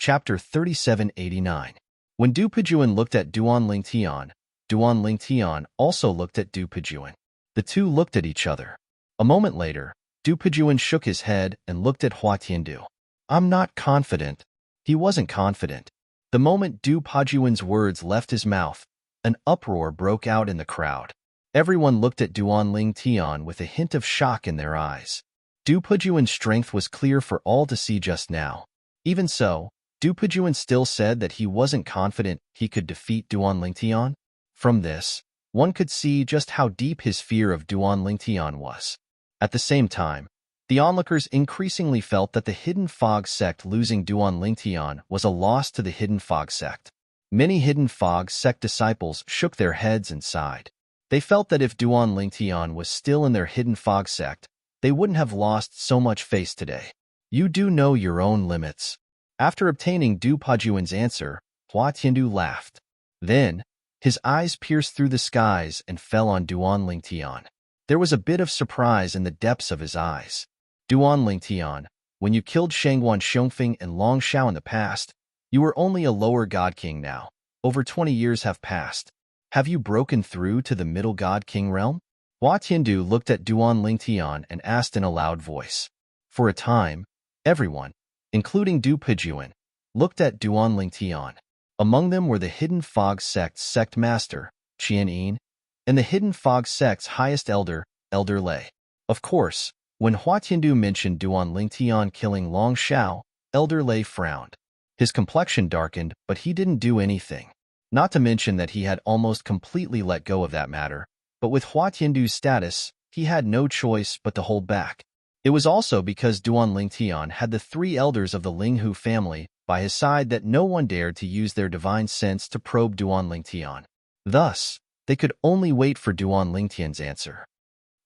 Chapter 3789. When Du Pejuan looked at Duan Lingtian also looked at Du Pejuan. The two looked at each other. A moment later, Du Pejuan shook his head and looked at Hua Tiandu. I'm not confident. He wasn't confident. The moment Du Pejuan's words left his mouth, an uproar broke out in the crowd. Everyone looked at Duan Lingtian with a hint of shock in their eyes. Du Pejuan's strength was clear for all to see just now. Even so, Du Pejuan still said that he wasn't confident he could defeat Duan Lingtian. From this, one could see just how deep his fear of Duan Lingtian was. At the same time, the onlookers increasingly felt that the Hidden Fog sect losing Duan Lingtian was a loss to the Hidden Fog sect. Many Hidden Fog sect disciples shook their heads and sighed. They felt that if Duan Lingtian was still in their Hidden Fog sect, they wouldn't have lost so much face today. You do know your own limits. After obtaining Du Pejuan's answer, Hua Tiandu laughed. Then, his eyes pierced through the skies and fell on Duan Lingtian. There was a bit of surprise in the depths of his eyes. Duan Lingtian, when you killed Shangguan Xiongfeng and Long Shao in the past, you were only a lower God King now. Over 20 years have passed. Have you broken through to the Middle God King realm? Hua Tiandu looked at Duan Lingtian and asked in a loud voice. For a time, everyone, including Du Pejuan, looked at Duan Lingtian. Among them were the Hidden Fog sect's sect master, Qian Yin, and the Hidden Fog sect's highest elder, Elder Lei. Of course, when Hua Tiandu mentioned Duan Lingtian killing Long Shao, Elder Lei frowned. His complexion darkened, but he didn't do anything. Not to mention that he had almost completely let go of that matter, but with Hua Tiandu's status, he had no choice but to hold back. It was also because Duan Lingtian had the three elders of the Linghu family by his side that no one dared to use their divine sense to probe Duan Lingtian. Thus, they could only wait for Duan Lingtian's answer.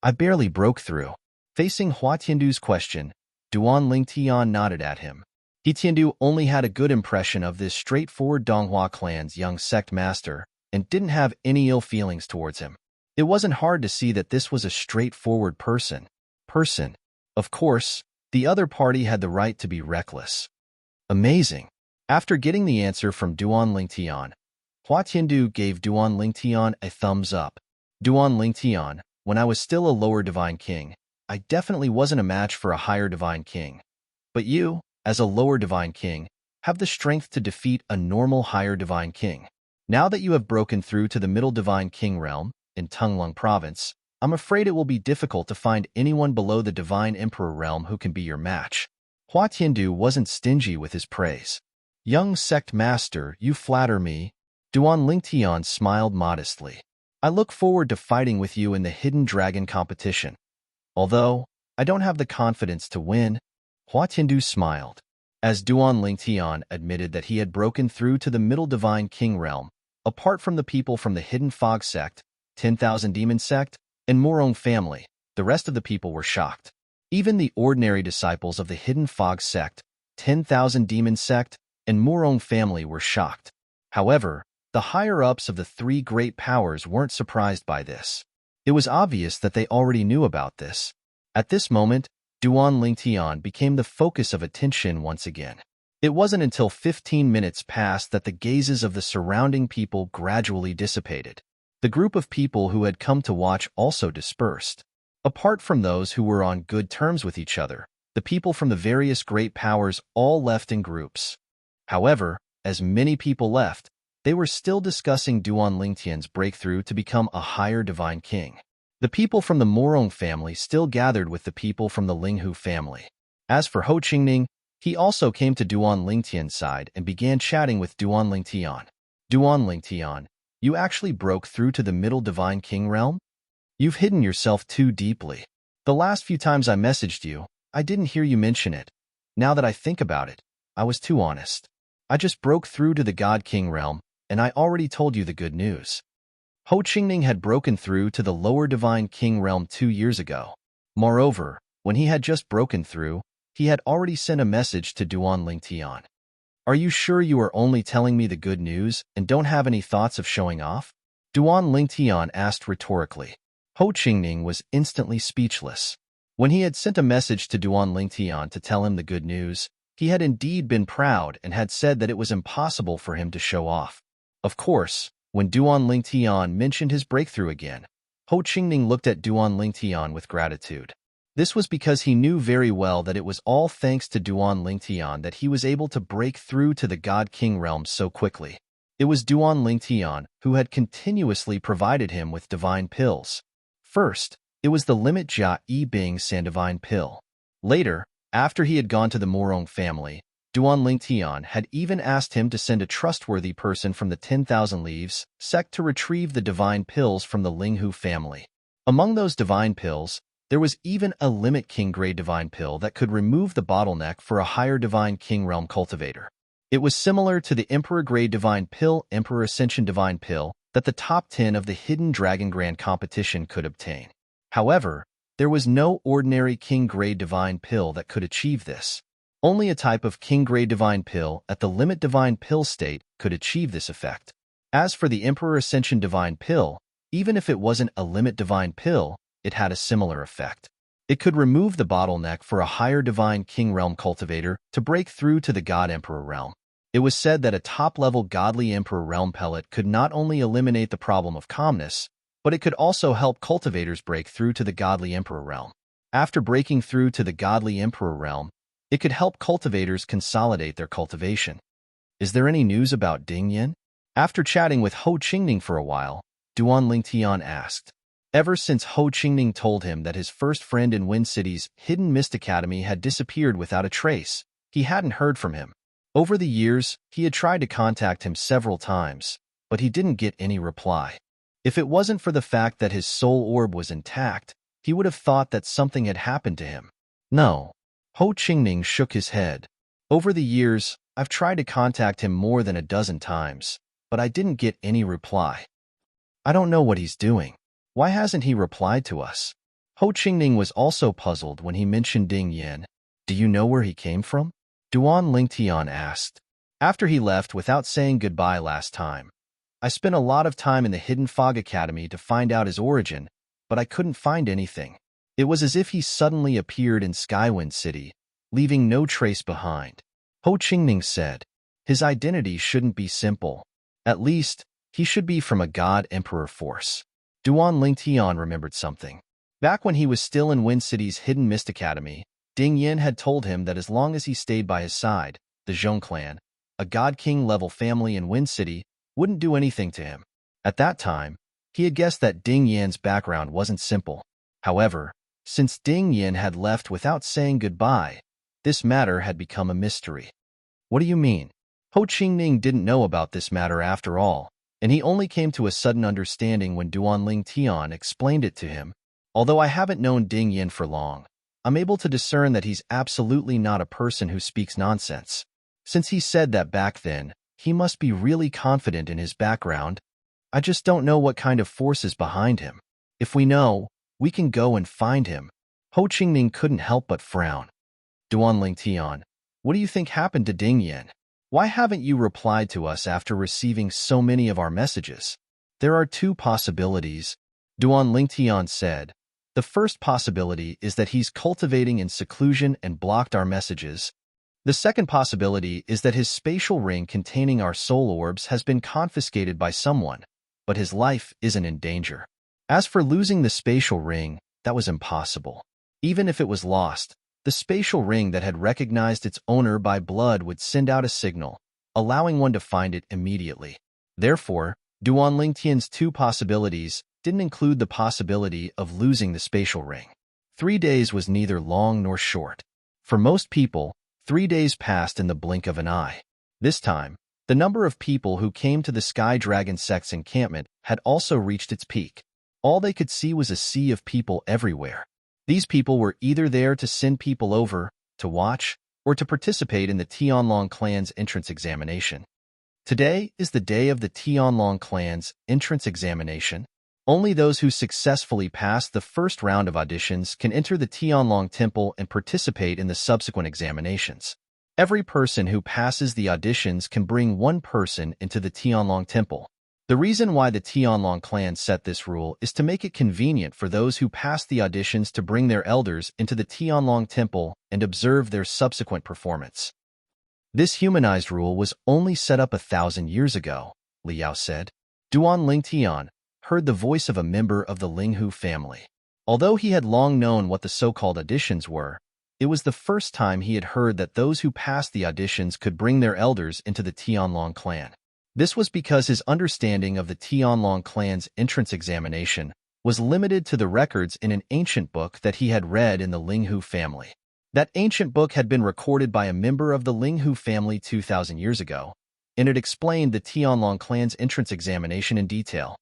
I barely broke through. Facing Hua Tiandu's question, Duan Lingtian nodded at him. He Tiandu only had a good impression of this straightforward Donghua clan's young sect master and didn't have any ill feelings towards him. It wasn't hard to see that this was a straightforward person. Of course, the other party had the right to be reckless. Amazing. After getting the answer from Duan Lingtian, Hua Tiandu gave Duan Lingtian a thumbs up. Duan Lingtian, when I was still a lower divine king, I definitely wasn't a match for a higher divine king. But you, as a lower divine king, have the strength to defeat a normal higher divine king. Now that you have broken through to the middle divine king realm, in Tunglung province, I'm afraid it will be difficult to find anyone below the divine emperor realm who can be your match. Hua Tiandu wasn't stingy with his praise. Young sect master, you flatter me. Duan Lingtian smiled modestly. I look forward to fighting with you in the Hidden Dragon competition. Although, I don't have the confidence to win. Hua Tiandu smiled. As Duan Lingtian admitted that he had broken through to the Middle Divine King realm, apart from the people from the Hidden Fog sect, 10,000 Demon sect, and Morong family, the rest of the people were shocked. Even the ordinary disciples of the Hidden Fog sect, 10,000 Demon sect, and Morong family were shocked. However, the higher-ups of the three great powers weren't surprised by this. It was obvious that they already knew about this. At this moment, Duan Lingtian became the focus of attention once again. It wasn't until 15 minutes passed that the gazes of the surrounding people gradually dissipated. The group of people who had come to watch also dispersed. Apart from those who were on good terms with each other, the people from the various great powers all left in groups. However, as many people left, they were still discussing Duan Lingtian's breakthrough to become a higher divine king. The people from the Morong family still gathered with the people from the Linghu family. As for Ho Qingning, he also came to Duan Lingtian's side and began chatting with Duan Lingtian. Duan Lingtian, you actually broke through to the Middle Divine King realm? You've hidden yourself too deeply. The last few times I messaged you, I didn't hear you mention it. Now that I think about it, I was too honest. I just broke through to the God King realm, and I already told you the good news. Ho Qingning had broken through to the lower divine king realm 2 years ago. Moreover, when he had just broken through, he had already sent a message to Duan Lingtian. Are you sure you are only telling me the good news and don't have any thoughts of showing off? Duan Lingtian asked rhetorically. Ho Qingning was instantly speechless. When he had sent a message to Duan Lingtian to tell him the good news, He had indeed been proud and had said that it was impossible for him to show off. Of course, when Duan Lingtian mentioned his breakthrough again, Ho Qingning looked at Duan Lingtian with gratitude. This was because he knew very well that it was all thanks to Duan Lingtian that he was able to break through to the God King realm so quickly. It was Duan Lingtian who had continuously provided him with divine pills. First, it was the Limit Jia Yi Bing San divine pill. Later, after he had gone to the Morong family, Duan Lingtian had even asked him to send a trustworthy person from the 10,000 Leaves sect to retrieve the divine pills from the Linghu family. Among those divine pills, there was even a Limit King grade divine pill that could remove the bottleneck for a higher divine king realm cultivator. It was similar to the Emperor grade divine pill, Emperor Ascension divine pill, that the top 10 of the Hidden Dragon Grand competition could obtain. However, there was no ordinary king grade divine pill that could achieve this. Only a type of king grade divine pill at the limit divine pill state could achieve this effect. As for the Emperor Ascension divine pill, even if it wasn't a limit divine pill, it had a similar effect. It could remove the bottleneck for a higher divine king realm cultivator to break through to the God Emperor realm. It was said that a top-level godly Emperor realm pellet could not only eliminate the problem of calmness, but it could also help cultivators break through to the godly Emperor realm. After breaking through to the godly Emperor realm, it could help cultivators consolidate their cultivation. Is there any news about Ding Yin? After chatting with Ho Qingning for a while, Duan Lingtian asked. Ever since Ho Qingning told him that his first friend in Wind City's Hidden Mist Academy had disappeared without a trace, he hadn't heard from him. Over the years, he had tried to contact him several times, but he didn't get any reply. If it wasn't for the fact that his soul orb was intact, he would have thought that something had happened to him. No. Ho Qingning shook his head. Over the years, I've tried to contact him more than a dozen times, but I didn't get any reply. I don't know what he's doing. Why hasn't he replied to us? Ho Qingning was also puzzled when he mentioned Ding Yin. Do you know where he came from? Duan Lingtian asked. After he left without saying goodbye last time, I spent a lot of time in the Hidden Fog Academy to find out his origin, but I couldn't find anything. It was as if he suddenly appeared in Skywind City, leaving no trace behind. Ho Qingning said, his identity shouldn't be simple. At least, he should be from a God Emperor force. Duan Lingtian remembered something. Back when he was still in Wind City's Hidden Mist Academy, Ding Yin had told him that as long as he stayed by his side, the Zhong clan, a God King level family in Wind City, wouldn't do anything to him. At that time, he had guessed that Ding Yin's background wasn't simple. However, since Ding Yin had left without saying goodbye, this matter had become a mystery. What do you mean? Ho Qingning didn't know about this matter after all, and he only came to a sudden understanding when Duan Lingtian explained it to him. Although I haven't known Ding Yin for long, I'm able to discern that he's absolutely not a person who speaks nonsense. Since he said that back then, he must be really confident in his background. I just don't know what kind of force is behind him. If we know, we can go and find him. Ho Qingning couldn't help but frown. Duan Lingtian, what do you think happened to Ding Yin? Why haven't you replied to us after receiving so many of our messages? There are two possibilities, Duan Lingtian said. The first possibility is that he's cultivating in seclusion and blocked our messages. The second possibility is that his spatial ring containing our soul orbs has been confiscated by someone, but his life isn't in danger. As for losing the spatial ring, that was impossible. Even if it was lost, the spatial ring that had recognized its owner by blood would send out a signal, allowing one to find it immediately. Therefore, Duan Lingtian's two possibilities didn't include the possibility of losing the spatial ring. 3 days was neither long nor short. For most people, 3 days passed in the blink of an eye. This time, the number of people who came to the Sky Dragon sect's encampment had also reached its peak. All they could see was a sea of people everywhere. These people were either there to send people over, to watch, or to participate in the Tianlong clan's entrance examination. Today is the day of the Tianlong clan's entrance examination. Only those who successfully pass the first round of auditions can enter the Tianlong temple and participate in the subsequent examinations. Every person who passes the auditions can bring one person into the Tianlong temple. The reason why the Tianlong clan set this rule is to make it convenient for those who pass the auditions to bring their elders into the Tianlong temple and observe their subsequent performance. This humanized rule was only set up 1,000 years ago, Liao said. Duan Lingtian heard the voice of a member of the Linghu family. Although he had long known what the so-called auditions were, it was the first time he had heard that those who passed the auditions could bring their elders into the Tianlong clan. This was because his understanding of the Tianlong clan's entrance examination was limited to the records in an ancient book that he had read in the Linghu family. That ancient book had been recorded by a member of the Linghu family 2,000 years ago, and it explained the Tianlong clan's entrance examination in detail.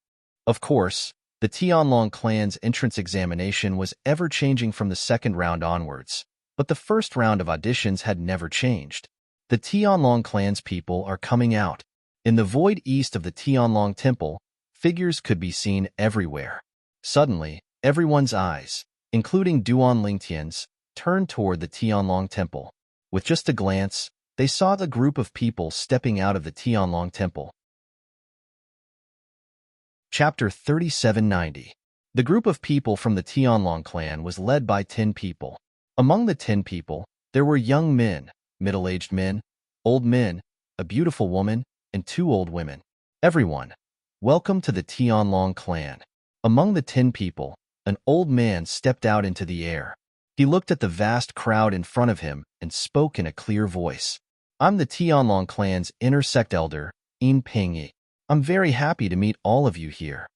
Of course, the Tianlong clan's entrance examination was ever-changing from the second round onwards, but the first round of auditions had never changed. The Tianlong clan's people are coming out. In the void east of the Tianlong temple, figures could be seen everywhere. Suddenly, everyone's eyes, including Duan Lingtian's, turned toward the Tianlong temple. With just a glance, they saw the group of people stepping out of the Tianlong temple. Chapter 3790. The group of people from the Tianlong clan was led by 10 people. Among the 10 people, there were young men, middle-aged men, old men, a beautiful woman, and 2 old women. Everyone, welcome to the Tianlong clan. Among the 10 people, an old man stepped out into the air. He looked at the vast crowd in front of him and spoke in a clear voice. I'm the Tianlong clan's inner sect elder, Yin Pingyi. I'm very happy to meet all of you here.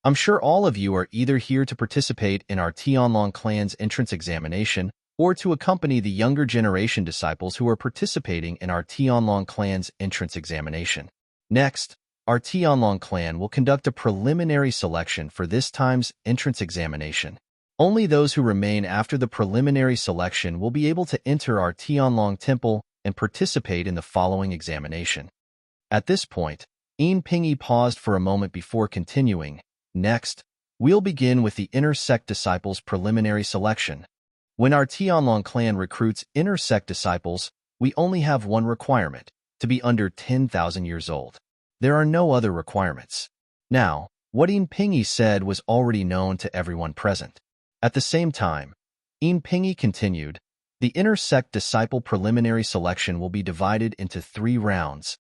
I'm sure all of you are either here to participate in our Tianlong clan's entrance examination or to accompany the younger generation disciples who are participating in our Tianlong clan's entrance examination. Next, our Tianlong clan will conduct a preliminary selection for this time's entrance examination. Only those who remain after the preliminary selection will be able to enter our Tianlong temple and participate in the following examination. At this point, Yin Pingyi paused for a moment before continuing. Next, we'll begin with the inner sect disciples' preliminary selection. When our Tianlong clan recruits inner sect disciples, we only have one requirement, to be under 10,000 years old. There are no other requirements. Now, what Yin Pingyi said was already known to everyone present. At the same time, Yin Pingyi continued, the inner sect disciple preliminary selection will be divided into 3 rounds.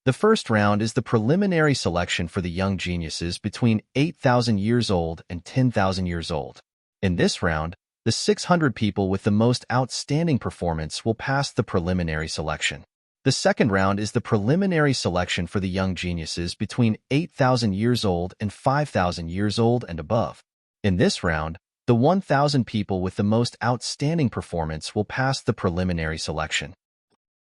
The first round is the preliminary selection for the young geniuses between 8,000 years old and 10,000 years old. In this round, the 600 people with the most outstanding performance will pass the preliminary selection. The second round is the preliminary selection for the young geniuses between 8,000 years old and 5,000 years old and above. In this round, the 1,000 people with the most outstanding performance will pass the preliminary selection.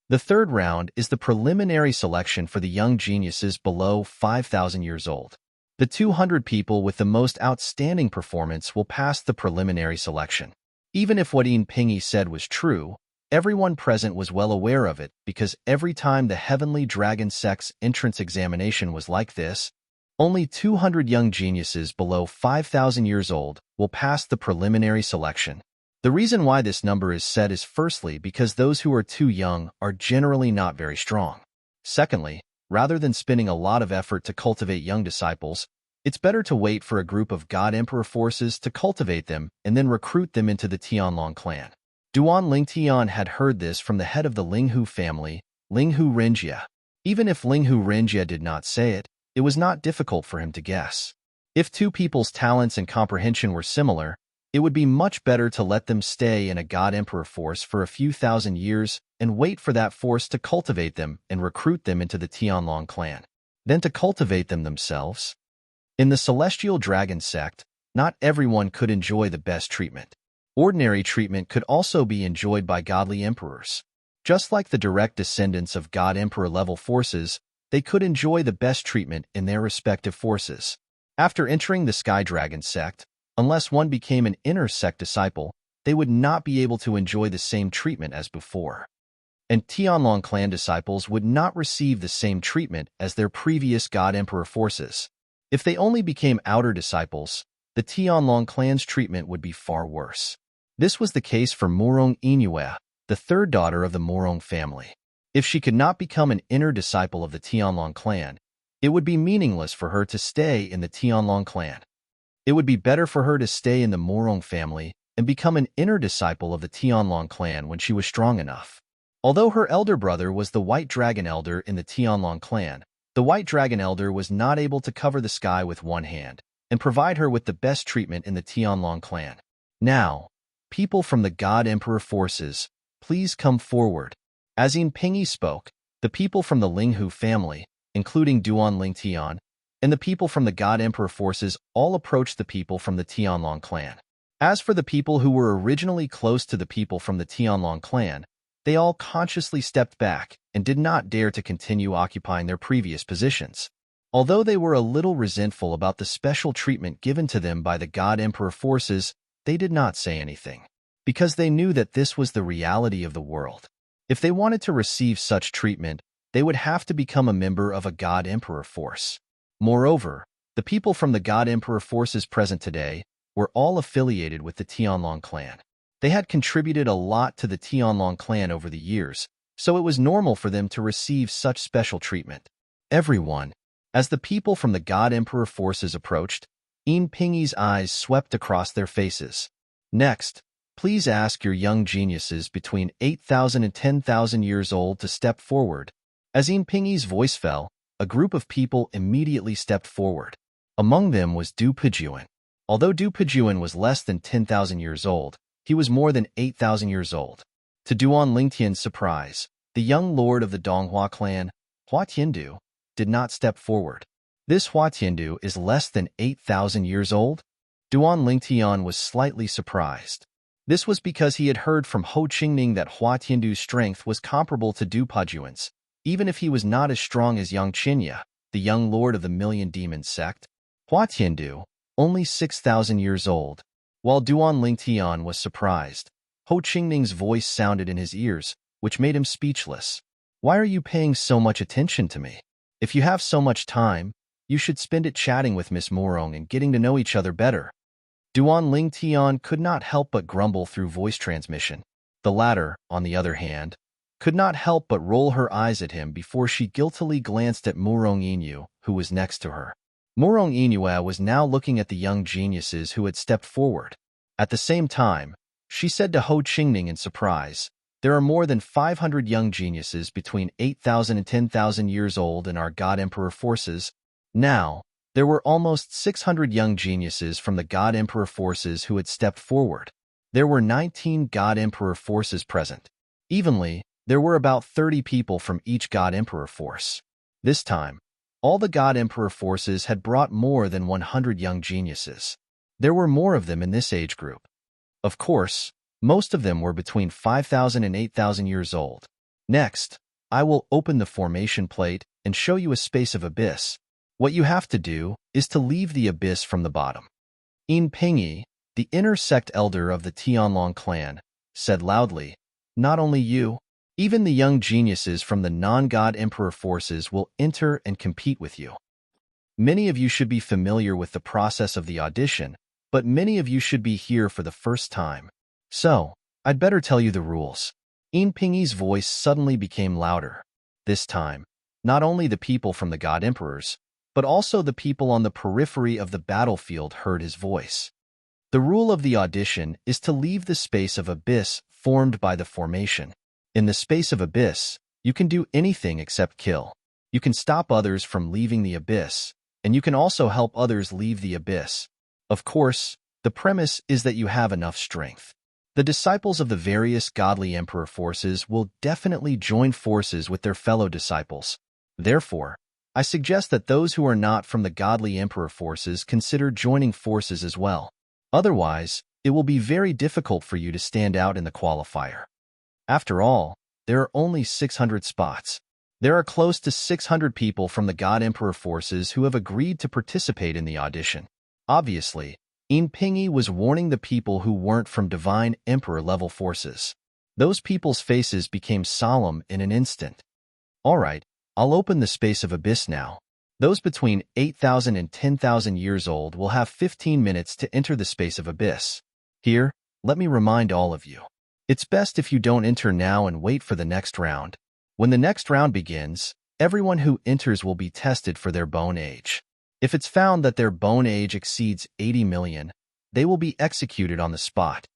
The third round is the preliminary selection for the young geniuses below 5,000 years old. The 200 people with the most outstanding performance will pass the preliminary selection. Even if what Yin Pingyi said was true, everyone present was well aware of it because every time the Heavenly Dragon Sect's entrance examination was like this, only 200 young geniuses below 5,000 years old will pass the preliminary selection. The reason why this number is set is firstly because those who are too young are generally not very strong. Secondly, rather than spending a lot of effort to cultivate young disciples, it's better to wait for a group of God Emperor forces to cultivate them and then recruit them into the Tianlong clan. Duan Lingtian had heard this from the head of the Linghu family, Linghu Renjia. Even if Linghu Renjia did not say it, it was not difficult for him to guess. If 2 people's talents and comprehension were similar, it would be much better to let them stay in a God Emperor force for a few thousand years and wait for that force to cultivate them and recruit them into the Tianlong clan, than to cultivate them themselves. In the Celestial Dragon Sect, not everyone could enjoy the best treatment. Ordinary treatment could also be enjoyed by godly emperors. Just like the direct descendants of God Emperor level forces, they could enjoy the best treatment in their respective forces. After entering the Sky Dragon Sect, unless one became an inner sect disciple, they would not be able to enjoy the same treatment as before. And Tianlong clan disciples would not receive the same treatment as their previous God Emperor forces. If they only became outer disciples, the Tianlong clan's treatment would be far worse. This was the case for Murong Inyue, the third daughter of the Murong family. If she could not become an inner disciple of the Tianlong clan, it would be meaningless for her to stay in the Tianlong clan. It would be better for her to stay in the Murong family and become an inner disciple of the Tianlong clan when she was strong enough. Although her elder brother was the White Dragon Elder in the Tianlong clan, the White Dragon Elder was not able to cover the sky with one hand and provide her with the best treatment in the Tianlong clan. Now, people from the God Emperor forces, please come forward. As Yin Pingyi spoke, the people from the Linghu family, including Duan Lingtian, and the people from the God Emperor forces all approached the people from the Tianlong clan. As for the people who were originally close to the people from the Tianlong clan, they all consciously stepped back and did not dare to continue occupying their previous positions. Although they were a little resentful about the special treatment given to them by the God Emperor forces, they did not say anything, because they knew that this was the reality of the world. If they wanted to receive such treatment, they would have to become a member of a God Emperor force. Moreover, the people from the God Emperor forces present today were all affiliated with the Tianlong clan. They had contributed a lot to the Tianlong clan over the years, so it was normal for them to receive such special treatment. Everyone, as the people from the God Emperor forces approached, Yin Pingyi's eyes swept across their faces. Next, please ask your young geniuses between 8,000 and 10,000 years old to step forward. As Yin Pingyi's voice fell, a group of people immediately stepped forward. Among them was Du Pejuan. Although Du Pejuan was less than 10,000 years old, he was more than 8,000 years old. To Duan Lingtian's surprise, the young lord of the Donghua clan, Hua Tiandu, did not step forward. This Hua Tiandu is less than 8,000 years old? Duan Lingtian was slightly surprised. This was because he had heard from Ho Qingning that Hua Tiandu's strength was comparable to Du Pejuan's, even if he was not as strong as Yang Qinya, the young lord of the Million Demon sect. Hua Tiandu, only 6,000 years old. While Duan Lingtian was surprised, Ho Qingning's voice sounded in his ears, which made him speechless. Why are you paying so much attention to me? If you have so much time, you should spend it chatting with Miss Morong and getting to know each other better. Duan Lingtian could not help but grumble through voice transmission. The latter, on the other hand, could not help but roll her eyes at him before she guiltily glanced at Murong Yinyu, who was next to her. Murong Yinyu was now looking at the young geniuses who had stepped forward. At the same time, she said to Ho Qingning in surprise, "There are more than 500 young geniuses between 8,000 and 10,000 years old in our God Emperor forces. Now, there were almost 600 young geniuses from the God Emperor forces who had stepped forward. There were 19 God Emperor forces present. Evenly, there were about 30 people from each God Emperor force. This time, all the God Emperor forces had brought more than 100 young geniuses. There were more of them in this age group. Of course, most of them were between 5,000 and 8,000 years old. Next, I will open the formation plate and show you a space of abyss. What you have to do is to leave the abyss from the bottom." Yin Pingyi, the inner sect elder of the Tianlong clan, said loudly, "Not only you, even the young geniuses from the non-God Emperor forces will enter and compete with you. Many of you should be familiar with the process of the audition, but many of you should be here for the first time. So, I'd better tell you the rules." Yin Pingyi's voice suddenly became louder. This time, not only the people from the God Emperors, but also the people on the periphery of the battlefield heard his voice. The rule of the audition is to leave the space of abyss formed by the formation. In the space of abyss, you can do anything except kill. You can stop others from leaving the abyss, and you can also help others leave the abyss. Of course, the premise is that you have enough strength. The disciples of the various godly emperor forces will definitely join forces with their fellow disciples. Therefore, I suggest that those who are not from the godly emperor forces consider joining forces as well. Otherwise, it will be very difficult for you to stand out in the qualifier. After all, there are only 600 spots. There are close to 600 people from the God Emperor forces who have agreed to participate in the audition. Obviously, Yin Pingyi was warning the people who weren't from Divine Emperor-level forces. Those people's faces became solemn in an instant. All right, I'll open the space of abyss now. Those between 8,000 and 10,000 years old will have 15 minutes to enter the space of abyss. Here, let me remind all of you. It's best if you don't enter now and wait for the next round. When the next round begins, everyone who enters will be tested for their bone age. If it's found that their bone age exceeds 80 million, they will be executed on the spot.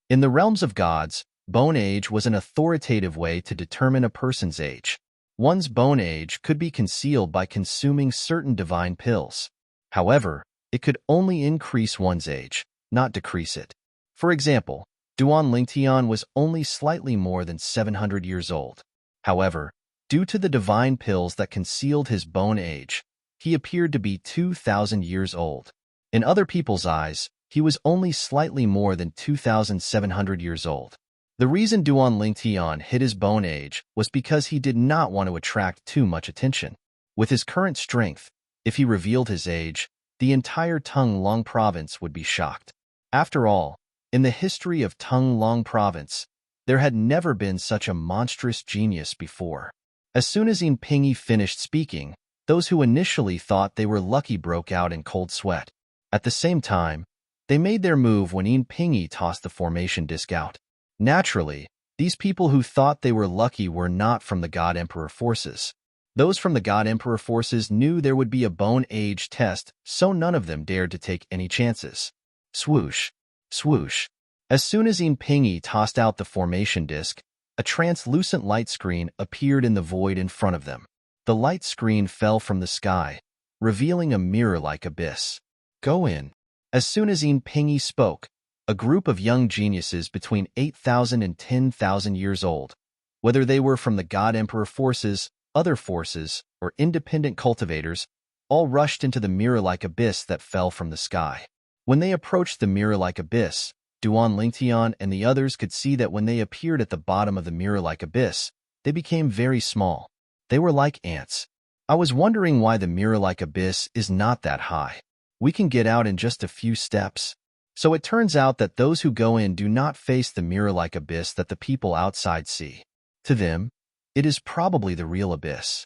In the realms of gods, Bone age was an authoritative way to determine a person's age. One's bone age could be concealed by consuming certain divine pills. However, it could only increase one's age, not decrease it. For example, Duan Lingtian was only slightly more than 700 years old. However, due to the divine pills that concealed his bone age, he appeared to be 2,000 years old. In other people's eyes, he was only slightly more than 2,700 years old. The reason Duan Lingtian hid his bone age was because he did not want to attract too much attention. With his current strength, if he revealed his age, the entire Tung Long province would be shocked. After all, in the history of Tung Long province, there had never been such a monstrous genius before. As soon as Yin Pingyi finished speaking, those who initially thought they were lucky broke out in cold sweat. At the same time, they made their move when Yin Pingyi tossed the formation disc out. Naturally, these people who thought they were lucky were not from the God Emperor forces. Those from the God Emperor forces knew there would be a bone age test, so none of them dared to take any chances. Swoosh, swoosh. As soon as Yin Pingyi tossed out the formation disc, a translucent light screen appeared in the void in front of them. The light screen fell from the sky, revealing a mirror-like abyss. Go in. As soon as Yin Pingyi spoke, a group of young geniuses between 8,000 and 10,000 years old, whether they were from the God Emperor forces, other forces, or independent cultivators, all rushed into the mirror-like abyss that fell from the sky. When they approached the mirror-like abyss, Duan Lingtian and the others could see that when they appeared at the bottom of the mirror-like abyss, they became very small. They were like ants. I was wondering why the mirror-like abyss is not that high. We can get out in just a few steps. So it turns out that those who go in do not face the mirror-like abyss that the people outside see. To them, it is probably the real abyss.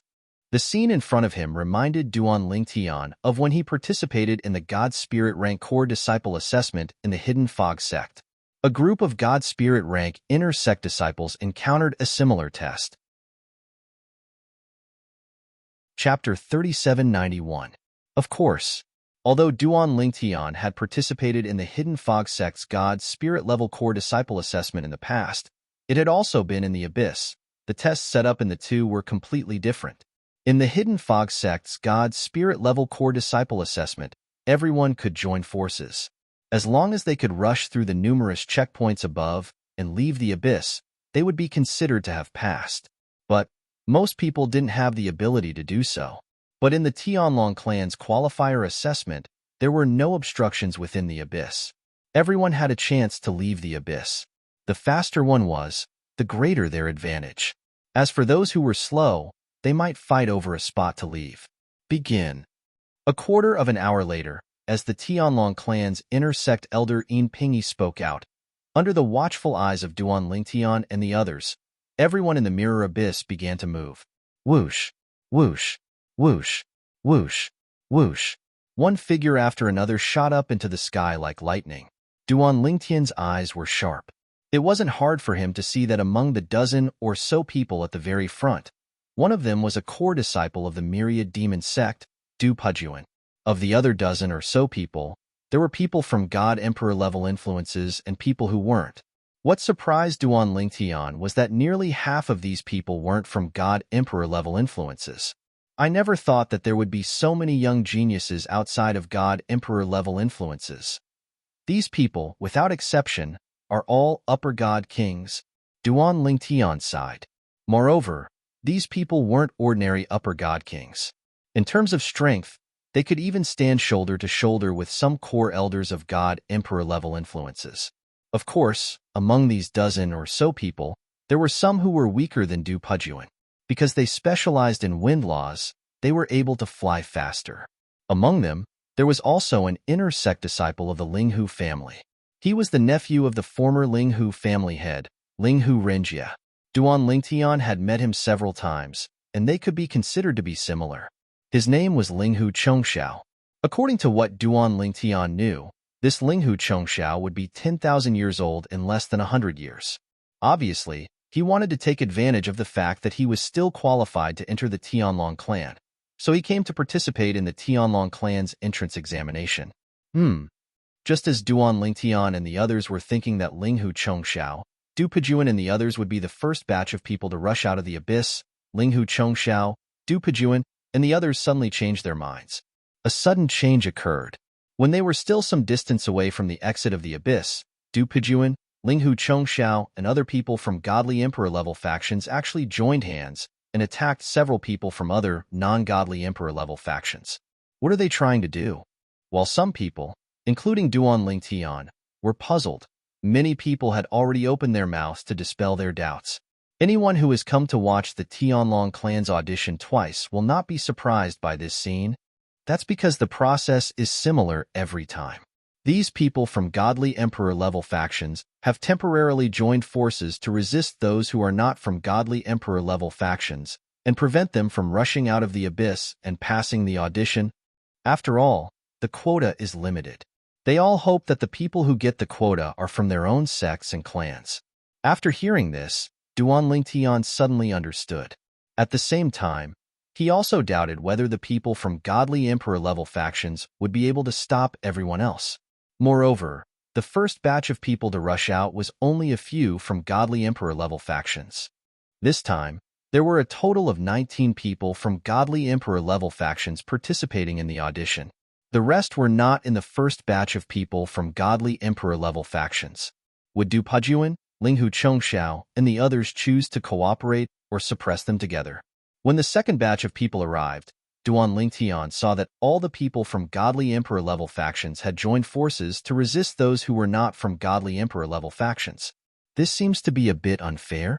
The scene in front of him reminded Duan Lingtian of when he participated in the God Spirit Rank Core Disciple Assessment in the Hidden Fog sect. A group of God Spirit Rank Inner Sect disciples encountered a similar test. Chapter 3791. Of course, although Duan Lingtian had participated in the Hidden Fog sect's God Spirit Level Core Disciple Assessment in the past, it had also been in the Abyss. The tests set up in the two were completely different. In the Hidden Fog sect's God Spirit Level Core Disciple Assessment, everyone could join forces. As long as they could rush through the numerous checkpoints above and leave the Abyss, they would be considered to have passed. But most people didn't have the ability to do so. But in the Tianlong clan's qualifier assessment, there were no obstructions within the Abyss. Everyone had a chance to leave the Abyss. The faster one was, the greater their advantage. As for those who were slow, they might fight over a spot to leave. Begin. A quarter of an hour later, as the Tianlong clan's inner sect elder Yin Pingyi spoke out, under the watchful eyes of Duan Lingtian and the others, everyone in the mirror abyss began to move. Whoosh, whoosh, whoosh, whoosh, whoosh. One figure after another shot up into the sky like lightning. Duan Lingtian's eyes were sharp. It wasn't hard for him to see that among the dozen or so people at the very front, one of them was a core disciple of the myriad demon sect, Du Pujuan. Of the other dozen or so people, there were people from God Emperor level influences and people who weren't. What surprised Duan Lingtian was that nearly half of these people weren't from God Emperor level influences. I never thought that there would be so many young geniuses outside of God Emperor level influences. These people, without exception, are all upper god kings. Duan Lingtian sighed. Moreover, these people weren't ordinary upper god kings. In terms of strength, they could even stand shoulder to shoulder with some core elders of God Emperor level influences. Of course, among these dozen or so people, there were some who were weaker than Du Pujuan. Because they specialized in wind laws, they were able to fly faster. Among them, there was also an inner sect disciple of the Linghu family. He was the nephew of the former Linghu family head, Linghu Renjia. Duan Lingtian had met him several times, and they could be considered to be similar. His name was Linghu Chongxiao. According to what Duan Lingtian knew, this Linghu Chongxiao would be 10,000 years old in less than 100 years. Obviously, he wanted to take advantage of the fact that he was still qualified to enter the Tianlong clan, so he came to participate in the Tianlong clan's entrance examination. Just as Duan Lingtian and the others were thinking that Linghu Chongxiao, Du Pejuan and the others would be the first batch of people to rush out of the abyss. Ling Hu Chongxiao, Du Pejuan, and the others suddenly changed their minds. A sudden change occurred. When they were still some distance away from the exit of the abyss, Du Pejuan, Ling Hu Chongxiao, and other people from godly emperor-level factions actually joined hands and attacked several people from other non-godly emperor-level factions. What are they trying to do? While some people, including Duan Lingtian, were puzzled, many people had already opened their mouths to dispel their doubts. Anyone who has come to watch the Tianlong clan's audition twice will not be surprised by this scene. That's because the process is similar every time. These people from godly emperor-level factions have temporarily joined forces to resist those who are not from godly emperor-level factions and prevent them from rushing out of the abyss and passing the audition. After all, the quota is limited. They all hope that the people who get the quota are from their own sects and clans. After hearing this, Duan Lingtian suddenly understood. At the same time, he also doubted whether the people from godly emperor-level factions would be able to stop everyone else. Moreover, the first batch of people to rush out was only a few from godly emperor-level factions. This time, there were a total of 19 people from godly emperor-level factions participating in the audition. The rest were not in the first batch of people from godly emperor-level factions. Would Du Pejuan, Ling Hu Chongxiao, and the others choose to cooperate or suppress them together? When the second batch of people arrived, Duan Lingtian saw that all the people from godly emperor-level factions had joined forces to resist those who were not from godly emperor-level factions. This seems to be a bit unfair.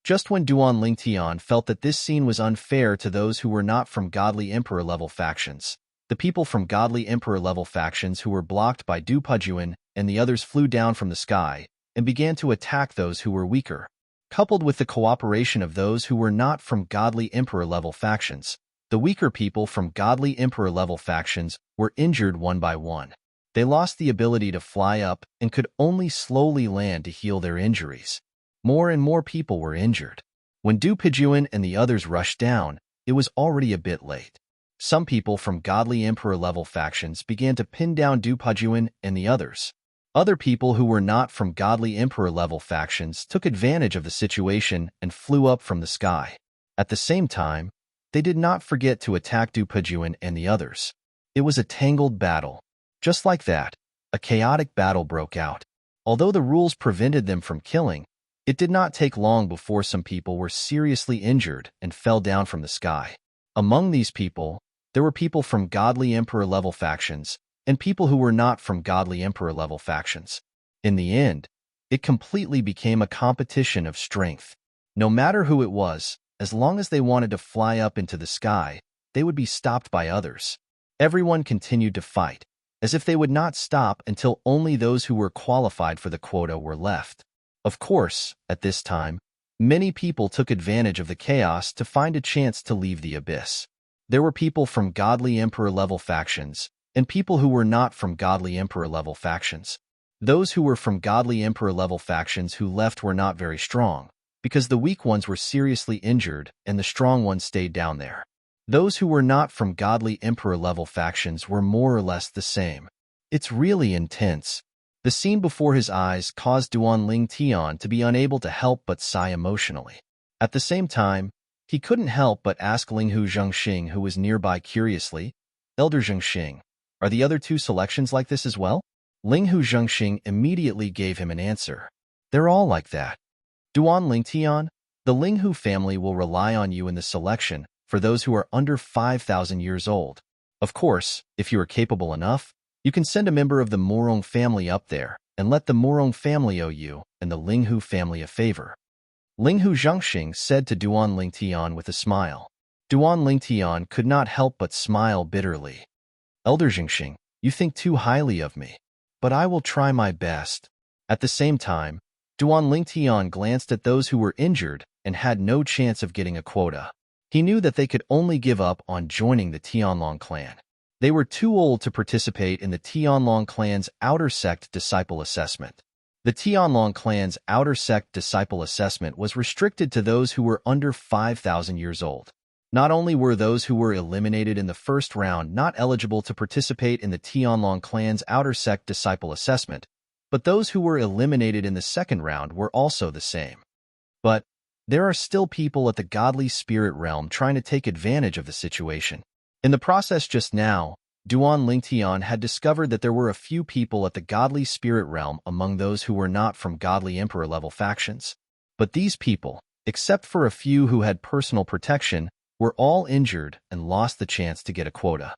Just when Duan Lingtian felt that this scene was unfair to those who were not from godly emperor-level factions, the people from godly emperor-level factions who were blocked by Du Pejuan and the others flew down from the sky and began to attack those who were weaker. Coupled with the cooperation of those who were not from godly emperor-level factions, the weaker people from godly emperor-level factions were injured one by one. They lost the ability to fly up and could only slowly land to heal their injuries. More and more people were injured. When Du Pejuan and the others rushed down, it was already a bit late. Some people from godly emperor-level factions began to pin down Du Pejuan and the others. Other people who were not from godly emperor-level factions took advantage of the situation and flew up from the sky. At the same time, they did not forget to attack Du Pejuan and the others. It was a tangled battle. Just like that, a chaotic battle broke out. Although the rules prevented them from killing, it did not take long before some people were seriously injured and fell down from the sky. Among these people, there were people from godly emperor-level factions and people who were not from godly emperor-level factions. In the end, it completely became a competition of strength. No matter who it was, as long as they wanted to fly up into the sky, they would be stopped by others. Everyone continued to fight, as if they would not stop until only those who were qualified for the quota were left. Of course, at this time, many people took advantage of the chaos to find a chance to leave the abyss. There were people from godly emperor-level factions, and people who were not from godly emperor-level factions. Those who were from godly emperor-level factions who left were not very strong, because the weak ones were seriously injured and the strong ones stayed down there. Those who were not from godly emperor-level factions were more or less the same. It's really intense. The scene before his eyes caused Duan Lingtian to be unable to help but sigh emotionally. At the same time, he couldn't help but ask Ling Hu Zhengxing, who was nearby, curiously, "Elder Zhengxing, are the other two selections like this as well?" Ling Hu Zhengxing immediately gave him an answer. "They're all like that. Duan Lingtian, the Ling Hu family will rely on you in the selection for those who are under 5,000 years old. Of course, if you are capable enough, you can send a member of the Morong family up there and let the Morong family owe you and the Ling Hu family a favor." Ling Hu Zhengxing said to Duan Lingtian with a smile. Duan Lingtian could not help but smile bitterly. "Elder Zhengxing, you think too highly of me, but I will try my best." At the same time, Duan Lingtian glanced at those who were injured and had no chance of getting a quota. He knew that they could only give up on joining the Tianlong clan. They were too old to participate in the Tianlong clan's outer sect disciple assessment. The Tianlong clan's outer sect disciple assessment was restricted to those who were under 5,000 years old. Not only were those who were eliminated in the first round not eligible to participate in the Tianlong clan's outer sect disciple assessment, but those who were eliminated in the second round were also the same. But there are still people at the godly spirit realm trying to take advantage of the situation. In the process just now, Duan Lingtian had discovered that there were a few people at the godly spirit realm among those who were not from godly emperor-level factions. But these people, except for a few who had personal protection, were all injured and lost the chance to get a quota.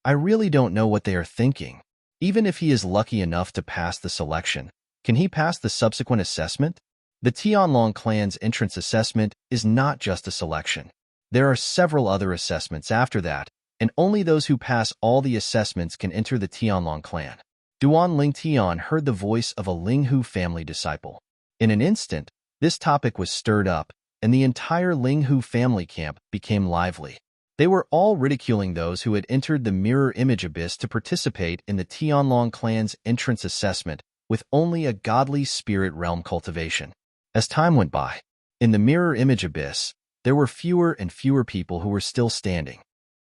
I really don't know what they are thinking. Even if he is lucky enough to pass the selection, can he pass the subsequent assessment? The Tianlong clan's entrance assessment is not just a selection. There are several other assessments after that, and only those who pass all the assessments can enter the Tianlong clan. Duan Lingtian heard the voice of a Linghu family disciple. In an instant, this topic was stirred up, and the entire Linghu family camp became lively. They were all ridiculing those who had entered the mirror image abyss to participate in the Tianlong clan's entrance assessment with only a godly spirit realm cultivation. As time went by, in the mirror image abyss, there were fewer and fewer people who were still standing.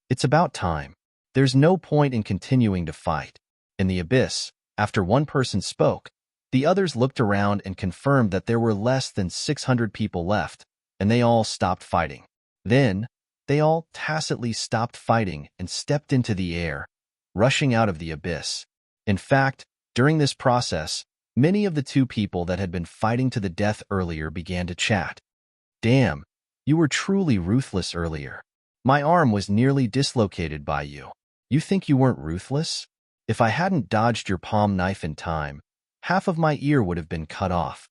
It's about time. There's no point in continuing to fight. In the abyss, after one person spoke, the others looked around and confirmed that there were less than 600 people left, and they all stopped fighting. Then, they all tacitly stopped fighting and stepped into the air, rushing out of the abyss. In fact, during this process, many of the two people that had been fighting to the death earlier began to chat. Damn, you were truly ruthless earlier. My arm was nearly dislocated by you. You think you weren't ruthless? If I hadn't dodged your palm knife in time, half of my ear would have been cut off.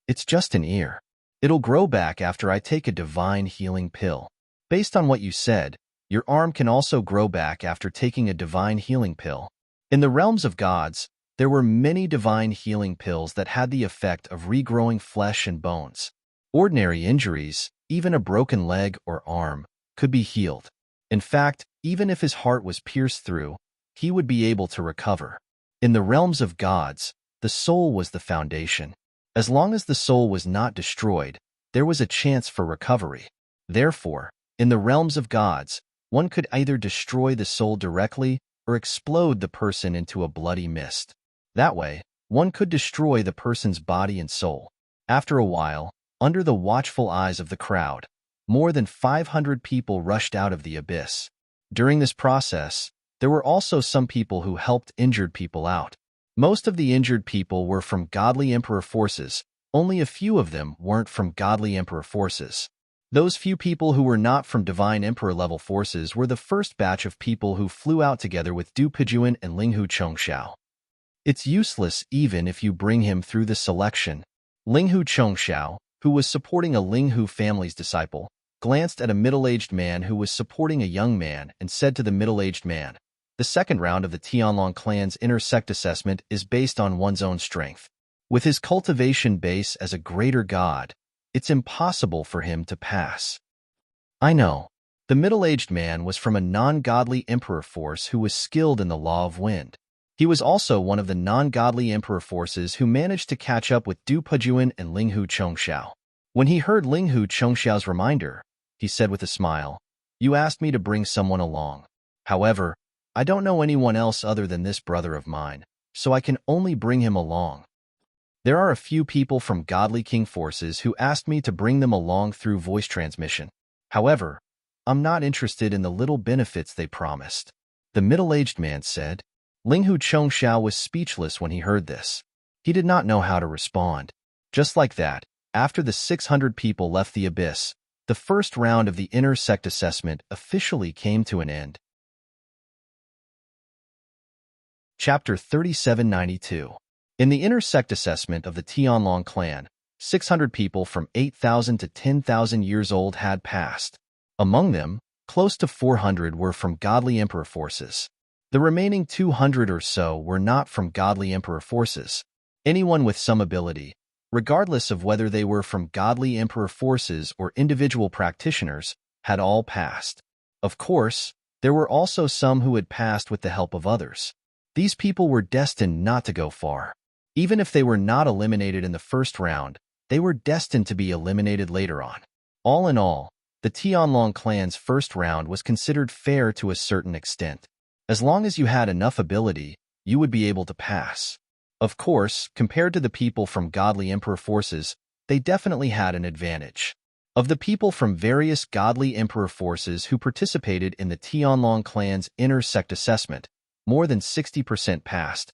It's just an ear. It'll grow back after I take a divine healing pill. Based on what you said, your arm can also grow back after taking a divine healing pill. In the realms of gods, there were many divine healing pills that had the effect of regrowing flesh and bones. Ordinary injuries, even a broken leg or arm, could be healed. In fact, even if his heart was pierced through, he would be able to recover. In the realms of gods, the soul was the foundation. As long as the soul was not destroyed, there was a chance for recovery. Therefore, in the realms of gods, one could either destroy the soul directly or explode the person into a bloody mist. That way, one could destroy the person's body and soul. After a while, under the watchful eyes of the crowd, more than 500 people rushed out of the abyss. During this process, there were also some people who helped injured people out. Most of the injured people were from godly emperor forces. Only a few of them weren't from godly emperor forces. Those few people who were not from divine emperor-level forces were the first batch of people who flew out together with Du Pijuan and Linghu Chongxiao. It's useless even if you bring him through the selection. Linghu Chongxiao, who was supporting a Linghu family's disciple, glanced at a middle-aged man who was supporting a young man and said to the middle-aged man, "The second round of the Tianlong clan's intersect assessment is based on one's own strength. With his cultivation base as a greater god, it's impossible for him to pass." I know. The middle-aged man was from a non-godly emperor force who was skilled in the law of wind. He was also one of the non-godly emperor forces who managed to catch up with Du Pijuan and Linghu Chongxiao. When he heard Linghu Chongxiao's reminder, he said with a smile, "You asked me to bring someone along. However, I don't know anyone else other than this brother of mine, so I can only bring him along. There are a few people from godly king forces who asked me to bring them along through voice transmission. However, I'm not interested in the little benefits they promised," the middle-aged man said. Linghu Chongxiao was speechless when he heard this. He did not know how to respond. Just like that, after the 600 people left the abyss, the first round of the intersect assessment officially came to an end. Chapter 3792. In the intersect assessment of the Tianlong clan, 600 people from 8,000 to 10,000 years old had passed. Among them, close to 400 were from godly emperor forces. The remaining 200 or so were not from godly emperor forces. Anyone with some ability, regardless of whether they were from godly emperor forces or individual practitioners, had all passed. Of course, there were also some who had passed with the help of others. These people were destined not to go far. Even if they were not eliminated in the first round, they were destined to be eliminated later on. All in all, the Tianlong clan's first round was considered fair to a certain extent. As long as you had enough ability, you would be able to pass. Of course, compared to the people from godly emperor forces, they definitely had an advantage. Of the people from various godly emperor forces who participated in the Tianlong clan's inner sect assessment, more than 60% passed.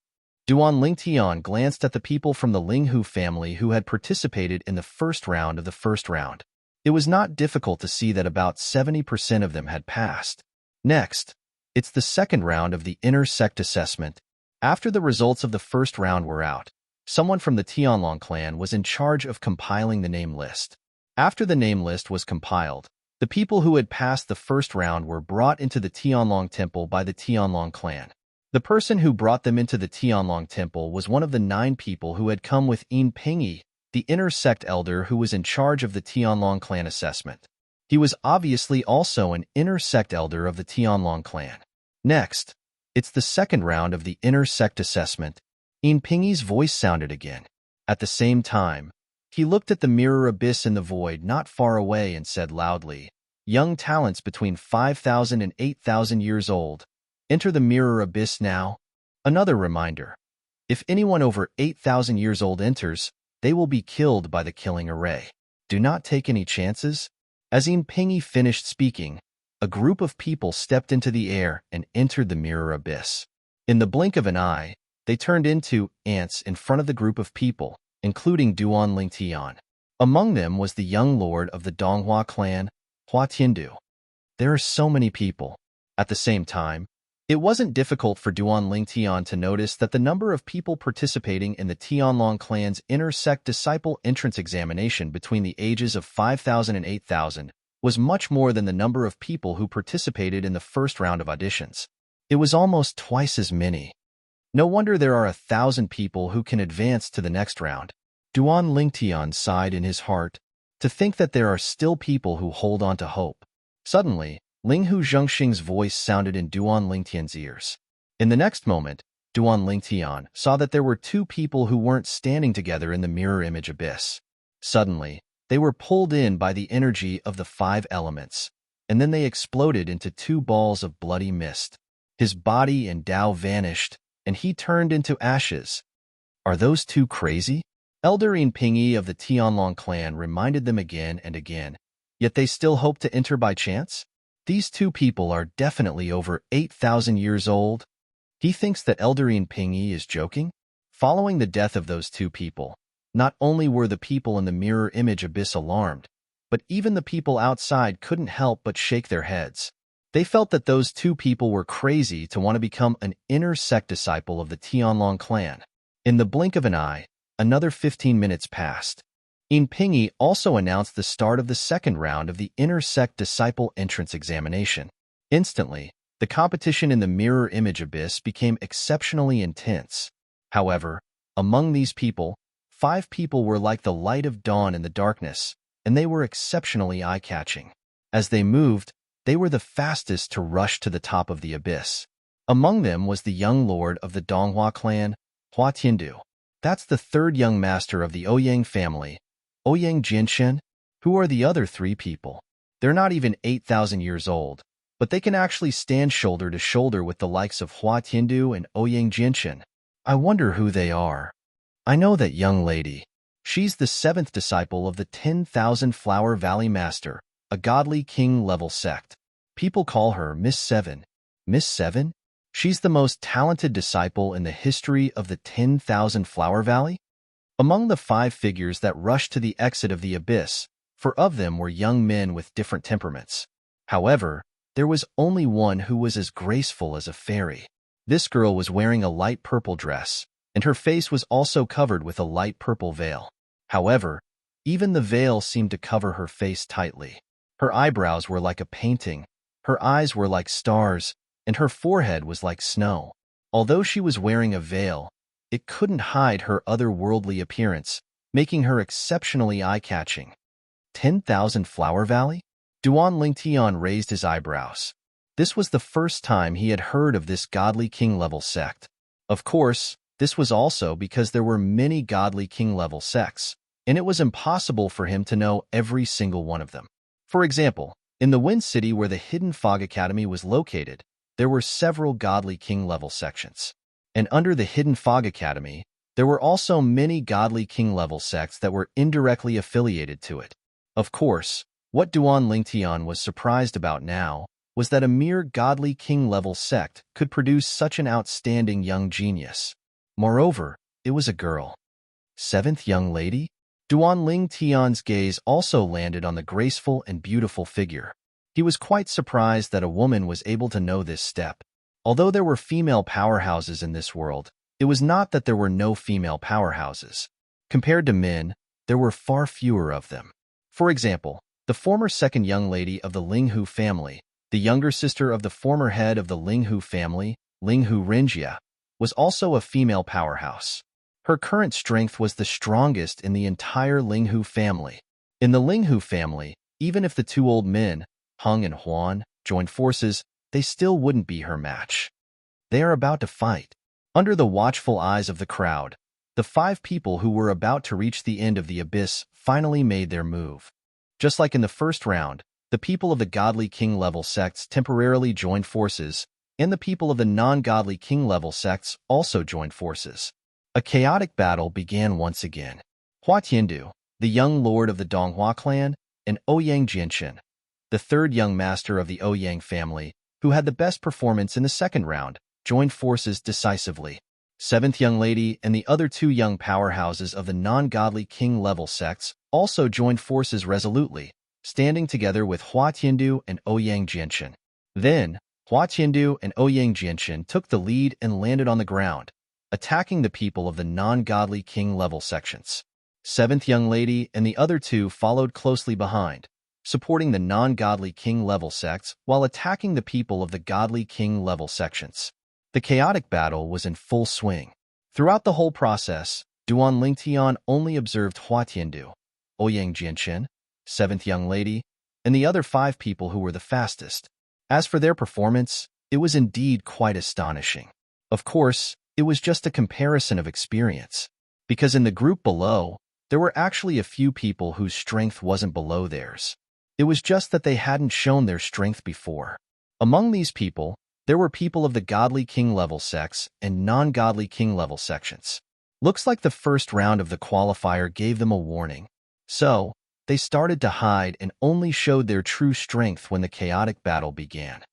Duan Lingtian glanced at the people from the Linghu family who had participated in the first round of the first round. It was not difficult to see that about 70% of them had passed. Next, it's the second round of the inner sect assessment. After the results of the first round were out, someone from the Tianlong clan was in charge of compiling the name list. After the name list was compiled, the people who had passed the first round were brought into the Tianlong temple by the Tianlong clan. The person who brought them into the Tianlong temple was one of the 9 people who had come with Yin Pingyi, the inner sect elder who was in charge of the Tianlong clan assessment. He was obviously also an inner sect elder of the Tianlong clan. Next, it's the second round of the inner sect assessment. Yin Pingyi's voice sounded again. At the same time, he looked at the mirror abyss in the void not far away and said loudly, "Young talents between 5,000 and 8,000 years old, enter the mirror abyss now." Another reminder. If anyone over 8,000 years old enters, they will be killed by the killing array. Do not take any chances. As Yin Pingyi finished speaking, a group of people stepped into the air and entered the mirror abyss. In the blink of an eye, they turned into ants in front of the group of people, including Duan Lingtian. Among them was the young lord of the Donghua clan, Hua Tiandu. There are so many people. At the same time, it wasn't difficult for Duan Lingtian to notice that the number of people participating in the Tianlong clan's inner sect disciple entrance examination between the ages of 5,000 and 8,000 was much more than the number of people who participated in the first round of auditions. It was almost twice as many. No wonder there are 1,000 people who can advance to the next round. Duan Lingtian sighed in his heart, to think that there are still people who hold on to hope. Suddenly, Linghu Zhengxing's voice sounded in Duan Lingtian's ears. In the next moment, Duan Lingtian saw that there were 2 people who weren't standing together in the mirror image abyss. Suddenly, they were pulled in by the energy of the 5 elements, and then they exploded into 2 balls of bloody mist. His body and Dao vanished, and he turned into ashes. Are those 2 crazy? Elder Yin Pingyi of the Tianlong clan reminded them again and again, yet they still hope to enter by chance? These 2 people are definitely over 8,000 years old. He thinks that Elder Yin Pingyi is joking? Following the death of those 2 people, not only were the people in the mirror image abyss alarmed, but even the people outside couldn't help but shake their heads. They felt that those 2 people were crazy to want to become an inner sect disciple of the Tianlong clan. In the blink of an eye, another 15 minutes passed. Yin Pingyi also announced the start of the second round of the inner sect disciple entrance examination. Instantly, the competition in the mirror image abyss became exceptionally intense. However, among these people, 5 people were like the light of dawn in the darkness, and they were exceptionally eye-catching. As they moved, they were the fastest to rush to the top of the abyss. Among them was the young lord of the Donghua clan, Hua Tiandu. That's the 3rd young master of the Ouyang family, Ouyang Jinshen. Who are the other 3 people? They're not even 8,000 years old, but they can actually stand shoulder to shoulder with the likes of Hua Tiandu and Ouyang Jinshen. I wonder who they are. I know that young lady. She's the 7th disciple of the 10,000 Flower Valley Master, a godly king-level sect. People call her Miss 7. Miss 7? She's the most talented disciple in the history of the 10,000 Flower Valley? Among the 5 figures that rushed to the exit of the abyss, 4 of them were young men with different temperaments. However, there was only one who was as graceful as a fairy. This girl was wearing a light purple dress, and her face was also covered with a light purple veil. However, even the veil seemed to cover her face tightly. Her eyebrows were like a painting, her eyes were like stars, and her forehead was like snow. Although she was wearing a veil, it couldn't hide her otherworldly appearance, making her exceptionally eye-catching. 10,000 Flower Valley? Duan Lingtian raised his eyebrows. This was the first time he had heard of this godly king-level sect. Of course, this was also because there were many godly king-level sects, and it was impossible for him to know every single one of them. For example, in the Wind City where the Hidden Fog Academy was located, there were several godly king-level sections. And under the Hidden Fog Academy, There were also many godly king-level sects that were indirectly affiliated to it. Of course, what Duan Lingtian was surprised about now was that a mere godly king-level sect could produce such an outstanding young genius. Moreover, it was a girl. Seventh young lady? Duan Lingtian's gaze also landed on the graceful and beautiful figure. He was quite surprised that a woman was able to know this step. Although there were female powerhouses in this world, it was not that there were no female powerhouses. Compared to men, there were far fewer of them. For example, the former second young lady of the Linghu family, the younger sister of the former head of the Linghu family, Linghu Renjia, was also a female powerhouse. Her current strength was the strongest in the entire Linghu family. In the Linghu family, even if the two old men, Hung and Huan, joined forces, they still wouldn't be her match. They are about to fight. Under the watchful eyes of the crowd, the 5 people who were about to reach the end of the abyss finally made their move. Just like in the first round, the people of the godly king-level sects temporarily joined forces, and the people of the non-godly king-level sects also joined forces. A chaotic battle began once again. Hua Tiandu, the young lord of the Donghua clan, and Ouyang Jianchen, the third young master of the Ouyang family, who had the best performance in the second round, joined forces decisively. Seventh young lady and the other 2 young powerhouses of the non-godly king-level sects also joined forces resolutely, standing together with Hua Tiandu and Ouyang Jianchen. Then, Hua Tiandu and Ouyang Jianchen took the lead and landed on the ground, attacking the people of the non-godly king-level sections. Seventh young lady and the other 2 followed closely behind, supporting the non-godly king-level sects while attacking the people of the godly king-level sections. The chaotic battle was in full swing. Throughout the whole process, Duan Lingtian only observed Hua Tiandu, Ouyang Jianchen, seventh young lady, and the other 5 people who were the fastest. As for their performance, it was indeed quite astonishing. Of course, it was just a comparison of experience, because in the group below, there were actually a few people whose strength wasn't below theirs. It was just that they hadn't shown their strength before. Among these people, there were people of the godly king-level sects and non-godly king-level sections. Looks like the first round of the qualifier gave them a warning. So, they started to hide and only showed their true strength when the chaotic battle began.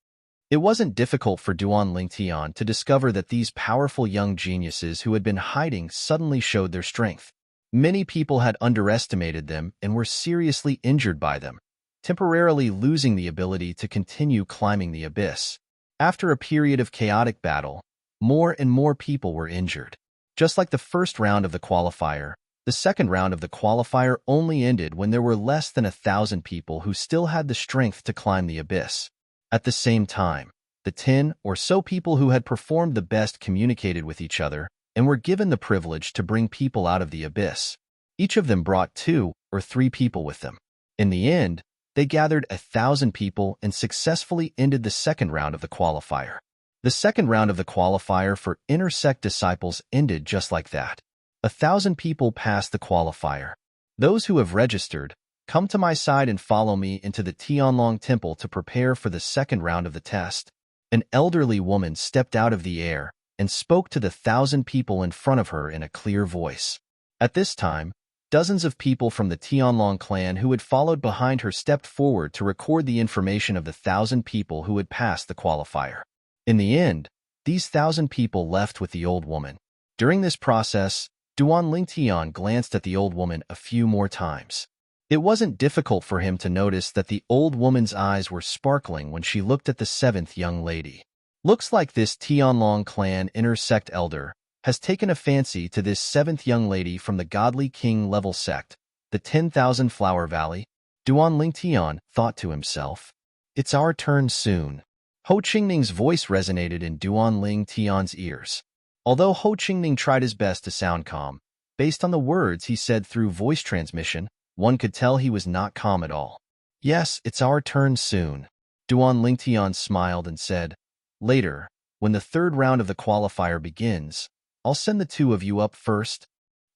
It wasn't difficult for Duan Lingtian to discover that these powerful young geniuses who had been hiding suddenly showed their strength. Many people had underestimated them and were seriously injured by them, temporarily losing the ability to continue climbing the abyss. After a period of chaotic battle, more and more people were injured. Just like the first round of the qualifier, the second round of the qualifier only ended when there were less than 1,000 people who still had the strength to climb the abyss. At the same time, the 10 or so people who had performed the best communicated with each other and were given the privilege to bring people out of the abyss. Each of them brought 2 or 3 people with them. In the end, they gathered 1,000 people and successfully ended the second round of the qualifier. The second round of the qualifier for intersect disciples ended just like that. 1,000 people passed the qualifier. Those who have registered, come to my side and follow me into the Tianlong Temple to prepare for the second round of the test. An elderly woman stepped out of the air and spoke to the 1,000 people in front of her in a clear voice. At this time, dozens of people from the Tianlong clan who had followed behind her stepped forward to record the information of the 1,000 people who had passed the qualifier. In the end, these 1,000 people left with the old woman. During this process, Duan Lingtian glanced at the old woman a few more times. It wasn't difficult for him to notice that the old woman's eyes were sparkling when she looked at the 7th young lady. Looks like this Tianlong clan intersect elder has taken a fancy to this 7th young lady from the godly king level sect, the 10,000 Flower Valley. Duan Lingtian thought to himself, "It's our turn soon." Ho Qingning's voice resonated in Duan Lingtian's ears. Although Ho Qingning tried his best to sound calm, based on the words he said through voice transmission, one could tell he was not calm at all. "Yes, it's our turn soon." Duan Lingtian smiled and said, "Later, when the third round of the qualifier begins, I'll send the 2 of you up first."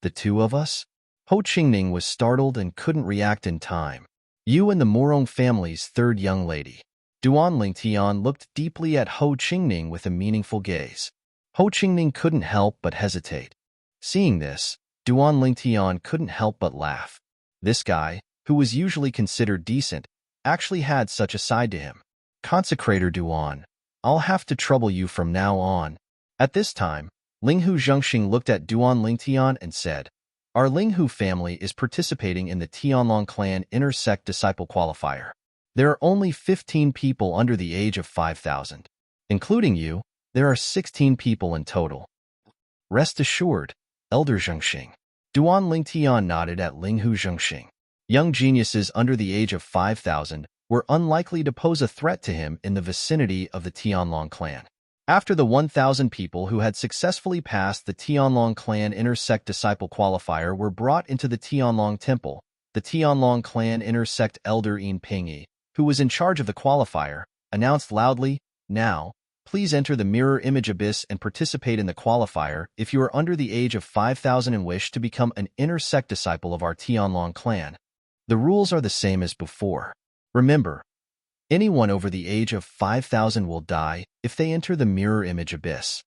"The 2 of us?" Ho Qingning was startled and couldn't react in time. "You and the Morong family's 3rd young lady." Duan Lingtian looked deeply at Ho Qingning with a meaningful gaze. Ho Qingning couldn't help but hesitate. Seeing this, Duan Lingtian couldn't help but laugh. This guy, who was usually considered decent, actually had such a side to him. Consecrator Duan, I'll have to trouble you from now on. At this time, Linghu Zhengxing looked at Duan Lingtian and said, our Linghu family is participating in the Tianlong clan inter-sect disciple qualifier. There are only 15 people under the age of 5,000. Including you, there are 16 people in total. Rest assured, Elder Zhengxing. Duan Lingtian nodded at Linghu Zhengxing. Young geniuses under the age of 5,000 were unlikely to pose a threat to him in the vicinity of the Tianlong clan. After the 1,000 people who had successfully passed the Tianlong clan inter-sect disciple qualifier were brought into the Tianlong temple, the Tianlong clan inter-sect elder Yin Pingyi, who was in charge of the qualifier, announced loudly, now, please enter the mirror image abyss and participate in the qualifier if you are under the age of 5,000 and wish to become an inter-sect disciple of our Tianlong clan. The rules are the same as before. Remember, anyone over the age of 5,000 will die if they enter the mirror image abyss.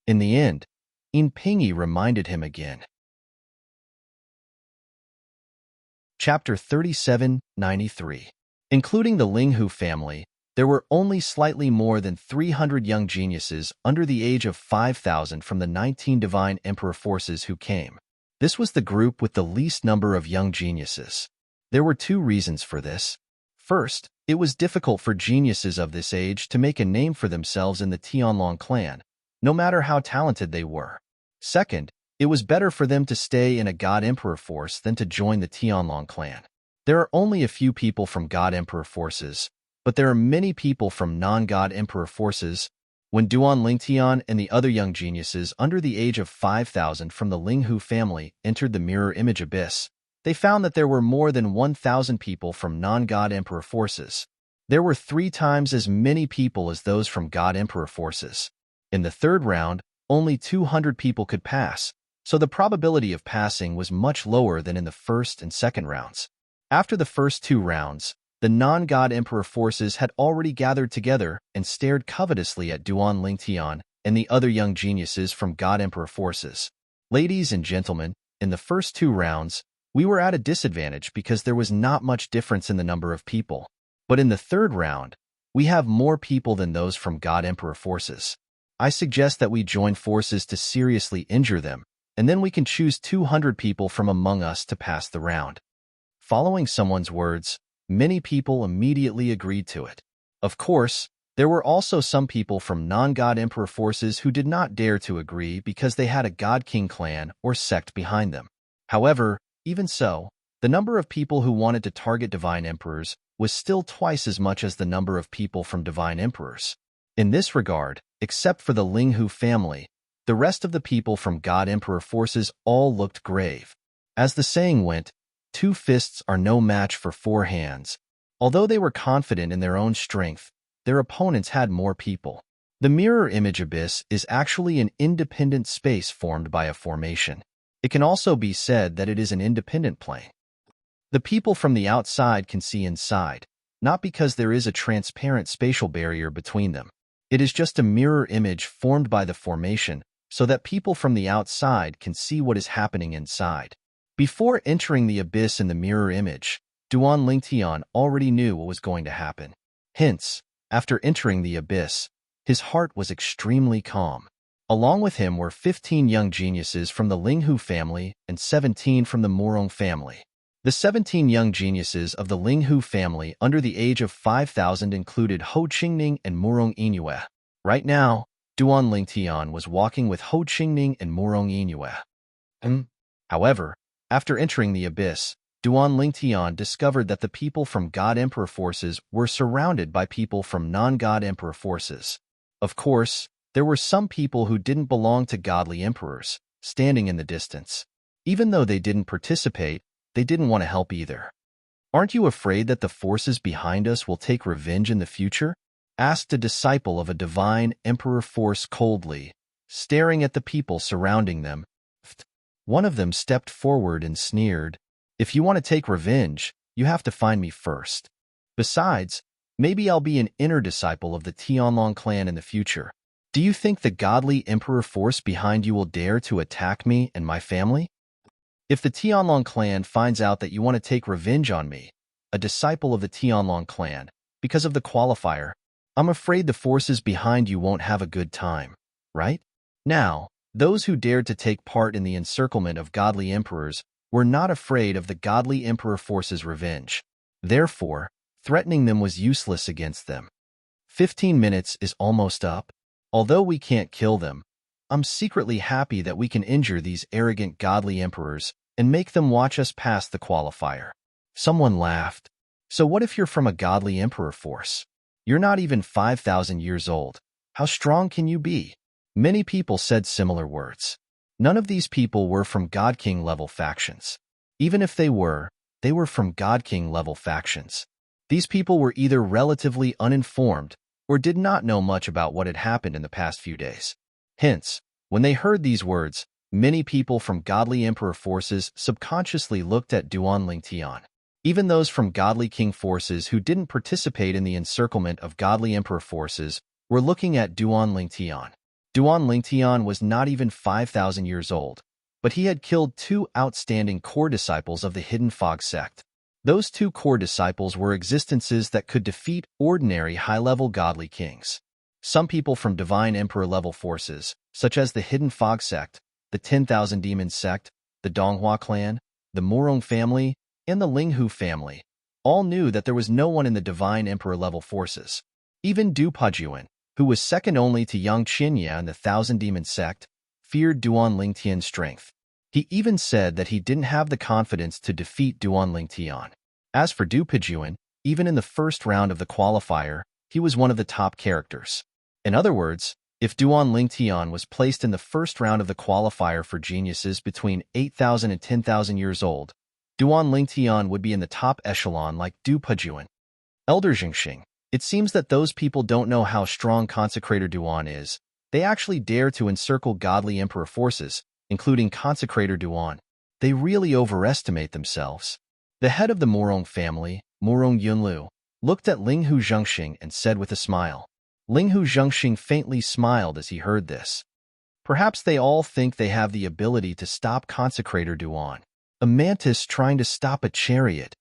In the end, Yin Pingyi reminded him again. Chapter 3793. Including the Linghu family, there were only slightly more than 300 young geniuses under the age of 5,000 from the 19 divine emperor forces who came. This was the group with the least number of young geniuses. There were two reasons for this. First, it was difficult for geniuses of this age to make a name for themselves in the Tianlong clan, no matter how talented they were. Second, it was better for them to stay in a God Emperor force than to join the Tianlong clan. There are only a few people from God Emperor forces, but there are many people from non-God Emperor forces. When Duan Lingtian and the other young geniuses under the age of 5,000 from the Linghu family entered the mirror image abyss, they found that there were more than 1,000 people from non-God Emperor forces. There were 3 times as many people as those from God Emperor forces. In the third round, only 200 people could pass, so the probability of passing was much lower than in the first and second rounds. After the first 2 rounds, the non-God Emperor forces had already gathered together and stared covetously at Duan Lingtian and the other young geniuses from God Emperor forces. Ladies and gentlemen, in the first 2 rounds, we were at a disadvantage because there was not much difference in the number of people. But in the third round, we have more people than those from God Emperor forces. I suggest that we join forces to seriously injure them, and then we can choose 200 people from among us to pass the round. Following someone's words, many people immediately agreed to it. Of course, there were also some people from non-God Emperor forces who did not dare to agree because they had a God King clan or sect behind them. However, even so, the number of people who wanted to target divine emperors was still twice as much as the number of people from divine emperors. In this regard, except for the Linghu family, the rest of the people from God Emperor forces all looked grave. As the saying went, 2 fists are no match for 4 hands. Although they were confident in their own strength, their opponents had more people. The mirror image abyss is actually an independent space formed by a formation. It can also be said that it is an independent plane. The people from the outside can see inside, not because there is a transparent spatial barrier between them. It is just a mirror image formed by the formation so that people from the outside can see what is happening inside. Before entering the abyss in the mirror image, Duan Lingtian already knew what was going to happen. Hence, after entering the abyss, his heart was extremely calm. Along with him were 15 young geniuses from the Linghu family and 17 from the Murong family. The 17 young geniuses of the Linghu family under the age of 5,000 included Ho Qingning and Murong Yingyue. Right now, Duan Lingtian was walking with Ho Qingning and Murong Yingyue. However, after entering the abyss, Duan Lingtian discovered that the people from God Emperor forces were surrounded by people from non-God Emperor forces. Of course, there were some people who didn't belong to godly emperors, standing in the distance. Even though they didn't participate, they didn't want to help either. Aren't you afraid that the forces behind us will take revenge in the future? Asked a disciple of a divine emperor force coldly, staring at the people surrounding them. One of them stepped forward and sneered, "If you want to take revenge, you have to find me first. Besides, maybe I'll be an inner disciple of the Tianlong clan in the future." Do you think the godly emperor force behind you will dare to attack me and my family? If the Tianlong clan finds out that you want to take revenge on me, a disciple of the Tianlong clan, because of the qualifier, I'm afraid the forces behind you won't have a good time, right? Now, those who dared to take part in the encirclement of godly emperors were not afraid of the godly emperor force's revenge. Therefore, threatening them was useless against them. 15 minutes is almost up. Although we can't kill them, I'm secretly happy that we can injure these arrogant godly emperors and make them watch us pass the qualifier. Someone laughed. So what if you're from a godly emperor force? You're not even 5,000 years old. How strong can you be? Many people said similar words. None of these people were from God King level factions. Even if they were from God King level factions. These people were either relatively uninformed or did not know much about what had happened in the past few days. Hence, when they heard these words, many people from godly emperor forces subconsciously looked at Duan Lingtian. Even those from godly king forces who didn't participate in the encirclement of godly emperor forces were looking at Duan Lingtian. Duan Lingtian was not even 5,000 years old, but he had killed 2 outstanding core disciples of the Hidden Fog sect. Those 2 core disciples were existences that could defeat ordinary high-level godly kings. Some people from divine emperor-level forces, such as the Hidden Fog sect, the 10,000 Demons sect, the Donghua clan, the Murong family, and the Linghu family, all knew that there was no one in the divine emperor-level forces. Even Du Pajuan, who was second only to Yang Qinya in the Thousand Demon sect, feared Duan Lingtian's strength. He even said that he didn't have the confidence to defeat Duan Lingtian. As for Du Pajuan, even in the first round of the qualifier, he was one of the top characters. In other words, if Duan Lingtian was placed in the first round of the qualifier for geniuses between 8,000 and 10,000 years old, Duan Lingtian would be in the top echelon like Du Pajuan. Elder Jingxing, it seems that those people don't know how strong Consecrator Duan is. They actually dare to encircle godly emperor forces, including Consecrator Duan. They really overestimate themselves. The head of the Murong family, Murong Yunlu, looked at Linghu Zhengxing and said with a smile. Linghu Zhengxing faintly smiled as he heard this. Perhaps they all think they have the ability to stop Consecrator Duan, a mantis trying to stop a chariot.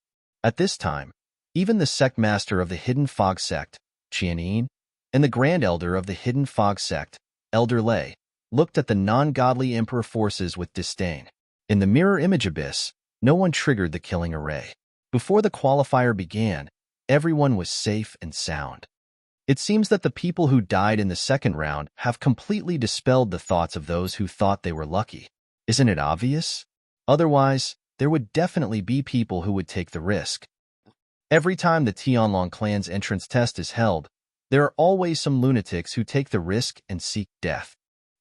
At this time, even the sect master of the Hidden Fog sect, Qianin, and the Grand Elder of the Hidden Fog sect, Elder Lei, looked at the non-godly emperor forces with disdain. In the mirror image abyss, no one triggered the killing array. Before the qualifier began, everyone was safe and sound. It seems that the people who died in the second round have completely dispelled the thoughts of those who thought they were lucky. Isn't it obvious? Otherwise, there would definitely be people who would take the risk. Every time the Tianlong clan's entrance test is held, there are always some lunatics who take the risk and seek death.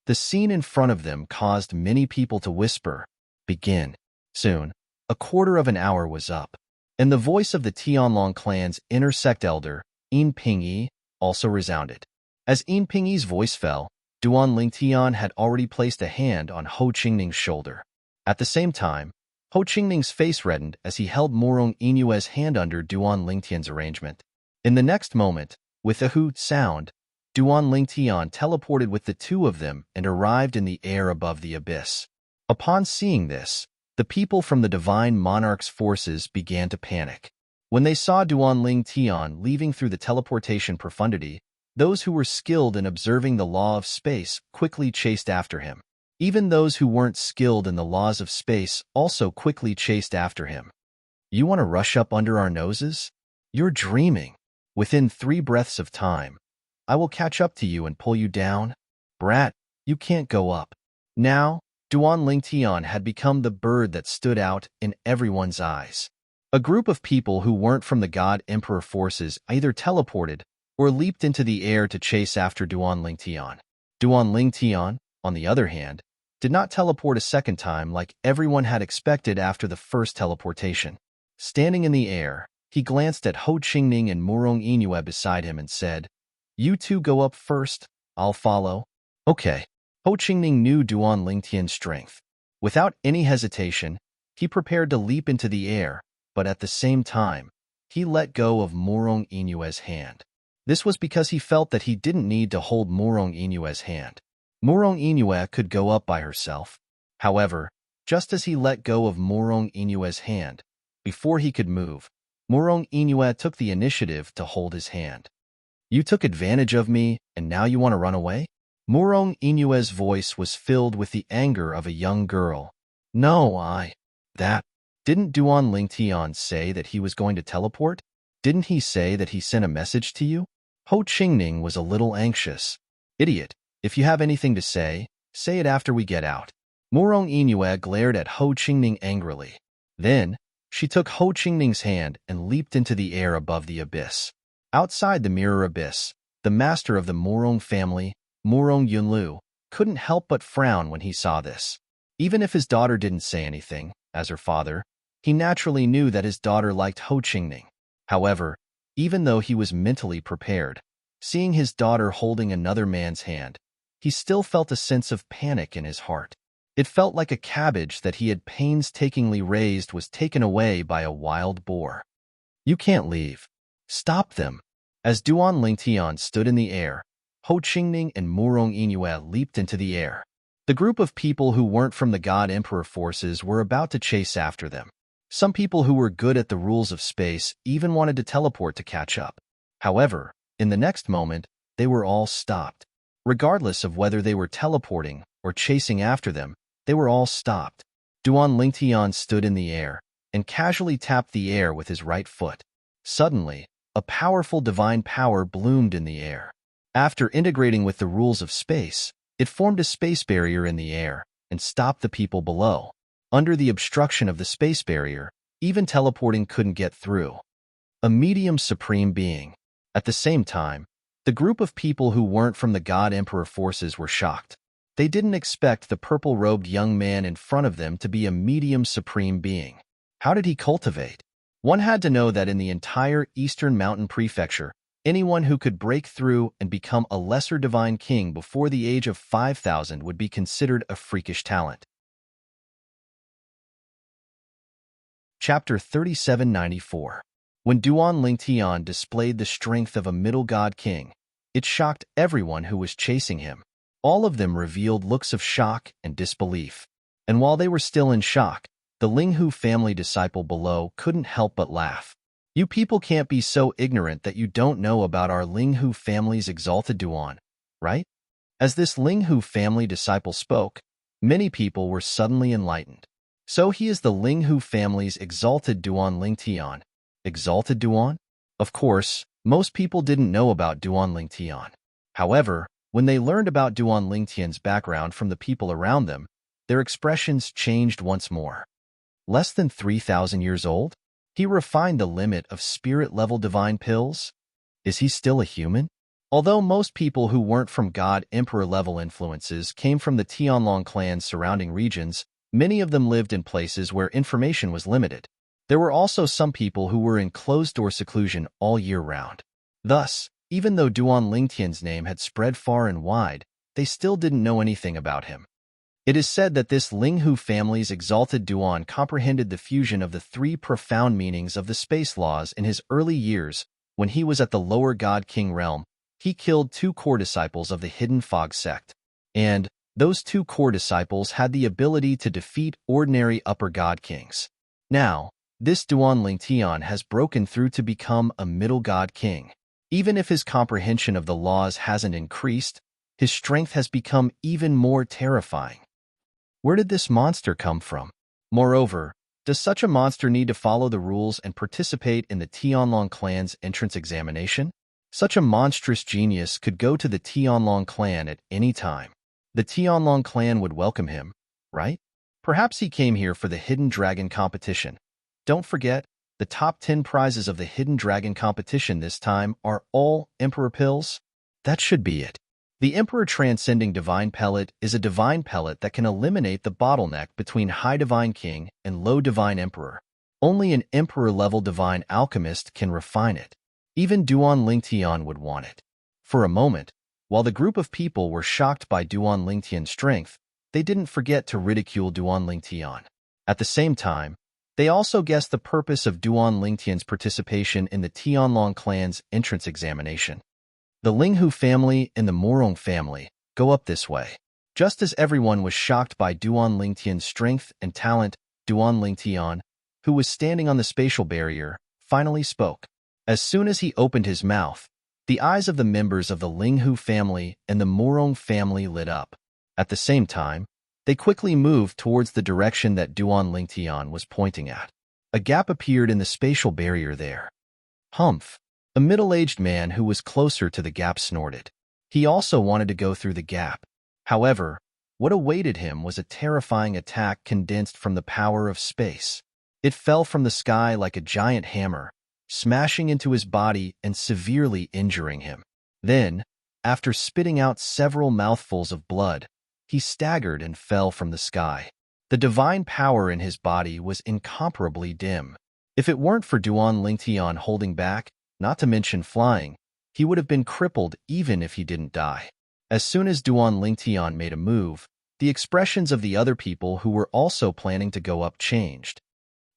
The scene in front of them caused many people to whisper, "Begin." Soon, a quarter of an hour was up, and the voice of the Tianlong clan's inner sect elder, Yin Pingyi, also resounded. As Yin Pingyi's voice fell, Duan Lingtian had already placed a hand on Ho Qingning's shoulder. At the same time, Ho Qingning's face reddened as he held Murong Yinue's hand under Duan Lingtian's arrangement. In the next moment, with a hoot sound, Duan Lingtian teleported with the 2 of them and arrived in the air above the abyss. Upon seeing this, the people from the divine monarch's forces began to panic. When they saw Duan Lingtian leaving through the teleportation profundity, those who were skilled in observing the law of space quickly chased after him. Even those who weren't skilled in the laws of space also quickly chased after him. You want to rush up under our noses? You're dreaming. Within 3 breaths of time, I will catch up to you and pull you down. Brat, you can't go up. Now, Duan Lingtian had become the bird that stood out in everyone's eyes. A group of people who weren't from the God Emperor forces either teleported or leaped into the air to chase after Duan Lingtian. Duan Lingtian, on the other hand, did not teleport a second time like everyone had expected after the first teleportation. Standing in the air, he glanced at Ho Qingning and Murong Yinue beside him and said, "You 2 go up first, I'll follow." Okay. Ho Qingning knew Duan Lingtian's strength. Without any hesitation, he prepared to leap into the air, but at the same time, he let go of Murong Yinue's hand. This was because he felt that he didn't need to hold Murong Inue's hand. Murong Inue could go up by herself. However, just as he let go of Murong Inue's hand, before he could move, Murong Inue took the initiative to hold his hand. You took advantage of me, and now you want to run away? Murong Inue's voice was filled with the anger of a young girl. No, Didn't Duan Lingtian say that he was going to teleport? Didn't he say that he sent a message to you? Ho Qingning was a little anxious. Idiot, if you have anything to say it after we get out. Murong Inue glared at Ho Qingning angrily. Then, she took Ho Qingning's hand and leaped into the air above the abyss. Outside the mirror abyss, the master of the Murong family, Murong Yunlu, couldn't help but frown when he saw this. Even if his daughter didn't say anything, as her father, he naturally knew that his daughter liked Ho Qingning. However, even though he was mentally prepared, seeing his daughter holding another man's hand, he still felt a sense of panic in his heart. It felt like a cabbage that he had painstakingly raised was taken away by a wild boar. You can't leave. Stop them. As Duan Lingtian stood in the air, Ho Qingning and Murong Inue leaped into the air. The group of people who weren't from the God Emperor forces were about to chase after them. Some people who were good at the rules of space even wanted to teleport to catch up. However, in the next moment, they were all stopped. Regardless of whether they were teleporting or chasing after them, they were all stopped. Duan Lingtian stood in the air and casually tapped the air with his right foot. Suddenly, a powerful divine power bloomed in the air. After integrating with the rules of space, it formed a space barrier in the air and stopped the people below. Under the obstruction of the space barrier, even teleporting couldn't get through. A medium supreme being. At the same time, the group of people who weren't from the God Emperor forces were shocked. They didn't expect the purple-robed young man in front of them to be a medium supreme being. How did he cultivate? One had to know that in the entire Eastern Mountain Prefecture, anyone who could break through and become a lesser divine king before the age of 5,000 would be considered a freakish talent. Chapter 3794. When Duan Lingtian displayed the strength of a middle god king, it shocked everyone who was chasing him. All of them revealed looks of shock and disbelief. And while they were still in shock, the Linghu family disciple below couldn't help but laugh. You people can't be so ignorant that you don't know about our Linghu family's exalted Duan, right? As this Linghu family disciple spoke, many people were suddenly enlightened. So he is the Linghu family's exalted Duan Lingtian. Exalted Duan? Of course, most people didn't know about Duan Lingtian. However, when they learned about Duan Lingtian's background from the people around them, their expressions changed once more. Less than 3,000 years old? He refined the limit of spirit-level divine pills? Is he still a human? Although most people who weren't from God Emperor-level influences came from the Tianlong clan's surrounding regions, many of them lived in places where information was limited. There were also some people who were in closed-door seclusion all year round. Thus, even though Duan Lingtian's name had spread far and wide, they still didn't know anything about him. It is said that this Linghu family's exalted Duan comprehended the fusion of the three profound meanings of the space laws in his early years. When he was at the lower God King realm, he killed 2 core disciples of the Hidden Fog sect. And those 2 core disciples had the ability to defeat ordinary upper God Kings. Now, this Duan Lingtian has broken through to become a middle God King. Even if his comprehension of the laws hasn't increased, his strength has become even more terrifying. Where did this monster come from? Moreover, does such a monster need to follow the rules and participate in the Tianlong clan's entrance examination? Such a monstrous genius could go to the Tianlong clan at any time. The Tianlong clan would welcome him, right? Perhaps he came here for the Hidden Dragon competition. Don't forget, the top 10 prizes of the Hidden Dragon competition this time are all Emperor pills. That should be it. The Emperor Transcending Divine Pellet is a divine pellet that can eliminate the bottleneck between High Divine King and Low Divine Emperor. Only an Emperor-level Divine Alchemist can refine it. Even Duan Lingtian would want it. For a moment, while the group of people were shocked by Duan Lingtian's strength, they didn't forget to ridicule Duan Lingtian. At the same time, they also guessed the purpose of Duan Lingtian's participation in the Tianlong clan's entrance examination. The Linghu family and the Morong family, go up this way. Just as everyone was shocked by Duan Lingtian's strength and talent, Duan Lingtian, who was standing on the spatial barrier, finally spoke. As soon as he opened his mouth, the eyes of the members of the Linghu family and the Morong family lit up. At the same time, they quickly moved towards the direction that Duan Lingtian was pointing at. A gap appeared in the spatial barrier there. Humph! A middle-aged man who was closer to the gap snorted. He also wanted to go through the gap. However, what awaited him was a terrifying attack condensed from the power of space. It fell from the sky like a giant hammer, smashing into his body and severely injuring him. Then, after spitting out several mouthfuls of blood, he staggered and fell from the sky. The divine power in his body was incomparably dim. If it weren't for Duan Lingtian holding back, not to mention flying, he would have been crippled even if he didn't die. As soon as Duan Lingtian made a move, the expressions of the other people who were also planning to go up changed.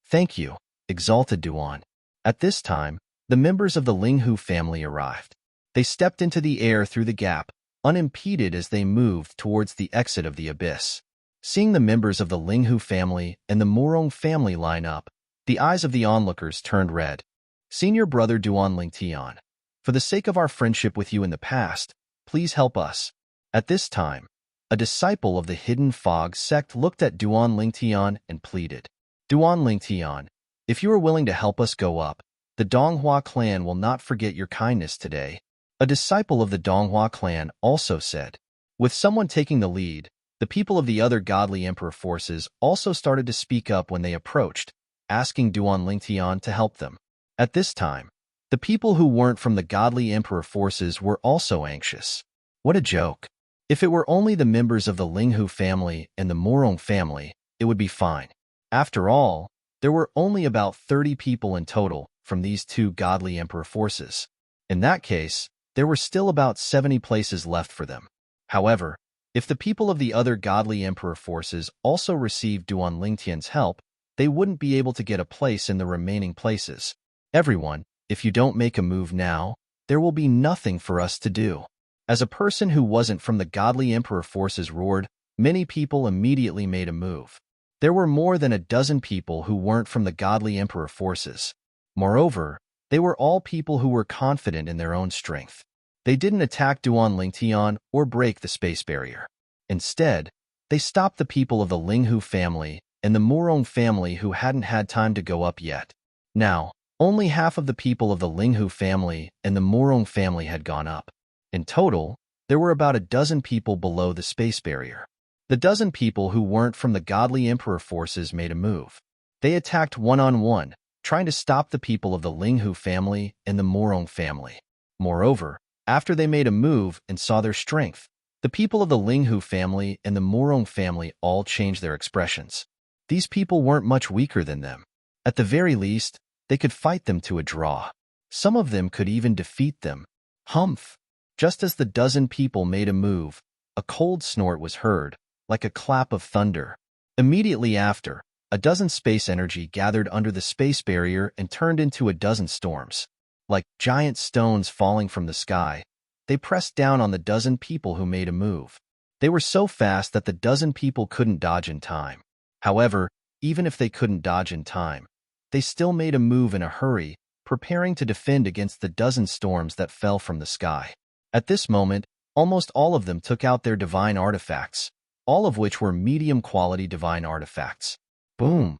"Thank you," exalted Duan. At this time, the members of the Linghu family arrived. They stepped into the air through the gap, unimpeded as they moved towards the exit of the abyss. Seeing the members of the Linghu family and the Morong family line up, the eyes of the onlookers turned red. "Senior brother Duan Lingtian, for the sake of our friendship with you in the past, please help us." At this time, a disciple of the Hidden Fog sect looked at Duan Lingtian and pleaded. "Duan Lingtian, if you are willing to help us go up, the Donghua clan will not forget your kindness today." A disciple of the Donghua clan also said. With someone taking the lead, the people of the other godly emperor forces also started to speak up when they approached, asking Duan Lingtian to help them. At this time, the people who weren't from the godly emperor forces were also anxious. What a joke. If it were only the members of the Linghu family and the Morong family, it would be fine. After all, there were only about 30 people in total from these two godly emperor forces. In that case, there were still about 70 places left for them. However, if the people of the other godly emperor forces also received Duan Lingtian's help, they wouldn't be able to get a place in the remaining places. "Everyone, if you don't make a move now, there will be nothing for us to do." As a person who wasn't from the godly emperor forces roared, many people immediately made a move. There were more than a dozen people who weren't from the godly emperor forces. Moreover, they were all people who were confident in their own strength. They didn't attack Duan Lingtian or break the space barrier. Instead, they stopped the people of the Linghu family and the Morong family who hadn't had time to go up yet. Now, only half of the people of the Linghu family and the Morong family had gone up. In total, there were about a dozen people below the space barrier. The dozen people who weren't from the godly emperor forces made a move. They attacked one-on-one, trying to stop the people of the Linghu family and the Morong family. Moreover, after they made a move and saw their strength, the people of the Linghu family and the Morong family all changed their expressions. These people weren't much weaker than them. At the very least, they could fight them to a draw. Some of them could even defeat them. Humph! Just as the dozen people made a move, a cold snort was heard, like a clap of thunder. Immediately after, a dozen space energy gathered under the space barrier and turned into a dozen storms. Like giant stones falling from the sky, they pressed down on the dozen people who made a move. They were so fast that the dozen people couldn't dodge in time. However, even if they couldn't dodge in time, they still made a move in a hurry, preparing to defend against the dozen storms that fell from the sky. At this moment, almost all of them took out their divine artifacts, all of which were medium-quality divine artifacts. Boom!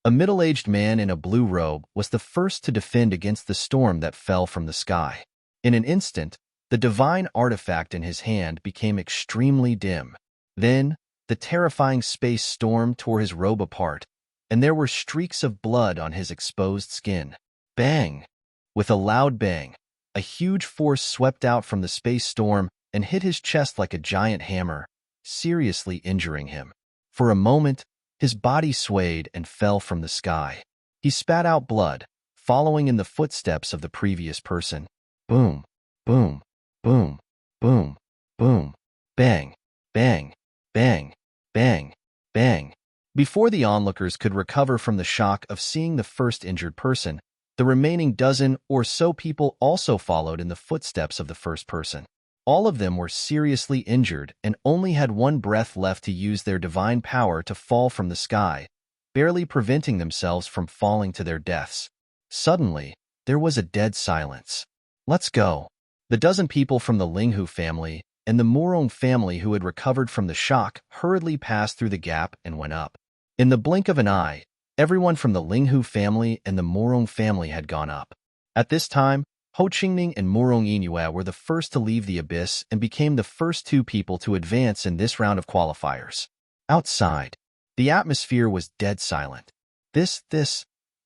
A middle-aged man in a blue robe was the first to defend against the storm that fell from the sky. In an instant, the divine artifact in his hand became extremely dim. Then, the terrifying space storm tore his robe apart, and there were streaks of blood on his exposed skin. Bang! With a loud bang, a huge force swept out from the space storm and hit his chest like a giant hammer, seriously injuring him. For a moment, his body swayed and fell from the sky. He spat out blood, following in the footsteps of the previous person. Boom, boom, boom, boom, boom, bang, bang, bang, bang, bang. Before the onlookers could recover from the shock of seeing the first injured person, the The remaining dozen or so people also followed in the footsteps of the first person. All of them were seriously injured and only had one breath left to use their divine power to fall from the sky, barely preventing themselves from falling to their deaths. Suddenly, there was a dead silence. "Let's go." The dozen people from the Linghu family and the Morong family who had recovered from the shock hurriedly passed through the gap and went up. In the blink of an eye, everyone from the Linghu family and the Morong family had gone up. At this time, Ho Qingning and Morong Yinhua were the first to leave the abyss and became the first two people to advance in this round of qualifiers. Outside, the atmosphere was dead silent. This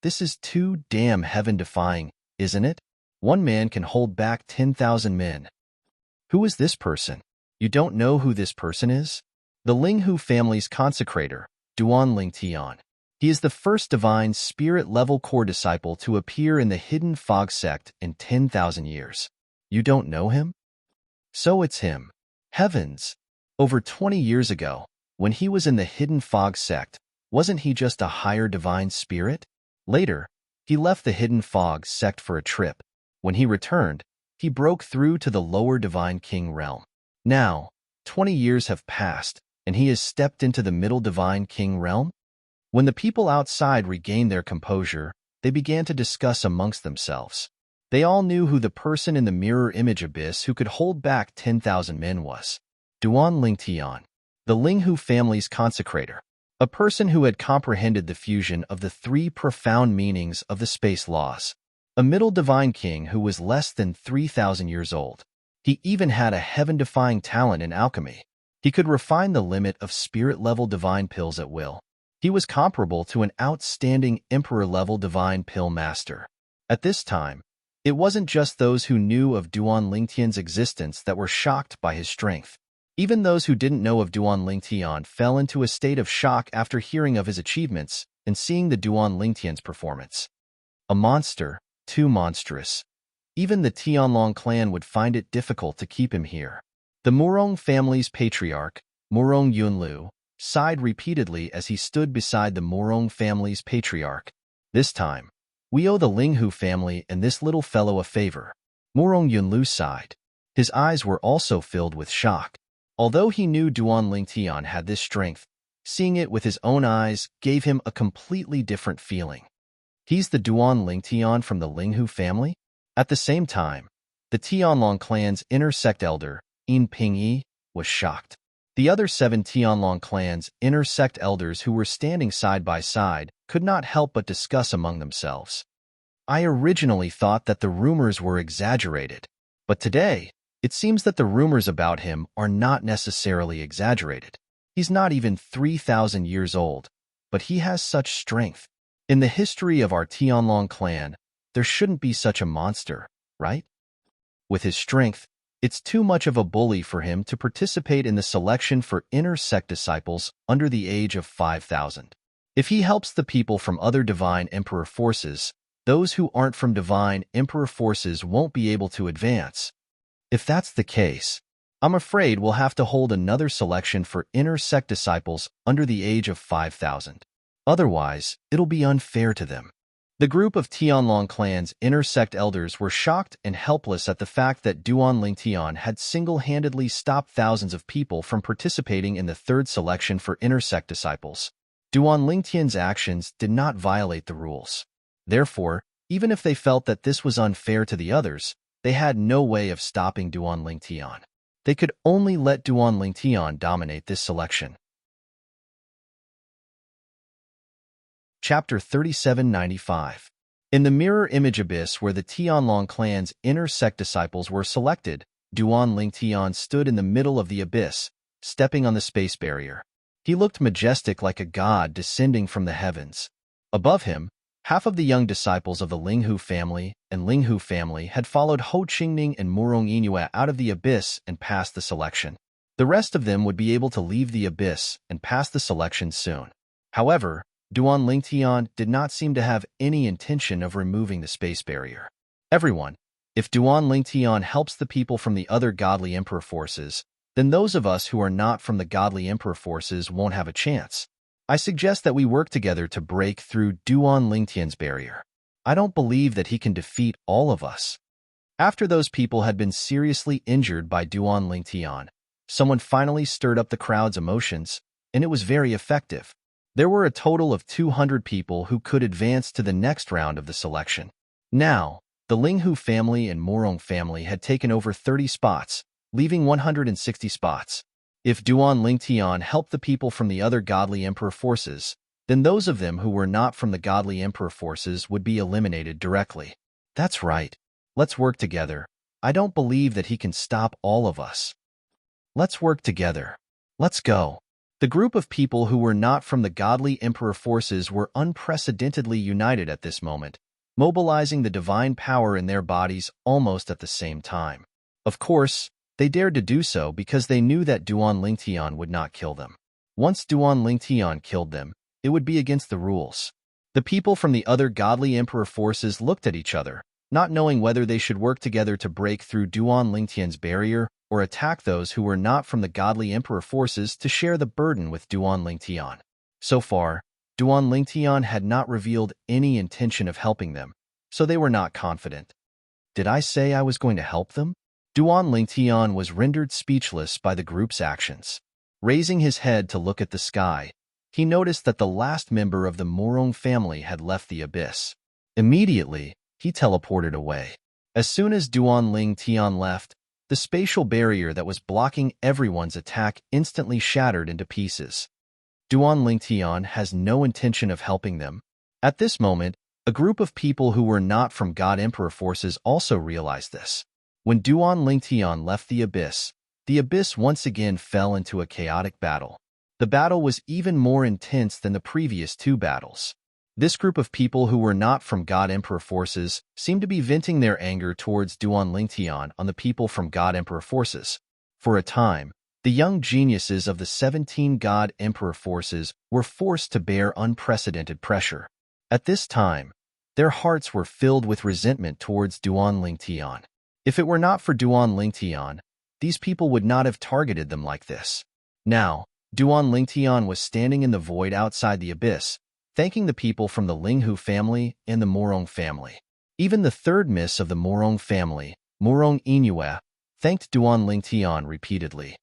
is too damn heaven-defying, isn't it? One man can hold back 10,000 men. Who is this person? You don't know who this person is? The Linghu family's consecrator, Duan Lingtian. He is the first divine spirit-level core disciple to appear in the Hidden Fog sect in 10,000 years. You don't know him? So it's him. Heavens! Over 20 years ago, when he was in the Hidden Fog sect, wasn't he just a higher divine spirit? Later, he left the Hidden Fog sect for a trip. When he returned, he broke through to the lower Divine King realm. Now, 20 years have passed, and he has stepped into the middle Divine King realm? When the people outside regained their composure, they began to discuss amongst themselves. They all knew who the person in the mirror image abyss who could hold back 10,000 men was. Duan Lingtian, the Linghu family's consecrator. A person who had comprehended the fusion of the three profound meanings of the space laws. A middle divine king who was less than 3,000 years old. He even had a heaven-defying talent in alchemy. He could refine the limit of spirit-level divine pills at will. He was comparable to an outstanding emperor-level divine pill master. At this time, it wasn't just those who knew of Duan Lingtian's existence that were shocked by his strength. Even those who didn't know of Duan Lingtian fell into a state of shock after hearing of his achievements and seeing the Duan Lingtian's performance. A monster, too monstrous. Even the Tianlong clan would find it difficult to keep him here. The Morong family's patriarch, Morong Yunlu, sighed repeatedly as he stood beside the Morong family's patriarch. This time, we owe the Linghu family and this little fellow a favor. Morong Yunlu sighed. His eyes were also filled with shock. Although he knew Duan Lingtian had this strength, seeing it with his own eyes gave him a completely different feeling. He's the Duan Lingtian from the Linghu family? At the same time, the Tianlong clan's inner sect elder, Yin Pingyi, was shocked. The other 7 Tianlong clan's inner sect elders who were standing side by side could not help but discuss among themselves. I originally thought that the rumors were exaggerated, but today, it seems that the rumors about him are not necessarily exaggerated. He's not even 3,000 years old, but he has such strength. In the history of our Tianlong clan, there shouldn't be such a monster, right? With his strength, it's too much of a bully for him to participate in the selection for inner sect disciples under the age of 5,000. If he helps the people from other divine emperor forces, those who aren't from divine emperor forces won't be able to advance. If that's the case, I'm afraid we'll have to hold another selection for inner sect disciples under the age of 5,000. Otherwise, it'll be unfair to them. The group of Tianlong clan's inner sect elders were shocked and helpless at the fact that Duan Lingtian had single-handedly stopped thousands of people from participating in the third selection for inner sect disciples. Duan Lingtian's actions did not violate the rules. Therefore, even if they felt that this was unfair to the others, they had no way of stopping Duan Lingtian. They could only let Duan Lingtian dominate this selection. Chapter 3795. In the mirror image abyss where the Tianlong clan's inner sect disciples were selected, Duan Lingtian stood in the middle of the abyss, stepping on the space barrier. He looked majestic like a god descending from the heavens. Above him, half of the young disciples of the Linghu family and Linghu family had followed Ho Qingning and Morong Yinhua out of the abyss and passed the selection. The rest of them would be able to leave the abyss and pass the selection soon. However, Duan Lingtian did not seem to have any intention of removing the space barrier. Everyone, if Duan Lingtian helps the people from the other godly emperor forces, then those of us who are not from the godly emperor forces won't have a chance. I suggest that we work together to break through Duan Lingtian's barrier. I don't believe that he can defeat all of us. After those people had been seriously injured by Duan Lingtian, someone finally stirred up the crowd's emotions, and it was very effective. There were a total of 200 people who could advance to the next round of the selection. Now, the Linghu family and Morong family had taken over 30 spots, leaving 160 spots. If Duan Lingtian helped the people from the other godly emperor forces, then those of them who were not from the godly emperor forces would be eliminated directly. That's right. Let's work together. I don't believe that he can stop all of us. Let's work together. Let's go. The group of people who were not from the godly emperor forces were unprecedentedly united at this moment, mobilizing the divine power in their bodies almost at the same time. Of course, they dared to do so because they knew that Duan Lingtian would not kill them. Once Duan Lingtian killed them, it would be against the rules. The people from the other godly emperor forces looked at each other, not knowing whether they should work together to break through Duan Lingtian's barrier or attack those who were not from the godly emperor forces to share the burden with Duan Lingtian. So far, Duan Lingtian had not revealed any intention of helping them, so they were not confident. Did I say I was going to help them? Duan Lingtian was rendered speechless by the group's actions. Raising his head to look at the sky, he noticed that the last member of the Morong family had left the abyss. Immediately, he teleported away. As soon as Duan Lingtian left, the spatial barrier that was blocking everyone's attack instantly shattered into pieces. Duan Lingtian has no intention of helping them. At this moment, a group of people who were not from God Emperor forces also realized this. When Duan Lingtian left the abyss once again fell into a chaotic battle. The battle was even more intense than the previous two battles. This group of people who were not from God Emperor forces seemed to be venting their anger towards Duan Lingtian on the people from God Emperor forces. For a time, the young geniuses of the 17 God Emperor forces were forced to bear unprecedented pressure. At this time, their hearts were filled with resentment towards Duan Lingtian. If it were not for Duan Lingtian, these people would not have targeted them like this. Now, Duan Lingtian was standing in the void outside the abyss, thanking the people from the Linghu family and the Morong family. Even the third miss of the Morong family, Morong Inue, thanked Duan Lingtian repeatedly.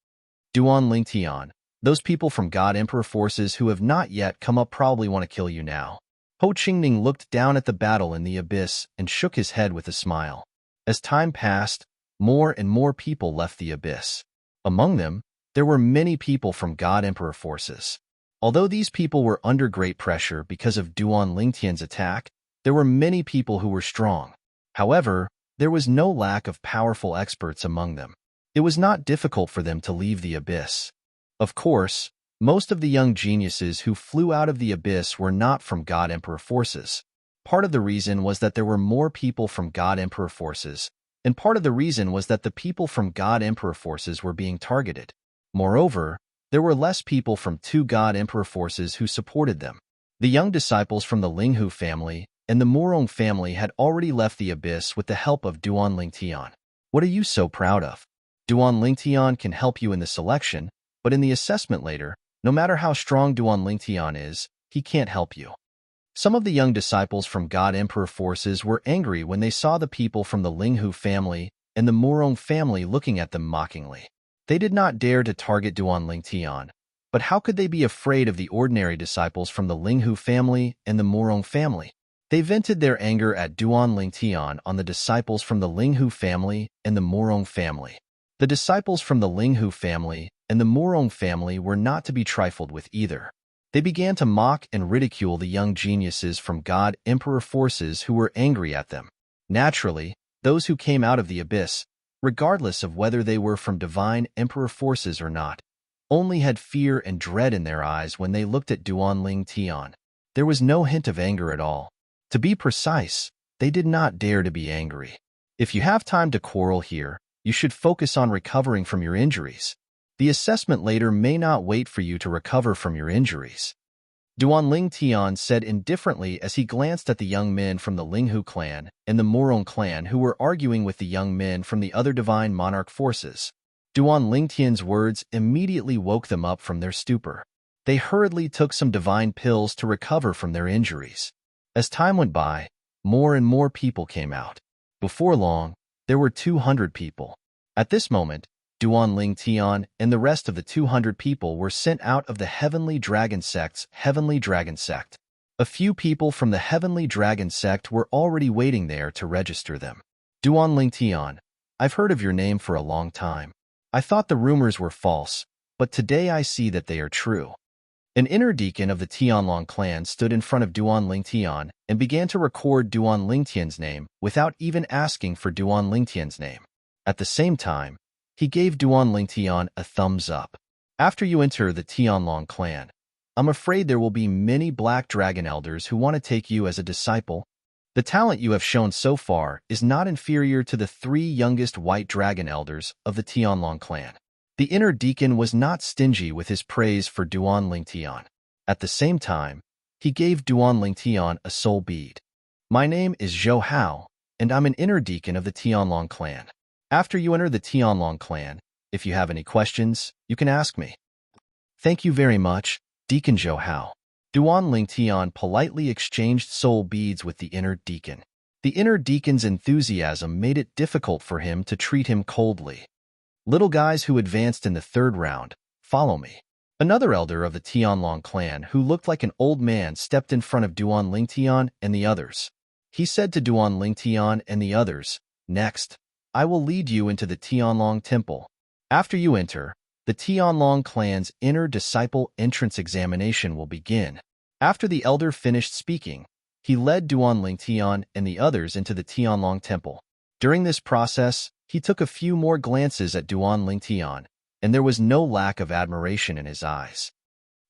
Duan Lingtian, those people from God Emperor forces who have not yet come up probably want to kill you now. Ho Qingning looked down at the battle in the abyss and shook his head with a smile. As time passed, more and more people left the abyss. Among them, there were many people from God Emperor forces. Although these people were under great pressure because of Duan Lingtian's attack, there were many people who were strong. However, there was no lack of powerful experts among them. It was not difficult for them to leave the abyss. Of course, most of the young geniuses who flew out of the abyss were not from God Emperor forces. Part of the reason was that there were more people from God Emperor forces, and part of the reason was that the people from God Emperor forces were being targeted. Moreover, there were less people from two God Emperor forces who supported them. The young disciples from the Linghu family and the Morong family had already left the abyss with the help of Duan Lingtian. What are you so proud of? Duan Lingtian can help you in the selection, but in the assessment later, no matter how strong Duan Lingtian is, he can't help you. Some of the young disciples from God Emperor forces were angry when they saw the people from the Linghu family and the Morong family looking at them mockingly. They did not dare to target Duan Lingtian, but how could they be afraid of the ordinary disciples from the Linghu family and the Morong family? They vented their anger at Duan Lingtian on the disciples from the Linghu family and the Morong family. The disciples from the Linghu family and the Morong family were not to be trifled with either. They began to mock and ridicule the young geniuses from God Emperor forces who were angry at them. Naturally, those who came out of the abyss, regardless of whether they were from divine emperor forces or not, only had fear and dread in their eyes when they looked at Duan Lingtian. There was no hint of anger at all. To be precise, they did not dare to be angry. If you have time to quarrel here, you should focus on recovering from your injuries. The assessment later may not wait for you to recover from your injuries. Duan Lingtian said indifferently as he glanced at the young men from the Linghu clan and the Morong clan who were arguing with the young men from the other divine monarch forces. Duan Lingtian's words immediately woke them up from their stupor. They hurriedly took some divine pills to recover from their injuries. As time went by, more and more people came out. Before long, there were 200 people. At this moment, Duan Ling Tian and the rest of the 200 people were sent out of the Heavenly Dragon Sect's Heavenly Dragon Sect. A few people from the Heavenly Dragon Sect were already waiting there to register them. Duan Ling Tian, I've heard of your name for a long time. I thought the rumors were false, but today I see that they are true. An inner deacon of the Tianlong clan stood in front of Duan Ling Tian and began to record Duan Ling Tian's name without even asking for Duan Ling Tian's name. At the same time, he gave Duan Ling Tian a thumbs up. After you enter the Tianlong clan, I'm afraid there will be many black dragon elders who want to take you as a disciple. The talent you have shown so far is not inferior to the 3 youngest white dragon elders of the Tianlong clan. The inner deacon was not stingy with his praise for Duan Ling Tian. At the same time, he gave Duan Ling Tian a soul bead. My name is Zhou Hao, and I'm an inner deacon of the Tianlong clan. After you enter the Tianlong clan, if you have any questions, you can ask me. Thank you very much, Deacon Zhou Hao. Duan Ling Tian politely exchanged soul beads with the inner deacon. The inner deacon's enthusiasm made it difficult for him to treat him coldly. Little guys who advanced in the 3rd round, follow me. Another elder of the Tianlong clan who looked like an old man stepped in front of Duan Ling Tian and the others. He said to Duan Ling Tian and the others, "Next, I will lead you into the Tianlong temple. After you enter, the Tianlong clan's inner disciple entrance examination will begin." After the elder finished speaking, he led Duan Ling Tian and the others into the Tianlong temple. During this process, he took a few more glances at Duan Ling Tian, and there was no lack of admiration in his eyes.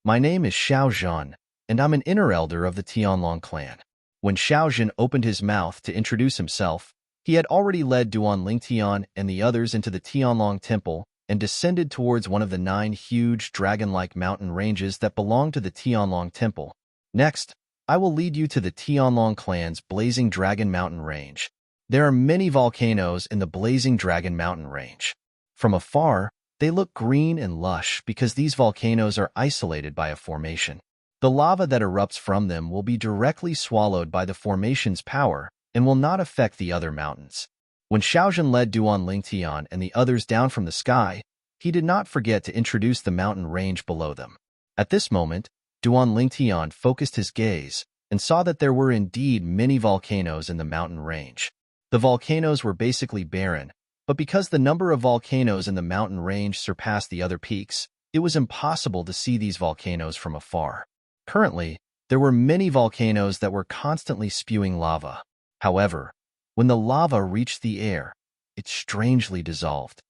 My name is Xiao Zhan, and I'm an inner elder of the Tianlong clan. When Xiao Zhan opened his mouth to introduce himself, he had already led Duan Ling Tian and the others into the Tianlong temple and descended towards one of the 9 huge dragon-like mountain ranges that belong to the Tianlong temple. Next, I will lead you to the Tianlong clan's Blazing Dragon Mountain Range. There are many volcanoes in the Blazing Dragon Mountain Range. From afar, they look green and lush because these volcanoes are isolated by a formation. The lava that erupts from them will be directly swallowed by the formation's power and will not affect the other mountains. When Xiaozhen led Duan Ling Tian and the others down from the sky, he did not forget to introduce the mountain range below them. At this moment, Duan Ling Tian focused his gaze and saw that there were indeed many volcanoes in the mountain range. The volcanoes were basically barren, but because the number of volcanoes in the mountain range surpassed the other peaks, it was impossible to see these volcanoes from afar. Currently, there were many volcanoes that were constantly spewing lava. However, when the lava reached the air, it strangely dissolved.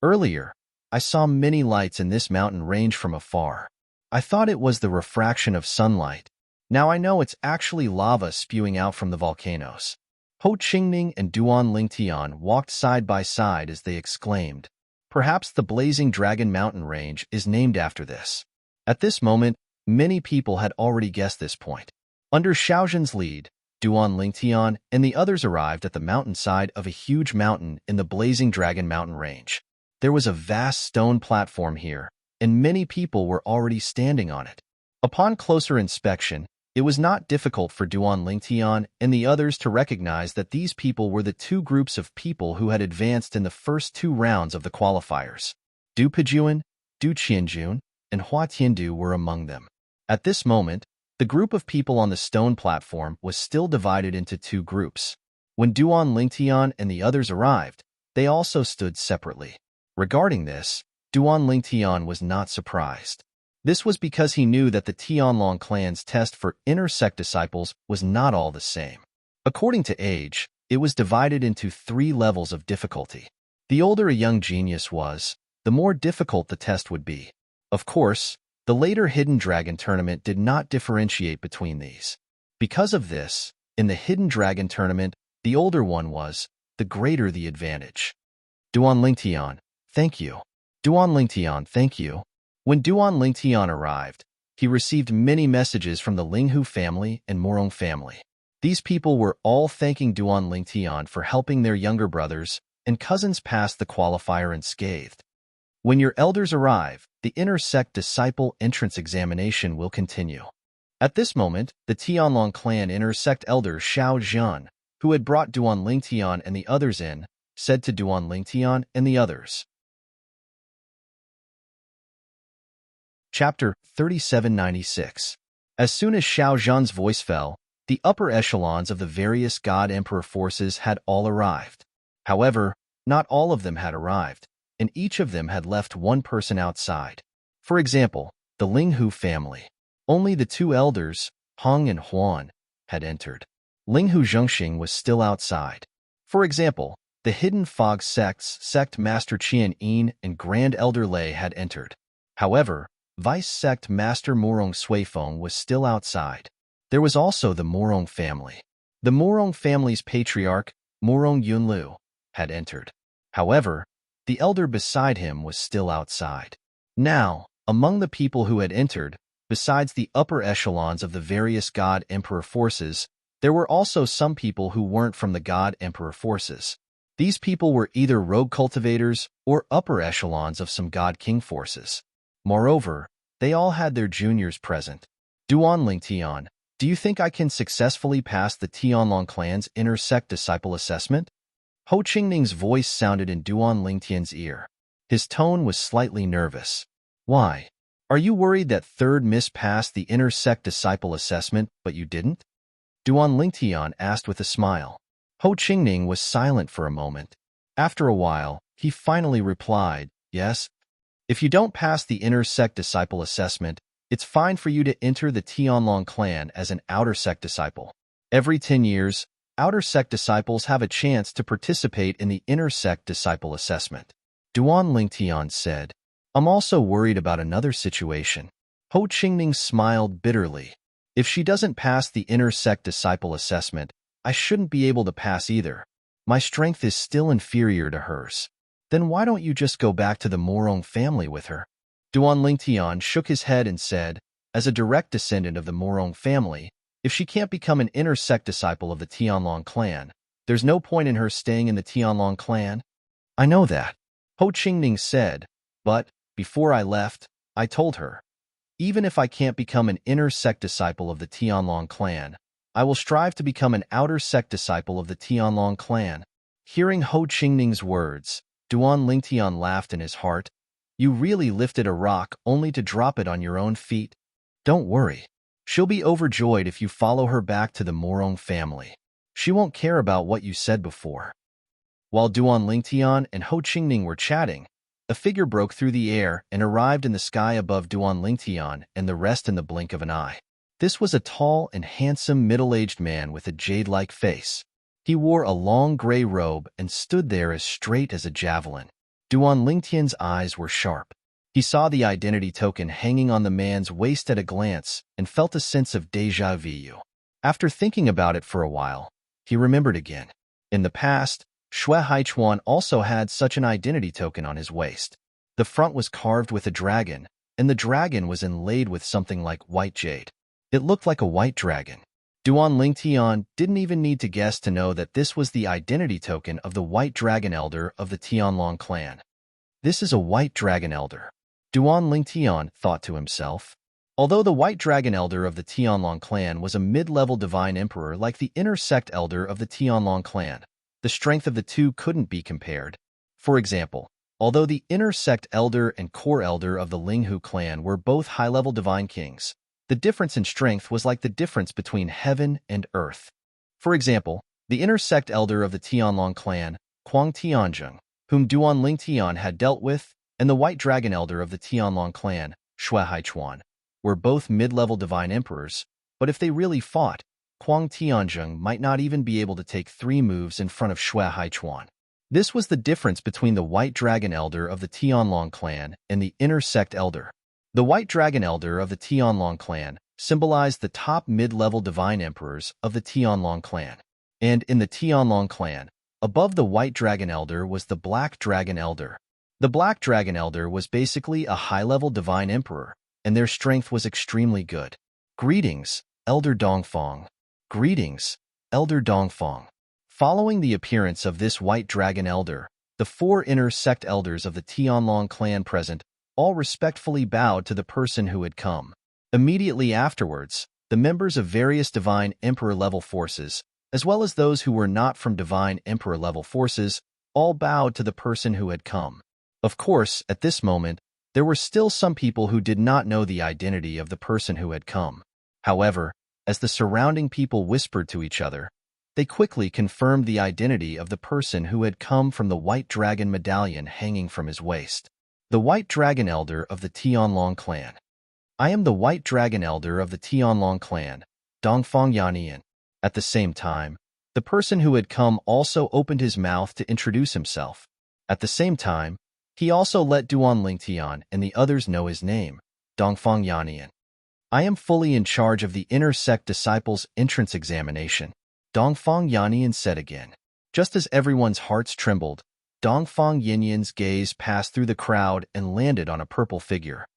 Earlier, I saw many lights in this mountain range from afar. I thought it was the refraction of sunlight. Now I know it's actually lava spewing out from the volcanoes. Ho Qingning and Duan Ling Tian walked side by side as they exclaimed, "Perhaps the Blazing Dragon Mountain Range is named after this." At this moment, many people had already guessed this point. Under Xiaozhen's lead, Duan Ling Tian and the others arrived at the mountainside of a huge mountain in the Blazing Dragon Mountain Range. There was a vast stone platform here, and many people were already standing on it. Upon closer inspection, it was not difficult for Duan Ling Tian and the others to recognize that these people were the 2 groups of people who had advanced in the first 2 rounds of the qualifiers. Du Pejuan, Du Qianjun, and Hua Tiandu were among them. At this moment, the group of people on the stone platform was still divided into 2 groups. When Duan Ling Tian and the others arrived, they also stood separately. Regarding this, Duan Ling Tian was not surprised. This was because he knew that the Tianlong clan's test for inner sect disciples was not all the same. According to age, it was divided into 3 levels of difficulty. The older a young genius was, the more difficult the test would be. Of course, the later Hidden Dragon tournament did not differentiate between these. Because of this, in the Hidden Dragon tournament, the older one was, the greater the advantage. Duan Ling Tian, thank you. Duan Ling Tian, thank you. When Duan Ling Tian arrived, he received many messages from the Linghu family and Morong family. These people were all thanking Duan Ling Tian for helping their younger brothers and cousins pass the qualifier unscathed. When your elders arrive, the inner sect disciple entrance examination will continue. At this moment, the Tianlong clan inner sect elder Xiao Zhan, who had brought Duan Lingtian and the others in, said to Duan Lingtian and the others. Chapter 3796. As soon as Xiao Zhan's voice fell, the upper echelons of the various God-Emperor forces had all arrived. However, not all of them had arrived, and each of them had left one person outside. For example, the Linghu family. Only the two elders, Hong and Huan, had entered. Linghu Zhengxing was still outside. For example, the Hidden Fog sects sect Master Qian Yin and Grand Elder Lei had entered. However, Vice sect Master Morong Suifeng was still outside. There was also the Morong family. The Morong family's patriarch, Morong Yunlu, had entered. However, the elder beside him was still outside. Now, among the people who had entered, besides the upper echelons of the various God-Emperor forces, there were also some people who weren't from the God-Emperor forces. These people were either rogue cultivators or upper echelons of some God-King forces. Moreover, they all had their juniors present. Duan Lingtian, do you think I can successfully pass the Tianlong clan's inner sect disciple assessment? Ho Qingning's voice sounded in Duan Lingtian's ear. His tone was slightly nervous. Why? Are you worried that third miss passed the inner sect disciple assessment, but you didn't? Duan Lingtian asked with a smile. Ho Qingning was silent for a moment. After a while, he finally replied, yes. If you don't pass the inner sect disciple assessment, it's fine for you to enter the Tianlong clan as an outer sect disciple. Every 10 years, outer sect disciples have a chance to participate in the inner sect disciple assessment. Duan Lingtian said, I'm also worried about another situation. Ho Qingning smiled bitterly. If she doesn't pass the inner sect disciple assessment, I shouldn't be able to pass either. My strength is still inferior to hers. Then why don't you just go back to the Morong family with her? Duan Lingtian shook his head and said, as a direct descendant of the Morong family, if she can't become an inner sect disciple of the Tianlong clan, there's no point in her staying in the Tianlong clan. I know that, Ho Qingning said, but, before I left, I told her, even if I can't become an inner sect disciple of the Tianlong clan, I will strive to become an outer sect disciple of the Tianlong clan. Hearing Ho Qingning's words, Duan Lingtian laughed in his heart. You really lifted a rock only to drop it on your own feet? Don't worry. She'll be overjoyed if you follow her back to the Morong family. She won't care about what you said before. While Duan Lingtian and Ho Qingning were chatting, a figure broke through the air and arrived in the sky above Duan Lingtian and the rest in the blink of an eye. This was a tall and handsome middle-aged man with a jade-like face. He wore a long gray robe and stood there as straight as a javelin. Duan Lingtian's eyes were sharp. He saw the identity token hanging on the man's waist at a glance and felt a sense of déjà vu. After thinking about it for a while, he remembered again. In the past, Xue Haichuan also had such an identity token on his waist. The front was carved with a dragon, and the dragon was inlaid with something like white jade. It looked like a white dragon. Duan Lingtian didn't even need to guess to know that this was the identity token of the White Dragon Elder of the Tianlong clan. This is a White Dragon Elder, Duan Lingtian thought to himself. Although the White Dragon Elder of the Tianlong clan was a mid-level divine emperor like the inner sect elder of the Tianlong clan, the strength of the two couldn't be compared. For example, although the inner sect elder and core elder of the Linghu clan were both high-level divine kings, the difference in strength was like the difference between heaven and earth. For example, the inner sect elder of the Tianlong clan, Kuang Tianzheng, whom Duan Lingtian had dealt with, and the White Dragon Elder of the Tianlong clan, Xue Haichuan, were both mid-level divine emperors, but if they really fought, Kuang Tianzheng might not even be able to take 3 moves in front of Xue Haichuan. This was the difference between the White Dragon Elder of the Tianlong clan and the inner sect elder. The White Dragon Elder of the Tianlong clan symbolized the top mid-level divine emperors of the Tianlong clan. And in the Tianlong clan, above the White Dragon Elder was the Black Dragon Elder. The Black Dragon Elder was basically a high-level divine emperor, and their strength was extremely good. Greetings, Elder Dongfang. Greetings, Elder Dongfang. Following the appearance of this White Dragon Elder, the 4 inner sect elders of the Tianlong clan present all respectfully bowed to the person who had come. Immediately afterwards, the members of various Divine Emperor-level forces, as well as those who were not from Divine Emperor-level forces, all bowed to the person who had come. Of course, at this moment, there were still some people who did not know the identity of the person who had come. However, as the surrounding people whispered to each other, they quickly confirmed the identity of the person who had come from the White Dragon medallion hanging from his waist. The White Dragon Elder of the Tianlong clan. I am the White Dragon Elder of the Tianlong clan, Dongfang Yannian. At the same time, the person who had come also opened his mouth to introduce himself. At the same time, he also let Duan Lingtian and the others know his name, Dongfang Yannian. I am fully in charge of the Inner Sect Disciples Entrance Examination, Dongfang Yannian said again. Just as everyone's hearts trembled, Dongfang Yannian's gaze passed through the crowd and landed on a purple figure.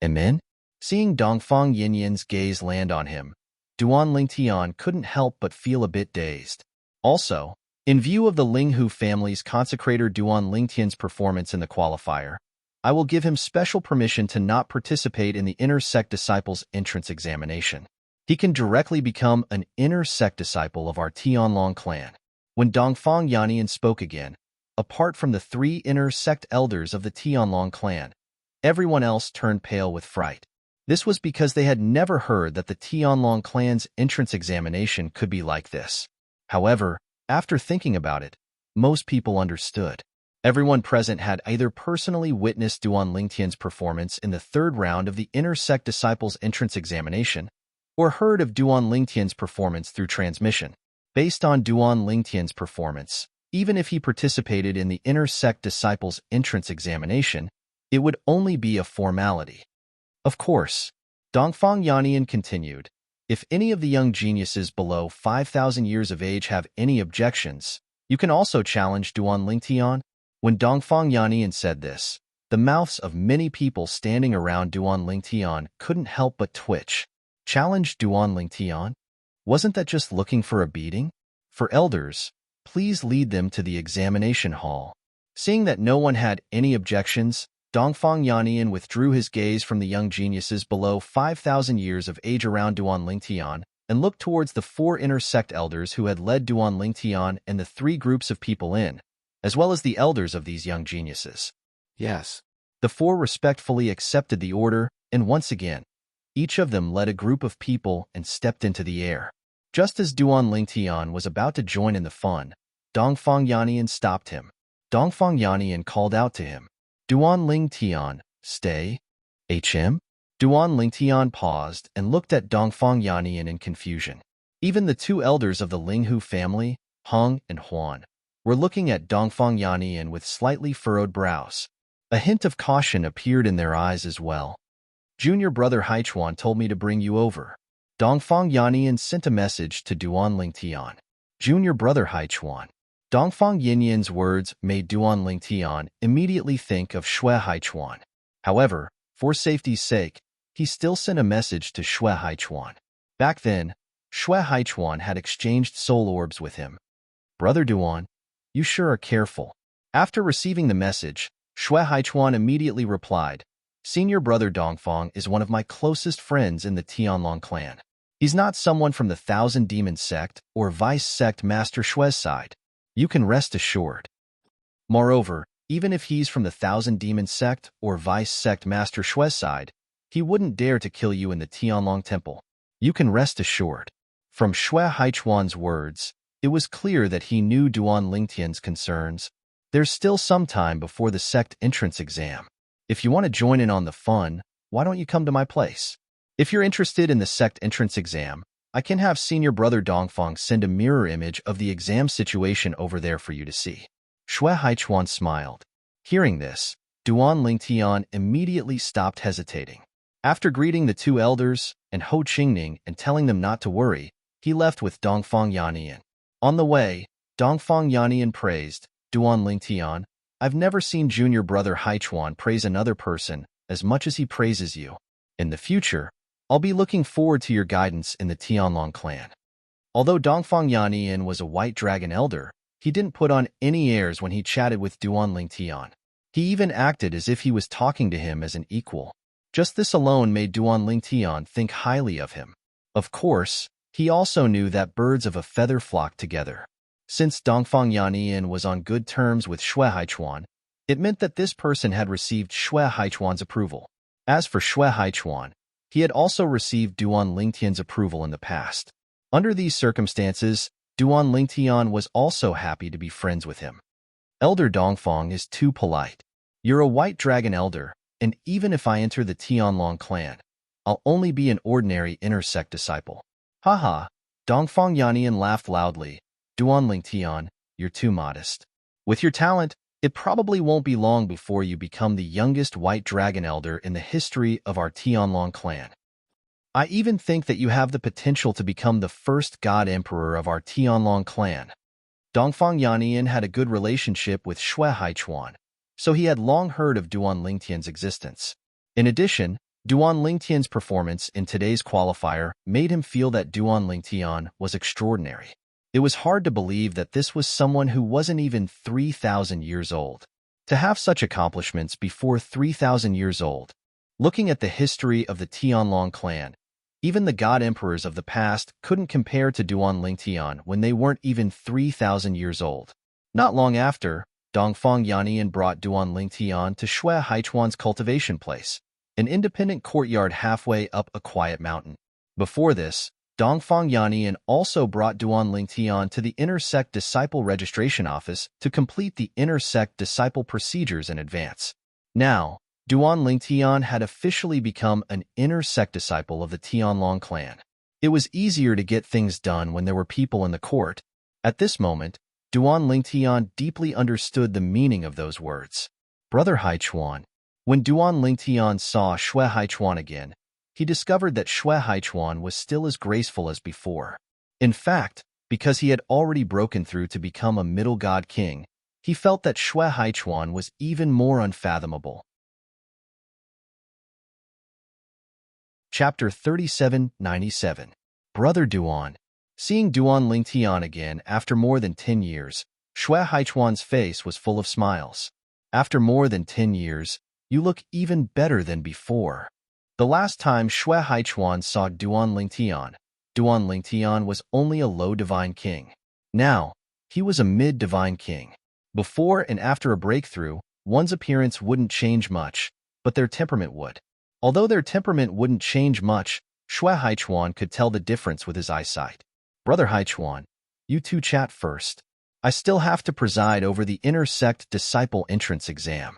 Amen? Seeing Dongfang Yannian's gaze land on him, Duan Lingtian couldn't help but feel a bit dazed. Also, in view of the Linghu family's consecrator Duan Lingtian's performance in the qualifier, I will give him special permission to not participate in the Inner Sect Disciples Entrance Examination. He can directly become an Inner Sect Disciple of our Tianlong clan. When Dongfang Yannian spoke again, apart from the 3 Inner Sect Elders of the Tianlong clan, everyone else turned pale with fright. This was because they had never heard that the Tianlong clan's entrance examination could be like this. However, after thinking about it, most people understood. Everyone present had either personally witnessed Duan Lingtian's performance in the 3rd round of the Inner Sect Disciples Entrance Examination, or heard of Duan Lingtian's performance through transmission. Based on Duan Lingtian's performance, even if he participated in the Inner Sect Disciples Entrance Examination, it would only be a formality. Of course, Dongfang Yannian continued, if any of the young geniuses below 5,000 years of age have any objections, you can also challenge Duan Lingtian. When Dongfang Yannian said this, the mouths of many people standing around Duan Lingtian couldn't help but twitch. Challenge Duan Lingtian? Wasn't that just looking for a beating? For elders, please lead them to the examination hall. Seeing that no one had any objections, Dongfang Yannian withdrew his gaze from the young geniuses below 5,000 years of age around Duan Lingtian and looked towards the 4 Inner Sect Elders who had led Duan Lingtian and the 3 groups of people in, as well as the elders of these young geniuses. Yes. The 4 respectfully accepted the order, and once again, each of them led a group of people and stepped into the air. Just as Duan Lingtian was about to join in the fun, Dongfang Yannian stopped him. Dongfang Yannian called out to him, Duan Lingtian, stay. HM? Duan Lingtian paused and looked at Dongfang Yannian in confusion. Even the 2 elders of the Linghu family, Hong and Huan, were looking at Dongfang Yannian with slightly furrowed brows. A hint of caution appeared in their eyes as well. Junior brother Haichuan told me to bring you over. Dongfang Yannian sent a message to Duan Lingtian. Junior brother Haichuan. Dongfang Yannian's words made Duan Lingtian immediately think of Xue Haichuan. However, for safety's sake, he still sent a message to Xue Haichuan. Back then, Xue Haichuan had exchanged soul orbs with him. Brother Duan, you sure are careful. After receiving the message, Xue Haichuan immediately replied, Senior brother Dongfang is one of my closest friends in the Tianlong clan. He's not someone from the Thousand Demon Sect or Vice Sect Master Xue's side. You can rest assured. Moreover, even if he's from the Thousand Demon Sect or Vice Sect Master Xue's side, he wouldn't dare to kill you in the Tianlong Temple. You can rest assured. From Xue Haichuan's words, it was clear that he knew Duan Lingtian's concerns. There's still some time before the sect entrance exam. If you want to join in on the fun, why don't you come to my place? If you're interested in the sect entrance exam, I can have senior brother Dongfang send a mirror image of the exam situation over there for you to see. Xue Haichuan smiled. Hearing this, Duan Lingtian immediately stopped hesitating. After greeting the 2 elders and Ho Qingning and telling them not to worry, he left with Dongfang Yannian. On the way, Dongfang Yannian praised, Duan Lingtian, I've never seen junior brother Haichuan praise another person as much as he praises you. In the future, I'll be looking forward to your guidance in the Tianlong clan. Although Dongfang Yannian was a White Dragon Elder, he didn't put on any airs when he chatted with Duan Lingtian. He even acted as if he was talking to him as an equal. Just this alone made Duan Lingtian think highly of him. Of course, he also knew that birds of a feather flock together. Since Dongfang Yannian was on good terms with Xue Haichuan, it meant that this person had received Xue Haichuan's approval. As for Xue Haichuan, he had also received Duan Lingtian's approval in the past. Under these circumstances, Duan Lingtian was also happy to be friends with him. Elder Dongfang is too polite. You're a white dragon elder, and even if I enter the Tianlong clan, I'll only be an ordinary inner sect disciple. Haha, Dongfang Yannian laughed loudly. Duan Lingtian, you're too modest. With your talent, it probably won't be long before you become the youngest white dragon elder in the history of our Tianlong clan. I even think that you have the potential to become the first god emperor of our Tianlong clan. Dongfang Yannian had a good relationship with Xue Haichuan, so he had long heard of Duan Lingtian's existence. In addition, Duan Lingtian's performance in today's qualifier made him feel that Duan Lingtian was extraordinary. It was hard to believe that this was someone who wasn't even 3,000 years old. To have such accomplishments before 3,000 years old. Looking at the history of the Tianlong clan, even the god emperors of the past couldn't compare to Duan Lingtian when they weren't even 3,000 years old. Not long after, Dongfang Yannian brought Duan Lingtian to Xue Haichuan's cultivation place, an independent courtyard halfway up a quiet mountain. Before this, Dongfang Yannian also brought Duan Lingtian to the Inner Sect Disciple Registration Office to complete the Inner Sect Disciple procedures in advance. Now, Duan Lingtian had officially become an Inner Sect disciple of the Tianlong clan. It was easier to get things done when there were people in the court. At this moment, Duan Lingtian deeply understood the meaning of those words. Brother Haichuan. When Duan Lingtian saw Xue Haichuan again, he discovered that Xue Haichuan was still as graceful as before. In fact, because he had already broken through to become a middle god king, he felt that Xue Haichuan was even more unfathomable. Chapter 3797. Brother Duan. Seeing Duan Lingtian again after more than 10 years, Xue Haichuan's face was full of smiles. After more than 10 years, you look even better than before. The last time Xue Haichuan saw Duan Lingtian was only a low divine king. Now, he was a mid-divine king. Before and after a breakthrough, one's appearance wouldn't change much, but their temperament would. Although their temperament wouldn't change much, Xue Haichuan could tell the difference with his eyesight. Brother Haichuan, you two chat first. I still have to preside over the Inner Sect Disciple Entrance Exam.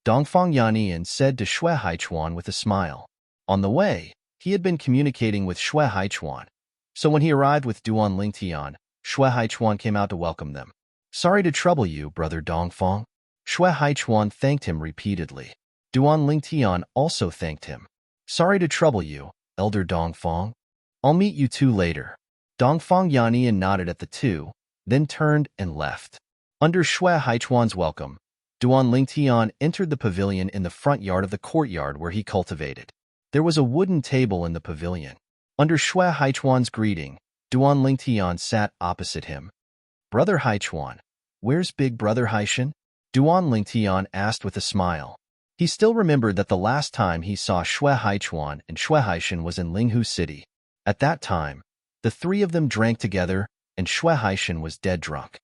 Dongfang Yannian said to Xue Haichuan with a smile. On the way, he had been communicating with Xue Haichuan, so when he arrived with Duan Lingtian, Xue Haichuan came out to welcome them. Sorry to trouble you, Brother Dongfang. Xue Haichuan thanked him repeatedly. Duan Lingtian also thanked him. Sorry to trouble you, Elder Dongfang. I'll meet you two later. Dongfang Yannian nodded at the two, then turned and left. Under Xue Haichuan's welcome, Duan Lingtian entered the pavilion in the front yard of the courtyard where he cultivated. There was a wooden table in the pavilion. Under Xue Haichuan's greeting, Duan Lingtian sat opposite him. Brother Haichuan, where's Big Brother Haishan? Duan Lingtian asked with a smile. He still remembered that the last time he saw Xue Haichuan and Xue Haishan was in Linghu City. At that time, the three of them drank together, and Xue Haishan was dead drunk.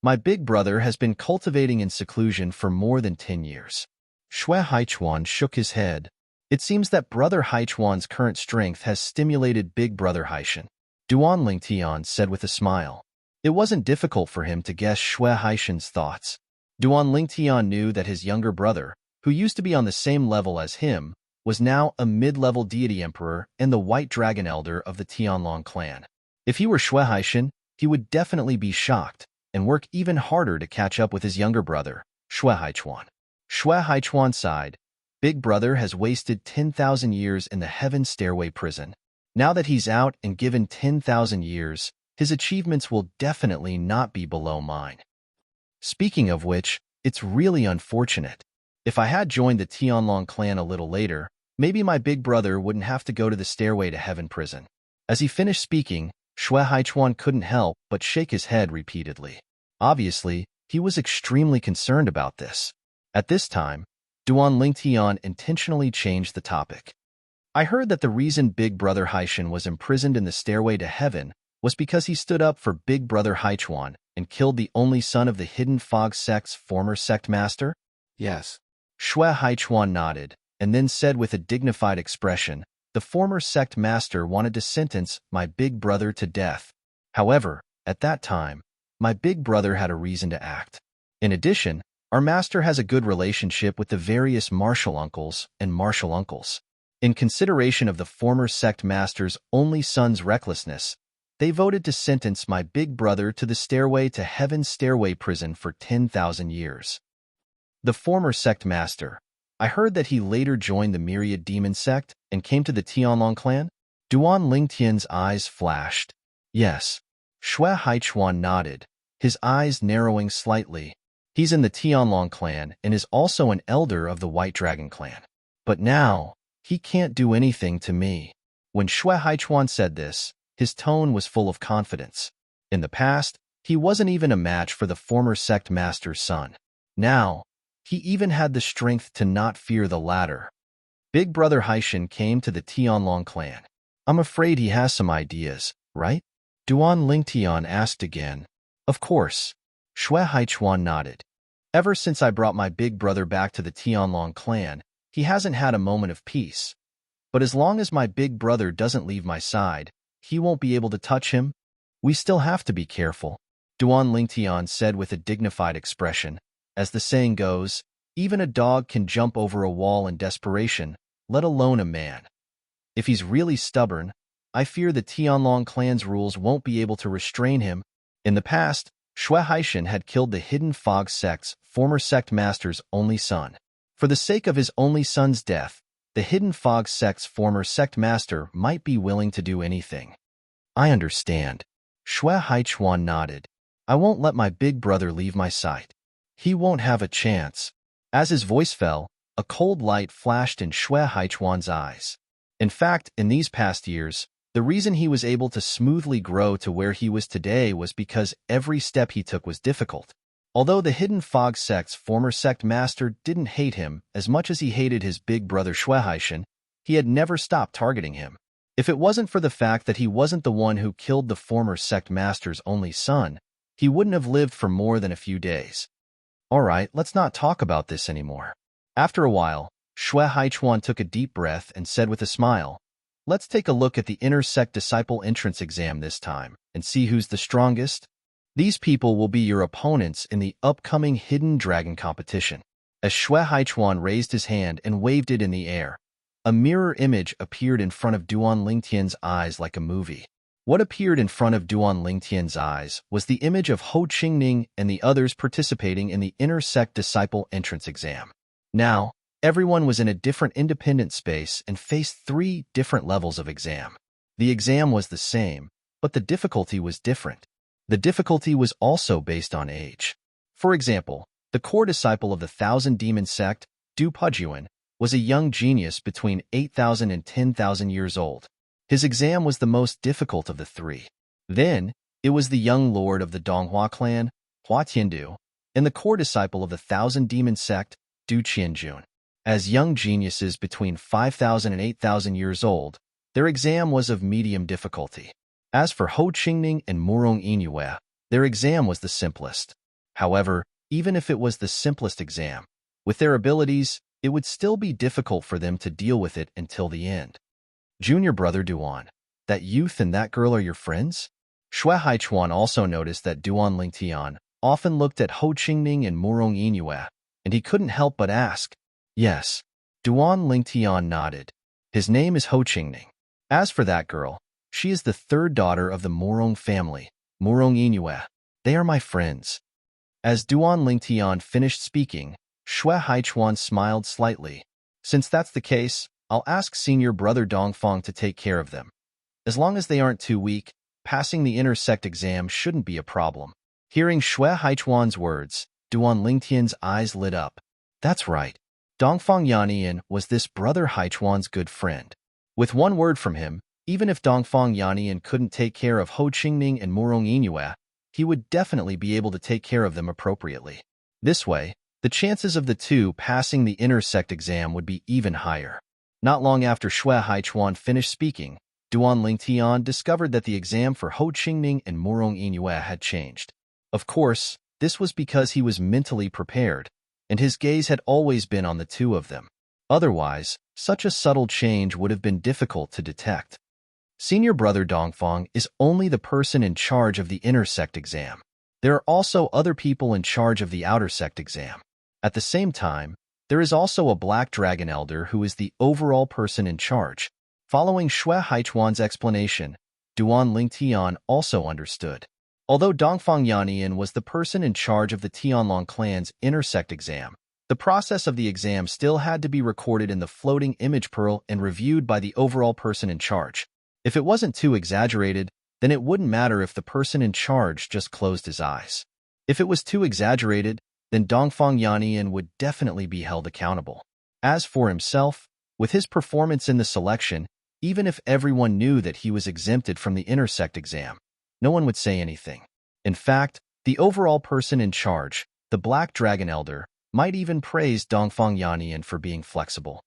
My big brother has been cultivating in seclusion for more than 10 years. Xue Haichuan shook his head. It seems that Brother Haichuan's current strength has stimulated Big Brother Haishan. Duan Lingtian said with a smile. It wasn't difficult for him to guess Xue Haishan's thoughts. Duan Lingtian knew that his younger brother, who used to be on the same level as him, was now a mid-level deity emperor and the white dragon elder of the Tianlong clan. If he were Xue Haishan, he would definitely be shocked and work even harder to catch up with his younger brother, Xue Haichuan. Xue Haichuan sighed. Big Brother has wasted 10,000 years in the Heaven Stairway prison. Now that he's out and given 10,000 years, his achievements will definitely not be below mine. Speaking of which, it's really unfortunate. If I had joined the Tianlong clan a little later, maybe my big brother wouldn't have to go to the Stairway to Heaven prison. As he finished speaking, Xue Haichuan couldn't help but shake his head repeatedly. Obviously, he was extremely concerned about this. At this time, Duan Lingtian intentionally changed the topic. I heard that the reason Big Brother Haishan was imprisoned in the stairway to heaven was because he stood up for Big Brother Haichuan and killed the only son of the Hidden Fog sect's former sect master? Yes. Shui Haichuan nodded, and then said with a dignified expression, the former sect master wanted to sentence my big brother to death. However, at that time, my big brother had a reason to act. In addition, our master has a good relationship with the various martial uncles and martial uncles. In consideration of the former sect master's only son's recklessness, they voted to sentence my big brother to the stairway to heaven's stairway prison for 10,000 years. The former sect master, I heard that he later joined the Myriad Demon sect and came to the Tianlong clan? Duan Lingtian's eyes flashed. Yes. Shui Haichuan nodded, his eyes narrowing slightly. He's in the Tianlong clan and is also an elder of the White Dragon clan. But now, he can't do anything to me. When Shui Haichuan said this, his tone was full of confidence. In the past, he wasn't even a match for the former sect master's son. Now, he even had the strength to not fear the latter. Big Brother Haishan came to the Tianlong clan. I'm afraid he has some ideas, right? Duan Lingtian asked again. Of course. Shui Haichuan nodded. Ever since I brought my big brother back to the Tianlong clan, he hasn't had a moment of peace. But as long as my big brother doesn't leave my side, he won't be able to touch him. We still have to be careful, Duan Lingtian said with a dignified expression. As the saying goes, even a dog can jump over a wall in desperation, let alone a man. If he's really stubborn, I fear the Tianlong clan's rules won't be able to restrain him. In the past, Shui Haishan had killed the Hidden Fog sect's former sect master's only son. For the sake of his only son's death, the Hidden Fog sect's former sect master might be willing to do anything. I understand. Shui Haichuan nodded. I won't let my big brother leave my sight. He won't have a chance. As his voice fell, a cold light flashed in Shui Haichuan's eyes. In fact, in these past years, the reason he was able to smoothly grow to where he was today was because every step he took was difficult. Although the Hidden Fog sect's former sect master didn't hate him as much as he hated his big brother Shui Haishan, he had never stopped targeting him. If it wasn't for the fact that he wasn't the one who killed the former sect master's only son, he wouldn't have lived for more than a few days. All right, let's not talk about this anymore. After a while, Shui Haichuan took a deep breath and said with a smile, let's take a look at the inner sect disciple entrance exam this time and see who's the strongest. These people will be your opponents in the upcoming Hidden Dragon competition. As Shui Haichuan raised his hand and waved it in the air, a mirror image appeared in front of Duan Lingtian's eyes like a movie. What appeared in front of Duan Lingtian's eyes was the image of Ho Qingning and the others participating in the inner sect disciple entrance exam. Now, everyone was in a different independent space and faced 3 different levels of exam. The exam was the same, but the difficulty was different. The difficulty was also based on age. For example, the core disciple of the Thousand Demon sect, Du Pujuan, was a young genius between 8,000 and 10,000 years old. His exam was the most difficult of the 3. Then, it was the young lord of the Donghua clan, Hua Tiandu, and the core disciple of the Thousand Demon sect, Du Qianjun. As young geniuses between 5,000 and 8,000 years old, their exam was of medium difficulty. As for Ho Qingning and Murong Inyue, their exam was the simplest. However, even if it was the simplest exam, with their abilities, it would still be difficult for them to deal with it until the end. Junior brother Duan, that youth and that girl are your friends? Shui Haichuan also noticed that Duan Lingtian often looked at Ho Qingning and Murong Inyue, and he couldn't help but ask. Yes. Duan Lingtian nodded. His name is Ho Qingning. As for that girl, she is the 3rd daughter of the Murong family, Murong Inyue. They are my friends. As Duan Lingtian finished speaking, Shui Haichuan smiled slightly. Since that's the case, I'll ask senior brother Dongfang to take care of them. As long as they aren't too weak, passing the inner sect exam shouldn't be a problem. Hearing Shui Haichuan's words, Duan Lingtian's eyes lit up. That's right. Dongfang Yannian was this brother Haichuan's good friend. With one word from him, even if Dongfang Yannian couldn't take care of Ho Qingning and Murong Inyue, he would definitely be able to take care of them appropriately. This way, the chances of the 2 passing the inner sect exam would be even higher. Not long after Xue Haichuan finished speaking, Duan Lingtian discovered that the exam for Ho Qingning and Murong Yinyue had changed. Of course, this was because he was mentally prepared, and his gaze had always been on the two of them. Otherwise, such a subtle change would have been difficult to detect. Senior brother Dongfang is only the person in charge of the inner sect exam. There are also other people in charge of the outer sect exam. At the same time, there is also a Black Dragon Elder who is the overall person in charge. Following Xue Haichuan's explanation, Duan Lingtian also understood. Although Dongfang Yannian was the person in charge of the Tianlong clan's inner sect exam, the process of the exam still had to be recorded in the floating image pearl and reviewed by the overall person in charge. If it wasn't too exaggerated, then it wouldn't matter if the person in charge just closed his eyes. If it was too exaggerated, then Dongfang Yannian would definitely be held accountable. As for himself, with his performance in the selection, even if everyone knew that he was exempted from the inner sect exam, no one would say anything. In fact, the overall person in charge, the Black Dragon Elder, might even praise Dongfang Yannian for being flexible.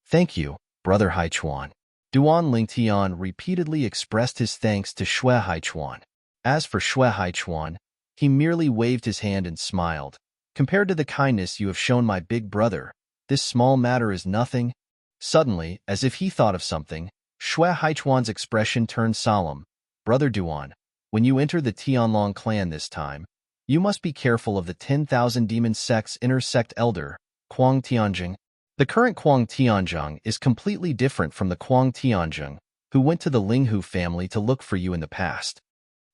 Thank you, Brother Haichuan. Duan Lingtian repeatedly expressed his thanks to Xue Haichuan. As for Xue Haichuan, he merely waved his hand and smiled. Compared to the kindness you have shown my big brother, this small matter is nothing. Suddenly, as if he thought of something, Xue Haichuan's expression turned solemn. Brother Duan, when you enter the Tianlong clan this time, you must be careful of the 10,000 demon sect's inner sect elder, Kuang Tianjing. The current Kuang Tianjing is completely different from the Kuang Tianjing who went to the Linghu family to look for you in the past.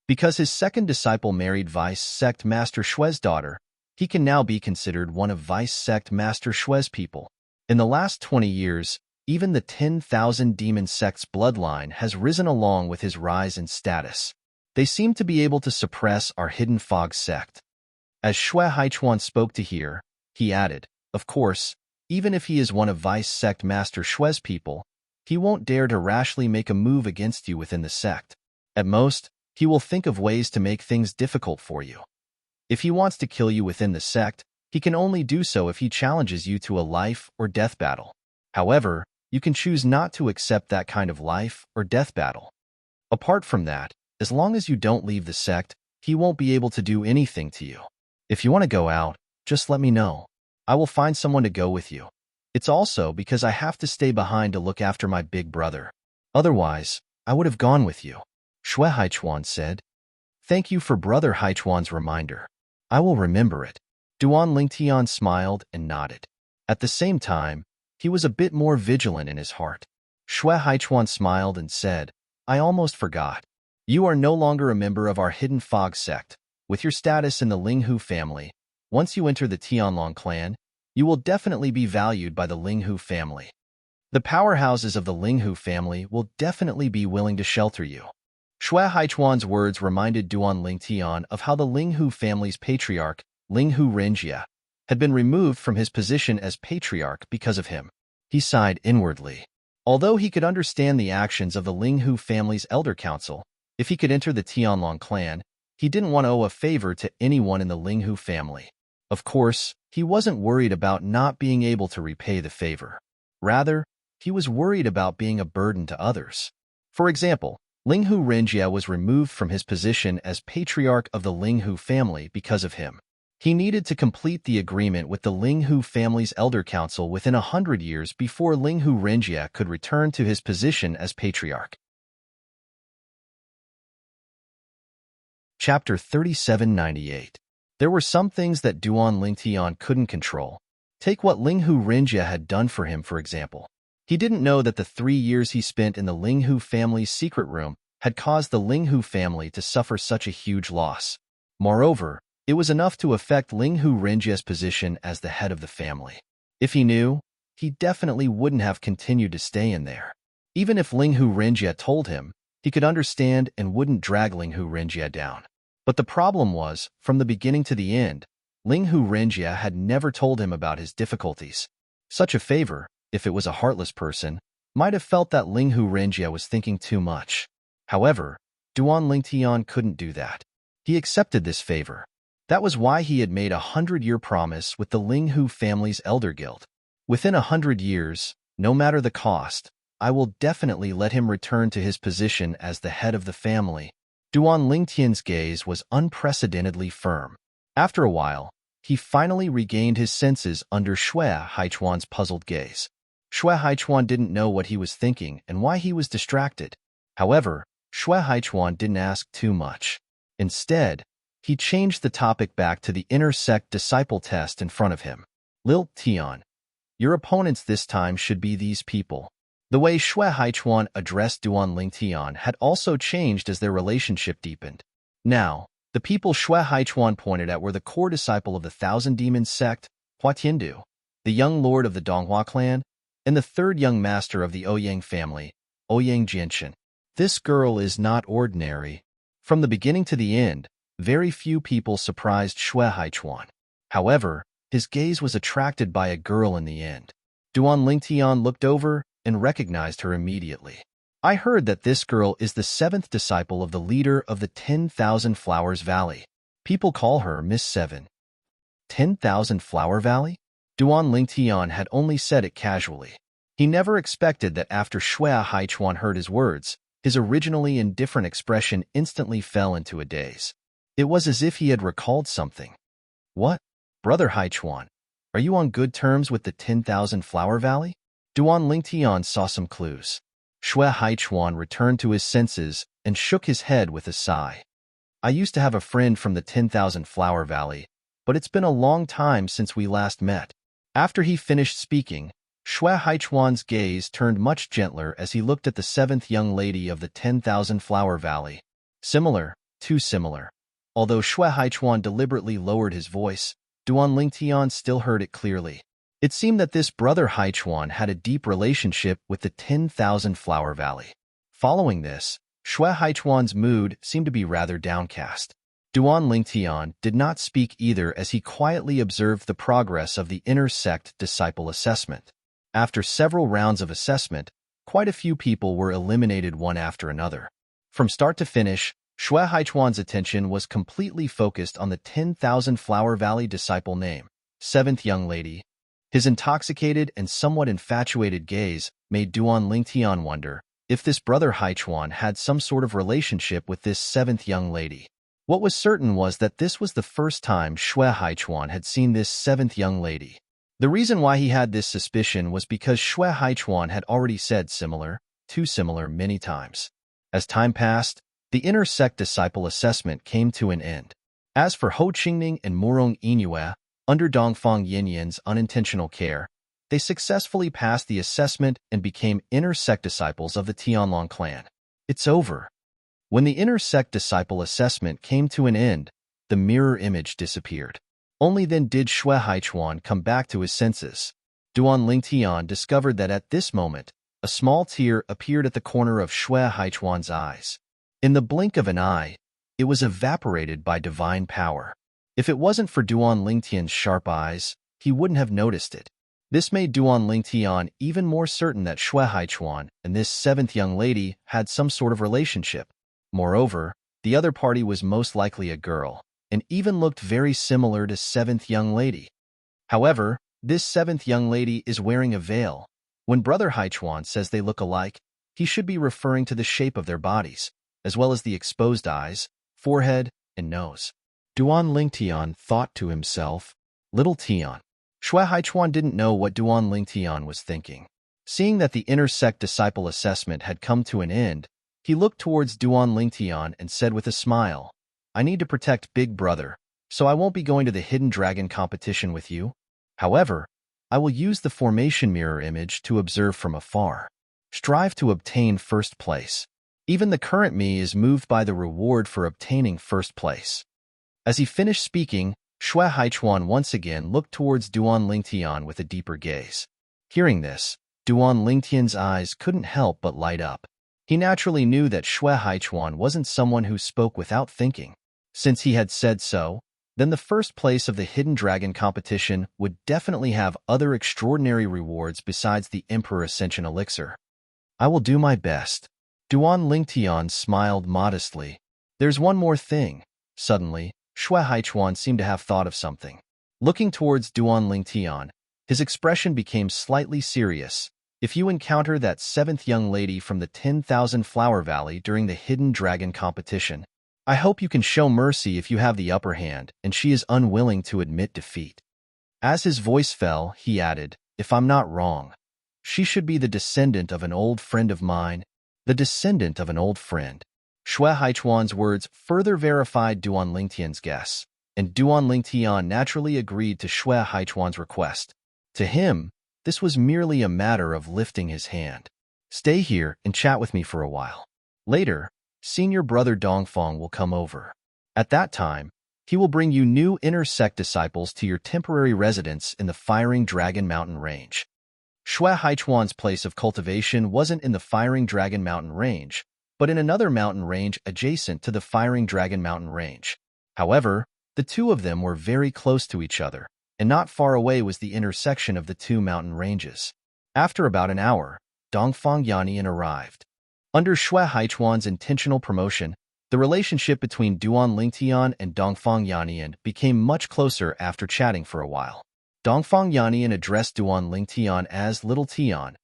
Because his second disciple married Vice Sect Master Xue's daughter, he can now be considered one of Vice Sect Master Xue's people. In the last 20 years, even the 10,000 demon sect's bloodline has risen along with his rise in status. They seem to be able to suppress our hidden fog sect. As Xue Haichuan spoke to hear, he added, of course, even if he is one of Vice Sect Master Xue's people, he won't dare to rashly make a move against you within the sect. At most, he will think of ways to make things difficult for you. If he wants to kill you within the sect, he can only do so if he challenges you to a life or death battle. However, you can choose not to accept that kind of life or death battle. Apart from that, as long as you don't leave the sect, he won't be able to do anything to you. If you want to go out, just let me know. I will find someone to go with you. It's also because I have to stay behind to look after my big brother. Otherwise, I would have gone with you. Xue Haichuan said. Thank you for Brother Haichuan's reminder. I will remember it. Duan Lingtian smiled and nodded. At the same time, he was a bit more vigilant in his heart. Xue Haichuan smiled and said, I almost forgot. You are no longer a member of our hidden fog sect. With your status in the Linghu family, once you enter the Tianlong clan, you will definitely be valued by the Linghu family. The powerhouses of the Linghu family will definitely be willing to shelter you. Xue Haichuan's words reminded Duan Lingtian of how the Linghu family's patriarch, Linghu Renjia, had been removed from his position as patriarch because of him. He sighed inwardly. Although he could understand the actions of the Linghu family's elder council, if he could enter the Tianlong clan, he didn't want to owe a favor to anyone in the Linghu family. Of course, he wasn't worried about not being able to repay the favor. Rather, he was worried about being a burden to others. For example, Linghu Renjia was removed from his position as patriarch of the Linghu family because of him. He needed to complete the agreement with the Linghu family's elder council within 100 years before Linghu Renjia could return to his position as patriarch. Chapter 3798. There were some things that Duan Lingtian couldn't control. Take what Linghu Renjia had done for him, for example. He didn't know that the 3 years he spent in the Linghu family's secret room had caused the Linghu family to suffer such a huge loss. Moreover, it was enough to affect Linghu Renjia's position as the head of the family. If he knew, he definitely wouldn't have continued to stay in there. Even if Linghu Renjia told him, he could understand and wouldn't drag Linghu Renjia down. But the problem was, from the beginning to the end, Linghu Renjia had never told him about his difficulties. Such a favor, if it was a heartless person, might have felt that Linghu Renjia was thinking too much. However, Duan Lingtian couldn't do that. He accepted this favor. That was why he had made a 100-year promise with the Linghu family's elder guild. Within 100 years, No matter the cost, I will definitely let him return to his position as the head of the family. Duan Lingtian's gaze was unprecedentedly firm. After a while, he finally regained his senses under Shui Haichuan's puzzled gaze. Shui Haichuan didn't know what he was thinking and why he was distracted. However, Shui Haichuan didn't ask too much. Instead, he changed the topic back to the inner sect disciple test in front of him. Lil Tian, your opponents this time should be these people. The way Shui Haichuan addressed Duan Lingtian had also changed as their relationship deepened. Now, the people Shui Haichuan pointed at were the core disciple of the Thousand Demons sect, Hua Tiandu, the young lord of the Donghua clan, and the third young master of the Ouyang family, Ouyang Jianchen. This girl is not ordinary. From the beginning to the end, very few people surprised Shui Haichuan. However, his gaze was attracted by a girl in the end. Duan Lingtian looked over and recognized her immediately. I heard that this girl is the 7th disciple of the leader of the 10,000 Flowers Valley. People call her Miss 7. 10,000 Flower Valley? Duan Lingtian had only said it casually. He never expected that after Shui Haichuan heard his words, his originally indifferent expression instantly fell into a daze. It was as if he had recalled something. What? Brother Haichuan, are you on good terms with the 10,000 Flower Valley? Duan Lingtian saw some clues. Shui Haichuan returned to his senses and shook his head with a sigh. I used to have a friend from the 10,000 Flower Valley, but it's been a long time since we last met. After he finished speaking, Shui Haichuan's gaze turned much gentler as he looked at the 7th young lady of the 10,000 Flower Valley. Similar, too similar. Although Shui Haichuan deliberately lowered his voice, Duan Lingtian still heard it clearly. It seemed that this brother Haichuan had a deep relationship with the 10,000 Flower Valley. Following this, Shui Haichuan's mood seemed to be rather downcast. Duan Lingtian did not speak either as he quietly observed the progress of the inner sect disciple assessment. After several rounds of assessment, quite a few people were eliminated one after another. From start to finish, Shui Haichuan's attention was completely focused on the 10,000 Flower Valley disciple name, 7th young lady. His intoxicated and somewhat infatuated gaze made Duan Lingtian wonder if this brother Haichuan had some sort of relationship with this 7th young lady. What was certain was that this was the first time Shui Haichuan had seen this 7th young lady. The reason why he had this suspicion was because Shui Haichuan had already said similar, too similar many times. As time passed, the inner sect disciple assessment came to an end. As for Ho Qingning and Murong Yingyue, under Dongfang Yinyan's unintentional care, they successfully passed the assessment and became inner sect disciples of the Tianlong clan. It's over. When the inner sect disciple assessment came to an end, the mirror image disappeared. Only then did Shui Haichuan come back to his senses. Duan Lingtian discovered that at this moment, a small tear appeared at the corner of Shui Haichuan's eyes. In the blink of an eye, it was evaporated by divine power. If it wasn't for Duan Lingtian's sharp eyes, he wouldn't have noticed it. This made Duan Lingtian even more certain that Shui Haichuan and this 7th young lady had some sort of relationship. Moreover, the other party was most likely a girl, and even looked very similar to 7th young lady. However, this 7th young lady is wearing a veil. When Brother Haichuan says they look alike, he should be referring to the shape of their bodies, as well as the exposed eyes, forehead, and nose. Duan Lingtian thought to himself, Little Tian. Shui Haichuan didn't know what Duan Lingtian was thinking. Seeing that the inner sect disciple assessment had come to an end, he looked towards Duan Lingtian and said with a smile, I need to protect Big Brother, so I won't be going to the Hidden Dragon competition with you. However, I will use the formation mirror image to observe from afar. Strive to obtain first place. Even the current me is moved by the reward for obtaining first place. As he finished speaking, Shui Haichuan once again looked towards Duan Lingtian with a deeper gaze. Hearing this, Duan Lingtian's eyes couldn't help but light up. He naturally knew that Shui Haichuan wasn't someone who spoke without thinking. Since he had said so, then the first place of the Hidden Dragon competition would definitely have other extraordinary rewards besides the Emperor Ascension Elixir. I will do my best. Duan Lingtian smiled modestly. There's one more thing. Suddenly, Shui Haichuan seemed to have thought of something. Looking towards Duan Lingtian, his expression became slightly serious. If you encounter that seventh young lady from the 10,000 Flower Valley during the Hidden Dragon competition, I hope you can show mercy if you have the upper hand and she is unwilling to admit defeat. As his voice fell, he added, if I'm not wrong, she should be the descendant of an old friend of mine, the descendant of an old friend. Xue Haichuan's words further verified Duan Lingtian's guess, and Duan Lingtian naturally agreed to Xue Haichuan's request. To him, this was merely a matter of lifting his hand. Stay here and chat with me for a while. Later, senior brother Dongfang will come over. At that time, he will bring you new inner sect disciples to your temporary residence in the Firing Dragon Mountain Range. Xue Haichuan's place of cultivation wasn't in the Firing Dragon Mountain Range, but in another mountain range adjacent to the Firing Dragon Mountain Range. However, the two of them were very close to each other, and not far away was the intersection of the two mountain ranges. After about an hour, Dongfang Yannian arrived. Under Xue Haichuan's intentional promotion, the relationship between Duan Lingtian and Dongfang Yannian became much closer after chatting for a while. Dongfang Yannian addressed Duan Lingtian as Little Tian,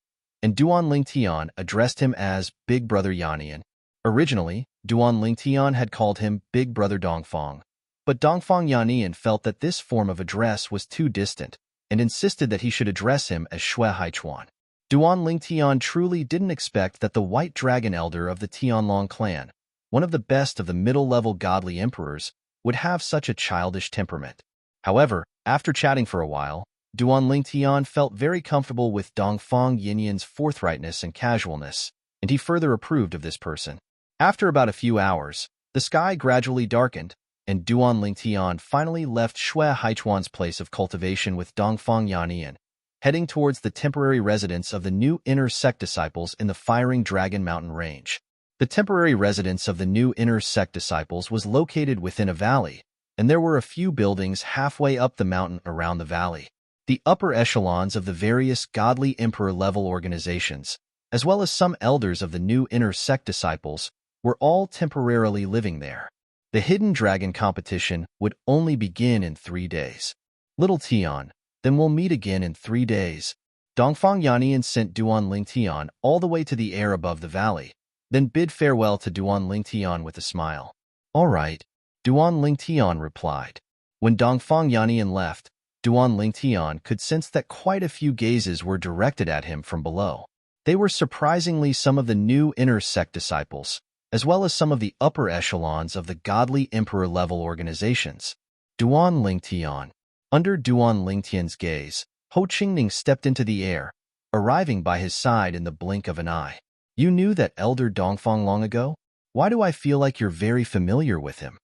and Duan Lingtian addressed him as Big Brother Yannian. Originally, Duan Lingtian had called him Big Brother Dongfang, but Dongfang Yannian felt that this form of address was too distant and insisted that he should address him as Xue Haichuan. Duan Lingtian truly didn't expect that the White Dragon Elder of the Tianlong clan, one of the best of the middle-level godly emperors, would have such a childish temperament. However, after chatting for a while, Duan Lingtian felt very comfortable with Dongfang Yannian's forthrightness and casualness, and he further approved of this person. After about a few hours, the sky gradually darkened, and Duan Lingtian finally left Xue Haichuan's place of cultivation with Dongfang Yannian, heading towards the temporary residence of the new inner sect disciples in the Firing Dragon Mountain Range. The temporary residence of the new inner sect disciples was located within a valley, and there were a few buildings halfway up the mountain around the valley. The upper echelons of the various godly emperor-level organizations, as well as some elders of the new inner sect disciples, were all temporarily living there. The Hidden Dragon competition would only begin in 3 days. Little Tian, then we'll meet again in 3 days. Dongfang Yannian sent Duan Lingtian all the way to the air above the valley, then bid farewell to Duan Lingtian with a smile. All right, Duan Lingtian replied. When Dongfang Yannian left, Duan Lingtian could sense that quite a few gazes were directed at him from below. They were surprisingly some of the new inner sect disciples, as well as some of the upper echelons of the godly emperor-level organizations. Duan Lingtian. Under Duan Lingtian's gaze, Ho Qingning stepped into the air, arriving by his side in the blink of an eye. You knew that Elder Dongfang long ago? Why do I feel like you're very familiar with him?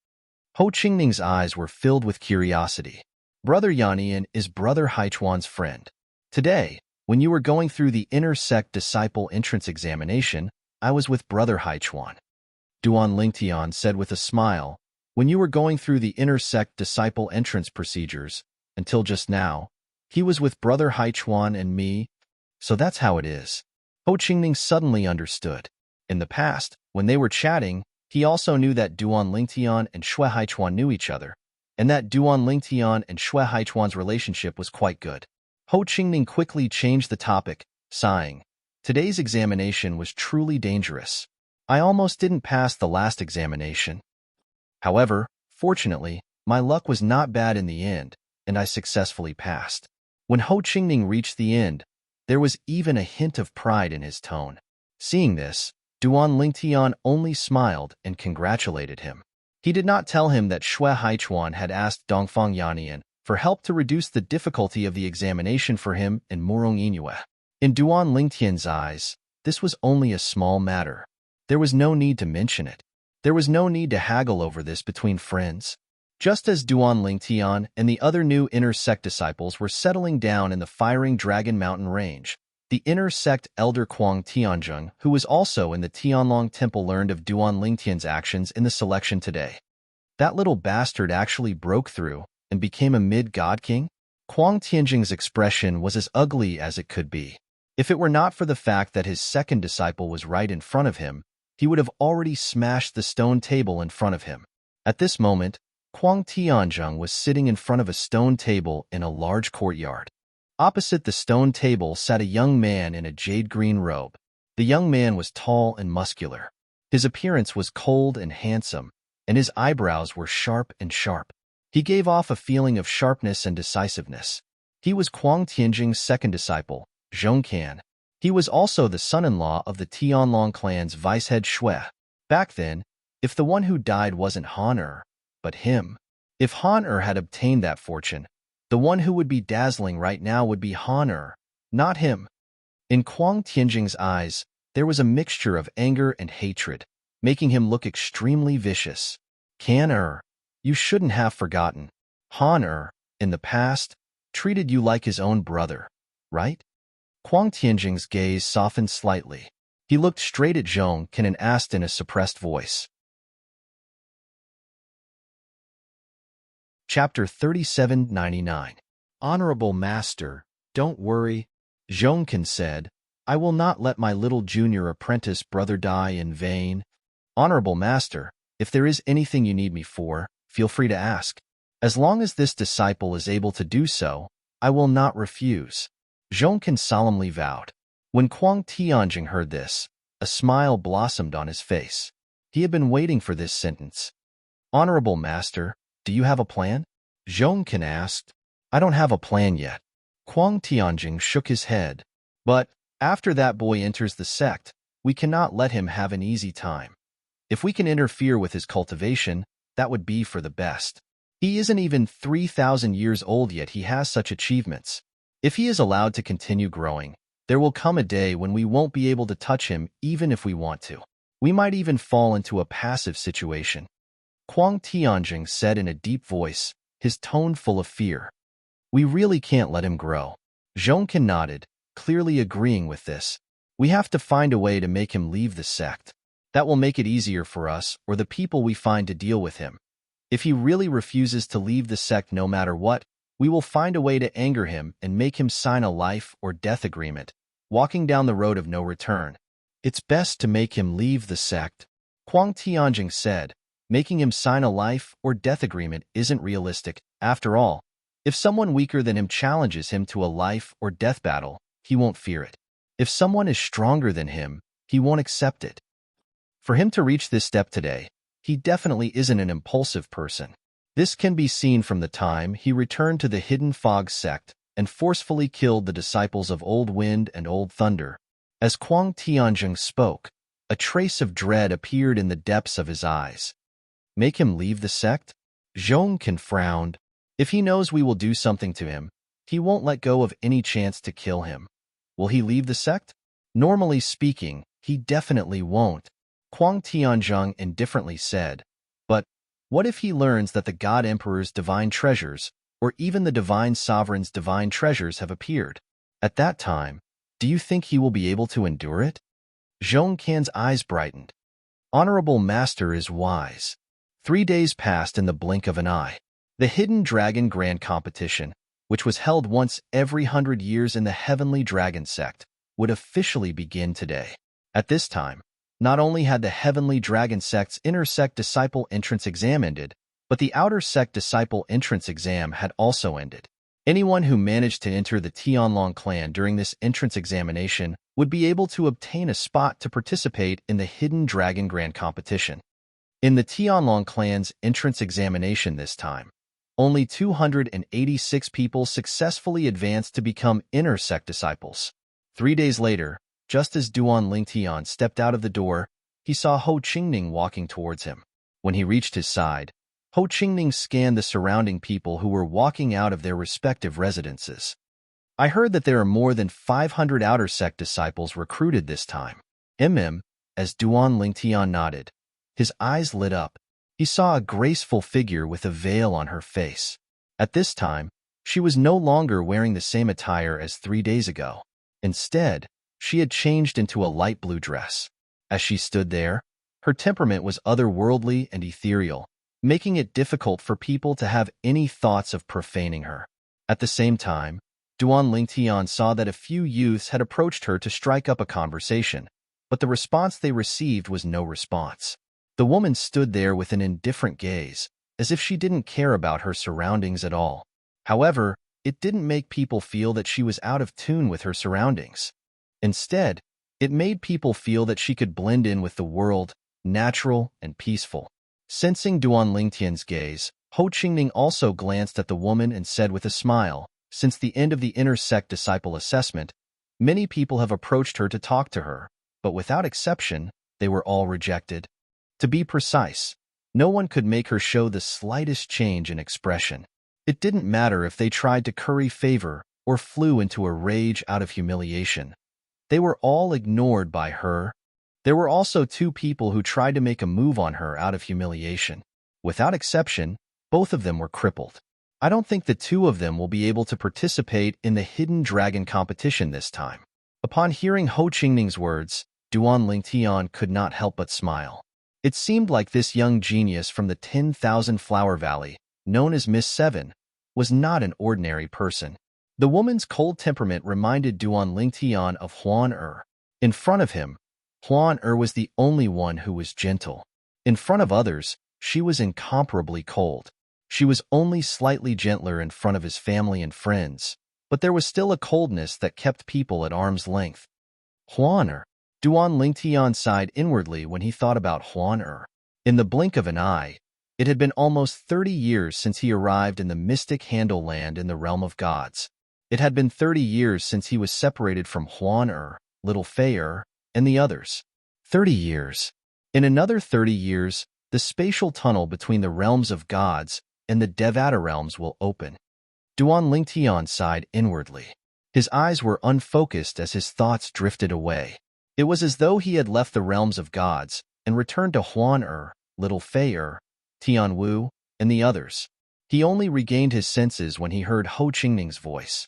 Ho Qingning's eyes were filled with curiosity. Brother Yannian is Brother Haichuan's friend. Today, when you were going through the inner sect disciple entrance examination, I was with Brother Haichuan. Duan Lingtian said with a smile, when you were going through the inner sect disciple entrance procedures, until just now, he was with Brother Haichuan and me, so that's how it is. Ho Qingning suddenly understood. In the past, when they were chatting, he also knew that Duan Lingtian and Xue Haichuan knew each other, and that Duan Lingtian and Xue Haichuan's relationship was quite good. Ho Qingning quickly changed the topic, sighing. Today's examination was truly dangerous. I almost didn't pass the last examination. However, fortunately, my luck was not bad in the end, and I successfully passed. When Ho Qingning reached the end, there was even a hint of pride in his tone. Seeing this, Duan Lingtian only smiled and congratulated him. He did not tell him that Xue Haichuan had asked Dongfang Yannian for help to reduce the difficulty of the examination for him and Murong Inue. In Duan Lingtian's eyes, this was only a small matter. There was no need to mention it. There was no need to haggle over this between friends. Just as Duan Lingtian and the other new inner sect disciples were settling down in the Firing Dragon Mountain Range, the inner sect elder Kuang Tianzheng, who was also in the Tianlong Temple, learned of Duan Lingtian's actions in the selection today. That little bastard actually broke through and became a mid-god king? Kuang Tianzheng's expression was as ugly as it could be. If it were not for the fact that his second disciple was right in front of him, he would have already smashed the stone table in front of him. At this moment, Kuang Tianzheng was sitting in front of a stone table in a large courtyard. Opposite the stone table sat a young man in a jade-green robe. The young man was tall and muscular. His appearance was cold and handsome, and his eyebrows were sharp and sharp. He gave off a feeling of sharpness and decisiveness. He was Kuang Tianjing's second disciple, Zhong Can. He was also the son-in-law of the Tianlong clan's vice-head Shui. Back then, if the one who died wasn't Han Er, but him. If Han Er had obtained that fortune, the one who would be dazzling right now would be Han Er, not him. In Kuang Tianjing's eyes, there was a mixture of anger and hatred, making him look extremely vicious. Can Er, you shouldn't have forgotten. Han Er, in the past, treated you like his own brother, right? Kuang Tianjing's gaze softened slightly. He looked straight at Zhong Can and asked in a suppressed voice. Chapter 3799. Honorable Master, don't worry, Zhong Can said. I will not let my little junior apprentice brother die in vain. Honorable Master, if there is anything you need me for, feel free to ask. As long as this disciple is able to do so, I will not refuse. Zhong Can solemnly vowed. When Kuang Tianjing heard this, a smile blossomed on his face. He had been waiting for this sentence. Honorable Master, do you have a plan? Zhong Can asked. I don't have a plan yet. Kuang Tianjing shook his head. But, after that boy enters the sect, we cannot let him have an easy time. If we can interfere with his cultivation, that would be for the best. He isn't even 3,000 years old yet he has such achievements. If he is allowed to continue growing, there will come a day when we won't be able to touch him even if we want to. We might even fall into a passive situation. Kuang Tianjing said in a deep voice, his tone full of fear. We really can't let him grow. Zhong Can nodded, clearly agreeing with this. We have to find a way to make him leave the sect. That will make it easier for us or the people we find to deal with him. If he really refuses to leave the sect no matter what, we will find a way to anger him and make him sign a life or death agreement, walking down the road of no return. It's best to make him leave the sect, Kuang Tianjing said. Making him sign a life or death agreement isn't realistic. After all, if someone weaker than him challenges him to a life or death battle, he won't fear it. If someone is stronger than him, he won't accept it. For him to reach this step today, he definitely isn't an impulsive person. This can be seen from the time he returned to the Hidden Fog sect and forcefully killed the disciples of Old Wind and Old Thunder. As Kuang Tianjing spoke, a trace of dread appeared in the depths of his eyes. Make him leave the sect? Zhong Can frowned. If he knows we will do something to him, he won't let go of any chance to kill him. Will he leave the sect? Normally speaking, he definitely won't. Kuang Tianjing indifferently said. But what if he learns that the God Emperor's divine treasures, or even the Divine Sovereign's divine treasures have appeared? At that time, do you think he will be able to endure it? Zhong Can's eyes brightened. Honorable Master is wise. 3 days passed in the blink of an eye. The Hidden Dragon Grand Competition, which was held once every 100 years in the Heavenly Dragon Sect, would officially begin today. At this time, not only had the Heavenly Dragon Sect's Inner Sect Disciple Entrance Exam ended, but the Outer Sect Disciple Entrance Exam had also ended. Anyone who managed to enter the Tianlong clan during this entrance examination would be able to obtain a spot to participate in the Hidden Dragon Grand Competition. In the Tianlong clan's entrance examination this time, only 286 people successfully advanced to become Inner Sect disciples. 3 days later, just as Duan Lingtian stepped out of the door, he saw Ho Qingning walking towards him. When he reached his side, Ho Qingning scanned the surrounding people who were walking out of their respective residences. I heard that there are more than 500 Outer Sect disciples recruited this time. As Duan Lingtian nodded, his eyes lit up. He saw a graceful figure with a veil on her face. At this time, she was no longer wearing the same attire as 3 days ago. Instead, she had changed into a light blue dress. As she stood there, her temperament was otherworldly and ethereal, making it difficult for people to have any thoughts of profaning her. At the same time, Duan Lingtian saw that a few youths had approached her to strike up a conversation, but the response they received was no response. The woman stood there with an indifferent gaze, as if she didn't care about her surroundings at all. However, it didn't make people feel that she was out of tune with her surroundings. Instead, it made people feel that she could blend in with the world, natural and peaceful. Sensing Duan Lingtian's gaze, Ho Qingning also glanced at the woman and said with a smile, "Since the end of the inner sect disciple assessment, many people have approached her to talk to her, but without exception, they were all rejected. To be precise, no one could make her show the slightest change in expression. It didn't matter if they tried to curry favor or flew into a rage out of humiliation. They were all ignored by her. There were also 2 people who tried to make a move on her out of humiliation. Without exception, both of them were crippled. I don't think the 2 of them will be able to participate in the Hidden Dragon competition this time." Upon hearing Ho Qingning's words, Duan Lingtian could not help but smile. It seemed like this young genius from the 10,000 Flower Valley, known as Miss Seven, was not an ordinary person. The woman's cold temperament reminded Duan Lingtian of Huan Er. In front of him, Huan Er was the only one who was gentle. In front of others, she was incomparably cold. She was only slightly gentler in front of his family and friends, but there was still a coldness that kept people at arm's length. Huan Er. Duan Lingtian sighed inwardly when he thought about Huan Er. In the blink of an eye, it had been almost 30 years since he arrived in the mystic Handle Land in the realm of gods. It had been 30 years since he was separated from Huan Er, Little Fei Er, and the others. 30 years. In another 30 years, the spatial tunnel between the realms of gods and the Devata realms will open. Duan Lingtian sighed inwardly. His eyes were unfocused as his thoughts drifted away. It was as though he had left the realms of gods and returned to Huan Er, Little Fei Er, Tian Wu, and the others. He only regained his senses when he heard Ho Qingning's voice.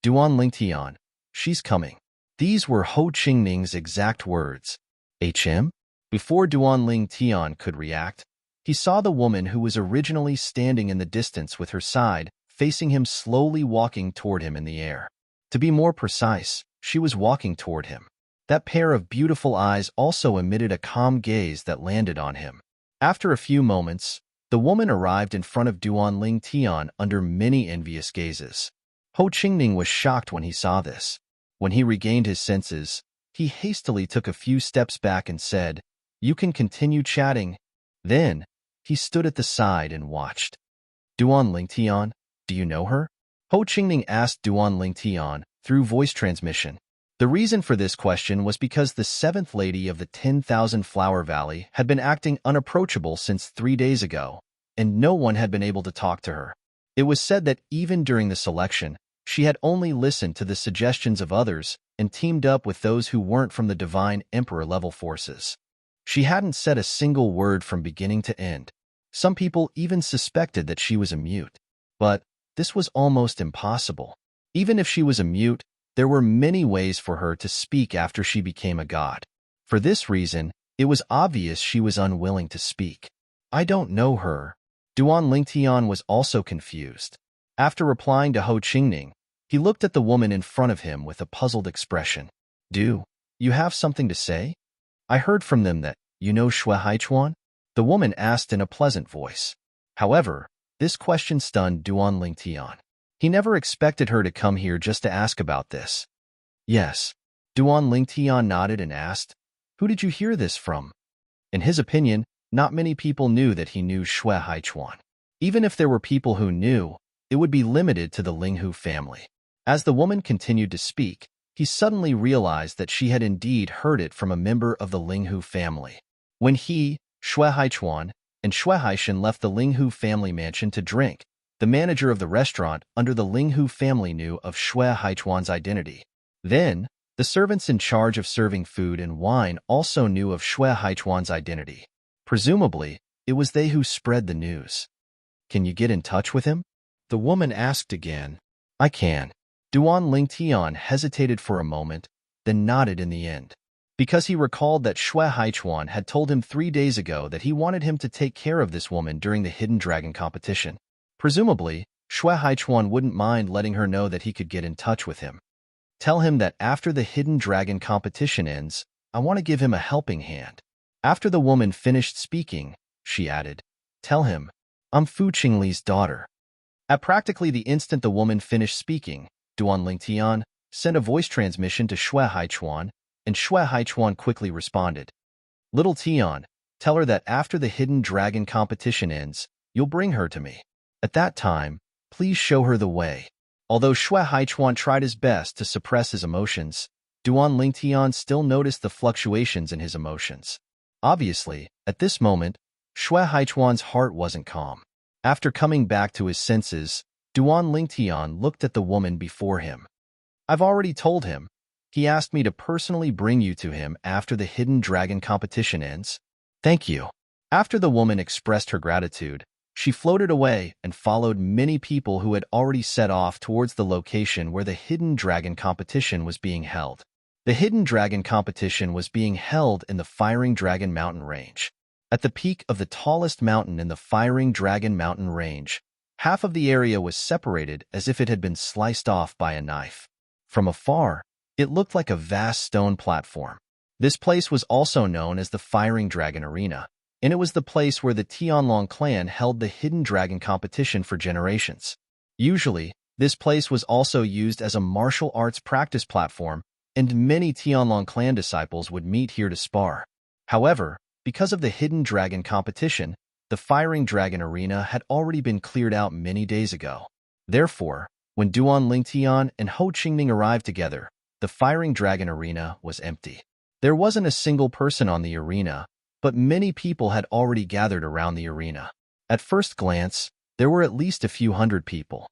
"Duan Lingtian, she's coming." These were Ho Qingning's exact words. "HM?" Before Duan Lingtian could react, he saw the woman who was originally standing in the distance with her side facing him slowly walking toward him in the air. To be more precise, she was walking toward him. That pair of beautiful eyes also emitted a calm gaze that landed on him. After a few moments, the woman arrived in front of Duan Lingtian under many envious gazes. Ho Qingning was shocked when he saw this. When he regained his senses, he hastily took a few steps back and said, "You can continue chatting." Then, he stood at the side and watched. "Duan Lingtian, do you know her?" Ho Qingning asked Duan Lingtian through voice transmission. The reason for this question was because the 7th lady of the 10,000 Flower Valley had been acting unapproachable since 3 days ago, and no one had been able to talk to her. It was said that even during the selection, she had only listened to the suggestions of others and teamed up with those who weren't from the Divine Emperor-level forces. She hadn't said a single word from beginning to end. Some people even suspected that she was a mute. But this was almost impossible. Even if she was a mute, there were many ways for her to speak after she became a god. For this reason, it was obvious she was unwilling to speak. "I don't know her." Duan Lingtian was also confused. After replying to Ho Qingning, he looked at the woman in front of him with a puzzled expression. "Do you have something to say? I heard from them that you know Shui Haichuan?" The woman asked in a pleasant voice. However, this question stunned Duan Lingtian. He never expected her to come here just to ask about this. "Yes." Duan Lingtian nodded and asked, "Who did you hear this from?" In his opinion, not many people knew that he knew Shui Haichuan. Even if there were people who knew, it would be limited to the Linghu family. As the woman continued to speak, he suddenly realized that she had indeed heard it from a member of the Linghu family. When he, Shui Haichuan, and Shui Haishan left the Linghu family mansion to drink, the manager of the restaurant under the Linghu family knew of Shui Haichuan's identity. Then, the servants in charge of serving food and wine also knew of Shui Haichuan's identity. Presumably, it was they who spread the news. "Can you get in touch with him?" the woman asked again. "I can." Duan Lingtian hesitated for a moment, then nodded in the end. Because he recalled that Shui Haichuan had told him 3 days ago that he wanted him to take care of this woman during the Hidden Dragon competition. Presumably, Shui Haichuan wouldn't mind letting her know that he could get in touch with him. "Tell him that after the Hidden Dragon competition ends, I want to give him a helping hand." After the woman finished speaking, she added, "Tell him, I'm Fu Qingli's daughter." At practically the instant the woman finished speaking, Duan Lingtian sent a voice transmission to Xue Haichuan, and Xue Haichuan quickly responded. Little Tian, tell her that after the hidden dragon competition ends, you'll bring her to me. At that time, please show her the way. Although Xue Haichuan tried his best to suppress his emotions, Duan Lingtian still noticed the fluctuations in his emotions. Obviously, at this moment, Xue Haichuan's heart wasn't calm. After coming back to his senses, Duan Lingtian looked at the woman before him. I've already told him. He asked me to personally bring you to him after the hidden dragon competition ends. Thank you. After the woman expressed her gratitude, she floated away and followed many people who had already set off towards the location where the hidden dragon competition was being held. The hidden dragon competition was being held in the Firing Dragon Mountain Range. At the peak of the tallest mountain in the Firing Dragon Mountain Range, half of the area was separated as if it had been sliced off by a knife. From afar, it looked like a vast stone platform. This place was also known as the Firing Dragon Arena, and it was the place where the Tianlong clan held the hidden dragon competition for generations. Usually, this place was also used as a martial arts practice platform, and many Tianlong clan disciples would meet here to spar. However, because of the hidden dragon competition, the Firing Dragon Arena had already been cleared out many days ago. Therefore, when Duan Lingtian and Ho Qingning arrived together, the Firing Dragon Arena was empty. There wasn't a single person on the arena, but many people had already gathered around the arena. At first glance, there were at least a few hundred people.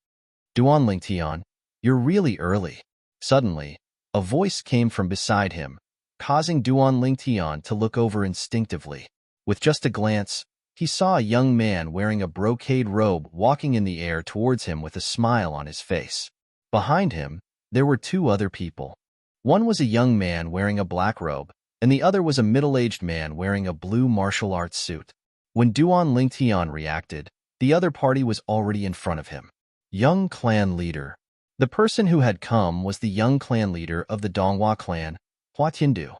Duan Lingtian, you're really early. Suddenly, a voice came from beside him, causing Duan Lingtian to look over instinctively. With just a glance, he saw a young man wearing a brocade robe walking in the air towards him with a smile on his face. Behind him, there were two other people. One was a young man wearing a black robe, and the other was a middle-aged man wearing a blue martial arts suit. When Duan Lingtian reacted, the other party was already in front of him. Young clan leader. The person who had come was the young clan leader of the Donghua clan, Hua Tiandu.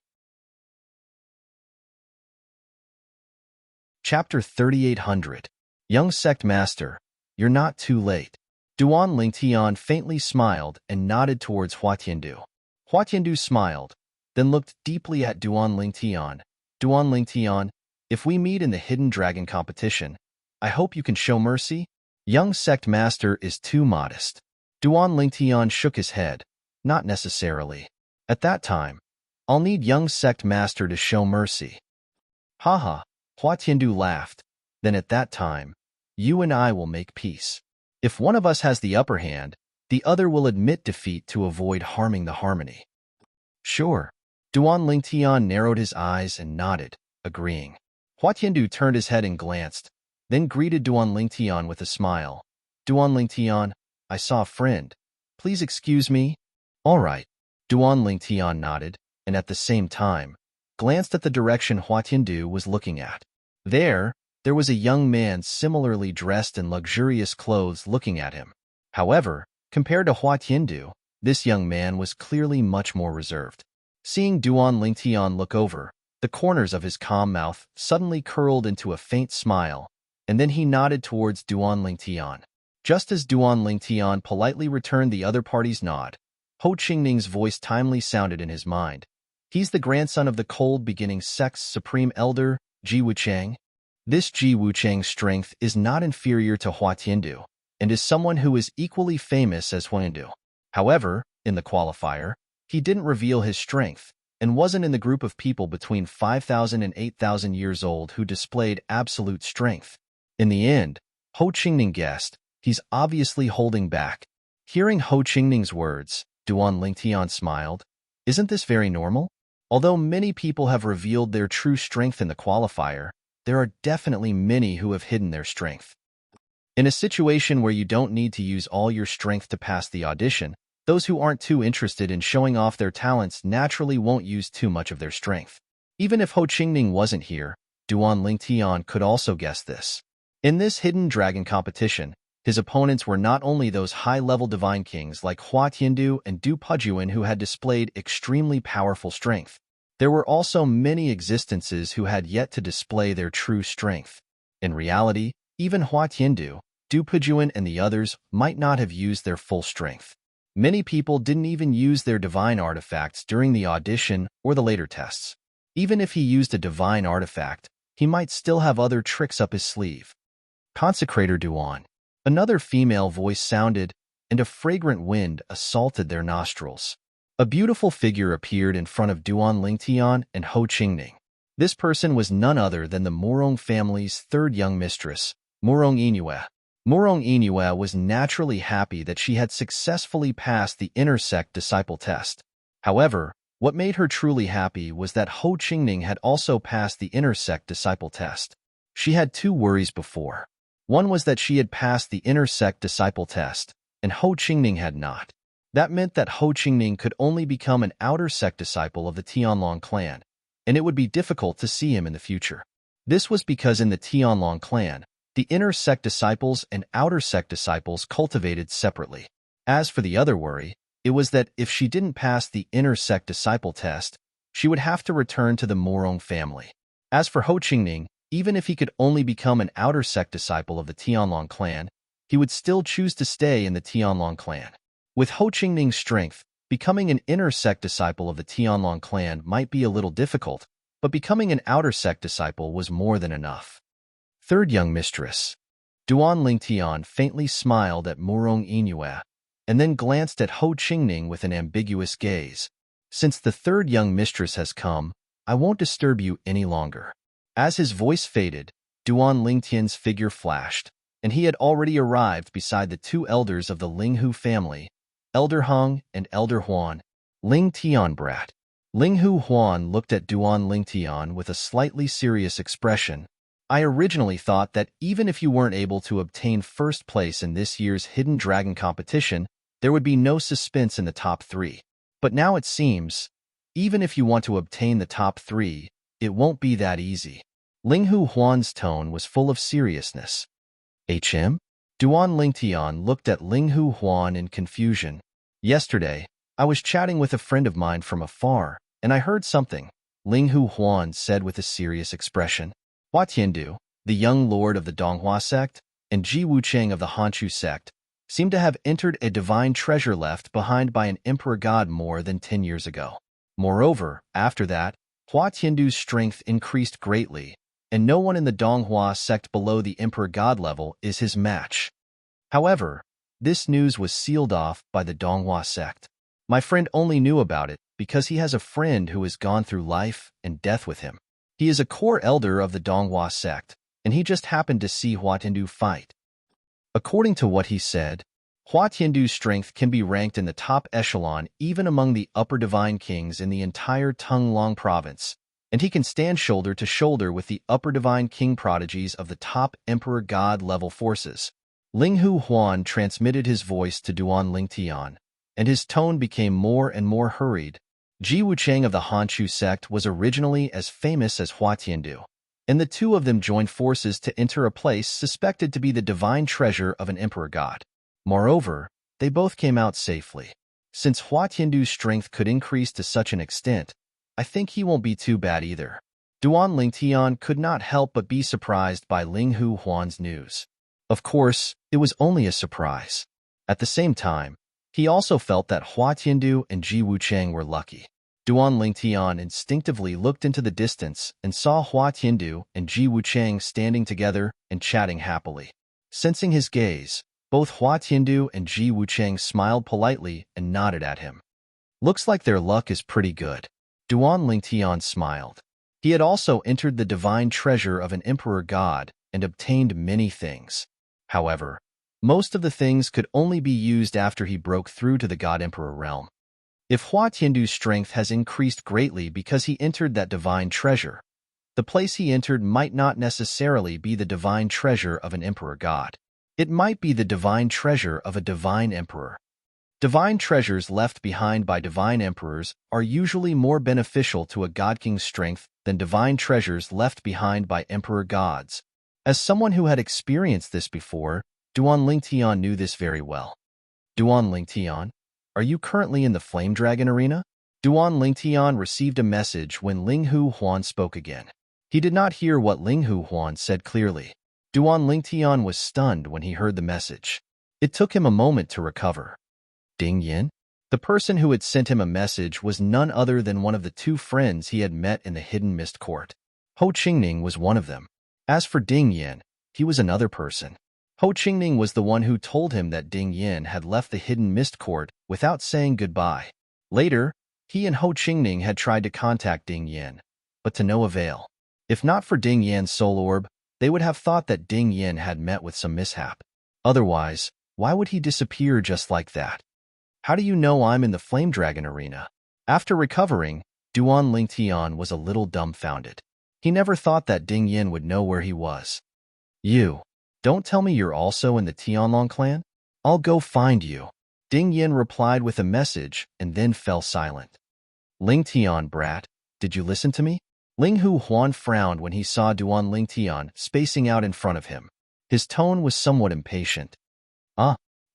Chapter 3800. Young Sect Master, you're not too late. Duan Lingtian faintly smiled and nodded towards Hua Tiandu. Hua Tiandu smiled, then looked deeply at Duan Lingtian. Duan Lingtian, if we meet in the hidden dragon competition, I hope you can show mercy. Young Sect Master is too modest. Duan Lingtian shook his head. Not necessarily. At that time, I'll need young Sect Master to show mercy. Haha, Hua Tiandu laughed. Then at that time, you and I will make peace. If one of us has the upper hand, the other will admit defeat to avoid harming the harmony. Sure. Duan Lingtian narrowed his eyes and nodded, agreeing. Hua Tiandu turned his head and glanced, then greeted Duan Lingtian with a smile. Duan Lingtian, I saw a friend. Please excuse me. All right. Duan Lingtian nodded, and at the same time, glanced at the direction Hua Tiandu was looking at. There was a young man similarly dressed in luxurious clothes looking at him. However, compared to Hua Tiandu, this young man was clearly much more reserved. Seeing Duan Lingtian look over, the corners of his calm mouth suddenly curled into a faint smile, and then he nodded towards Duan Lingtian. Just as Duan Lingtian politely returned the other party's nod, Ho Qingning's voice timely sounded in his mind. He's the grandson of the Cold Beginning Sect's Supreme Elder, Ji Wuchang. This Ji Wuchang's strength is not inferior to Hua Tiandu, and is someone who is equally famous as Hua Tiandu. However, in the qualifier, he didn't reveal his strength, and wasn't in the group of people between 5,000 and 8,000 years old who displayed absolute strength. In the end, Ho Qingning guessed, he's obviously holding back. Hearing Ho Qingning's words, Duan Lingtian smiled. Isn't this very normal? Although many people have revealed their true strength in the qualifier, there are definitely many who have hidden their strength. In a situation where you don't need to use all your strength to pass the audition, those who aren't too interested in showing off their talents naturally won't use too much of their strength. Even if Ho Qingning wasn't here, Duan Lingtian could also guess this. In this hidden dragon competition, his opponents were not only those high-level divine kings like Hua Tiandu and Du Pujuan who had displayed extremely powerful strength. There were also many existences who had yet to display their true strength. In reality, even Hua Tiandu, Du Pejuan and the others might not have used their full strength. Many people didn't even use their divine artifacts during the audition or the later tests. Even if he used a divine artifact, he might still have other tricks up his sleeve. Consecrator Duan. Another female voice sounded, and a fragrant wind assaulted their nostrils. A beautiful figure appeared in front of Duan Lingtian and Ho Qingning. This person was none other than the Murong family's third young mistress, Murong Inue. Murong Inue was naturally happy that she had successfully passed the inner sect disciple test. However, what made her truly happy was that Ho Qingning had also passed the inner sect disciple test. She had two worries before. One was that she had passed the inner sect disciple test, and Ho Qingning had not. That meant that Ho Qingning could only become an outer sect disciple of the Tianlong clan, and it would be difficult to see him in the future. This was because in the Tianlong clan, the inner sect disciples and outer sect disciples cultivated separately. As for the other worry, it was that if she didn't pass the inner sect disciple test, she would have to return to the Murong family. As for Ho Qingning, even if he could only become an outer sect disciple of the Tianlong clan, he would still choose to stay in the Tianlong clan. With Ho Qingning's strength, becoming an inner sect disciple of the Tianlong clan might be a little difficult, but becoming an outer sect disciple was more than enough. Third young mistress. Duan Lingtian faintly smiled at Murong Inue, and then glanced at Ho Qingning with an ambiguous gaze. Since the third young mistress has come, I won't disturb you any longer. As his voice faded, Duan Lingtian's figure flashed, and he had already arrived beside the two elders of the Linghu family, Elder Hung and Elder Huan. Ling Tian brat. Linghu Huan looked at Duan Lingtian with a slightly serious expression. I originally thought that even if you weren't able to obtain first place in this year's Hidden Dragon competition, there would be no suspense in the top 3. But now it seems, even if you want to obtain the top 3, it won't be that easy. Linghu Huan's tone was full of seriousness. HM? Duan Lingtian looked at Linghu Huan in confusion. Yesterday, I was chatting with a friend of mine from afar, and I heard something, Linghu Huan said with a serious expression. Hua Tiandu, the young lord of the Donghua sect, and Ji Wucheng of the Hanchu sect, seemed to have entered a divine treasure left behind by an emperor god more than 10 years ago. Moreover, after that, Hua Tiandu's strength increased greatly, and no one in the Donghua sect below the emperor god level is his match. However, this news was sealed off by the Donghua sect. My friend only knew about it because he has a friend who has gone through life and death with him. He is a core elder of the Donghua sect, and he just happened to see Hua Tiandu fight. According to what he said, Hua Tiandu's strength can be ranked in the top echelon even among the upper divine kings in the entire Tonglong province, and he can stand shoulder to shoulder with the upper divine king prodigies of the top emperor god level forces. Linghu Huan transmitted his voice to Duan Lingtian, and his tone became more and more hurried. Ji Wucheng of the Hanchu sect was originally as famous as Hua Tiandu, and the two of them joined forces to enter a place suspected to be the divine treasure of an emperor god. Moreover, they both came out safely. Since Hua Tiandu's strength could increase to such an extent, I think he won't be too bad either. Duan Lingtian could not help but be surprised by Linghu Huan's news. Of course, it was only a surprise. At the same time, he also felt that Hua Tiandu and Ji Wucheng were lucky. Duan Lingtian instinctively looked into the distance and saw Hua Tiandu and Ji Wucheng standing together and chatting happily. Sensing his gaze, both Hua Tiandu and Ji Wucheng smiled politely and nodded at him. Looks like their luck is pretty good. Duan Lingtian smiled. He had also entered the divine treasure of an emperor god and obtained many things. However, most of the things could only be used after he broke through to the god-emperor realm. If Hua Tiandu's strength has increased greatly because he entered that divine treasure, the place he entered might not necessarily be the divine treasure of an emperor god. It might be the divine treasure of a divine emperor. Divine treasures left behind by divine emperors are usually more beneficial to a god king's strength than divine treasures left behind by emperor gods. As someone who had experienced this before, Duan Lingtian knew this very well. Duan Lingtian, are you currently in the Flame Dragon arena? Duan Lingtian received a message when Linghu Huan spoke again. He did not hear what Linghu Huan said clearly. Duan Lingtian was stunned when he heard the message. It took him a moment to recover. Ding Yin? The person who had sent him a message was none other than one of the two friends he had met in the Hidden Mist Court. Ho Qingning was one of them. As for Ding Yin, he was another person. Ho Qingning was the one who told him that Ding Yin had left the Hidden Mist Court without saying goodbye. Later, he and Ho Qingning had tried to contact Ding Yin, but to no avail. If not for Ding Yan's soul orb, they would have thought that Ding Yin had met with some mishap. Otherwise, why would he disappear just like that? How do you know I'm in the Flame Dragon arena? After recovering, Duan Lingtian was a little dumbfounded. He never thought that Ding Yin would know where he was. You, don't tell me you're also in the Tianlong clan? I'll go find you. Ding Yin replied with a message and then fell silent. Lingtian, brat, did you listen to me? Ling Hu Huan frowned when he saw Duan Lingtian spacing out in front of him. His tone was somewhat impatient.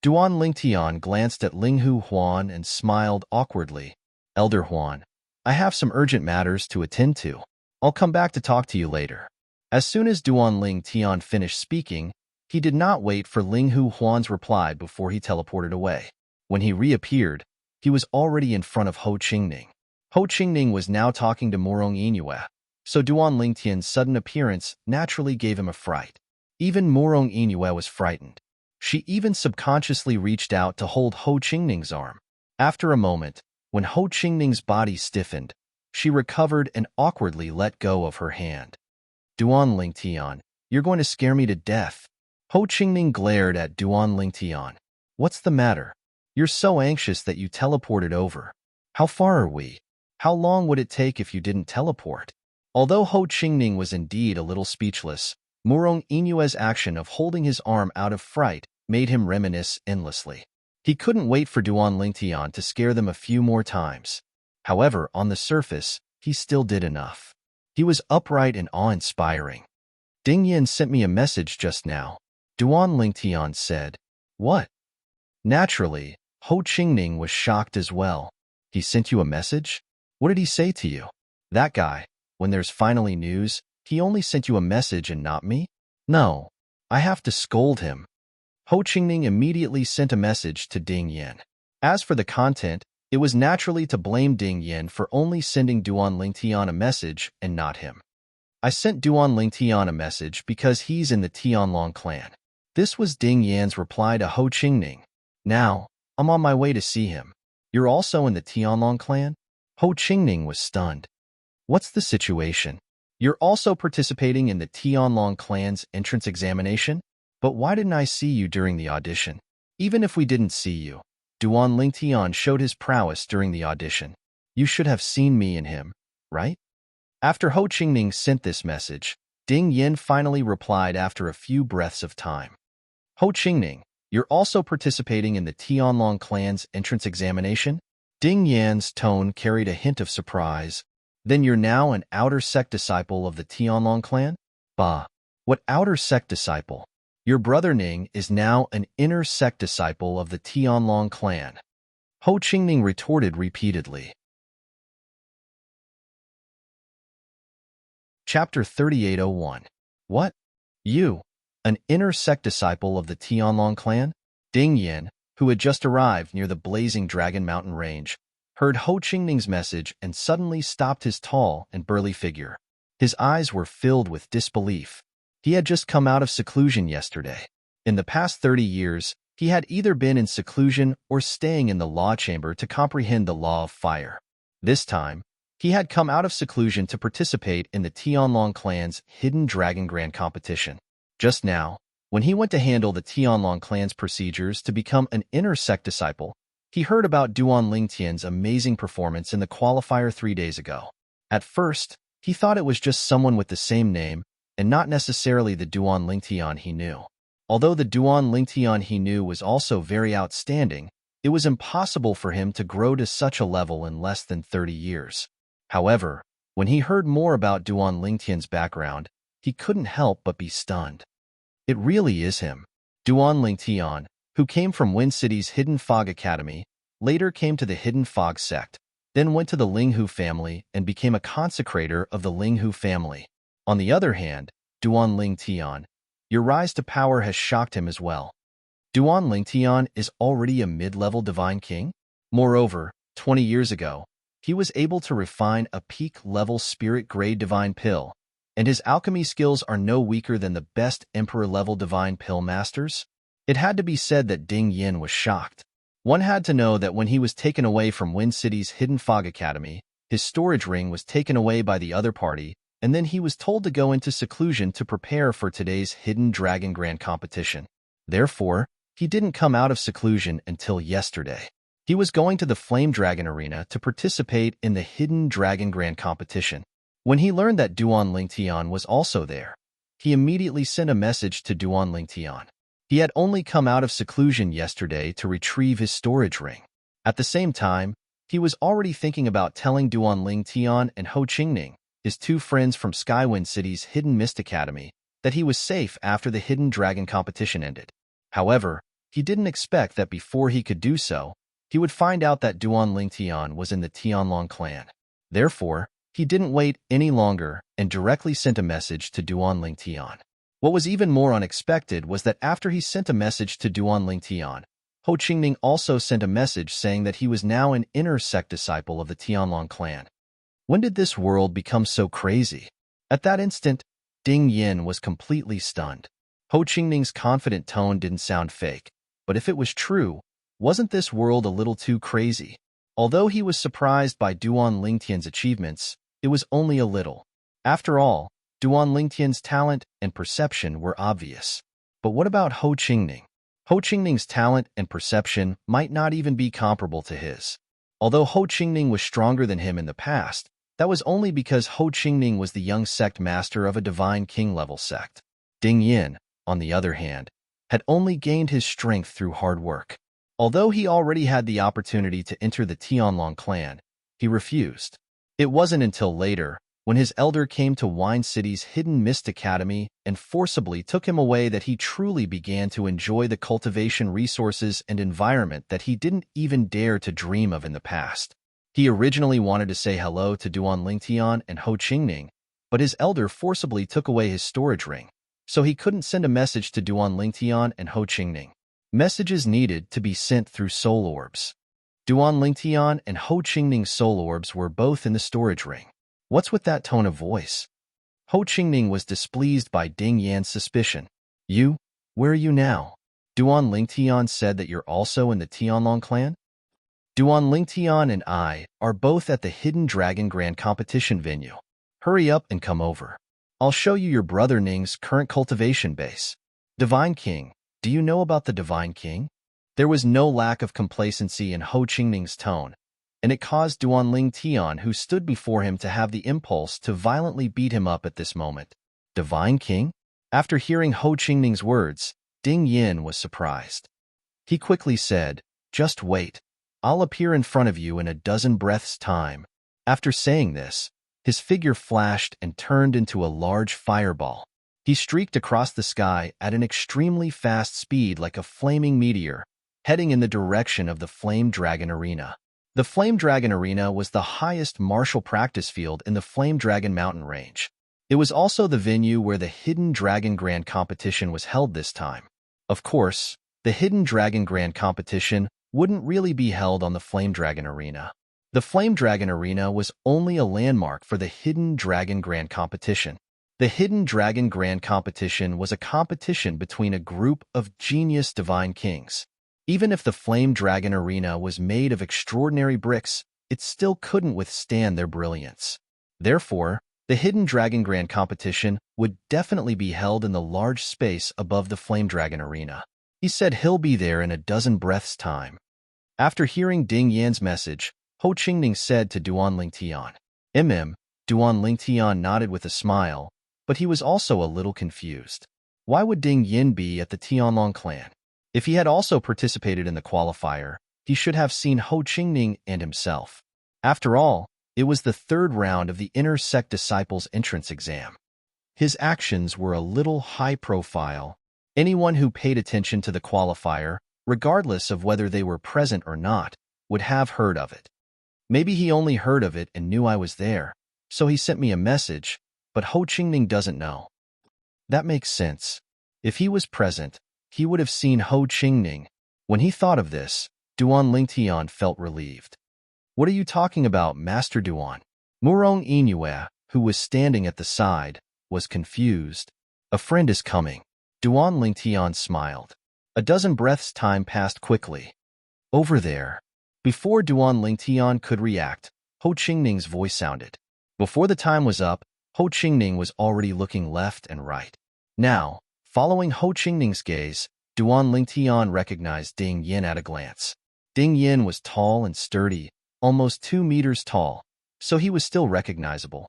Duan Lingtian glanced at Ling Hu Huan and smiled awkwardly. Elder Huan, I have some urgent matters to attend to. I'll come back to talk to you later. As soon as Duan Lingtian finished speaking, he did not wait for Ling Hu Huan's reply before he teleported away. When he reappeared, he was already in front of Ho Qingning. Ho Qingning was now talking to Murong Inyue, so Duan Lingtian's sudden appearance naturally gave him a fright. Even Murong Inyue was frightened. She even subconsciously reached out to hold Ho Qingning's arm. After a moment, when Ho Qingning's body stiffened, she recovered and awkwardly let go of her hand. Duan Lingtian, you're going to scare me to death. Ho Qingning glared at Duan Lingtian. What's the matter? You're so anxious that you teleported over. How far are we? How long would it take if you didn't teleport? Although Ho Qingning was indeed a little speechless, Murong Inyue's action of holding his arm out of fright made him reminisce endlessly. He couldn't wait for Duan Lingtian to scare them a few more times. However, on the surface, he still did enough. He was upright and awe-inspiring. Ding Yin sent me a message just now. Duan Lingtian said. What? Naturally, Ho Qingning was shocked as well. He sent you a message? What did he say to you? That guy, when there's finally news, he only sent you a message and not me? No, I have to scold him. Ho Qingning immediately sent a message to Ding Yin. As for the content, it was naturally to blame Ding Yin for only sending Duan Lingtian a message and not him. I sent Duan Lingtian a message because he's in the Tianlong clan. This was Ding Yan's reply to Ho Qingning. Now, I'm on my way to see him. You're also in the Tianlong clan? Ho Qingning was stunned. What's the situation? You're also participating in the Tianlong clan's entrance examination? But why didn't I see you during the audition? Even if we didn't see you, Duan Lingtian showed his prowess during the audition. You should have seen me and him, right? After Ho Qingning sent this message, Ding Yin finally replied after a few breaths of time. Ho Qingning, you're also participating in the Tianlong clan's entrance examination? Ding Yan's tone carried a hint of surprise. Then you're now an outer sect disciple of the Tianlong clan? Bah, what outer sect disciple? Your brother Ning is now an inner sect disciple of the Tianlong clan. Ho Qingning retorted repeatedly. Chapter 3801. What? You, an inner sect disciple of the Tianlong clan? Ding Yin, who had just arrived near the blazing Dragon Mountain range, heard Ho Qingning's message and suddenly stopped his tall and burly figure. His eyes were filled with disbelief. He had just come out of seclusion yesterday. In the past 30 years, he had either been in seclusion or staying in the law chamber to comprehend the law of fire. This time, he had come out of seclusion to participate in the Tianlong clan's Hidden Dragon Grand competition. Just now, when he went to handle the Tianlong clan's procedures to become an inner sect disciple, he heard about Duan Lingtian's amazing performance in the qualifier 3 days ago. At first, he thought it was just someone with the same name, and not necessarily the Duan Lingtian he knew. Although the Duan Lingtian he knew was also very outstanding, it was impossible for him to grow to such a level in less than 30 years. However, when he heard more about Duan Lingtian's background, he couldn't help but be stunned. It really is him. Duan Lingtian, who came from Wind City's Hidden Fog Academy, later came to the Hidden Fog sect, then went to the Linghu family and became a consecrator of the Linghu family. On the other hand, Duan Lingtian, Your rise to power has shocked him as well. Duan Lingtian is already a mid-level divine king? Moreover, 20 years ago, he was able to refine a peak-level spirit-grade divine pill, and his alchemy skills are no weaker than the best emperor-level divine pill masters. It had to be said that Ding Yin was shocked. One had to know that when he was taken away from Wind City's Hidden Fog Academy, his storage ring was taken away by the other party, and then he was told to go into seclusion to prepare for today's Hidden Dragon Grand competition. Therefore, he didn't come out of seclusion until yesterday. He was going to the Flame Dragon Arena to participate in the Hidden Dragon Grand competition. When he learned that Duan Lingtian was also there, he immediately sent a message to Duan Lingtian. He had only come out of seclusion yesterday to retrieve his storage ring. At the same time, he was already thinking about telling Duan Lingtian and Ho Qingning, his two friends from Skywind City's Hidden Mist Academy, that he was safe after the Hidden Dragon competition ended. However, he didn't expect that before he could do so, he would find out that Duan Lingtian was in the Tianlong clan. Therefore, he didn't wait any longer and directly sent a message to Duan Lingtian. What was even more unexpected was that after he sent a message to Duan Lingtian, Ho Qingning also sent a message saying that he was now an inner sect disciple of the Tianlong clan. When did this world become so crazy? At that instant, Ding Yin was completely stunned. Ho Qingning's confident tone didn't sound fake, but if it was true, wasn't this world a little too crazy? Although he was surprised by Duan Lingtian's achievements, it was only a little. After all, Duan Lingtian's talent and perception were obvious. But what about Ho Qingning? Ho Qingning's talent and perception might not even be comparable to his. Although Ho Qingning was stronger than him in the past, that was only because Ho Qingning was the young sect master of a divine king-level sect. Ding Yin, on the other hand, had only gained his strength through hard work. Although he already had the opportunity to enter the Tianlong clan, he refused. It wasn't until later, when his elder came to Wine City's Hidden Mist Academy and forcibly took him away, that he truly began to enjoy the cultivation resources and environment that he didn't even dare to dream of in the past. He originally wanted to say hello to Duan Lingtian and Ho Qingning, but his elder forcibly took away his storage ring, so he couldn't send a message to Duan Lingtian and Ho Qingning. Messages needed to be sent through soul orbs. Duan Lingtian and Ho Qingning's soul orbs were both in the storage ring. What's with that tone of voice? Ho Qingning was displeased by Ding Yan's suspicion. You? Where are you now? Duan Lingtian said that you're also in the Tianlong clan? Duan Lingtian and I are both at the Hidden Dragon Grand competition venue. Hurry up and come over. I'll show you your brother Ning's current cultivation base. Divine King, do you know about the Divine King? There was no lack of complacency in Ho Qingning's tone, and it caused Duan Lingtian, who stood before him, to have the impulse to violently beat him up at this moment. Divine King? After hearing Ho Qingning's words, Ding Yin was surprised. He quickly said, "Just wait. I'll appear in front of you in a dozen breaths' time." After saying this, his figure flashed and turned into a large fireball. He streaked across the sky at an extremely fast speed like a flaming meteor, heading in the direction of the Flame Dragon Arena. The Flame Dragon Arena was the highest martial practice field in the Flame Dragon mountain range. It was also the venue where the Hidden Dragon Grand competition was held this time. Of course, the Hidden Dragon Grand competition wouldn't really be held on the Flame Dragon Arena. The Flame Dragon Arena was only a landmark for the Hidden Dragon Grand competition. The Hidden Dragon Grand competition was a competition between a group of genius divine kings. Even if the Flame Dragon Arena was made of extraordinary bricks, it still couldn't withstand their brilliance. Therefore, the Hidden Dragon Grand competition would definitely be held in the large space above the Flame Dragon Arena. He said he'll be there in a dozen breaths' time. After hearing Ding Yan's message, Ho Qingning said to Duan Lingtian, Duan Lingtian nodded with a smile, but he was also a little confused. Why would Ding Yin be at the Tianlong clan? If he had also participated in the qualifier, he should have seen Ho Qingning and himself. After all, it was the third round of the Inner Sect Disciples entrance exam. His actions were a little high profile. Anyone who paid attention to the qualifier, regardless of whether they were present or not, would have heard of it. Maybe he only heard of it and knew I was there, so he sent me a message, but Ho Qingning doesn't know. That makes sense. If he was present, he would have seen Ho Qingning. When he thought of this, Duan Lingtian felt relieved. What are you talking about, Master Duan? Murong Inue, who was standing at the side, was confused. A friend is coming. Duan Lingtian smiled. A dozen breaths' time passed quickly. Over there. Before Duan Lingtian could react, Ho Qingning's voice sounded. Before the time was up, Ho Qingning was already looking left and right. Now, following Ho Qingning's gaze, Duan Lingtian recognized Ding Yin at a glance. Ding Yin was tall and sturdy, almost 2 meters tall, so he was still recognizable.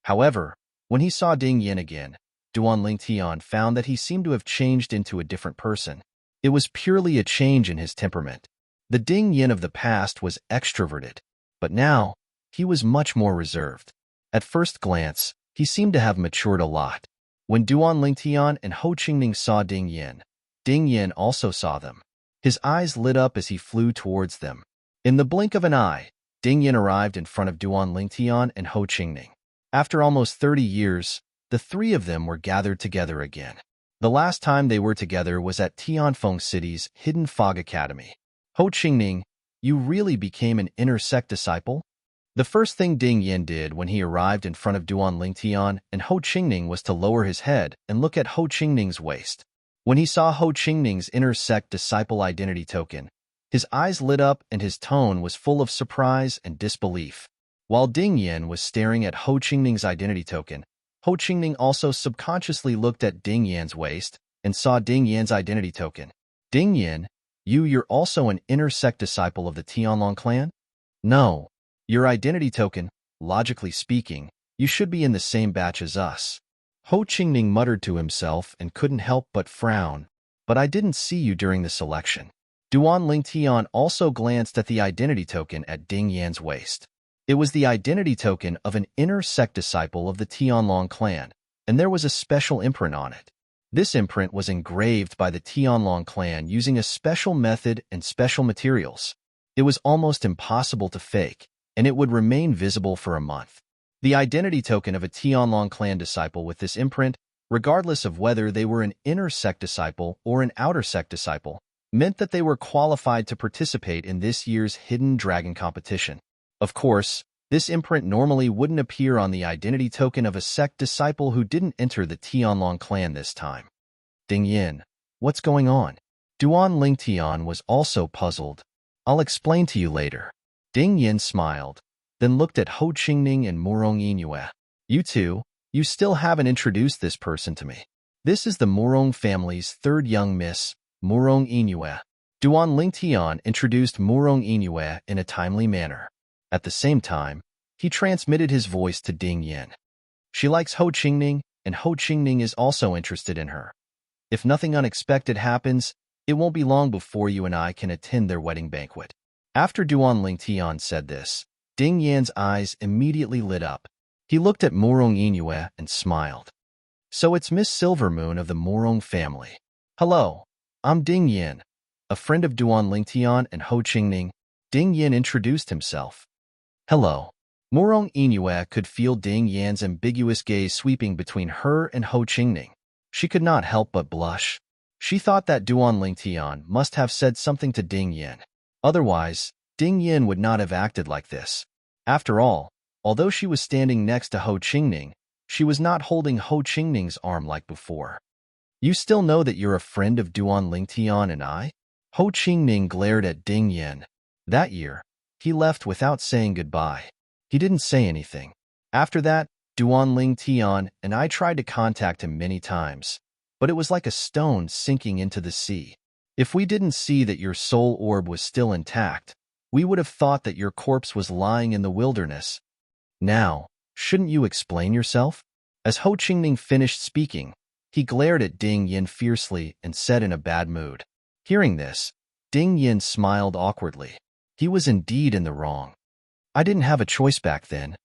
However, when he saw Ding Yin again, Duan Lingtian found that he seemed to have changed into a different person. It was purely a change in his temperament. The Ding Yin of the past was extroverted, but now, he was much more reserved. At first glance, he seemed to have matured a lot. When Duan Lingtian and Ho Qingning saw Ding Yin also saw them. His eyes lit up as he flew towards them. In the blink of an eye, Ding Yin arrived in front of Duan Lingtian and Ho Qingning. After almost 30 years, the three of them were gathered together again. The last time they were together was at Tianfeng City's Hidden Fog Academy. Ho Qingning, you really became an inner sect disciple? The first thing Ding Yin did when he arrived in front of Duan Lingtian and Ho Qingning was to lower his head and look at Ho Qingning's waist. When he saw Ho Qingning's inner sect disciple identity token, his eyes lit up and his tone was full of surprise and disbelief. While Ding Yin was staring at Ho Qingning's identity token, Ho Qingning also subconsciously looked at Ding Yan's waist and saw Ding Yan's identity token. Ding Yin, you're also an inner sect disciple of the Tianlong clan? No. Your identity token, logically speaking, you should be in the same batch as us. Ho Qingning muttered to himself and couldn't help but frown. But I didn't see you during the selection. Duan Lingtian also glanced at the identity token at Ding Yan's waist. It was the identity token of an inner sect disciple of the Tianlong clan, and there was a special imprint on it. This imprint was engraved by the Tianlong clan using a special method and special materials. It was almost impossible to fake, and it would remain visible for a month. The identity token of a Tianlong clan disciple with this imprint, regardless of whether they were an inner sect disciple or an outer sect disciple, meant that they were qualified to participate in this year's Hidden Dragon competition. Of course, this imprint normally wouldn't appear on the identity token of a sect disciple who didn't enter the Tianlong clan this time. Ding Yin, what's going on? Duan Lingtian was also puzzled. I'll explain to you later. Ding Yin smiled, then looked at Ho Qingning and Murong Inue. You two, you still haven't introduced this person to me. This is the Murong family's third young miss, Murong Inue. Duan Lingtian introduced Murong Inue in a timely manner. At the same time, he transmitted his voice to Ding Yin. She likes Ho Qingning, and Ho Qingning is also interested in her. If nothing unexpected happens, it won't be long before you and I can attend their wedding banquet. After Duan Lingtian said this, Ding Yan's eyes immediately lit up. He looked at Murong Inue and smiled. So it's Miss Silvermoon of the Murong family. Hello, I'm Ding Yin, a friend of Duan Lingtian and Ho Qingning. Ding Yin introduced himself. Hello. Murong Inue could feel Ding Yan's ambiguous gaze sweeping between her and Ho Qingning. She could not help but blush. She thought that Duan Lingtian must have said something to Ding Yin. Otherwise, Ding Yin would not have acted like this. After all, although she was standing next to Ho Qingning, she was not holding Ho Qingning's arm like before. You still know that you're a friend of Duan Lingtian and I? Ho Qingning glared at Ding Yin. That year, he left without saying goodbye. He didn't say anything. After that, Duan Lingtian and I tried to contact him many times, but it was like a stone sinking into the sea. If we didn't see that your soul orb was still intact, we would have thought that your corpse was lying in the wilderness. Now, shouldn't you explain yourself? As Ho Qingning finished speaking, he glared at Ding Yin fiercely and said in a bad mood. Hearing this, Ding Yin smiled awkwardly. He was indeed in the wrong. I didn't have a choice back then.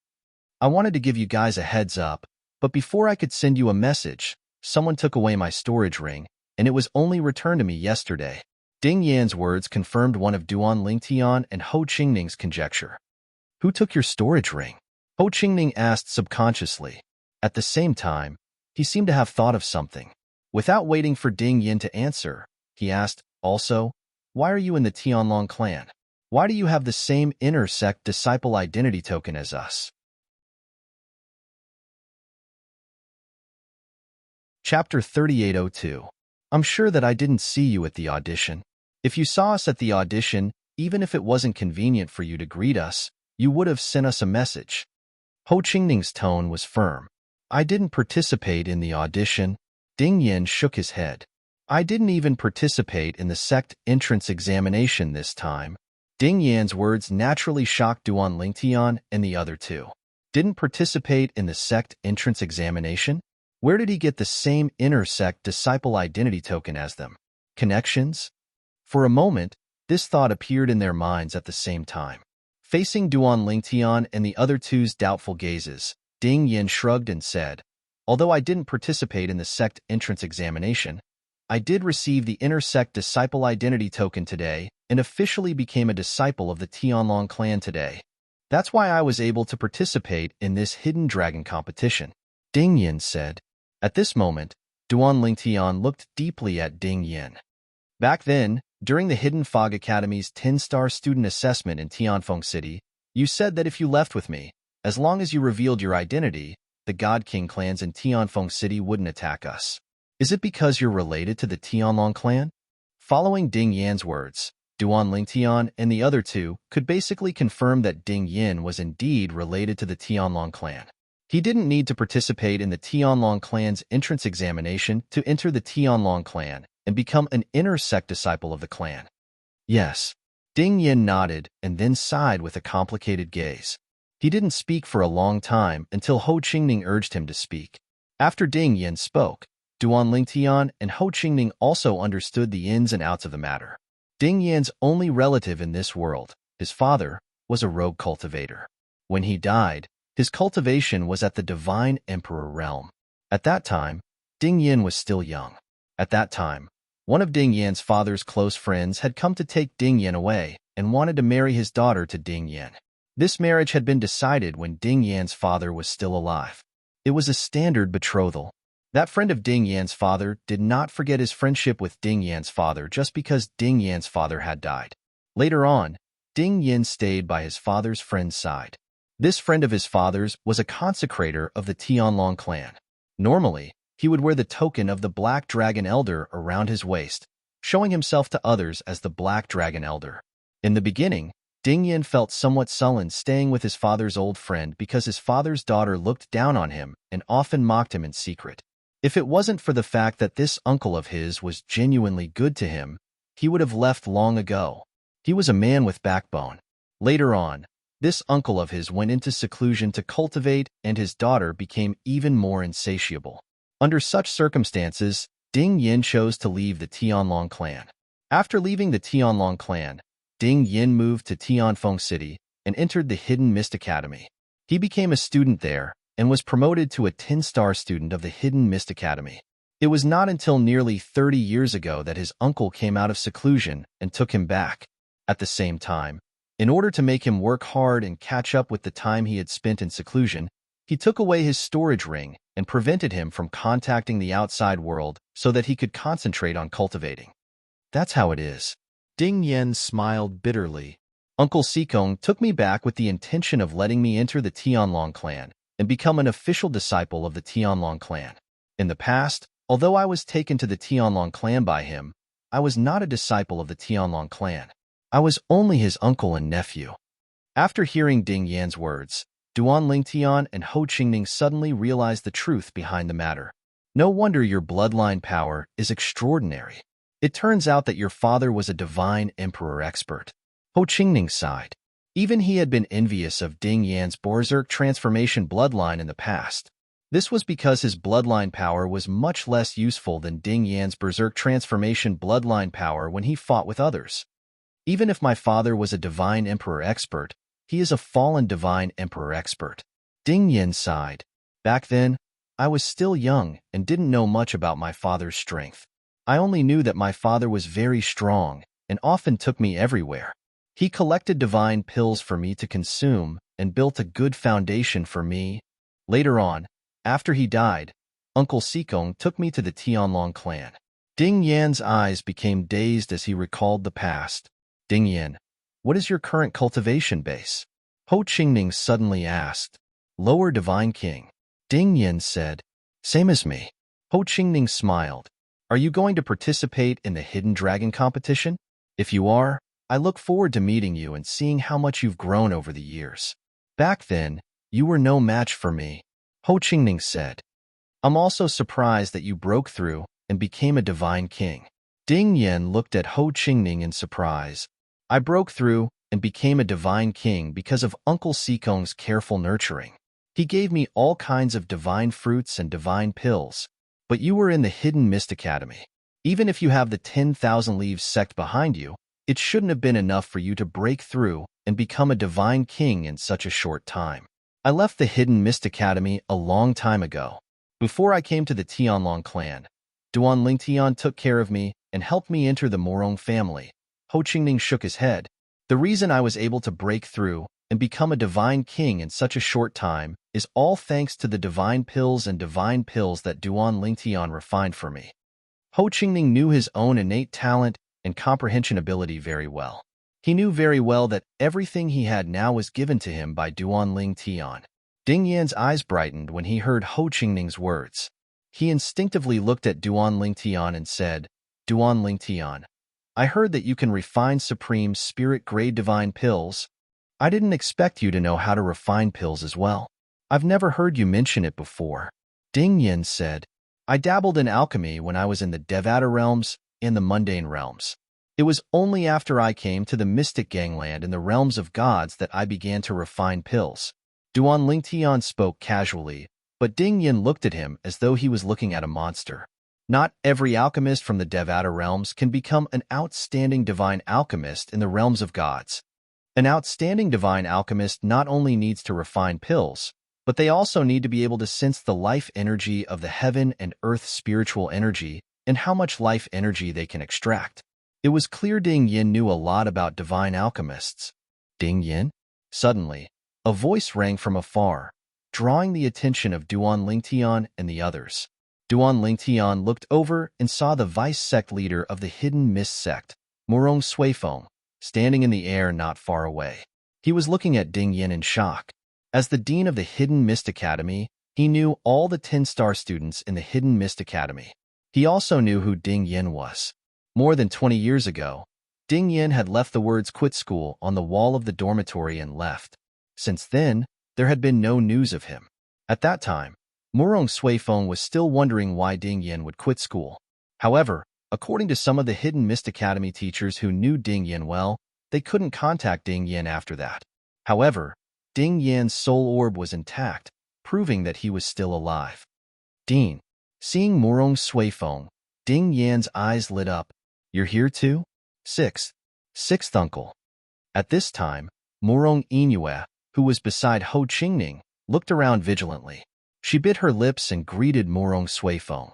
I wanted to give you guys a heads up, but before I could send you a message, someone took away my storage ring, and it was only returned to me yesterday. Ding Yan's words confirmed one of Duan Lingtian and Ho Qingning's conjecture. Who took your storage ring? Ho Qingning asked subconsciously. At the same time, he seemed to have thought of something. Without waiting for Ding Yin to answer, he asked, also, why are you in the Tianlong clan? Why do you have the same inner sect disciple identity token as us? Chapter 3802. I'm sure that I didn't see you at the audition. If you saw us at the audition, even if it wasn't convenient for you to greet us, you would have sent us a message. Ho Qingning's tone was firm. I didn't participate in the audition. Ding Yin shook his head. I didn't even participate in the sect entrance examination this time. Ding Yan's words naturally shocked Duan Lingtian and the other two. Didn't participate in the sect entrance examination? Where did he get the same inner sect disciple identity token as them? Connections? For a moment, this thought appeared in their minds at the same time. Facing Duan Lingtian and the other two's doubtful gazes, Ding Yin shrugged and said, although I didn't participate in the sect entrance examination, I did receive the inner sect disciple identity token today and officially became a disciple of the Tianlong clan today. That's why I was able to participate in this hidden dragon competition, Ding Yin said. At this moment, Duan Lingtian looked deeply at Ding Yin. Back then, during the Hidden Fog Academy's 10-star student assessment in Tianfeng City, you said that if you left with me, as long as you revealed your identity, the God King clans in Tianfeng City wouldn't attack us. Is it because you're related to the Tianlong clan? Following Ding Yan's words, Duan Lingtian and the other two could basically confirm that Ding Yin was indeed related to the Tianlong clan. He didn't need to participate in the Tianlong clan's entrance examination to enter the Tianlong clan and become an inner sect disciple of the clan. Yes. Ding Yin nodded and then sighed with a complicated gaze. He didn't speak for a long time until Ho Qingning urged him to speak. After Ding Yin spoke, Duan Lingtian and Ho Qingning also understood the ins and outs of the matter. Ding Yan's only relative in this world, his father, was a rogue cultivator. When he died, his cultivation was at the Divine Emperor realm. At that time, Ding Yin was still young. At that time, one of Ding Yan's father's close friends had come to take Ding Yin away and wanted to marry his daughter to Ding Yin. This marriage had been decided when Ding Yan's father was still alive. It was a standard betrothal. That friend of Ding Yan's father did not forget his friendship with Ding Yan's father just because Ding Yan's father had died. Later on, Ding Yin stayed by his father's friend's side. This friend of his father's was a consecrator of the Tianlong clan. Normally, he would wear the token of the Black Dragon Elder around his waist, showing himself to others as the Black Dragon Elder. In the beginning, Ding Yin felt somewhat sullen staying with his father's old friend because his father's daughter looked down on him and often mocked him in secret. If it wasn't for the fact that this uncle of his was genuinely good to him, he would have left long ago. He was a man with backbone. Later on, this uncle of his went into seclusion to cultivate, and his daughter became even more insatiable. Under such circumstances, Ding Yin chose to leave the Tianlong clan. After leaving the Tianlong clan, Ding Yin moved to Tianfeng City and entered the Hidden Mist Academy. He became a student there and was promoted to a 10-star student of the Hidden Mist Academy. It was not until nearly 30 years ago that his uncle came out of seclusion and took him back. At the same time, in order to make him work hard and catch up with the time he had spent in seclusion, he took away his storage ring and prevented him from contacting the outside world so that he could concentrate on cultivating. That's how it is. Ding Yin smiled bitterly. Uncle Sikong took me back with the intention of letting me enter the Tianlong clan and become an official disciple of the Tianlong clan. In the past, although I was taken to the Tianlong clan by him, I was not a disciple of the Tianlong clan. I was only his uncle and nephew. After hearing Ding Yan's words, Duan Lingtian and Ho Qingning suddenly realized the truth behind the matter. No wonder your bloodline power is extraordinary. It turns out that your father was a divine emperor expert. Ho Qingning sighed. Even he had been envious of Ding Yan's Berserk transformation bloodline in the past. This was because his bloodline power was much less useful than Ding Yan's Berserk transformation bloodline power when he fought with others. Even if my father was a divine emperor expert, he is a fallen divine emperor expert. Ding Yin sighed. Back then, I was still young and didn't know much about my father's strength. I only knew that my father was very strong and often took me everywhere. He collected divine pills for me to consume and built a good foundation for me. Later on, after he died, Uncle Sikong took me to the Tianlong clan. Ding Yan's eyes became dazed as he recalled the past. Ding Yan, what is your current cultivation base? Ho Qingning suddenly asked. Lower Divine King. Ding Yan said. Same as me. Ho Qingning smiled. Are you going to participate in the Hidden Dragon competition? If you are, I look forward to meeting you and seeing how much you've grown over the years. Back then, you were no match for me, Ho Qingning said. I'm also surprised that you broke through and became a divine king. Ding Yan looked at Ho Qingning in surprise. I broke through and became a divine king because of Uncle Sikong's careful nurturing. He gave me all kinds of divine fruits and divine pills. But you were in the Hidden Mist Academy. Even if you have the 10,000 Leaves sect behind you, it shouldn't have been enough for you to break through and become a divine king in such a short time. I left the Hidden Mist Academy a long time ago. Before I came to the Tianlong clan, Duan Lingtian took care of me and helped me enter the Morong family. Ho Qingning shook his head. The reason I was able to break through and become a divine king in such a short time is all thanks to the divine pills and divine pills that Duan Lingtian refined for me. Ho Qingning knew his own innate talent and comprehension ability very well. He knew very well that everything he had now was given to him by Duan Lingtian. Ding Yan's eyes brightened when he heard Ho Qingning's words. He instinctively looked at Duan Lingtian and said, Duan Lingtian, I heard that you can refine supreme spirit-grade divine pills. I didn't expect you to know how to refine pills as well. I've never heard you mention it before. Ding Yan said, I dabbled in alchemy when I was in the Devata realms and the mundane realms. It was only after I came to the mystic gangland in the realms of gods that I began to refine pills. Duan Lingtian spoke casually, but Ding Yan looked at him as though he was looking at a monster. Not every alchemist from the Devata realms can become an outstanding divine alchemist in the realms of gods. An outstanding divine alchemist not only needs to refine pills, but they also need to be able to sense the life energy of the heaven and earth spiritual energy and how much life energy they can extract. It was clear Ding Yan knew a lot about divine alchemists. Ding Yan? Suddenly, a voice rang from afar, drawing the attention of Duan Lingtian and the others. Duan Lingtian looked over and saw the vice sect leader of the Hidden Mist sect, Morong Suifeng, standing in the air not far away. He was looking at Ding Yan in shock. As the dean of the Hidden Mist Academy, he knew all the 10-star students in the Hidden Mist Academy. He also knew who Ding Yan was. More than 20 years ago, Ding Yan had left the words "quit school" on the wall of the dormitory and left. Since then, there had been no news of him. At that time, Morong Suifeng was still wondering why Ding Yan would quit school. However, according to some of the Hidden Mist Academy teachers who knew Ding Yan well, they couldn't contact Ding Yan after that. However, Ding Yan's soul orb was intact, proving that he was still alive. Dean. Seeing Morong Suifeng, Ding Yan's eyes lit up. You're here too? Sixth uncle. At this time, Morong Inue, who was beside Ho Qingning, looked around vigilantly. She bit her lips and greeted Morong Suifeng.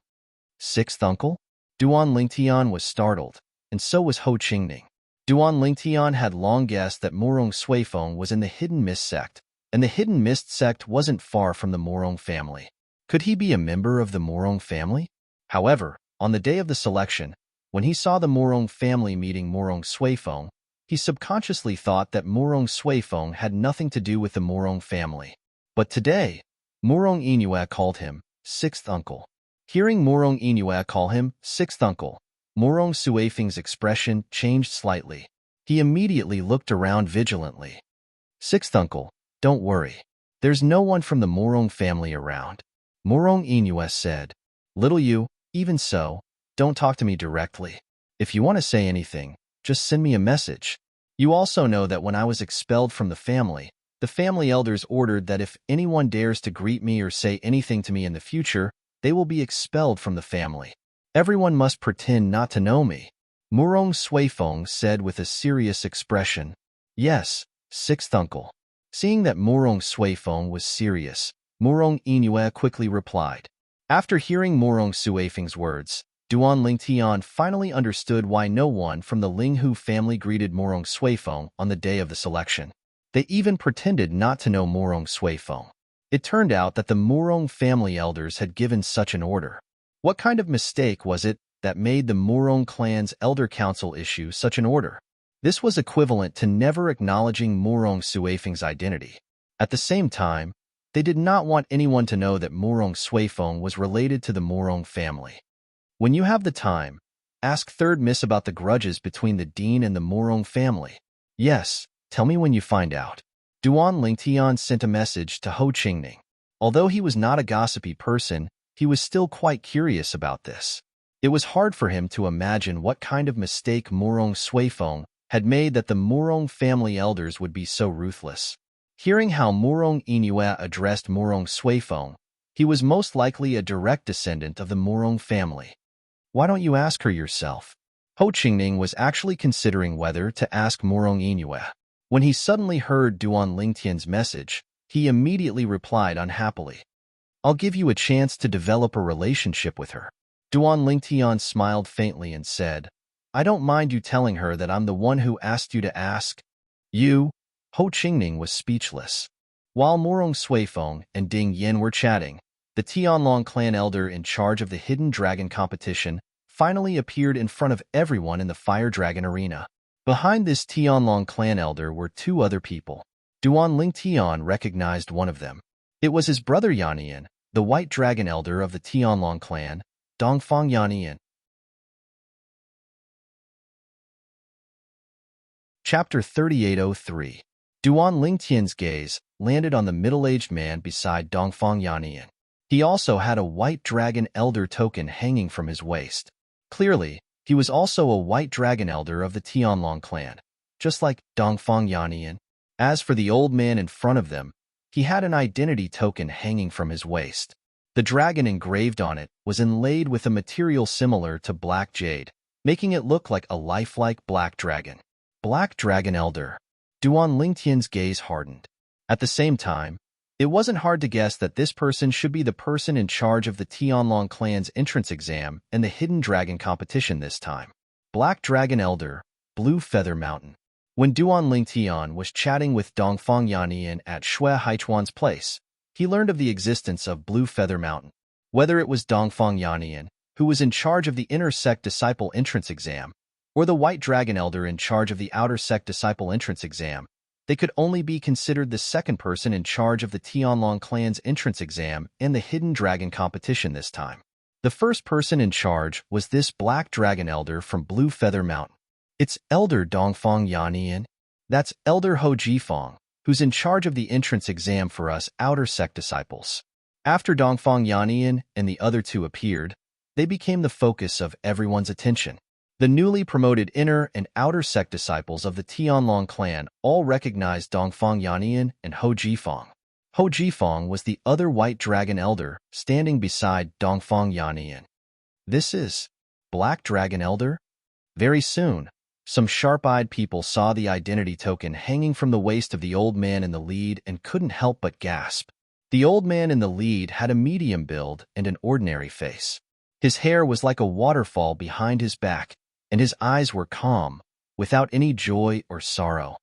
Sixth uncle? Duan Lingtian was startled, and so was Ho Qingning. Duan Lingtian had long guessed that Morong Suifeng was in the Hidden Mist sect, and the Hidden Mist sect wasn't far from the Morong family. Could he be a member of the Morong family? However, on the day of the selection, when he saw the Morong family meeting Morong Suifeng, he subconsciously thought that Morong Suifeng had nothing to do with the Morong family. But today, Morong Inue called him sixth uncle. Hearing Morong Inue call him sixth uncle, Morong Suifeng's expression changed slightly. He immediately looked around vigilantly. Sixth uncle, don't worry. There's no one from the Morong family around. Morong Inue said. Little you, even so, don't talk to me directly. If you want to say anything, just send me a message. You also know that when I was expelled from the family elders ordered that if anyone dares to greet me or say anything to me in the future, they will be expelled from the family. Everyone must pretend not to know me. Morong Suifeng said with a serious expression. Yes, sixth uncle. Seeing that Morong Suifeng was serious, Morong Inue quickly replied. After hearing Morong Suifeng's words, Duan Lingtian finally understood why no one from the Linghu family greeted Morong Suifeng on the day of the selection. They even pretended not to know Morong Suifeng. It turned out that the Murong family elders had given such an order. What kind of mistake was it that made the Murong clan's elder council issue such an order? This was equivalent to never acknowledging Murong Suifeng's identity. At the same time, they did not want anyone to know that Murong Suifeng was related to the Murong family. When you have the time, ask Third Miss about the grudges between the dean and the Murong family. Yes, tell me when you find out. Duan Lingtian sent a message to Ho Qingning. Although he was not a gossipy person, he was still quite curious about this. It was hard for him to imagine what kind of mistake Murong Suifeng had made that the Murong family elders would be so ruthless. Hearing how Murong Inue addressed Murong Suifeng, he was most likely a direct descendant of the Murong family. Why don't you ask her yourself? Ho Qingning was actually considering whether to ask Murong Inue. When he suddenly heard Duan Lingtian's message, he immediately replied unhappily. I'll give you a chance to develop a relationship with her. Duan Lingtian smiled faintly and said, I don't mind you telling her that I'm the one who asked you to ask. You? Ho Qingning was speechless. While Murong Suifeng and Ding Yin were chatting, the Tianlong clan elder in charge of the Hidden Dragon competition finally appeared in front of everyone in the Fire Dragon arena. Behind this Tianlong clan elder were two other people. Duan Lingtian recognized one of them. It was his brother Yannian, the White Dragon elder of the Tianlong clan, Dongfang Yannian. Chapter 3803. Duan Lingtian's gaze landed on the middle-aged man beside Dongfang Yannian. He also had a White Dragon elder token hanging from his waist. Clearly, he was also a White Dragon elder of the Tianlong clan, just like Dongfang Yannian. As for the old man in front of them, he had an identity token hanging from his waist. The dragon engraved on it was inlaid with a material similar to black jade, making it look like a lifelike black dragon. Black Dragon Elder. Duan Lingtian's gaze hardened. At the same time, it wasn't hard to guess that this person should be the person in charge of the Tianlong clan's entrance exam and the Hidden Dragon competition this time. Black Dragon Elder, Blue Feather Mountain. When Duan Lingtian was chatting with Dongfang Yannian at Shui Haichuan's place, he learned of the existence of Blue Feather Mountain. Whether it was Dongfang Yannian, who was in charge of the Inner Sect Disciple entrance exam, or the White Dragon Elder in charge of the Outer Sect Disciple entrance exam, they could only be considered the second person in charge of the Tianlong clan's entrance exam and the Hidden Dragon competition this time. The first person in charge was this Black Dragon Elder from Blue Feather Mountain. It's Elder Dongfang Yannian. That's Elder Ho Jifeng, who's in charge of the entrance exam for us Outer Sect disciples. After Dongfang Yannian and the other two appeared, they became the focus of everyone's attention. The newly promoted Inner and Outer Sect disciples of the Tianlong clan all recognized Dongfang Yannian and Ho Jifeng. Ho Jifeng was the other White Dragon Elder standing beside Dongfang Yannian. This is Black Dragon Elder? Very soon, some sharp-eyed people saw the identity token hanging from the waist of the old man in the lead and couldn't help but gasp. The old man in the lead had a medium build and an ordinary face. His hair was like a waterfall behind his back, and his eyes were calm, without any joy or sorrow.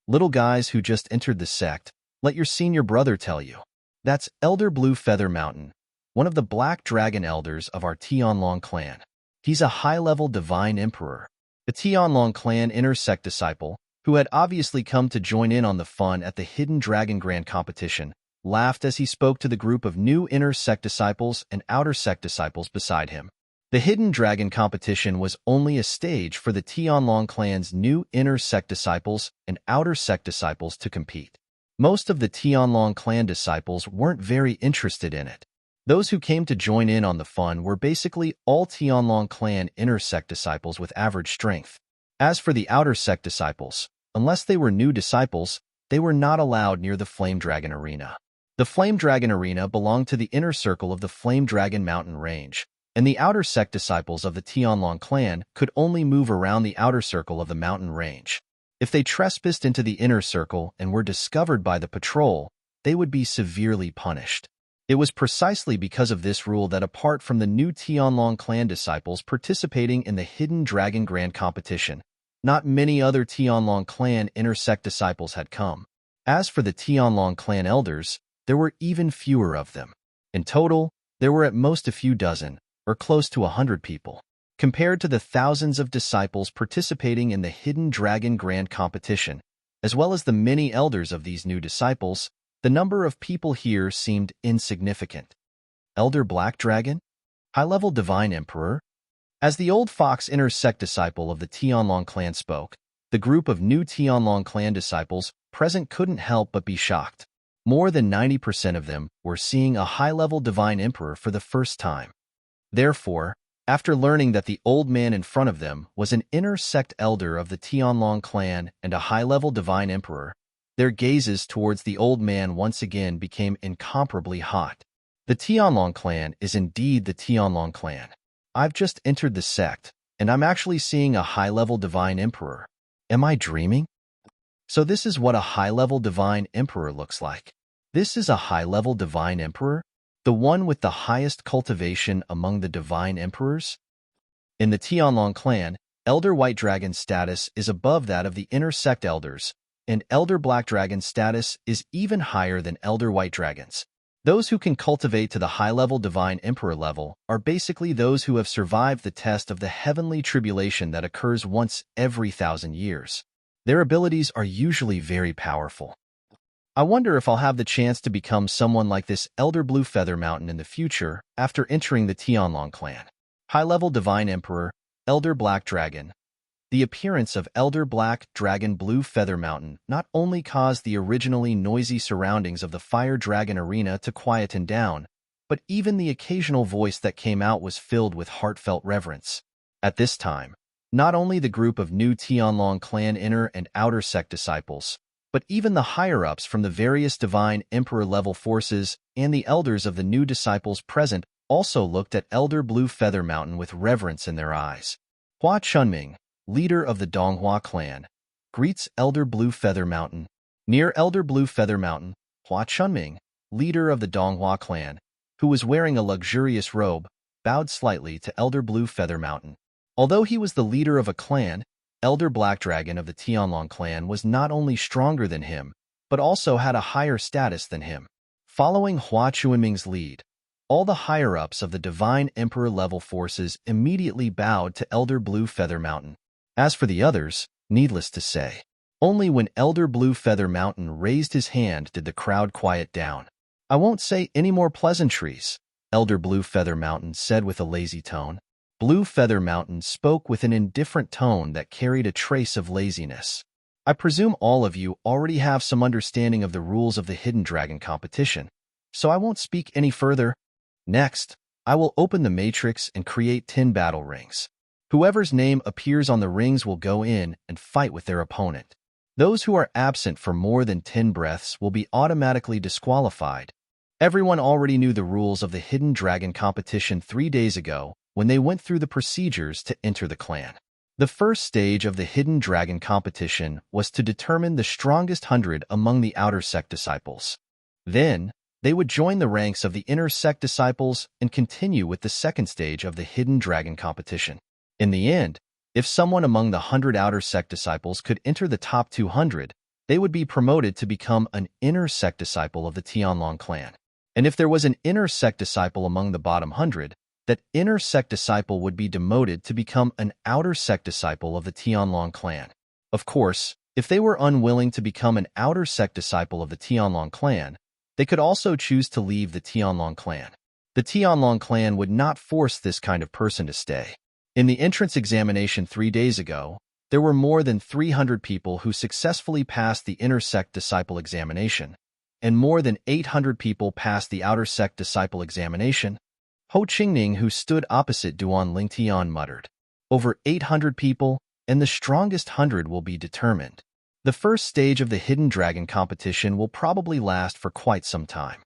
Little guys who just entered the sect, let your senior brother tell you. That's Elder Blue Feather Mountain, one of the Black Dragon Elders of our Tianlong clan. He's a high-level divine emperor. The Tianlong clan Inner Sect disciple, who had obviously come to join in on the fun at the Hidden Dragon Grand competition, laughed as he spoke to the group of new Inner Sect disciples and Outer Sect disciples beside him. The Hidden Dragon competition was only a stage for the Tianlong clan's new Inner Sect disciples and Outer Sect disciples to compete. Most of the Tianlong clan disciples weren't very interested in it. Those who came to join in on the fun were basically all Tianlong clan Inner Sect disciples with average strength. As for the Outer Sect disciples, unless they were new disciples, they were not allowed near the Flame Dragon Arena. The Flame Dragon Arena belonged to the inner circle of the Flame Dragon Mountain Range, and the Outer Sect disciples of the Tianlong clan could only move around the outer circle of the mountain range. If they trespassed into the inner circle and were discovered by the patrol, they would be severely punished. It was precisely because of this rule that apart from the new Tianlong clan disciples participating in the Hidden Dragon Grand competition, not many other Tianlong clan Inner Sect disciples had come. As for the Tianlong clan elders, there were even fewer of them. In total, there were at most a few dozen, or close to 100 people. Compared to the thousands of disciples participating in the Hidden Dragon Grand Competition, as well as the many elders of these new disciples, the number of people here seemed insignificant. Elder Black Dragon? High-level Divine Emperor? As the old Fox Inner Sect disciple of the Tianlong clan spoke, the group of new Tianlong clan disciples present couldn't help but be shocked. More than 90% of them were seeing a high-level Divine Emperor for the first time. Therefore, after learning that the old man in front of them was an inner sect elder of the Tianlong clan and a high-level Divine Emperor, their gazes towards the old man once again became incomparably hot. The Tianlong clan is indeed the Tianlong clan. I've just entered the sect, and I'm actually seeing a high-level Divine Emperor. Am I dreaming? So this is what a high-level Divine Emperor looks like. This is a high-level Divine Emperor? The one with the highest cultivation among the Divine Emperors? In the Tianlong clan, Elder White Dragon's status is above that of the Inner Sect Elders, and Elder Black Dragon's status is even higher than Elder White Dragon's. Those who can cultivate to the high-level Divine Emperor level are basically those who have survived the test of the heavenly tribulation that occurs once every 1,000 years. Their abilities are usually very powerful. I wonder if I'll have the chance to become someone like this Elder Blue Feather Mountain in the future after entering the Tianlong clan. High-level Divine Emperor, Elder Black Dragon. The appearance of Elder Black Dragon Blue Feather Mountain not only caused the originally noisy surroundings of the Fire Dragon Arena to quieten down, but even the occasional voice that came out was filled with heartfelt reverence. At this time, not only the group of new Tianlong clan inner and outer sect disciples, but even the higher-ups from the various Divine Emperor-level forces and the elders of the new disciples present also looked at Elder Blue Feather Mountain with reverence in their eyes. Hua Chunming, leader of the Donghua clan, greets Elder Blue Feather Mountain. Near Elder Blue Feather Mountain, Hua Chunming, leader of the Donghua clan, who was wearing a luxurious robe, bowed slightly to Elder Blue Feather Mountain. Although he was the leader of a clan, Elder Black Dragon of the Tianlong clan was not only stronger than him, but also had a higher status than him. Following Hua Chunming's lead, all the higher-ups of the Divine Emperor-level forces immediately bowed to Elder Blue Feather Mountain. As for the others, needless to say, only when Elder Blue Feather Mountain raised his hand did the crowd quiet down. I won't say any more pleasantries, Elder Blue Feather Mountain said with a lazy tone. Blue Feather Mountain spoke with an indifferent tone that carried a trace of laziness. I presume all of you already have some understanding of the rules of the Hidden Dragon competition, so I won't speak any further. Next, I will open the matrix and create 10 battle rings. Whoever's name appears on the rings will go in and fight with their opponent. Those who are absent for more than 10 breaths will be automatically disqualified. Everyone already knew the rules of the Hidden Dragon competition 3 days ago when they went through the procedures to enter the clan. The first stage of the Hidden Dragon competition was to determine the strongest 100 among the outer sect disciples. Then, they would join the ranks of the inner sect disciples and continue with the second stage of the Hidden Dragon competition. In the end, if someone among the 100 outer sect disciples could enter the top 200, they would be promoted to become an inner sect disciple of the Tianlong clan. And if there was an inner sect disciple among the bottom 100, that inner sect disciple would be demoted to become an outer sect disciple of the Tianlong clan. Of course, if they were unwilling to become an outer sect disciple of the Tianlong clan, they could also choose to leave the Tianlong clan. The Tianlong clan would not force this kind of person to stay. In the entrance examination 3 days ago, there were more than 300 people who successfully passed the inner sect disciple examination, and more than 800 people passed the outer sect disciple examination. Ho Qingning, who stood opposite Duan Lingtian, muttered, "Over 800 people, and the strongest 100 will be determined." The first stage of the Hidden Dragon competition will probably last for quite some time.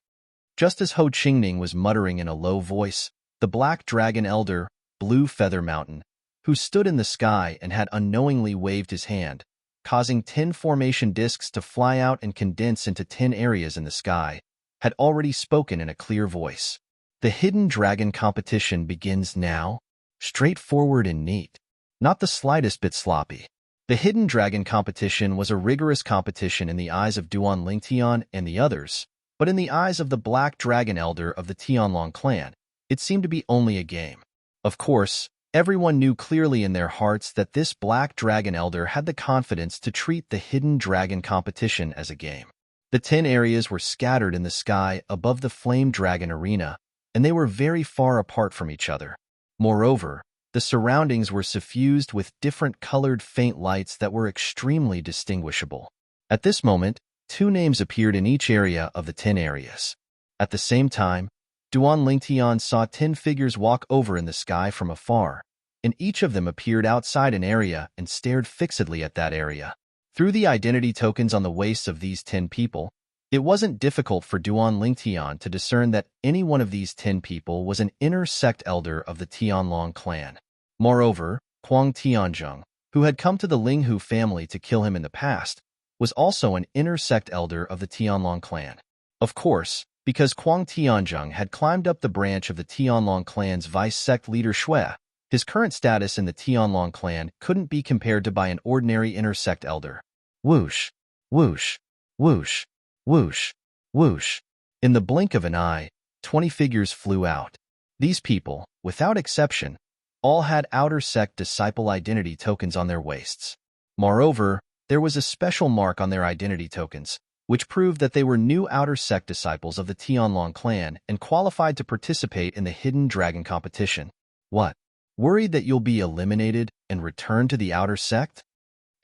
Just as Ho Qingning was muttering in a low voice, the Black Dragon Elder, Blue Feather Mountain, who stood in the sky and had unknowingly waved his hand, causing 10 formation discs to fly out and condense into 10 areas in the sky, had already spoken in a clear voice. The Hidden Dragon competition begins now, straightforward and neat, not the slightest bit sloppy. The Hidden Dragon competition was a rigorous competition in the eyes of Duan Lingtian and the others, But in the eyes of the Black Dragon Elder of the Tianlong clan, it seemed to be only a game. Of course, everyone knew clearly in their hearts that this Black Dragon Elder had the confidence to treat the Hidden Dragon competition as a game. The 10 areas were scattered in the sky above the Flame Dragon arena, and they were very far apart from each other. Moreover, the surroundings were suffused with different colored faint lights that were extremely distinguishable. At this moment, 2 names appeared in each area of the 10 areas. At the same time, Duan Lingtian saw 10 figures walk over in the sky from afar, and each of them appeared outside an area and stared fixedly at that area. Through the identity tokens on the waists of these 10 people, it wasn't difficult for Duan Lingtian to discern that any one of these 10 people was an inner sect elder of the Tianlong clan. Moreover, Huang Tianzheng, who had come to the Linghu family to kill him in the past, was also an inner sect elder of the Tianlong clan. Of course, because Huang Tianzheng had climbed up the branch of the Tianlong clan's vice-sect leader Shui, his current status in the Tianlong clan couldn't be compared to by an ordinary inner sect elder. Whoosh, whoosh, whoosh, whoosh, whoosh. In the blink of an eye, 20 figures flew out. These people, without exception, all had outer sect disciple identity tokens on their waists. Moreover, there was a special mark on their identity tokens, which proved that they were new outer sect disciples of the Tianlong clan and qualified to participate in the Hidden Dragon competition. What? Worried that you'll be eliminated and return to the outer sect?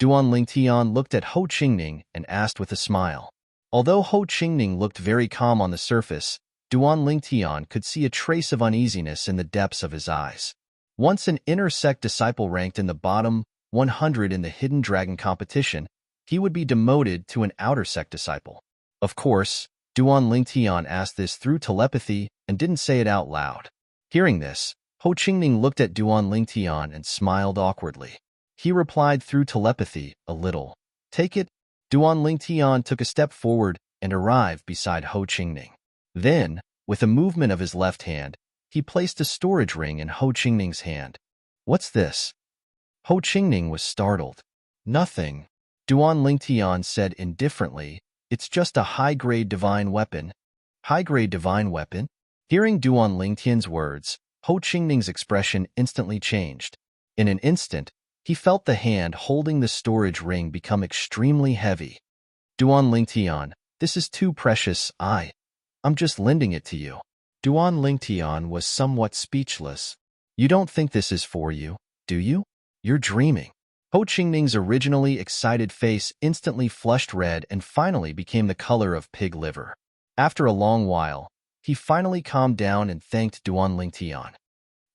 Duan Lingtian looked at Ho Qingning and asked with a smile. Although Ho Qingning looked very calm on the surface, Duan Lingtian could see a trace of uneasiness in the depths of his eyes. Once an inner sect disciple ranked in the bottom 100 in the Hidden Dragon competition, he would be demoted to an outer sect disciple. Of course, Duan Lingtian asked this through telepathy and didn't say it out loud. Hearing this, Ho Qingning looked at Duan Lingtian and smiled awkwardly. He replied through telepathy, a little. Take it? Duan Lingtian took a step forward and arrived beside Ho Qingning. Then, with a movement of his left hand, he placed a storage ring in Ho Qingning's hand. What's this? Ho Qingning was startled. Nothing. Duan Lingtian said indifferently, it's just a high-grade divine weapon. High-grade divine weapon? Hearing Duan Lingtian's words, Ho Qingning's expression instantly changed. In an instant, he felt the hand holding the storage ring become extremely heavy. Duan Lingtian, this is too precious, I'm just lending it to you. Duan Lingtian was somewhat speechless. You don't think this is for you, do you? You're dreaming. Ho Qingning's originally excited face instantly flushed red and finally became the color of pig liver. After a long while, he finally calmed down and thanked Duan Lingtian.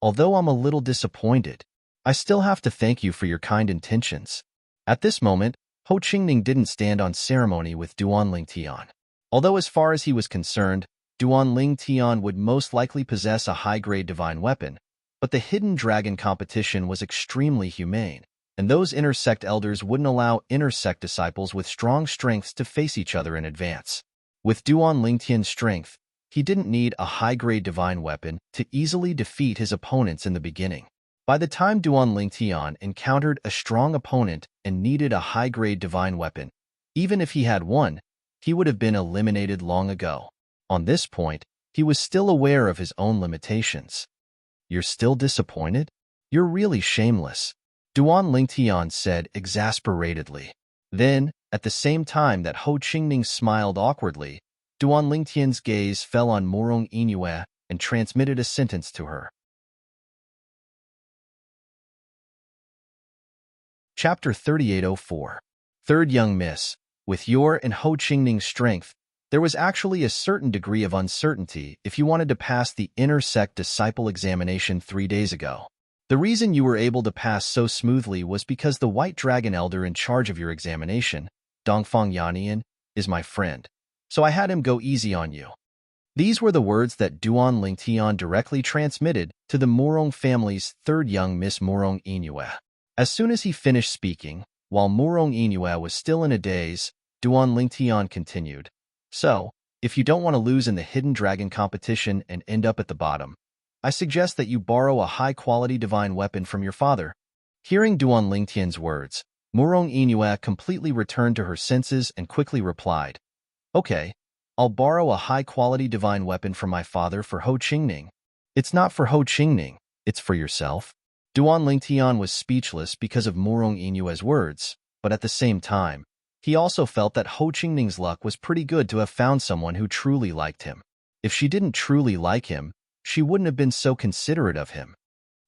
Although I'm a little disappointed, I still have to thank you for your kind intentions. At this moment, Ho Qingning didn't stand on ceremony with Duan Lingtian. Although as far as he was concerned, Duan Lingtian would most likely possess a high-grade divine weapon, but the Hidden Dragon competition was extremely humane, and those inner sect elders wouldn't allow inner sect disciples with strong strengths to face each other in advance. With Duan Lingtian's strength, he didn't need a high-grade divine weapon to easily defeat his opponents in the beginning. By the time Duan Lingtian encountered a strong opponent and needed a high-grade divine weapon, even if he had one, he would have been eliminated long ago. On this point, he was still aware of his own limitations. You're still disappointed? You're really shameless, Duan Lingtian said exasperatedly. Then, at the same time that Ho Qingning smiled awkwardly, Duan Lingtian's gaze fell on Murong Inue and transmitted a sentence to her. Chapter 3804. Third Young Miss, with your and Ho Qingning's strength, there was actually a certain degree of uncertainty if you wanted to pass the inner sect disciple examination 3 days ago. The reason you were able to pass so smoothly was because the White Dragon Elder in charge of your examination, Dongfang Yanian, is my friend, so I had him go easy on you. These were the words that Duan Lingtian directly transmitted to the Murong family's third young Miss Murong Inue. As soon as he finished speaking, while Murong Inue was still in a daze, Duan Lingtian continued. So, if you don't want to lose in the Hidden Dragon competition and end up at the bottom, I suggest that you borrow a high-quality divine weapon from your father. Hearing Duan Lingtian's words, Murong Inue completely returned to her senses and quickly replied, Okay, I'll borrow a high-quality divine weapon from my father for Ho Qingning. It's not for Ho Qingning, it's for yourself. Duan Lingtian was speechless because of Murong Inue's words, but at the same time, he also felt that Ho Qingning's luck was pretty good to have found someone who truly liked him. If she didn't truly like him, she wouldn't have been so considerate of him.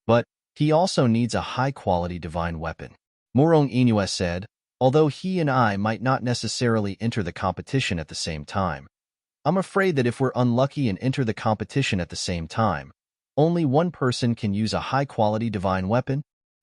But he also needs a high-quality divine weapon. Murong Inue said, although he and I might not necessarily enter the competition at the same time, I'm afraid that if we're unlucky and enter the competition at the same time, only one person can use a high-quality divine weapon.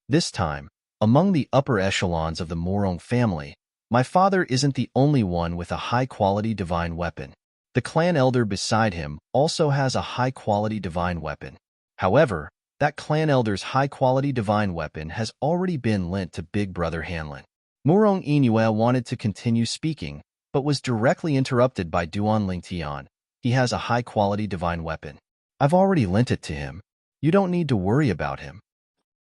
This time, among the upper echelons of the Murong family, my father isn't the only one with a high-quality divine weapon. The clan elder beside him also has a high-quality divine weapon. However, that clan elder's high-quality divine weapon has already been lent to Big Brother Hanlin. Murong Inue wanted to continue speaking, but was directly interrupted by Duan Lingtian. He has a high-quality divine weapon. I've already lent it to him. You don't need to worry about him.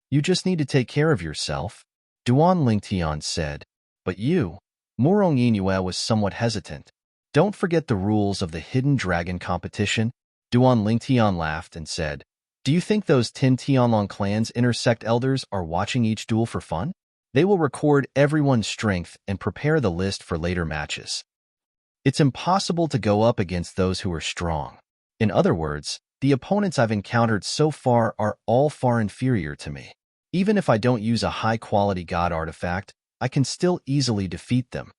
You just need to take care of yourself, Duan Lingtian said. But you, Murong Inue was somewhat hesitant. Don't forget the rules of the Hidden Dragon competition. Duan Lingtian laughed and said, do you think those Tin Tianlong clan's intersect elders are watching each duel for fun? They will record everyone's strength and prepare the list for later matches. It's impossible to go up against those who are strong. In other words, the opponents I've encountered so far are all far inferior to me. Even if I don't use a high-quality god artifact, I can still easily defeat them.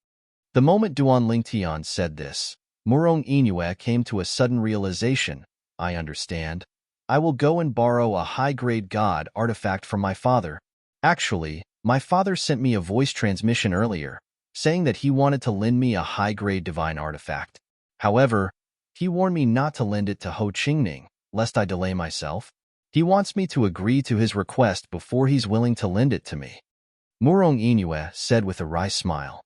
The moment Duan Lingtian said this, Murong Inue came to a sudden realization. I understand. I will go and borrow a high-grade god artifact from my father. Actually, my father sent me a voice transmission earlier, saying that he wanted to lend me a high-grade divine artifact. However, he warned me not to lend it to Ho Qingning, lest I delay myself. He wants me to agree to his request before he's willing to lend it to me. Murong Inue said with a wry smile.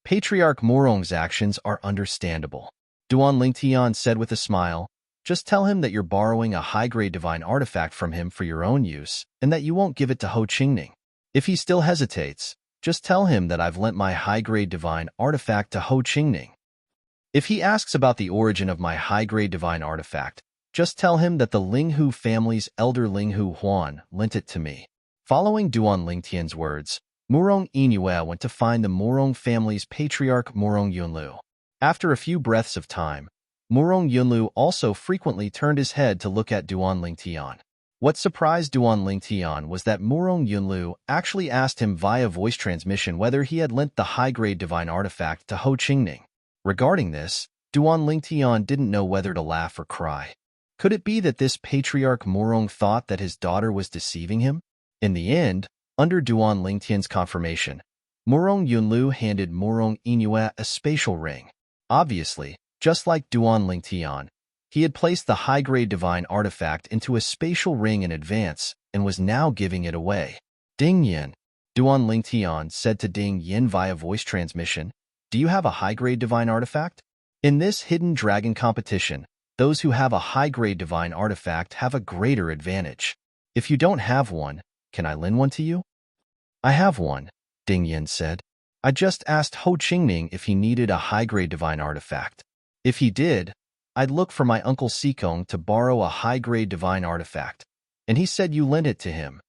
Patriarch Murong's actions are understandable. Duan Lingtian said with a smile, just tell him that you're borrowing a high-grade divine artifact from him for your own use, and that you won't give it to Ho Qingning. If he still hesitates, just tell him that I've lent my high-grade divine artifact to Ho Qingning. If he asks about the origin of my high-grade divine artifact, just tell him that the Linghu family's elder Linghu Huan lent it to me. Following Duan Lingtian's words, Murong Inue went to find the Murong family's patriarch Murong Yunlu. After a few breaths of time, Murong Yunlu also frequently turned his head to look at Duan Lingtian. What surprised Duan Lingtian was that Murong Yunlu actually asked him via voice transmission whether he had lent the high-grade divine artifact to Ho Qingning. Regarding this, Duan Lingtian didn't know whether to laugh or cry. Could it be that this patriarch Murong thought that his daughter was deceiving him? In the end, under Duan Lingtian's confirmation, Murong Yunlu handed Murong Inue a spatial ring. Obviously, just like Duan Lingtian, he had placed the high-grade divine artifact into a spatial ring in advance and was now giving it away. Ding Yin, Duan Lingtian said to Ding Yin via voice transmission, do you have a high-grade divine artifact? In this hidden dragon competition, those who have a high-grade divine artifact have a greater advantage. If you don't have one, can I lend one to you? I have one, Ding Yin said. I just asked Ho Qingning if he needed a high-grade divine artifact. If he did, I'd look for my uncle Sikong to borrow a high-grade divine artifact, and he said you lent it to him.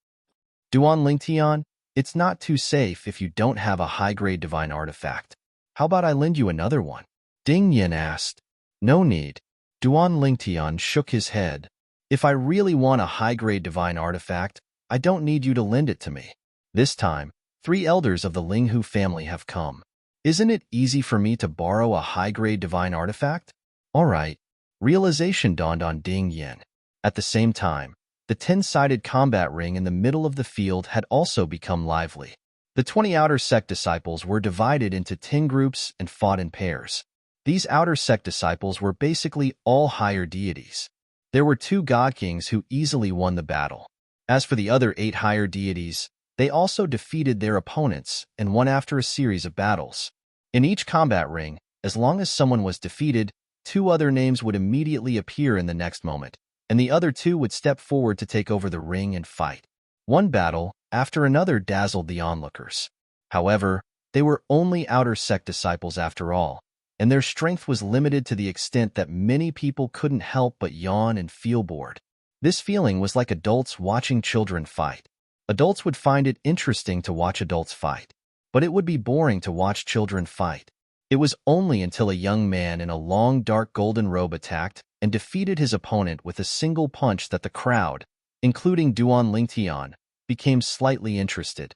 Duan Lingtian, it's not too safe if you don't have a high-grade divine artifact. How about I lend you another one? Ding Yin asked. No need. Duan Lingtian shook his head. If I really want a high-grade divine artifact, I don't need you to lend it to me. This time, 3 elders of the Linghu family have come. Isn't it easy for me to borrow a high-grade divine artifact? All right. Realization dawned on Ding Yin. At the same time, the 10-sided combat ring in the middle of the field had also become lively. The 20 outer sect disciples were divided into 10 groups and fought in pairs. These outer sect disciples were basically all higher deities. There were 2 god kings who easily won the battle. As for the other 8 higher deities, they also defeated their opponents and won after a series of battles. In each combat ring, as long as someone was defeated, 2 other names would immediately appear in the next moment, and the other 2 would step forward to take over the ring and fight. One battle after another dazzled the onlookers. However, they were only outer sect disciples after all, and their strength was limited to the extent that many people couldn't help but yawn and feel bored. This feeling was like adults watching children fight. Adults would find it interesting to watch adults fight, but it would be boring to watch children fight. It was only until a young man in a long dark golden robe attacked and defeated his opponent with a single punch that the crowd, including Duan Lingtian, became slightly interested.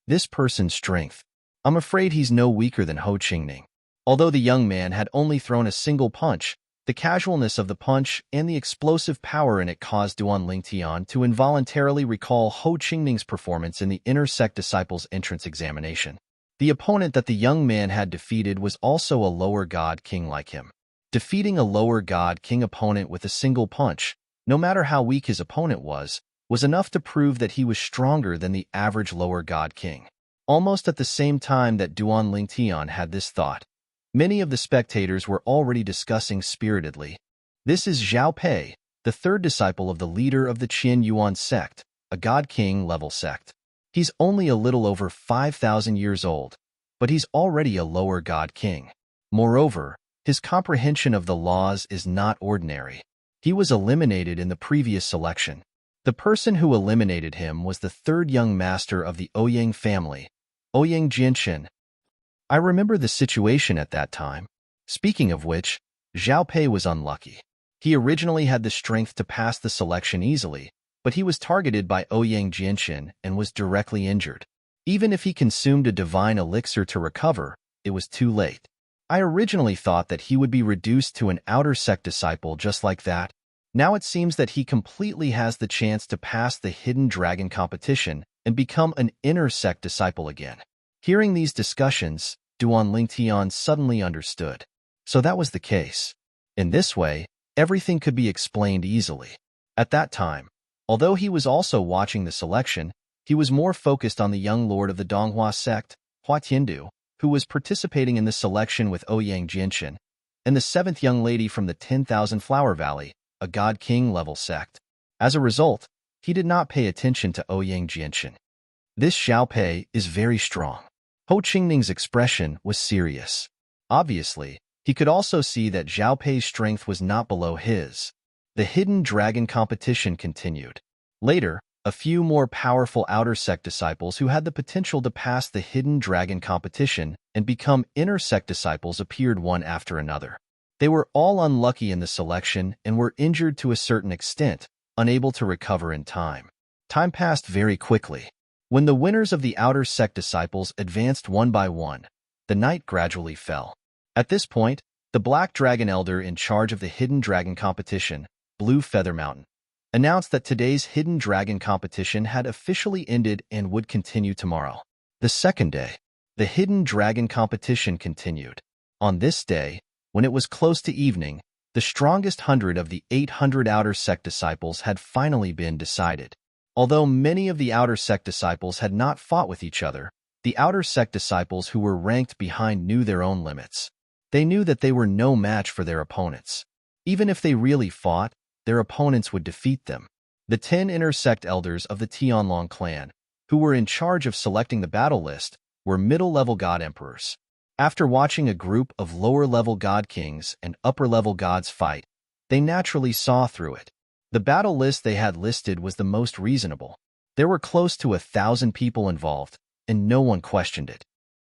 This person's strength. I'm afraid he's no weaker than Ho Qingning. Although the young man had only thrown a single punch, the casualness of the punch and the explosive power in it caused Duan Lingtian to involuntarily recall Ho Qingning's performance in the Inner Sect Disciples entrance examination. The opponent that the young man had defeated was also a lower god king like him. Defeating a lower god king opponent with a single punch, no matter how weak his opponent was enough to prove that he was stronger than the average lower god king. Almost at the same time that Duan Lingtian had this thought, many of the spectators were already discussing spiritedly. This is Zhao Pei, the third disciple of the leader of the Qian Yuan sect, a god king level sect. He's only a little over 5,000 years old, but he's already a lower god king. Moreover, his comprehension of the laws is not ordinary. He was eliminated in the previous selection. The person who eliminated him was the third young master of the Ouyang family, Ouyang Jianxin. I remember the situation at that time. Speaking of which, Zhao Pei was unlucky. He originally had the strength to pass the selection easily, but he was targeted by Ouyang Jianxin and was directly injured. Even if he consumed a divine elixir to recover, it was too late. I originally thought that he would be reduced to an outer sect disciple just like that. Now it seems that he completely has the chance to pass the hidden dragon competition and become an inner sect disciple again. Hearing these discussions, Duan Lingtian suddenly understood. So that was the case. In this way, everything could be explained easily. At that time, although he was also watching the selection, he was more focused on the young lord of the Donghua sect, Hua Tiandu, who was participating in the selection with Ouyang Jianxin, and the seventh young lady from the 10,000 Flower Valley, a god king level sect. As a result, he did not pay attention to Ouyang Jianxin. This Zhao Pei is very strong. Ho Qingning's expression was serious. Obviously, he could also see that Zhao Pei's strength was not below his. The hidden dragon competition continued. Later, a few more powerful outer sect disciples who had the potential to pass the hidden dragon competition and become inner sect disciples appeared one after another. They were all unlucky in the selection and were injured to a certain extent, unable to recover in time. Time passed very quickly. When the winners of the outer sect disciples advanced one by one, the night gradually fell. At this point, the Black Dragon Elder in charge of the Hidden Dragon competition, Blue Feather Mountain, announced that today's Hidden Dragon competition had officially ended and would continue tomorrow. The second day, the Hidden Dragon competition continued. On this day, when it was close to evening, the strongest 100 of the 800 outer sect disciples had finally been decided. Although many of the outer sect disciples had not fought with each other, the outer sect disciples who were ranked behind knew their own limits. They knew that they were no match for their opponents. Even if they really fought, their opponents would defeat them. The 10 inner sect elders of the Tianlong clan, who were in charge of selecting the battle list, were middle-level god emperors. After watching a group of lower-level god kings and upper-level gods fight, they naturally saw through it. The battle list they had listed was the most reasonable. There were close to 1,000 people involved, and no one questioned it.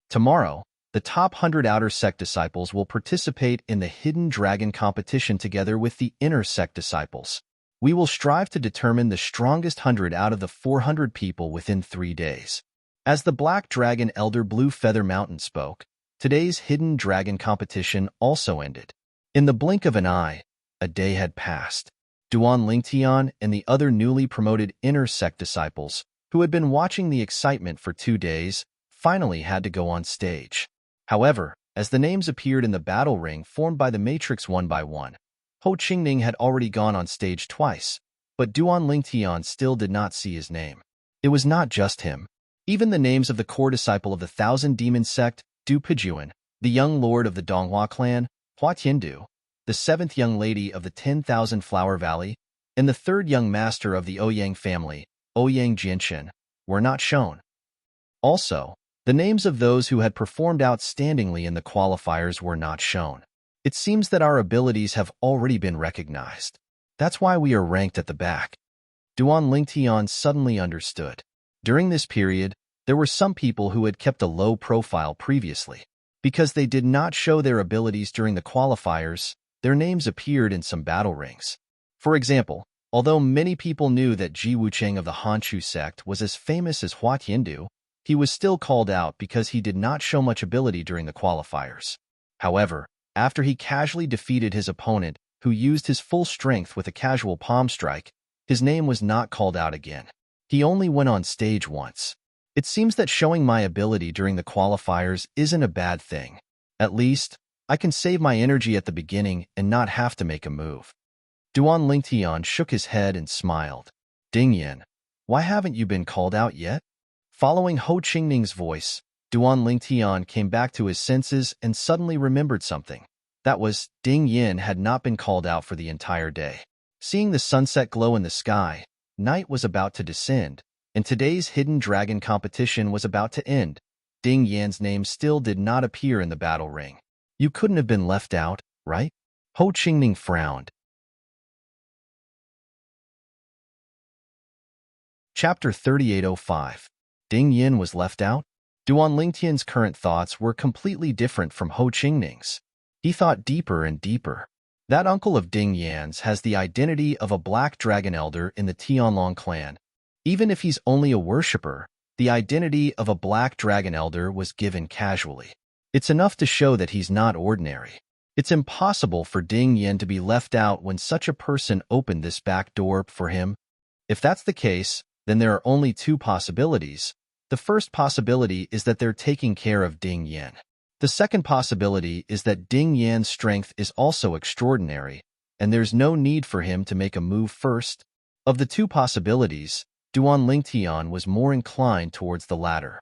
Tomorrow, the top 100 outer sect disciples will participate in the Hidden Dragon competition together with the inner sect disciples. We will strive to determine the strongest 100 out of the 400 people within 3 days. As the Black Dragon Elder Blue Feather Mountain spoke, today's Hidden Dragon competition also ended. In the blink of an eye, a day had passed. Duan Lingtian and the other newly promoted inner sect disciples, who had been watching the excitement for 2 days, finally had to go on stage. However, as the names appeared in the battle ring formed by the matrix one by one, Ho Qingning had already gone on stage twice, but Duan Lingtian still did not see his name. It was not just him. Even the names of the core disciple of the Thousand Demon sect, Du Pijuan, the young lord of the Donghua clan, Hua Tiandu, the 7th young lady of the 10,000 Flower Valley, and the 3rd young master of the Ouyang family, Ouyang Jianxin, were not shown. Also, The names of those who had performed outstandingly in the qualifiers were not shown. It seems that our abilities have already been recognized. That's why we are ranked at the back. Duan Lingtian suddenly understood. During this period, there were some people who had kept a low profile previously. Because they did not show their abilities during the qualifiers, their names appeared in some battle rings. For example, although many people knew that Ji Wucheng of the Hanchu sect was as famous as Hua Tiandu, he was still called out because he did not show much ability during the qualifiers. However, after he casually defeated his opponent, who used his full strength with a casual palm strike, his name was not called out again. He only went on stage once. It seems that showing my ability during the qualifiers isn't a bad thing. At least, I can save my energy at the beginning and not have to make a move. Duan Lingtian shook his head and smiled. Ding Yin, why haven't you been called out yet? Following Ho Qingning's voice, Duan Lingtian came back to his senses and suddenly remembered something. That was, Ding Yin had not been called out for the entire day. Seeing the sunset glow in the sky, night was about to descend, and today's hidden dragon competition was about to end. Ding Yan's name still did not appear in the battle ring. You couldn't have been left out, right? Ho Qingning frowned. Chapter 3805. Ding Yin was left out? Duan Lingtian's current thoughts were completely different from Ho Qingning's. He thought deeper and deeper. That uncle of Ding Yan's has the identity of a black dragon elder in the Tianlong clan. Even if he's only a worshipper, the identity of a black dragon elder was given casually. It's enough to show that he's not ordinary. It's impossible for Ding Yin to be left out when such a person opened this back door for him. If that's the case, then there are only two possibilities. The first possibility is that they're taking care of Ding Yin. The second possibility is that Ding Yan's strength is also extraordinary, and there's no need for him to make a move first. Of the two possibilities, Duan Lingtian was more inclined towards the latter.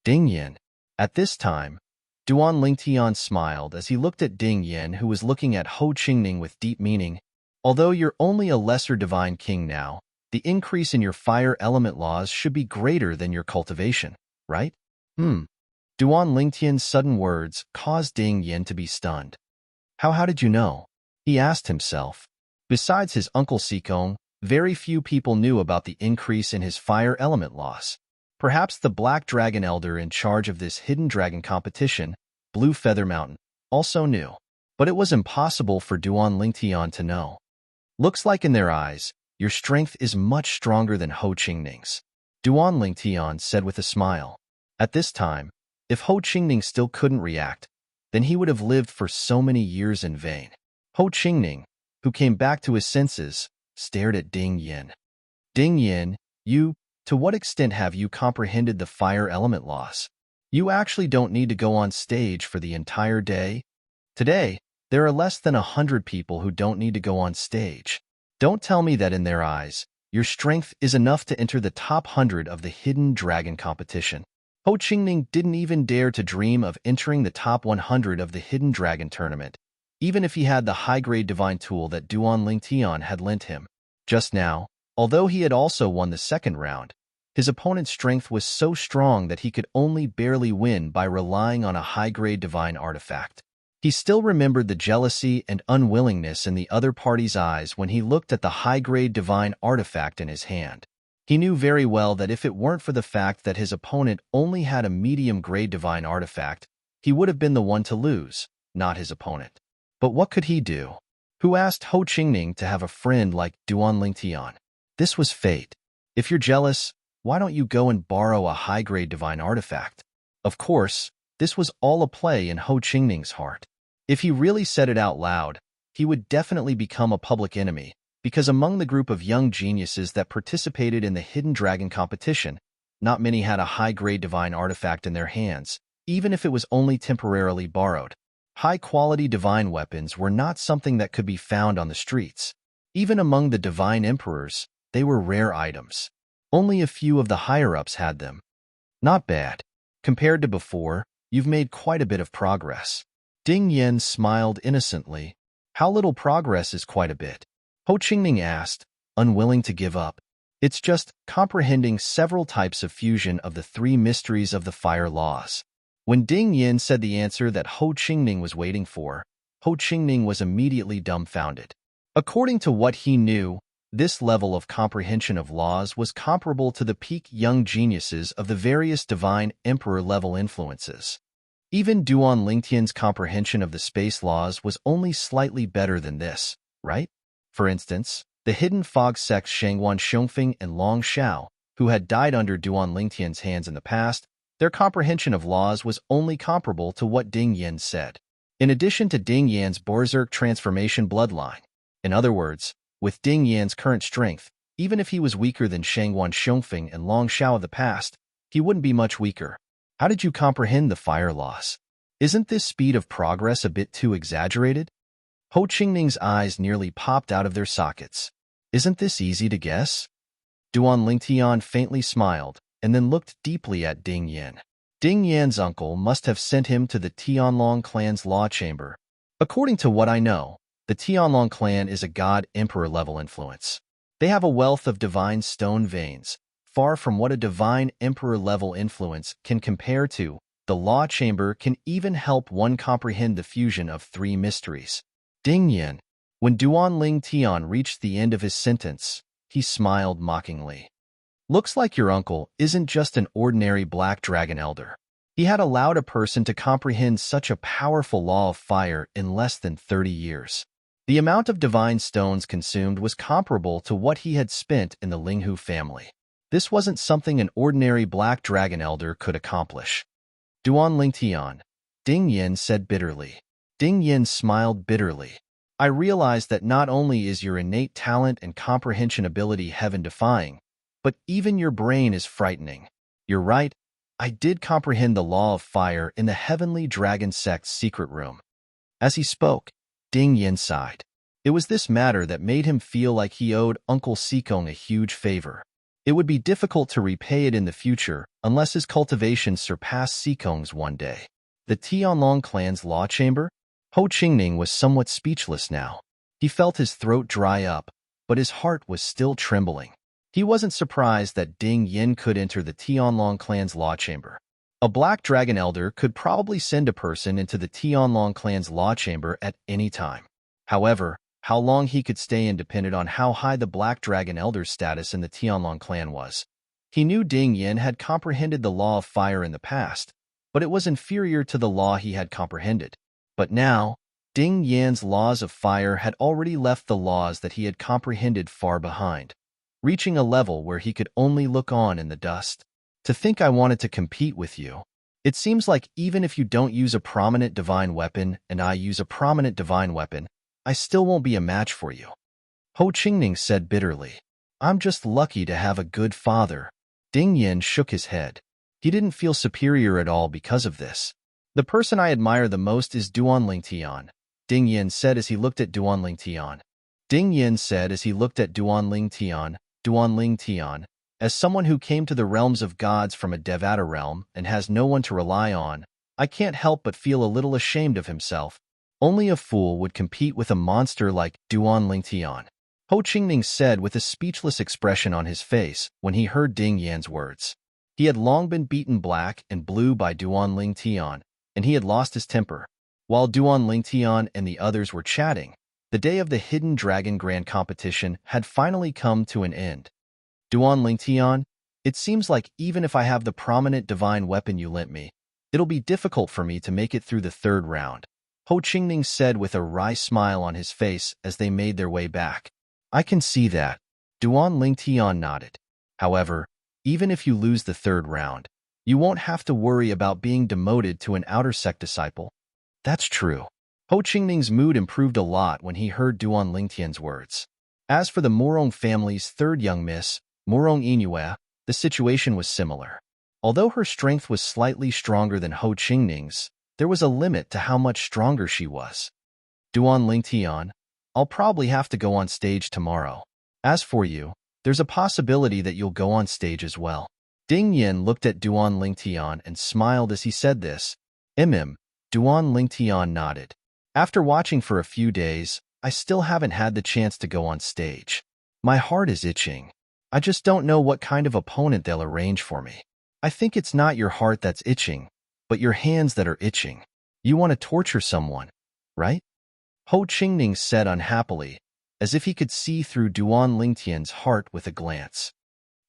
Ding Yin. At this time, Duan Lingtian smiled as he looked at Ding Yin, who was looking at Ho Qingning with deep meaning. Although you're only a lesser divine king now, the increase in your fire element laws should be greater than your cultivation, right? Duan Lingtian's sudden words caused Ding Yin to be stunned. How did you know? He asked himself. Besides his uncle Sikong, very few people knew about the increase in his fire element loss. Perhaps the Black Dragon Elder in charge of this hidden dragon competition, Blue Feather Mountain, also knew. But it was impossible for Duan Lingtian to know. Looks like in their eyes, your strength is much stronger than Ho Qingning's, Duan Lingtian said with a smile. At this time, if Ho Qingning still couldn't react, then he would have lived for so many years in vain. Ho Qingning, who came back to his senses, stared at Ding Yin. Ding Yin, to what extent have you comprehended the fire element loss? You actually don't need to go on stage for the entire day. Today, there are less than 100 people who don't need to go on stage. Don't tell me that in their eyes, your strength is enough to enter the top 100 of the hidden dragon competition. Ho Qingning didn't even dare to dream of entering the top 100 of the hidden dragon tournament, even if he had the high-grade divine tool that Duan Lingtian had lent him. Just now, although he had also won the second round, his opponent's strength was so strong that he could only barely win by relying on a high-grade divine artifact. He still remembered the jealousy and unwillingness in the other party's eyes when he looked at the high-grade divine artifact in his hand. He knew very well that if it weren't for the fact that his opponent only had a medium-grade divine artifact, he would have been the one to lose, not his opponent. But what could he do? Who asked Ho Qingning to have a friend like Duan Lingtian? This was fate. If you're jealous, why don't you go and borrow a high-grade divine artifact? Of course, this was all a play in Ho Qingning's heart. If he really said it out loud, he would definitely become a public enemy, because among the group of young geniuses that participated in the Hidden Dragon competition, not many had a high-grade divine artifact in their hands, even if it was only temporarily borrowed. High-quality divine weapons were not something that could be found on the streets. Even among the divine emperors, they were rare items. Only a few of the higher-ups had them. Not bad. Compared to before, you've made quite a bit of progress. Ding Yin smiled innocently. How little progress is quite a bit? Ho Qingning asked, unwilling to give up. It's just comprehending several types of fusion of the three mysteries of the fire laws. When Ding Yin said the answer that Ho Qingning was waiting for, Ho Qingning was immediately dumbfounded. According to what he knew, this level of comprehension of laws was comparable to the peak young geniuses of the various divine emperor-level influences. Even Duan Lingtian's comprehension of the space laws was only slightly better than this, right? For instance, the hidden fog sects Shangguan Xiongfeng and Long Xiao, who had died under Duan Lingtian's hands in the past, their comprehension of laws was only comparable to what Ding Yin said. In addition to Ding Yan's Berserk transformation bloodline. In other words, with Ding Yan's current strength, even if he was weaker than Shangguan Xiongfeng and Long Xiao of the past, he wouldn't be much weaker. How did you comprehend the fire laws? Isn't this speed of progress a bit too exaggerated? Ho Qingning's eyes nearly popped out of their sockets. Isn't this easy to guess? Duan Lingtian faintly smiled and then looked deeply at Ding Yin. Ding Yan's uncle must have sent him to the Tianlong clan's law chamber. According to what I know, the Tianlong clan is a god-emperor-level influence. They have a wealth of divine stone veins, far from what a divine emperor-level influence can compare to. The law chamber can even help one comprehend the fusion of three mysteries. Ding Yin. When Duan Lingtian reached the end of his sentence, he smiled mockingly. Looks like your uncle isn't just an ordinary black dragon elder. He had allowed a person to comprehend such a powerful law of fire in less than 30 years. The amount of divine stones consumed was comparable to what he had spent in the Linghu family. This wasn't something an ordinary black dragon elder could accomplish. Duan Lingtian, Ding Yin said bitterly. Ding Yin smiled bitterly. I realize that not only is your innate talent and comprehension ability heaven-defying, but even your brain is frightening. You're right, I did comprehend the law of fire in the Heavenly Dragon Sect's secret room. As he spoke, Ding Yin sighed. It was this matter that made him feel like he owed Uncle Sikong a huge favor. It would be difficult to repay it in the future unless his cultivation surpassed Sikong's one day. The Tianlong clan's law chamber? Ho Qingning was somewhat speechless now. He felt his throat dry up, but his heart was still trembling. He wasn't surprised that Ding Yin could enter the Tianlong clan's law chamber. A black dragon elder could probably send a person into the Tianlong clan's law chamber at any time. However, how long he could stay in depended on how high the black dragon elder's status in the Tianlong clan was. He knew Ding Yin had comprehended the law of fire in the past, but it was inferior to the law he had comprehended. But now, Ding Yan's laws of fire had already left the laws that he had comprehended far behind, reaching a level where he could only look on in the dust. To think I wanted to compete with you. It seems like even if you don't use a prominent divine weapon and I use a prominent divine weapon, I still won't be a match for you. Ho Qingning said bitterly. I'm just lucky to have a good father. Ding Yin shook his head. He didn't feel superior at all because of this. The person I admire the most is Duan Lingtian, Ding Yin said as he looked at Duan Lingtian. Ding Yin said as he looked at Duan Lingtian, as someone who came to the realms of gods from a Devata realm and has no one to rely on, I can't help but feel a little ashamed of himself. Only a fool would compete with a monster like Duan Lingtian. Ho Qingning said with a speechless expression on his face when he heard Ding Yan's words. He had long been beaten black and blue by Duan Lingtian, and he had lost his temper. While Duan Lingtian and the others were chatting, the day of the Hidden Dragon Grand Competition had finally come to an end. Duan Lingtian, it seems like even if I have the prominent divine weapon you lent me, it'll be difficult for me to make it through the third round. Ho Qingning said with a wry smile on his face as they made their way back. I can see that. Duan Lingtian nodded. However, even if you lose the third round, you won't have to worry about being demoted to an outer sect disciple. That's true. Ho Qingning's mood improved a lot when he heard Duan Lingtian's words. As for the Morong family's third young miss, Morong Inue, the situation was similar. Although her strength was slightly stronger than Ho Qingning's, there was a limit to how much stronger she was. Duan Lingtian, I'll probably have to go on stage tomorrow. As for you, there's a possibility that you'll go on stage as well. Ding Yin looked at Duan Lingtian and smiled as he said this. Duan Lingtian nodded. After watching for a few days, I still haven't had the chance to go on stage. My heart is itching. I just don't know what kind of opponent they'll arrange for me. I think it's not your heart that's itching, but your hands that are itching. You want to torture someone, right? Ho Qingning said unhappily, as if he could see through Duan Lingtian's heart with a glance.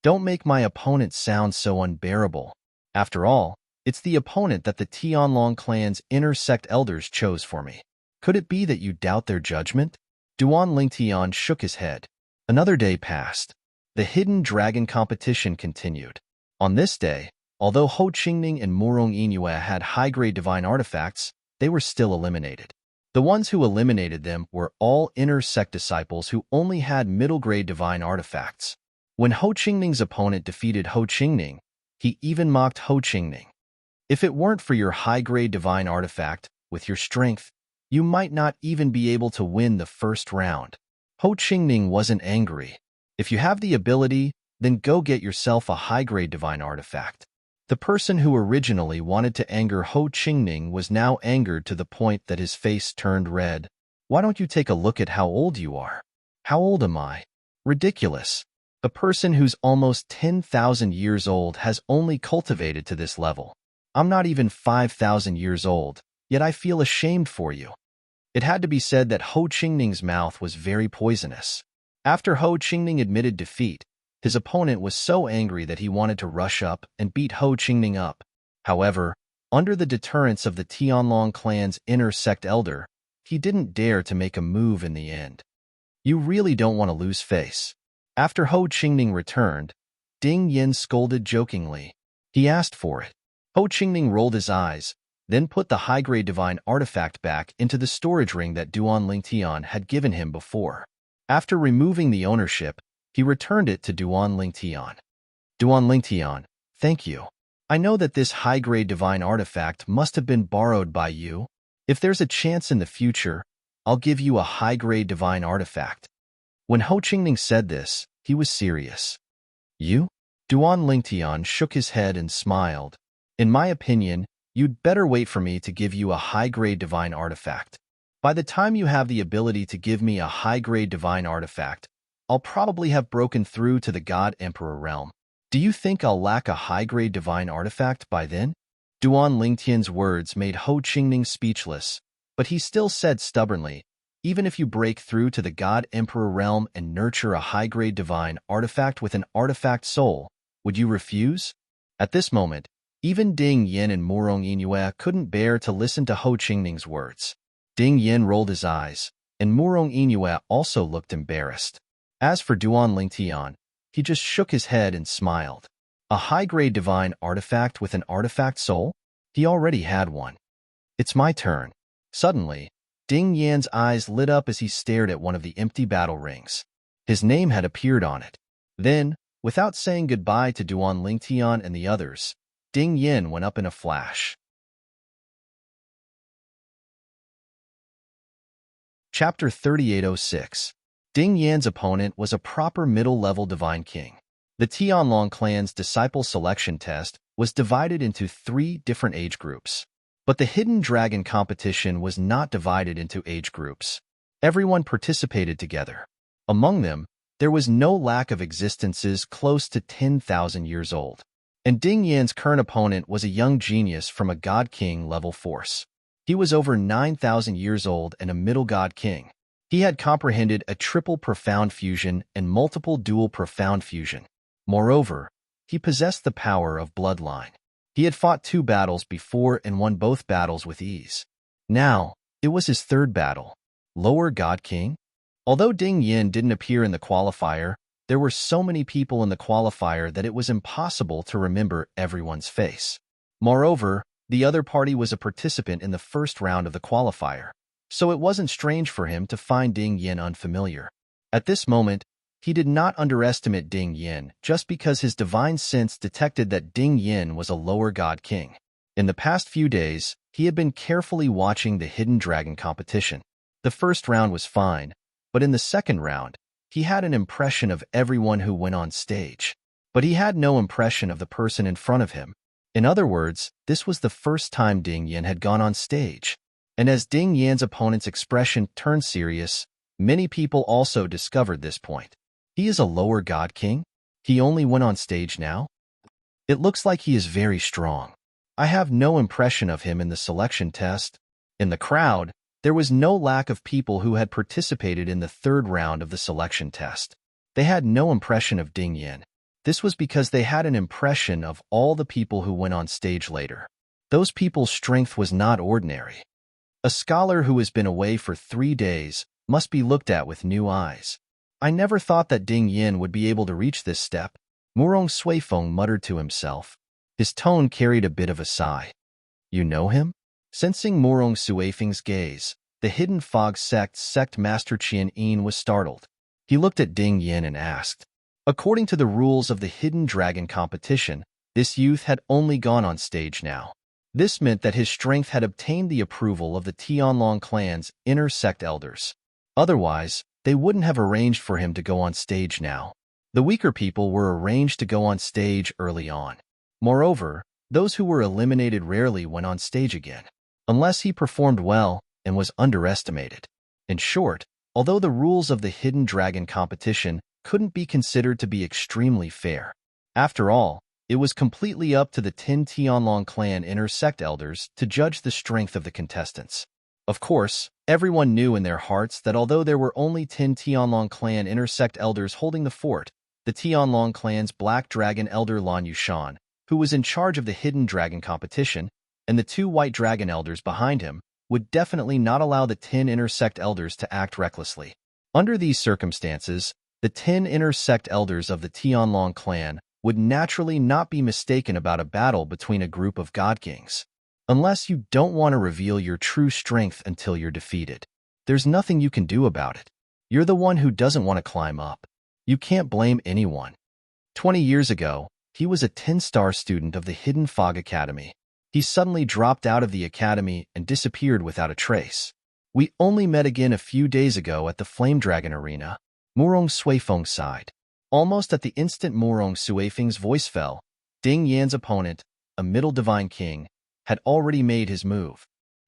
Don't make my opponent sound so unbearable. After all, it's the opponent that the Tianlong clan's inner sect elders chose for me. Could it be that you doubt their judgment? Duan Lingtian shook his head. Another day passed. The hidden dragon competition continued. On this day, although Ho Qingning and Murong Yingyue had high-grade divine artifacts, they were still eliminated. The ones who eliminated them were all inner sect disciples who only had middle-grade divine artifacts. When Ho Qingning's opponent defeated Ho Qingning, he even mocked Ho Qingning. If it weren't for your high-grade divine artifact, with your strength, you might not even be able to win the first round. Ho Qingning wasn't angry. If you have the ability, then go get yourself a high-grade divine artifact. The person who originally wanted to anger Ho Qingning was now angered to the point that his face turned red. Why don't you take a look at how old you are? How old am I? Ridiculous. A person who's almost 10,000 years old has only cultivated to this level. I'm not even 5,000 years old, yet I feel ashamed for you. It had to be said that Ho Qingning's mouth was very poisonous. After Ho Qingning admitted defeat, his opponent was so angry that he wanted to rush up and beat Ho Qingning up. However, under the deterrence of the Tianlong clan's inner sect elder, he didn't dare to make a move in the end. You really don't want to lose face. After Ho Qingning returned, Ding Yin scolded jokingly. He asked for it. Ho Qingning rolled his eyes, then put the high-grade divine artifact back into the storage ring that Duan Lingtian had given him before. After removing the ownership, he returned it to Duan Lingtian. Duan Lingtian, thank you. I know that this high-grade divine artifact must have been borrowed by you. If there's a chance in the future, I'll give you a high-grade divine artifact. When Ho Qingning said this, he was serious. You? Duan Lingtian shook his head and smiled. In my opinion, you'd better wait for me to give you a high-grade divine artifact. By the time you have the ability to give me a high-grade divine artifact, I'll probably have broken through to the God Emperor realm. Do you think I'll lack a high-grade divine artifact by then? Duan Lingtian's words made Ho Qingning speechless, but he still said stubbornly, even if you break through to the God Emperor realm and nurture a high-grade divine artifact with an artifact soul, would you refuse? At this moment, even Ding Yin and Murong Yingyue couldn't bear to listen to Ho Qingning's words. Ding Yin rolled his eyes, and Murong Yingyue also looked embarrassed. As for Duan Lingtian, he just shook his head and smiled. A high-grade divine artifact with an artifact soul? He already had one. It's my turn. Suddenly, Ding Yan's eyes lit up as he stared at one of the empty battle rings. His name had appeared on it. Then, without saying goodbye to Duan Lingtian and the others, Ding Yin went up in a flash. Chapter 3806. Ding Yan's opponent was a proper middle-level divine king. The Tianlong clan's disciple selection test was divided into 3 different age groups. But the hidden dragon competition was not divided into age groups. Everyone participated together. Among them, there was no lack of existences close to 10,000 years old. And Ding Yan's current opponent was a young genius from a God King level force. He was over 9,000 years old and a middle God King. He had comprehended a triple profound fusion and multiple dual profound fusion. Moreover, he possessed the power of bloodline. He had fought 2 battles before and won both battles with ease. Now, it was his 3rd battle. Lower God King? Although Ding Yin didn't appear in the qualifier, there were so many people in the qualifier that it was impossible to remember everyone's face. Moreover, the other party was a participant in the first round of the qualifier, so it wasn't strange for him to find Ding Yin unfamiliar. At this moment, he did not underestimate Ding Yin just because his divine sense detected that Ding Yin was a lower God King. In the past few days, he had been carefully watching the hidden dragon competition. The first round was fine, but in the second round, he had an impression of everyone who went on stage. But he had no impression of the person in front of him. In other words, this was the first time Ding Yin had gone on stage. And as Ding Yan's opponent's expression turned serious, many people also discovered this point. He is a lower God King? He only went on stage now? It looks like he is very strong. I have no impression of him in the selection test. In the crowd, there was no lack of people who had participated in the third round of the selection test. They had no impression of Ding Yin. This was because they had an impression of all the people who went on stage later. Those people's strength was not ordinary. A scholar who has been away for 3 days must be looked at with new eyes. I never thought that Ding Yin would be able to reach this step, Murong Suifeng muttered to himself. His tone carried a bit of a sigh. You know him? Sensing Murong Suifeng's gaze, the hidden fog sect master Qian Yin was startled. He looked at Ding Yin and asked. According to the rules of the hidden dragon competition, this youth had only gone on stage now. This meant that his strength had obtained the approval of the Tianlong clan's inner sect elders. Otherwise, they wouldn't have arranged for him to go on stage now. The weaker people were arranged to go on stage early on. Moreover, those who were eliminated rarely went on stage again, unless he performed well and was underestimated. In short, although the rules of the hidden dragon competition couldn't be considered to be extremely fair, after all, it was completely up to the 10 Tianlong clan inner sect elders to judge the strength of the contestants. Of course, everyone knew in their hearts that although there were only 10 Tianlong clan inner sect elders holding the fort, the Tianlong clan's Black Dragon elder Lan Yushan, who was in charge of the hidden dragon competition, and the 2 white dragon elders behind him, would definitely not allow the 10 inner sect elders to act recklessly. Under these circumstances, the 10 inner sect elders of the Tianlong clan would naturally not be mistaken about a battle between a group of god kings. Unless you don't want to reveal your true strength until you're defeated. There's nothing you can do about it. You're the one who doesn't want to climb up. You can't blame anyone. 20 years ago, he was a 10-star student of the Hidden Fog Academy. He suddenly dropped out of the academy and disappeared without a trace. We only met again a few days ago at the Flame Dragon Arena. Murong Suifeng sighed. Almost at the instant Murong Suifeng's voice fell, Ding Yan's opponent, a middle divine king, had already made his move.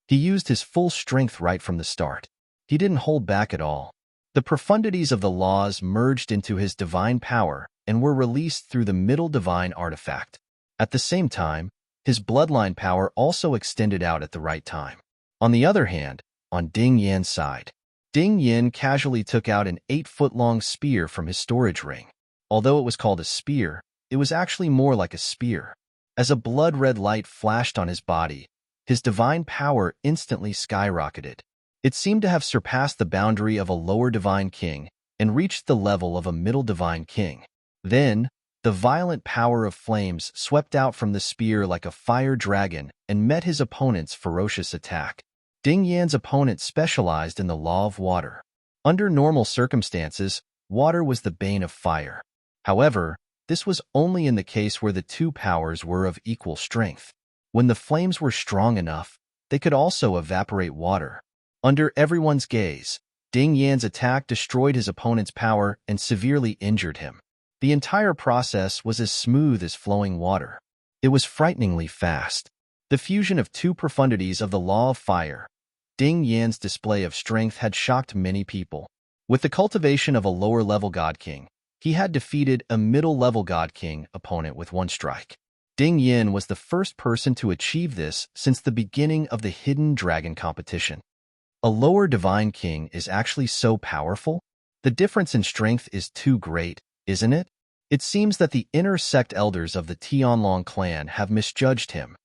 He used his full strength right from the start. He didn't hold back at all. The profundities of the laws merged into his divine power and were released through the middle divine artifact. At the same time, his bloodline power also extended out at the right time. On the other hand, on Ding Yan's side, Ding Yan casually took out an 8-foot-long spear from his storage ring. Although it was called a spear, it was actually more like a spear. As a blood-red light flashed on his body, his divine power instantly skyrocketed. It seemed to have surpassed the boundary of a lower divine king and reached the level of a middle divine king. Then, the violent power of flames swept out from the spear like a fire dragon and met his opponent's ferocious attack. Ding Yan's opponent specialized in the law of water. Under normal circumstances, water was the bane of fire. However, this was only in the case where the 2 powers were of equal strength. When the flames were strong enough, they could also evaporate water. Under everyone's gaze, Ding Yan's attack destroyed his opponent's power and severely injured him. The entire process was as smooth as flowing water. It was frighteningly fast. The fusion of 2 profundities of the law of fire, Ding Yan's display of strength had shocked many people. With the cultivation of a lower-level god king, he had defeated a middle-level god king opponent with 1 strike. Ding Yan was the first person to achieve this since the beginning of the hidden dragon competition. A lower divine king is actually so powerful? The difference in strength is too great, isn't it? It seems that the inner sect elders of the Tianlong clan have misjudged him.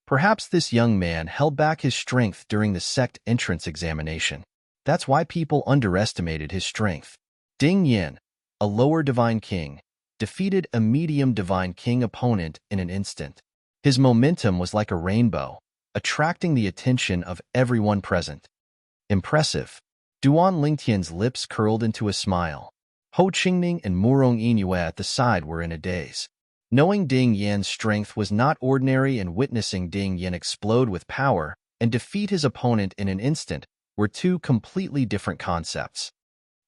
Perhaps this young man held back his strength during the sect entrance examination. That's why people underestimated his strength. Ding Yan, a lower divine king, defeated a medium divine king opponent in an instant. His momentum was like a rainbow, attracting the attention of everyone present. Impressive. Duan Lingtian's lips curled into a smile. Ho Qingning and Murong Yinyue at the side were in a daze. Knowing Ding Yan's strength was not ordinary and witnessing Ding Yan explode with power and defeat his opponent in an instant were 2 completely different concepts.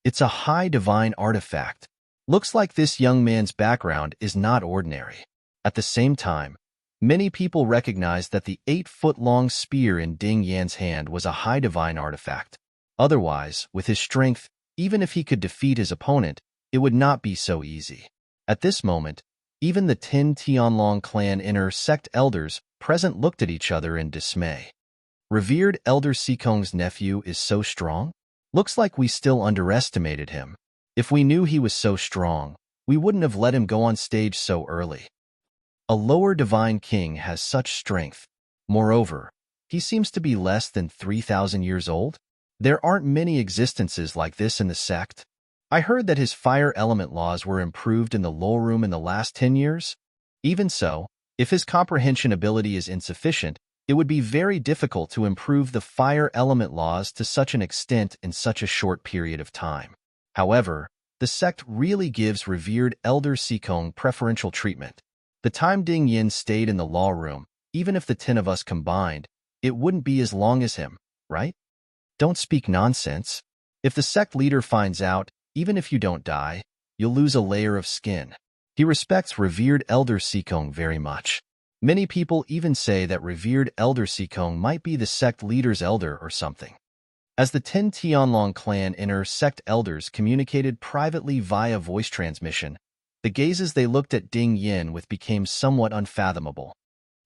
It's a high divine artifact. Looks like this young man's background is not ordinary. At the same time, many people recognized that the 8-foot-long spear in Ding Yan's hand was a high divine artifact. Otherwise, with his strength, even if he could defeat his opponent, it would not be so easy. At this moment, even the 10 Tianlong clan inner sect elders present looked at each other in dismay. Revered Elder Sikong's nephew is so strong? Looks like we still underestimated him. If we knew he was so strong, we wouldn't have let him go on stage so early. A lower divine king has such strength. Moreover, he seems to be less than 3,000 years old. There aren't many existences like this in the sect. I heard that his fire element laws were improved in the Lore Room in the last 10 years. Even so, if his comprehension ability is insufficient, it would be very difficult to improve the fire element laws to such an extent in such a short period of time. However, the sect really gives revered Elder Sikong preferential treatment. The time Ding Yin stayed in the law room, even if the 10 of us combined, it wouldn't be as long as him, right? Don't speak nonsense. If the sect leader finds out, even if you don't die, you'll lose a layer of skin. He respects revered Elder Sikong very much. Many people even say that revered Elder Sikong might be the sect leader's elder or something. As the 10 Tianlong clan inner sect elders communicated privately via voice transmission, the gazes they looked at Ding Yin with became somewhat unfathomable.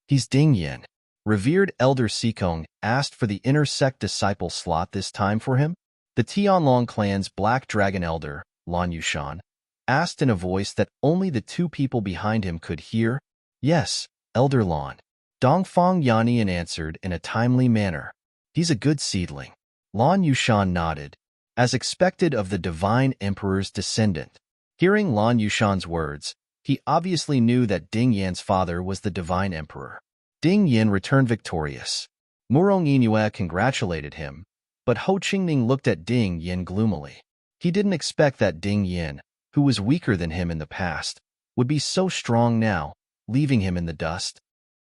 He's Ding Yin. Revered Elder Sikong asked for the inner sect disciple slot this time for him. The Tianlong clan's Black Dragon Elder, Lan Yushan, asked in a voice that only the 2 people behind him could hear. Yes, Elder Lan. Dongfang Yannian answered in a timely manner. He's a good seedling. Lan Yushan nodded, as expected of the Divine Emperor's descendant. Hearing Lan Yushan's words, he obviously knew that Ding Yan's father was the Divine Emperor. Ding Yin returned victorious. Murong Yinue congratulated him, but Ho Qingning looked at Ding Yin gloomily. He didn't expect that Ding Yin, who was weaker than him in the past, would be so strong now, leaving him in the dust.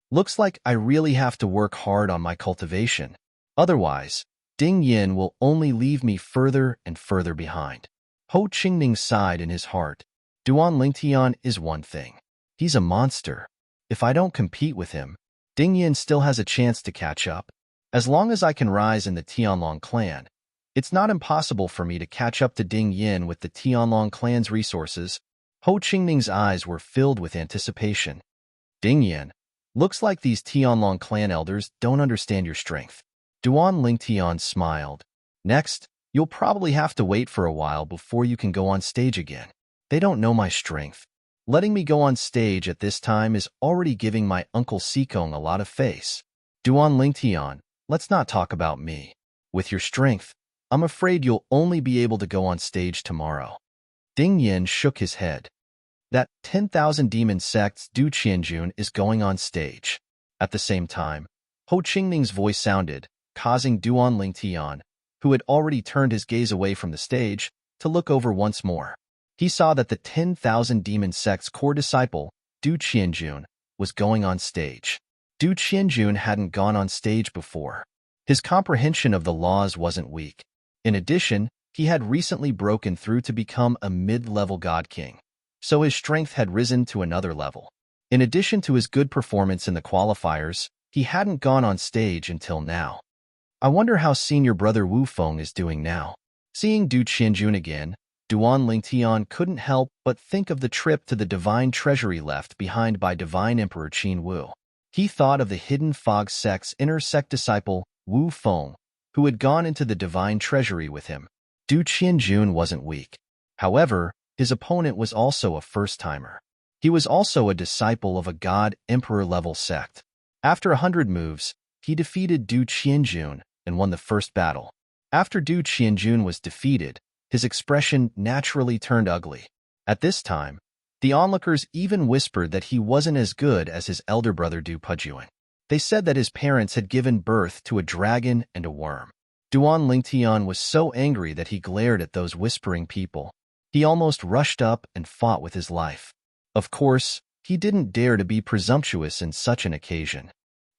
Looks like I really have to work hard on my cultivation. Otherwise, Ding Yin will only leave me further and further behind. Ho Qingning sighed in his heart. Duan Lingtian is one thing. He's a monster. If I don't compete with him, Ding Yin still has a chance to catch up. As long as I can rise in the Tianlong clan, it's not impossible for me to catch up to Ding Yin with the Tianlong clan's resources. Ho Qingning's eyes were filled with anticipation. Ding Yin, looks like these Tianlong clan elders don't understand your strength. Duan Lingtian smiled. Next, you'll probably have to wait for a while before you can go on stage again. They don't know my strength. Letting me go on stage at this time is already giving my Uncle Sikong a lot of face. Duan Lingtian, let's not talk about me. With your strength, I'm afraid you'll only be able to go on stage tomorrow. Ding Yin shook his head. That 10,000 demon sect's Du Qianjun is going on stage. At the same time, Ho Qingning's voice sounded, causing Duan Lingtian, who had already turned his gaze away from the stage, to look over once more. He saw that the 10,000 demon sect's core disciple, Du Qianjun, was going on stage. Du Qianjun hadn't gone on stage before. His comprehension of the laws wasn't weak. In addition, he had recently broken through to become a mid-level god king, so his strength had risen to another level. In addition to his good performance in the qualifiers, he hadn't gone on stage until now. I wonder how senior brother Wu Feng is doing now. Seeing Du Qianjun again, Duan Lingtian couldn't help but think of the trip to the Divine Treasury left behind by Divine Emperor Qin Wu. He thought of the Hidden Fog sect's inner sect disciple, Wu Feng, who had gone into the Divine Treasury with him. Du Qianjun wasn't weak. However, his opponent was also a first-timer. He was also a disciple of a God Emperor-level sect. After 100 moves, he defeated Du Qianjun and won the first battle. After Du Qianjun was defeated, his expression naturally turned ugly. At this time, the onlookers even whispered that he wasn't as good as his elder brother Du Pujuan. They said that his parents had given birth to a dragon and a worm. Duan Lingtian was so angry that he glared at those whispering people. He almost rushed up and fought with his life. Of course, he didn't dare to be presumptuous in such an occasion.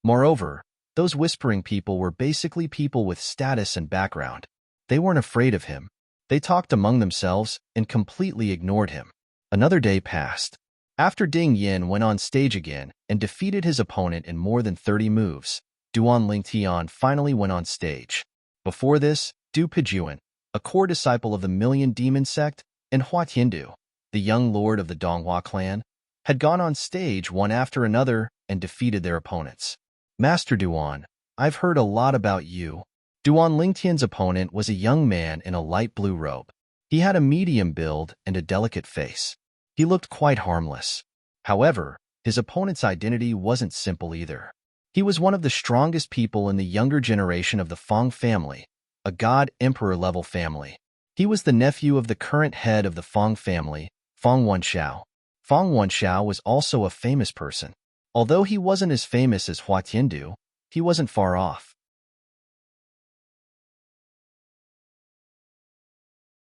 Moreover, those whispering people were basically people with status and background. They weren't afraid of him. They talked among themselves and completely ignored him. Another day passed. After Ding Yin went on stage again and defeated his opponent in more than 30 moves, Duan Lingtian finally went on stage. Before this, Du Pujuan, a core disciple of the Million Demon sect, and Hua Tiandu, the young lord of the Donghua clan, had gone on stage one after another and defeated their opponents. Master Duan, I've heard a lot about you. Duan Lingtian's opponent was a young man in a light blue robe. He had a medium build and a delicate face. He looked quite harmless. However, his opponent's identity wasn't simple either. He was one of the strongest people in the younger generation of the Fong family, a god-emperor-level family. He was the nephew of the current head of the Fong family, Fong Wenxiao. Fong Wenxiao was also a famous person. Although he wasn't as famous as Hua Tiandu, he wasn't far off.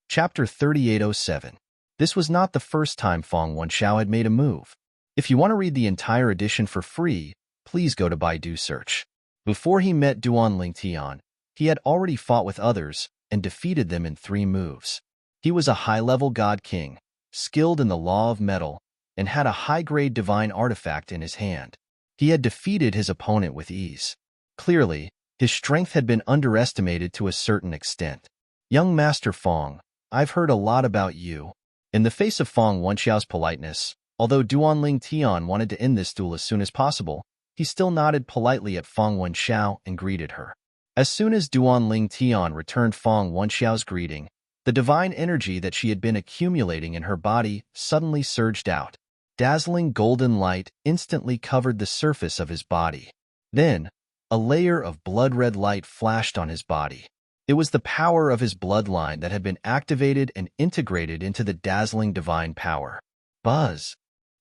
Chapter 3807. This was not the first time Fong Wenxiao had made a move. If you want to read the entire edition for free, please go to Baidu search. Before he met Duan Lingtian, he had already fought with others and defeated them in 3 moves. He was a high-level god king, skilled in the law of metal, and had a high-grade divine artifact in his hand. He had defeated his opponent with ease. Clearly, his strength had been underestimated to a certain extent. Young Master Fong, I've heard a lot about you. In the face of Fong Wenxiao's politeness, although Duan Lingtian wanted to end this duel as soon as possible, he still nodded politely at Fong Wenxiao and greeted her. As soon as Duan Lingtian returned Fong Wenxiao's greeting, the divine energy that she had been accumulating in her body suddenly surged out. Dazzling golden light instantly covered the surface of his body. Then, a layer of blood-red light flashed on his body. It was the power of his bloodline that had been activated and integrated into the dazzling divine power. Buzz!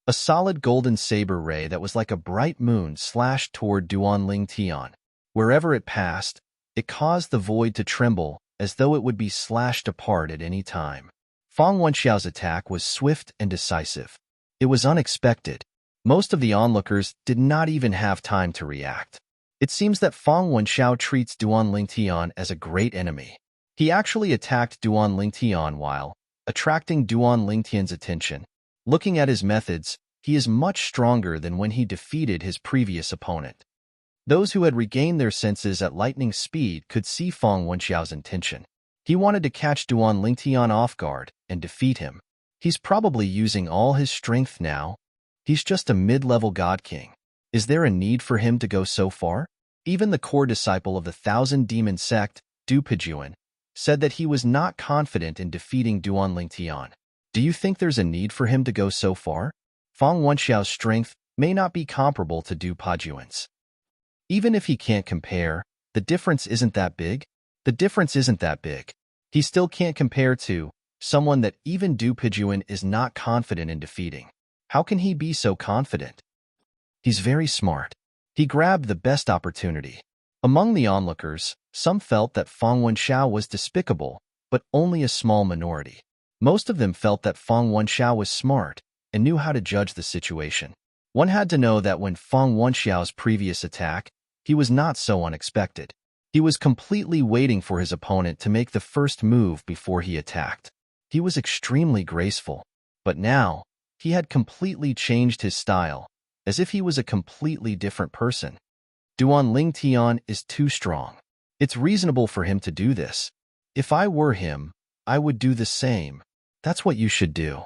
A solid golden saber ray that was like a bright moon slashed toward Duan Lingtian. Wherever it passed, it caused the void to tremble as though it would be slashed apart at any time. Fong Wenxiao's attack was swift and decisive. It was unexpected. Most of the onlookers did not even have time to react. It seems that Fong Wenxiao treats Duan Lingtian as a great enemy. He actually attacked Duan Lingtian while attracting Duan Lingtian's attention. Looking at his methods, he is much stronger than when he defeated his previous opponent. Those who had regained their senses at lightning speed could see Fong Wenxiao's intention. He wanted to catch Duan Lingtian off guard and defeat him. He's probably using all his strength now. He's just a mid-level god king. Is there a need for him to go so far? Even the core disciple of the Thousand Demon sect, Du Pejuan, said that he was not confident in defeating Duan Lingtian. Do you think there's a need for him to go so far? Fong Wenxiao's strength may not be comparable to Du Pejuan's. Even if he can't compare, the difference isn't that big. The difference isn't that big. He still can't compare to someone that even Du Pejuan is not confident in defeating. How can he be so confident? He's very smart. He grabbed the best opportunity. Among the onlookers, some felt that Fong Wenxiao was despicable, but only a small minority. Most of them felt that Fong Wenxiao was smart and knew how to judge the situation. One had to know that when Fong Wenxiao's previous attack, he was not so unexpected. He was completely waiting for his opponent to make the first move before he attacked. He was extremely graceful, but now, he had completely changed his style, as if he was a completely different person. Duan Lingtian is too strong. It's reasonable for him to do this. If I were him, I would do the same. That's what you should do.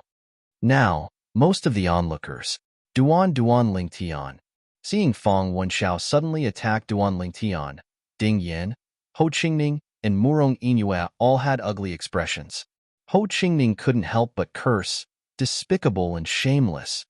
Now, most of the onlookers, Duan Lingtian, seeing Fong Wenxiao suddenly attack Duan Lingtian, Ding Yan, Ho Qingning, and Murong Inua all had ugly expressions. Ho Qingning couldn't help but curse, despicable and shameless.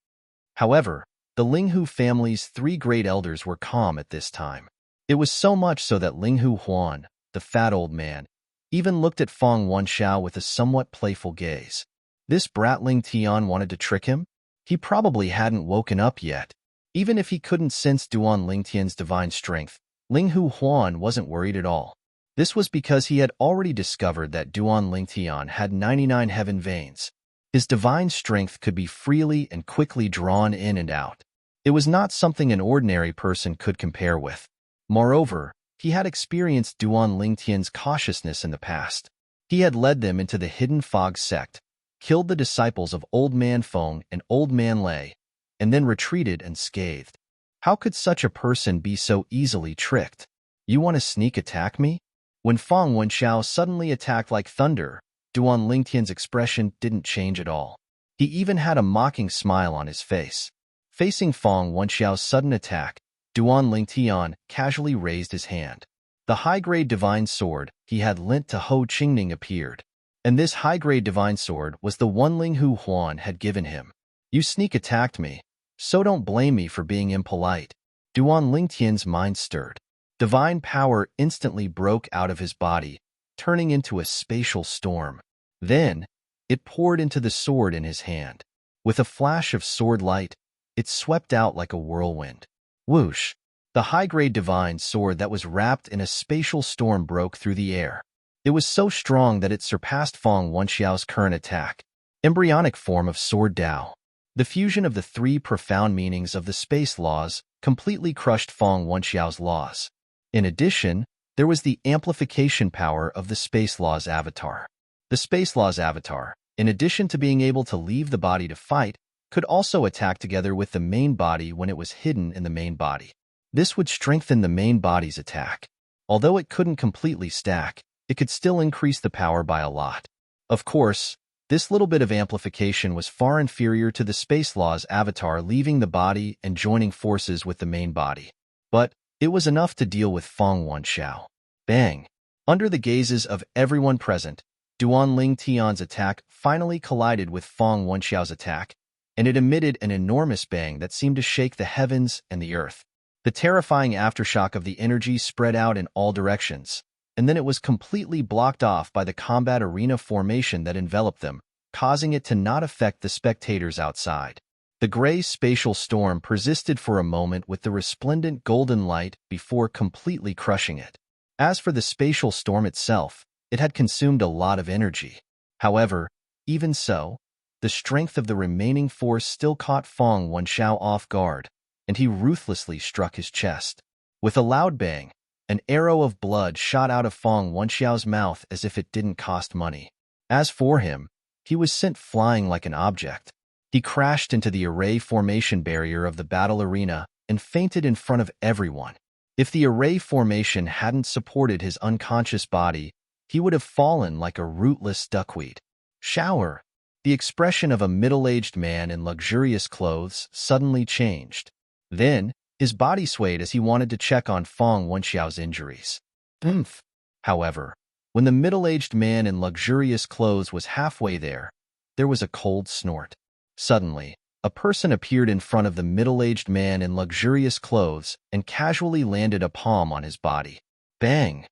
However, the Linghu family's 3 great elders were calm at this time. It was so much so that Linghu Huan, the fat old man, even looked at Fong Wenxiao with a somewhat playful gaze. This brat Lingtian wanted to trick him? He probably hadn't woken up yet. Even if he couldn't sense Duan Lingtian's divine strength, Linghu Huan wasn't worried at all. This was because he had already discovered that Duan Lingtian had 99 heaven veins. His divine strength could be freely and quickly drawn in and out. It was not something an ordinary person could compare with. Moreover, he had experienced Duan Lingtian's cautiousness in the past. He had led them into the Hidden Fog sect, killed the disciples of Old Man Feng and Old Man Lei, and then retreated unscathed. How could such a person be so easily tricked? You want to sneak attack me? When Fong Wenxiao suddenly attacked like thunder, Duan Lingtian's expression didn't change at all. He even had a mocking smile on his face. Facing Feng Wenxiao's sudden attack, Duan Lingtian casually raised his hand. The high-grade divine sword he had lent to Ho Qingning appeared, and this high-grade divine sword was the one Ling Hu Huan had given him. You sneak attacked me, so don't blame me for being impolite. Duan Lingtian's mind stirred. Divine power instantly broke out of his body, turning into a spatial storm. Then, it poured into the sword in his hand. With a flash of sword light, it swept out like a whirlwind. Whoosh! The high-grade divine sword that was wrapped in a spatial storm broke through the air. It was so strong that it surpassed Feng Wenxiao's current attack. Embryonic form of sword Dao. The fusion of the three profound meanings of the space laws completely crushed Feng Wenxiao's laws. In addition, there was the amplification power of the space law's avatar. The space law's avatar, in addition to being able to leave the body to fight, could also attack together with the main body when it was hidden in the main body. This would strengthen the main body's attack. Although it couldn't completely stack, it could still increase the power by a lot. Of course, this little bit of amplification was far inferior to the space law's avatar leaving the body and joining forces with the main body. But it was enough to deal with Feng Wenxiao. Bang! Under the gazes of everyone present, Duan Lingtian's attack finally collided with Feng Wenxiao's attack, and it emitted an enormous bang that seemed to shake the heavens and the earth. The terrifying aftershock of the energy spread out in all directions, and then it was completely blocked off by the combat arena formation that enveloped them, causing it to not affect the spectators outside. The gray spatial storm persisted for a moment with the resplendent golden light before completely crushing it. As for the spatial storm itself, it had consumed a lot of energy. However, even so, the strength of the remaining force still caught Feng Wenxiao off guard, and he ruthlessly struck his chest. With a loud bang, an arrow of blood shot out of Feng Wenxiao's mouth as if it didn't cost money. As for him, he was sent flying like an object. He crashed into the array formation barrier of the battle arena and fainted in front of everyone. If the array formation hadn't supported his unconscious body, he would have fallen like a rootless duckweed. Shower! The expression of a middle-aged man in luxurious clothes suddenly changed. Then, his body swayed as he wanted to check on Feng Wenxiao's injuries. Oomph! However, when the middle-aged man in luxurious clothes was halfway there was a cold snort. Suddenly, a person appeared in front of the middle-aged man in luxurious clothes and casually landed a palm on his body. Bang!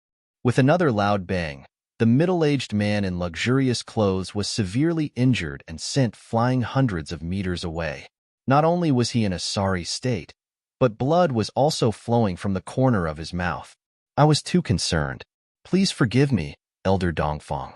With another loud bang, the middle-aged man in luxurious clothes was severely injured and sent flying hundreds of meters away. Not only was he in a sorry state, but blood was also flowing from the corner of his mouth. I was too concerned. Please forgive me, Elder Dongfang.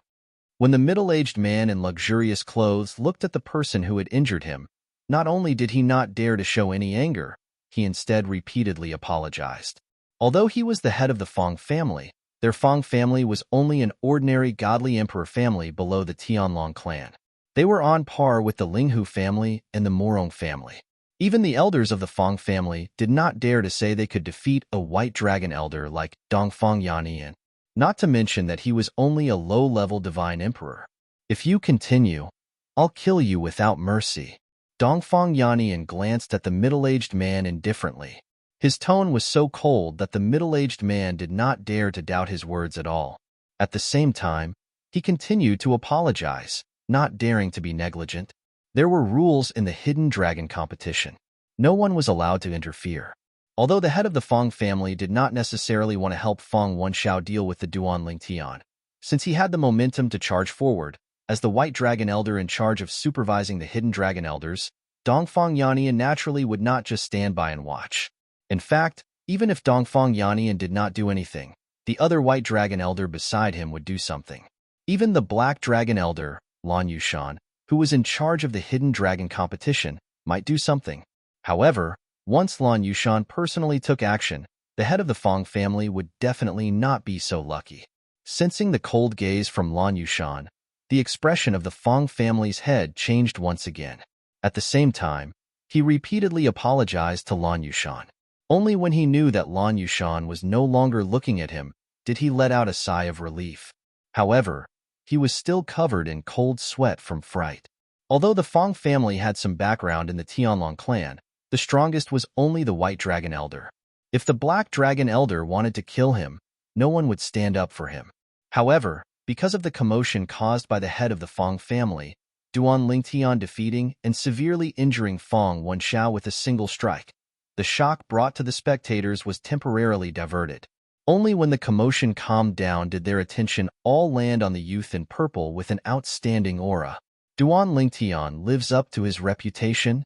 When the middle-aged man in luxurious clothes looked at the person who had injured him, not only did he not dare to show any anger, he instead repeatedly apologized. Although he was the head of the Feng family, their Feng family was only an ordinary godly emperor family below the Tianlong clan. They were on par with the Linghu family and the Morong family. Even the elders of the Feng family did not dare to say they could defeat a white dragon elder like Dongfang Yannian, not to mention that he was only a low-level divine emperor. If you continue, I'll kill you without mercy. Dongfang Yannian glanced at the middle-aged man indifferently. His tone was so cold that the middle-aged man did not dare to doubt his words at all. At the same time, he continued to apologize, not daring to be negligent. There were rules in the hidden dragon competition. No one was allowed to interfere. Although the head of the Feng family did not necessarily want to help Feng Wenxiao deal with the Duan Lingtian, since he had the momentum to charge forward, as the white dragon elder in charge of supervising the hidden dragon elders, Dongfang Yannian naturally would not just stand by and watch. In fact, even if Dongfang Yannian did not do anything, the other white dragon elder beside him would do something. Even the black dragon elder, Lan Yushan, who was in charge of the hidden dragon competition, might do something. However, once Lan Yushan personally took action, the head of the Feng family would definitely not be so lucky. Sensing the cold gaze from Lan Yushan, the expression of the Feng family's head changed once again. At the same time, he repeatedly apologized to Lan Yushan. Only when he knew that Lan Yushan was no longer looking at him did he let out a sigh of relief. However, he was still covered in cold sweat from fright. Although the Fong family had some background in the Tianlong clan, the strongest was only the White Dragon Elder. If the Black Dragon Elder wanted to kill him, no one would stand up for him. However, because of the commotion caused by the head of the Fong family, Duan Lingtian defeating and severely injuring Fong Wenxiao with a single strike, the shock brought to the spectators was temporarily diverted. Only when the commotion calmed down did their attention all land on the youth in purple with an outstanding aura. Duan Lingtian lives up to his reputation?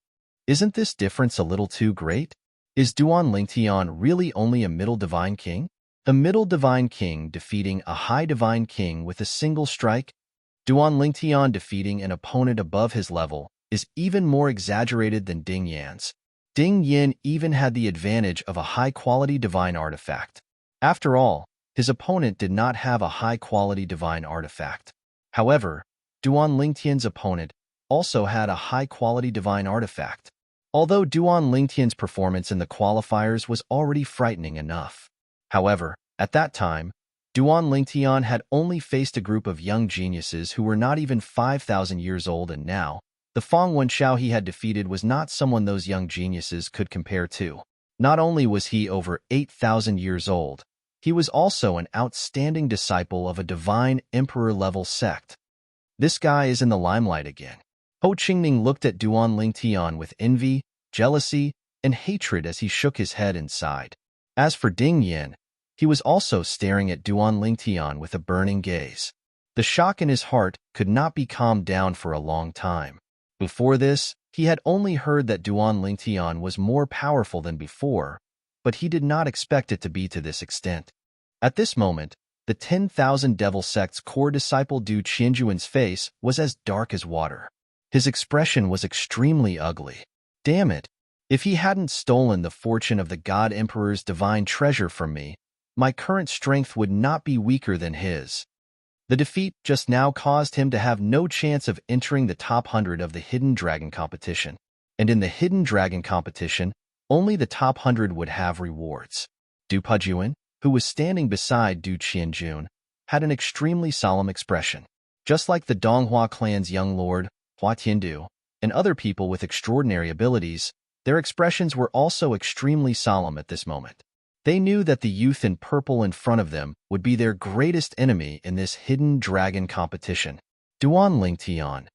Isn't this difference a little too great? Is Duan Lingtian really only a middle divine king? A middle divine king defeating a high divine king with a single strike? Duan Lingtian defeating an opponent above his level is even more exaggerated than Ding Yan's. Ding Yan even had the advantage of a high-quality divine artifact. After all, his opponent did not have a high-quality divine artifact. However, Duan Lingtian's opponent also had a high-quality divine artifact. Although Duan Lingtian's performance in the qualifiers was already frightening enough. However, at that time, Duan Lingtian had only faced a group of young geniuses who were not even 5,000 years old, and now, the Fong Wenxiao he had defeated was not someone those young geniuses could compare to. Not only was he over 8,000 years old, he was also an outstanding disciple of a divine emperor-level sect. This guy is in the limelight again. Ho Qingning looked at Duan Lingtian with envy, jealousy, and hatred as he shook his head and sighed. As for Ding Yan, he was also staring at Duan Lingtian with a burning gaze. The shock in his heart could not be calmed down for a long time. Before this, he had only heard that Duan Lingtian was more powerful than before, but he did not expect it to be to this extent. At this moment, the 10,000 Devil Sect's core disciple Du Qianjuan's face was as dark as water. His expression was extremely ugly. Damn it! If he hadn't stolen the fortune of the God Emperor's divine treasure from me, my current strength would not be weaker than his. The defeat just now caused him to have no chance of entering the top 100 of the Hidden Dragon competition. And in the Hidden Dragon competition, only the top 100 would have rewards. Du Pujuan, who was standing beside Du Qianjun, had an extremely solemn expression. Just like the Donghua clan's young lord, Hua Tiandu, and other people with extraordinary abilities, their expressions were also extremely solemn at this moment. They knew that the youth in purple in front of them would be their greatest enemy in this Hidden Dragon competition. Duan Lingtian.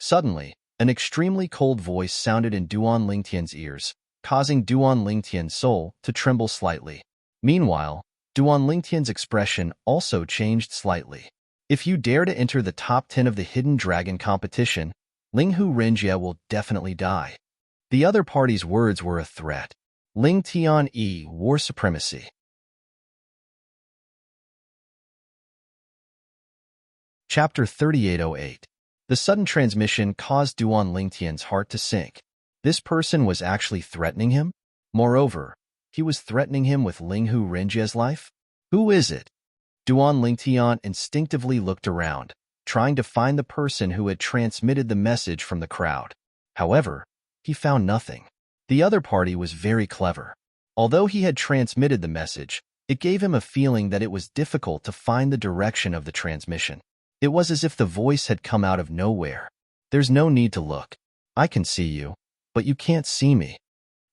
Suddenly, an extremely cold voice sounded in Duan Lingtian's ears, causing Duan Lingtian's soul to tremble slightly. Meanwhile, Duan Lingtian's expression also changed slightly. If you dare to enter the top 10 of the Hidden Dragon competition, Linghu Renjie will definitely die. The other party's words were a threat. Lingtian War Supremacy. Chapter 3808. The sudden transmission caused Duan Lingtian's heart to sink. This person was actually threatening him? Moreover, he was threatening him with Linghu Renjie's life? Who is it? Duan Lingtian instinctively looked around, trying to find the person who had transmitted the message from the crowd. However, he found nothing. The other party was very clever. Although he had transmitted the message, it gave him a feeling that it was difficult to find the direction of the transmission. It was as if the voice had come out of nowhere. There's no need to look. I can see you, but you can't see me.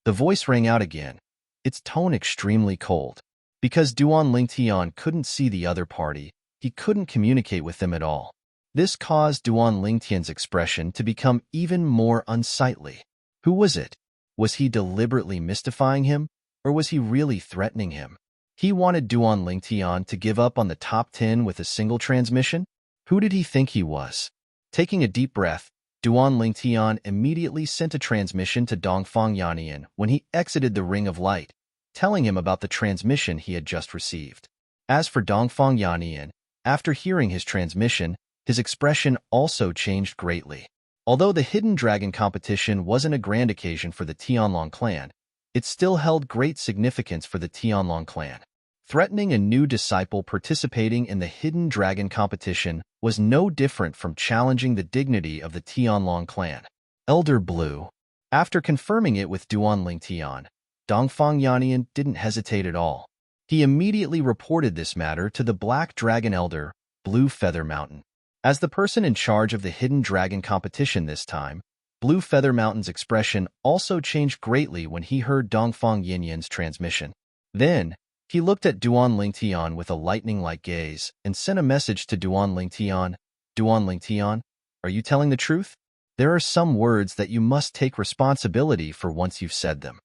The voice rang out again, its tone extremely cold. Because Duan Lingtian couldn't see the other party, he couldn't communicate with them at all. This caused Duan Lingtian's expression to become even more unsightly. Who was it? Was he deliberately mystifying him, or was he really threatening him? He wanted Duan Lingtian to give up on the top 10 with a single transmission? Who did he think he was? Taking a deep breath, Duan Lingtian immediately sent a transmission to Dongfang Yannian when he exited the Ring of Light, telling him about the transmission he had just received. As for Dongfang Yannian, after hearing his transmission, his expression also changed greatly. Although the Hidden Dragon competition wasn't a grand occasion for the Tianlong clan, it still held great significance for the Tianlong clan. Threatening a new disciple participating in the Hidden Dragon competition was no different from challenging the dignity of the Tianlong clan. Elder Blue. After confirming it with Duan Lingtian, Dongfang Yannian didn't hesitate at all. He immediately reported this matter to the Black Dragon Elder, Blue Feather Mountain. As the person in charge of the hidden dragon competition this time, Blue Feather Mountain's expression also changed greatly when he heard Dongfang Yinyan's transmission. Then, he looked at Duan Lingtian with a lightning-like gaze and sent a message to Duan Lingtian. Duan Lingtian, are you telling the truth? There are some words that you must take responsibility for once you've said them.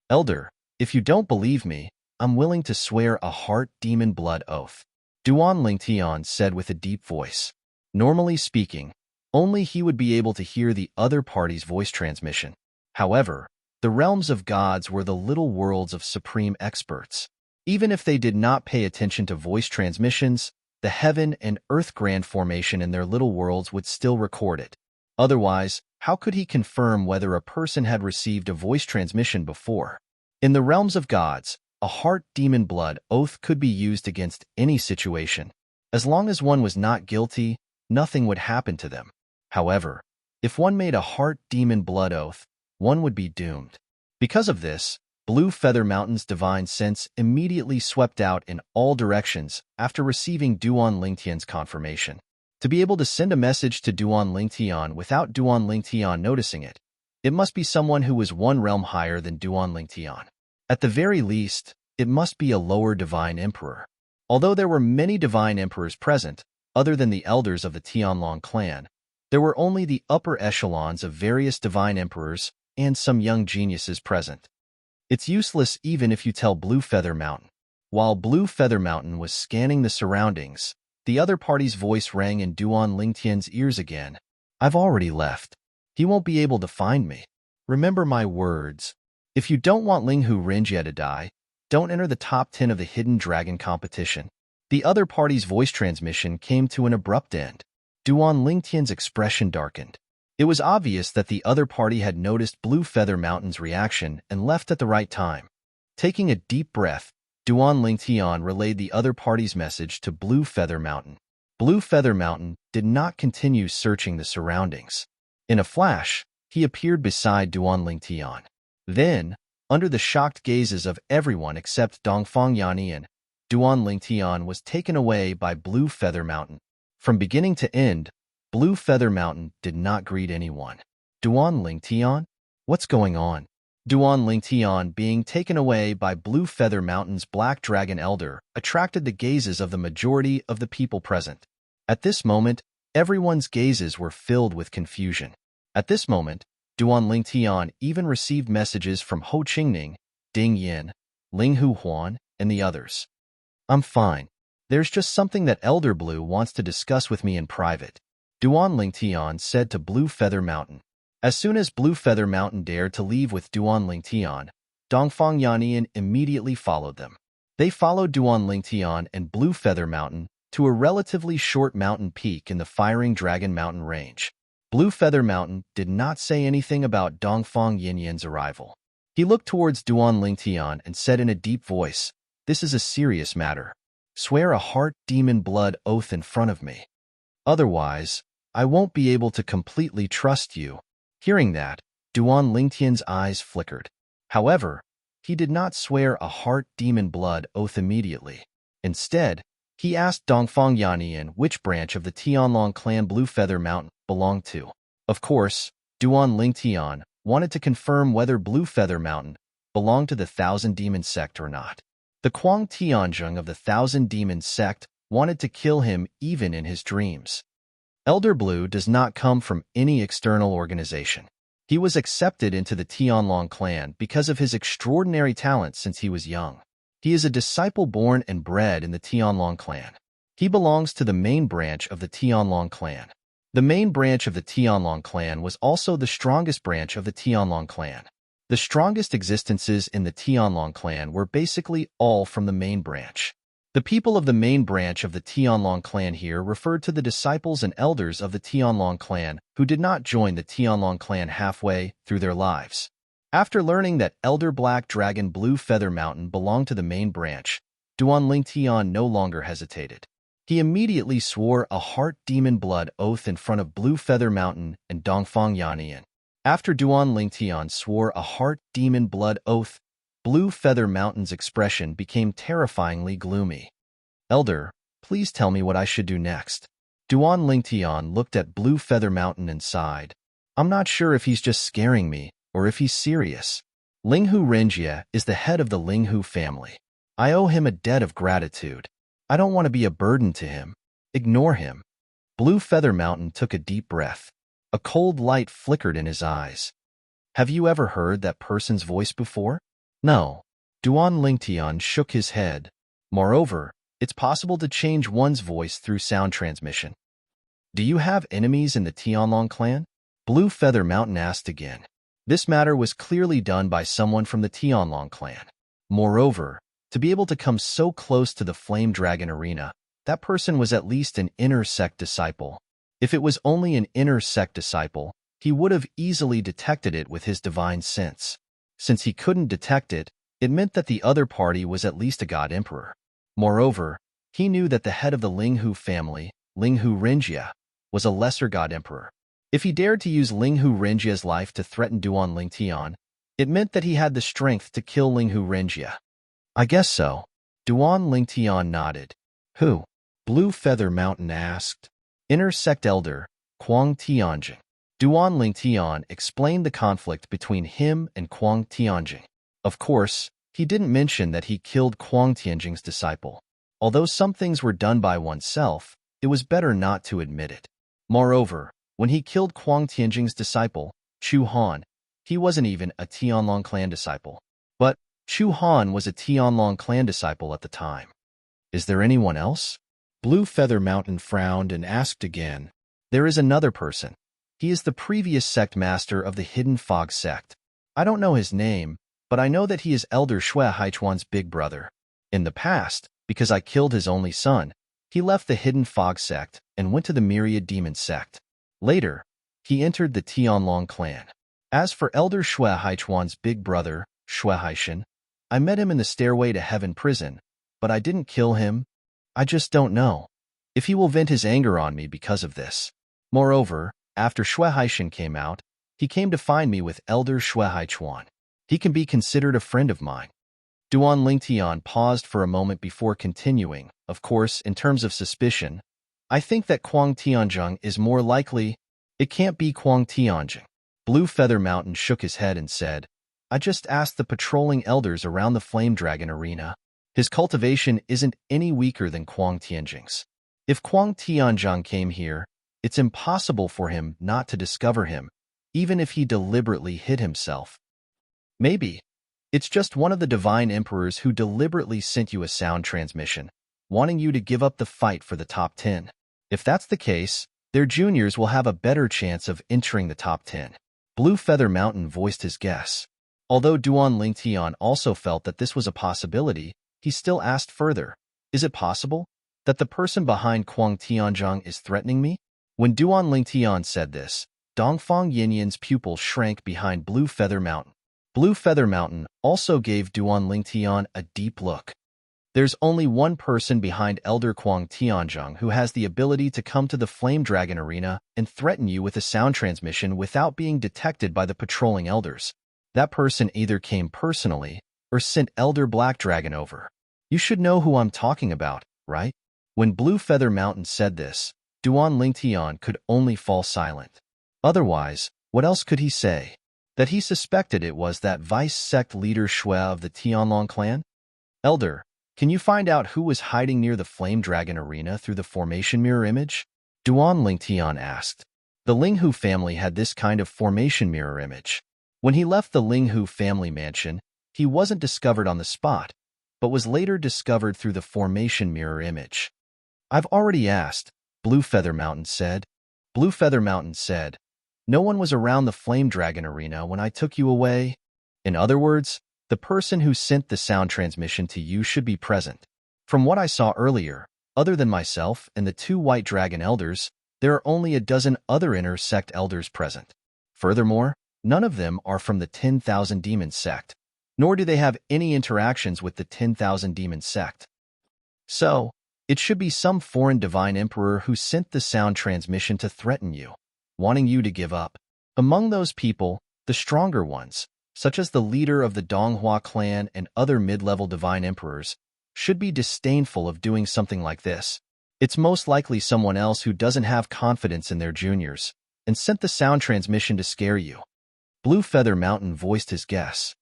Elder, if you don't believe me, I'm willing to swear a heart demon blood oath. Duan Lingtian said with a deep voice. Normally speaking, only he would be able to hear the other party's voice transmission. However, the realms of gods were the little worlds of supreme experts. Even if they did not pay attention to voice transmissions, the heaven and earth grand formation in their little worlds would still record it. Otherwise, how could he confirm whether a person had received a voice transmission before? In the realms of gods, a heart demon blood oath could be used against any situation. As long as one was not guilty, nothing would happen to them. However, if one made a heart demon blood oath, one would be doomed. Because of this, Blue Feather Mountain's divine sense immediately swept out in all directions after receiving Duan Lingtian's confirmation. To be able to send a message to Duan Lingtian without Duan Lingtian noticing it, it must be someone who was one realm higher than Duan Lingtian. At the very least, it must be a lower divine emperor. Although there were many divine emperors present, other than the elders of the Tianlong clan, there were only the upper echelons of various divine emperors and some young geniuses present. It's useless even if you tell Blue Feather Mountain. While Blue Feather Mountain was scanning the surroundings, the other party's voice rang in Duan Lingtian's ears again. I've already left. He won't be able to find me. Remember my words. If you don't want Linghu Rinjie to die, don't enter the top 10 of the Hidden Dragon competition. The other party's voice transmission came to an abrupt end. Duan Lingtian's expression darkened. It was obvious that the other party had noticed Blue Feather Mountain's reaction and left at the right time. Taking a deep breath, Duan Lingtian relayed the other party's message to Blue Feather Mountain. Blue Feather Mountain did not continue searching the surroundings. In a flash, he appeared beside Duan Lingtian. Then, under the shocked gazes of everyone except Dongfang Yannian, Duan Lingtian was taken away by Blue Feather Mountain. From beginning to end, Blue Feather Mountain did not greet anyone. Duan Lingtian? What's going on? Duan Lingtian being taken away by Blue Feather Mountain's Black Dragon Elder attracted the gazes of the majority of the people present. At this moment, everyone's gazes were filled with confusion. At this moment, Duan Lingtian even received messages from Ho Qingning, Ding Yin, Linghu Huan, and the others. I'm fine. There's just something that Elder Blue wants to discuss with me in private, Duan Lingtian said to Blue Feather Mountain. As soon as Blue Feather Mountain dared to leave with Duan Lingtian, Dongfang Yannian immediately followed them. They followed Duan Lingtian and Blue Feather Mountain to a relatively short mountain peak in the Firing Dragon Mountain range. Blue Feather Mountain did not say anything about Dongfang Yinyan's arrival. He looked towards Duan Lingtian and said in a deep voice, "This is a serious matter. Swear a heart demon blood oath in front of me. Otherwise, I won't be able to completely trust you." Hearing that, Duan Lingtian's eyes flickered. However, he did not swear a heart demon blood oath immediately. Instead, he asked Dongfang Yannian which branch of the Tianlong clan Blue Feather Mountain belonged to. Of course, Duan Lingtian wanted to confirm whether Blue Feather Mountain belonged to the Thousand Demon sect or not. The Kuang Tianzheng of the Thousand Demon sect wanted to kill him even in his dreams. Elder Blue does not come from any external organization. He was accepted into the Tianlong clan because of his extraordinary talent since he was young. He is a disciple born and bred in the Tianlong clan. He belongs to the main branch of the Tianlong clan. The main branch of the Tianlong clan was also the strongest branch of the Tianlong clan. The strongest existences in the Tianlong clan were basically all from the main branch. The people of the main branch of the Tianlong clan here referred to the disciples and elders of the Tianlong clan who did not join the Tianlong clan halfway through their lives. After learning that Elder Black Dragon Blue Feather Mountain belonged to the main branch, Duan Lingtian no longer hesitated. He immediately swore a heart demon blood oath in front of Blue Feather Mountain and Dongfang Yannian. After Duan Lingtian swore a heart demon blood oath, Blue Feather Mountain's expression became terrifyingly gloomy. Elder, please tell me what I should do next. Duan Lingtian looked at Blue Feather Mountain and sighed. I'm not sure if he's just scaring me or if he's serious. Linghu Renjia is the head of the Linghu family. I owe him a debt of gratitude. I don't want to be a burden to him. Ignore him. Blue Feather Mountain took a deep breath. A cold light flickered in his eyes. Have you ever heard that person's voice before? No. Duan Lingtian shook his head. Moreover, it's possible to change one's voice through sound transmission. Do you have enemies in the Tianlong clan? Blue Feather Mountain asked again. This matter was clearly done by someone from the Tianlong clan. Moreover, to be able to come so close to the Flame Dragon arena, that person was at least an inner sect disciple. If it was only an inner sect disciple, he would have easily detected it with his divine sense. Since he couldn't detect it, it meant that the other party was at least a god emperor. Moreover, he knew that the head of the Linghu family, Linghu Renjia, was a lesser god emperor. If he dared to use Linghu Renjia's life to threaten Duan Lingtian, it meant that he had the strength to kill Linghu Renjia. I guess so. Duan Lingtian nodded. Who? Blue Feather Mountain asked. Inner sect elder, Kuang Tianjing. Duan Lingtian explained the conflict between him and Kuang Tianjing. Of course, he didn't mention that he killed Kuang Tianjing's disciple. Although some things were done by oneself, it was better not to admit it. Moreover, when he killed Kuang Tianjing's disciple, Chu Han, he wasn't even a Tianlong clan disciple. But Chu Han was a Tianlong clan disciple at the time. Is there anyone else? Blue Feather Mountain frowned and asked again. There is another person. He is the previous sect master of the Hidden Fog sect. I don't know his name, but I know that he is Elder Shui Haichuan's big brother. In the past, because I killed his only son, he left the Hidden Fog sect and went to the Myriad Demon sect. Later, he entered the Tianlong clan. As for Elder Shui Haichuan's big brother, Shui Haishan, I met him in the Stairway to Heaven prison, but I didn't kill him. I just don't know if he will vent his anger on me because of this. Moreover, after Shui Haishan came out, he came to find me with Elder Shui Haichuan. He can be considered a friend of mine. Duan Lingtian paused for a moment before continuing. Of course, in terms of suspicion, I think that Kuang Tianjing is more likely. It can't be Kuang Tianjing. Blue Feather Mountain shook his head and said, I just asked the patrolling elders around the Flame Dragon arena. His cultivation isn't any weaker than Kuang Tianjing's. If Kuang Tianjing came here, it's impossible for him not to discover him, even if he deliberately hid himself. Maybe it's just one of the divine emperors who deliberately sent you a sound transmission, wanting you to give up the fight for the top 10. If that's the case, their juniors will have a better chance of entering the top 10. Blue Feather Mountain voiced his guess. Although Duan Lingtian also felt that this was a possibility, he still asked further, is it possible that the person behind Kuang Tianjing is threatening me? When Duan Lingtian said this, Dongfang Yinyan's pupil shrank behind Blue Feather Mountain. Blue Feather Mountain also gave Duan Lingtian a deep look. There's only one person behind Elder Kuang Tianjing who has the ability to come to the Flame Dragon arena and threaten you with a sound transmission without being detected by the patrolling elders. That person either came personally or sent Elder Black Dragon over. You should know who I'm talking about, right? When Blue Feather Mountain said this, Duan Lingtian could only fall silent. Otherwise, what else could he say? That he suspected it was that vice sect leader Shui of the Tianlong clan? Elder, can you find out who was hiding near the Flame Dragon arena through the formation mirror image? Duan Lingtian asked. The Linghu family had this kind of formation mirror image. When he left the Linghu family mansion, he wasn't discovered on the spot, but was later discovered through the formation mirror image. I've already asked, Blue Feather Mountain said. Blue Feather Mountain said, no one was around the Flame Dragon arena when I took you away. In other words, the person who sent the sound transmission to you should be present. From what I saw earlier, other than myself and the 2 White Dragon elders, there are only a dozen other inner sect elders present. Furthermore, none of them are from the 10,000 Demon sect, nor do they have any interactions with the 10,000 Demon sect. So, it should be some foreign divine emperor who sent the sound transmission to threaten you, wanting you to give up. Among those people, the stronger ones, such as the leader of the Donghua clan and other mid-level divine emperors, should be disdainful of doing something like this. It's most likely someone else who doesn't have confidence in their juniors and sent the sound transmission to scare you. Blue Feather Mountain voiced his guess.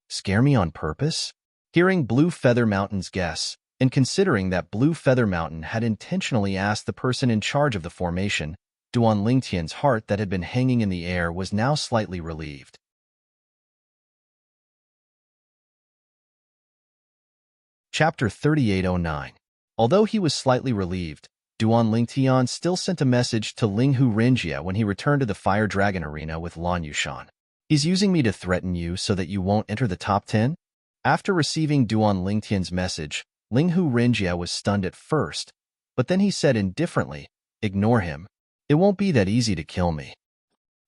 Scare me on purpose? Hearing Blue Feather Mountain's guess, and considering that Blue Feather Mountain had intentionally asked the person in charge of the formation, Duan Lingtian's heart that had been hanging in the air was now slightly relieved. Chapter 3809. Although he was slightly relieved, Duan Lingtian still sent a message to Linghu Renjie when he returned to the Fire Dragon Arena with Lan Yushan. He's using me to threaten you so that you won't enter the top 10? After receiving Duan Lingtian's message, Linghu Renjie was stunned at first, but then he said indifferently, "Ignore him. It won't be that easy to kill me.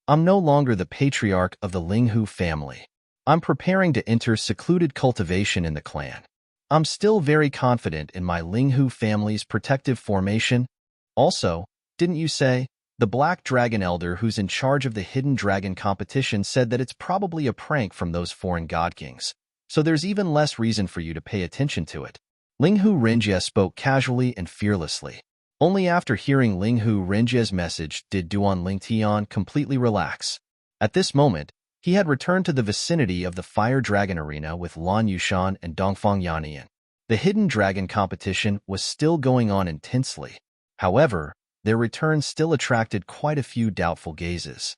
I'm no longer the patriarch of the Linghu family. I'm preparing to enter secluded cultivation in the clan. I'm still very confident in my Linghu family's protective formation. Also, didn't you say, the Black Dragon Elder who's in charge of the Hidden Dragon competition said that it's probably a prank from those foreign god kings, so there's even less reason for you to pay attention to it." Linghu Renjie spoke casually and fearlessly. Only after hearing Linghu Renjie's message did Duan Lingtian completely relax. At this moment, he had returned to the vicinity of the Fire Dragon Arena with Lan Yushan and Dongfang Yannian. The Hidden Dragon competition was still going on intensely. However, their return still attracted quite a few doubtful gazes.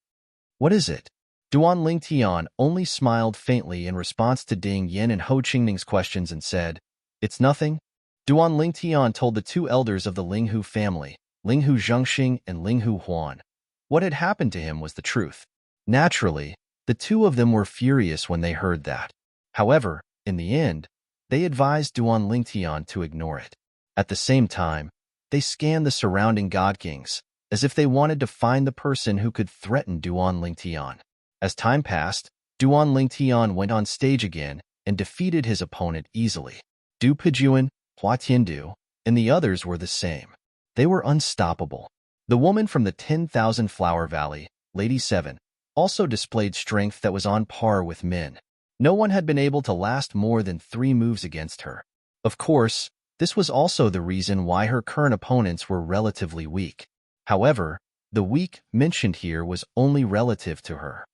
"What is it?" Duan Lingtian only smiled faintly in response to Ding Yin and Ho Qingning's questions and said, "It's nothing." Duan Lingtian told the two elders of the Linghu family, Linghu Zhengxing and Linghu Huan. What had happened to him was the truth. Naturally, the two of them were furious when they heard that. However, in the end, they advised Duan Lingtian to ignore it. At the same time, they scanned the surrounding god kings, as if they wanted to find the person who could threaten Duan Lingtian. As time passed, Duan Lingtian went on stage again and defeated his opponent easily. Du Pejuan, Hua Tiandu, and the others were the same. They were unstoppable. The woman from the 10,000 Flower Valley, Lady 7, also displayed strength that was on par with men. No one had been able to last more than 3 moves against her. Of course, this was also the reason why her current opponents were relatively weak. However, the weak mentioned here was only relative to her.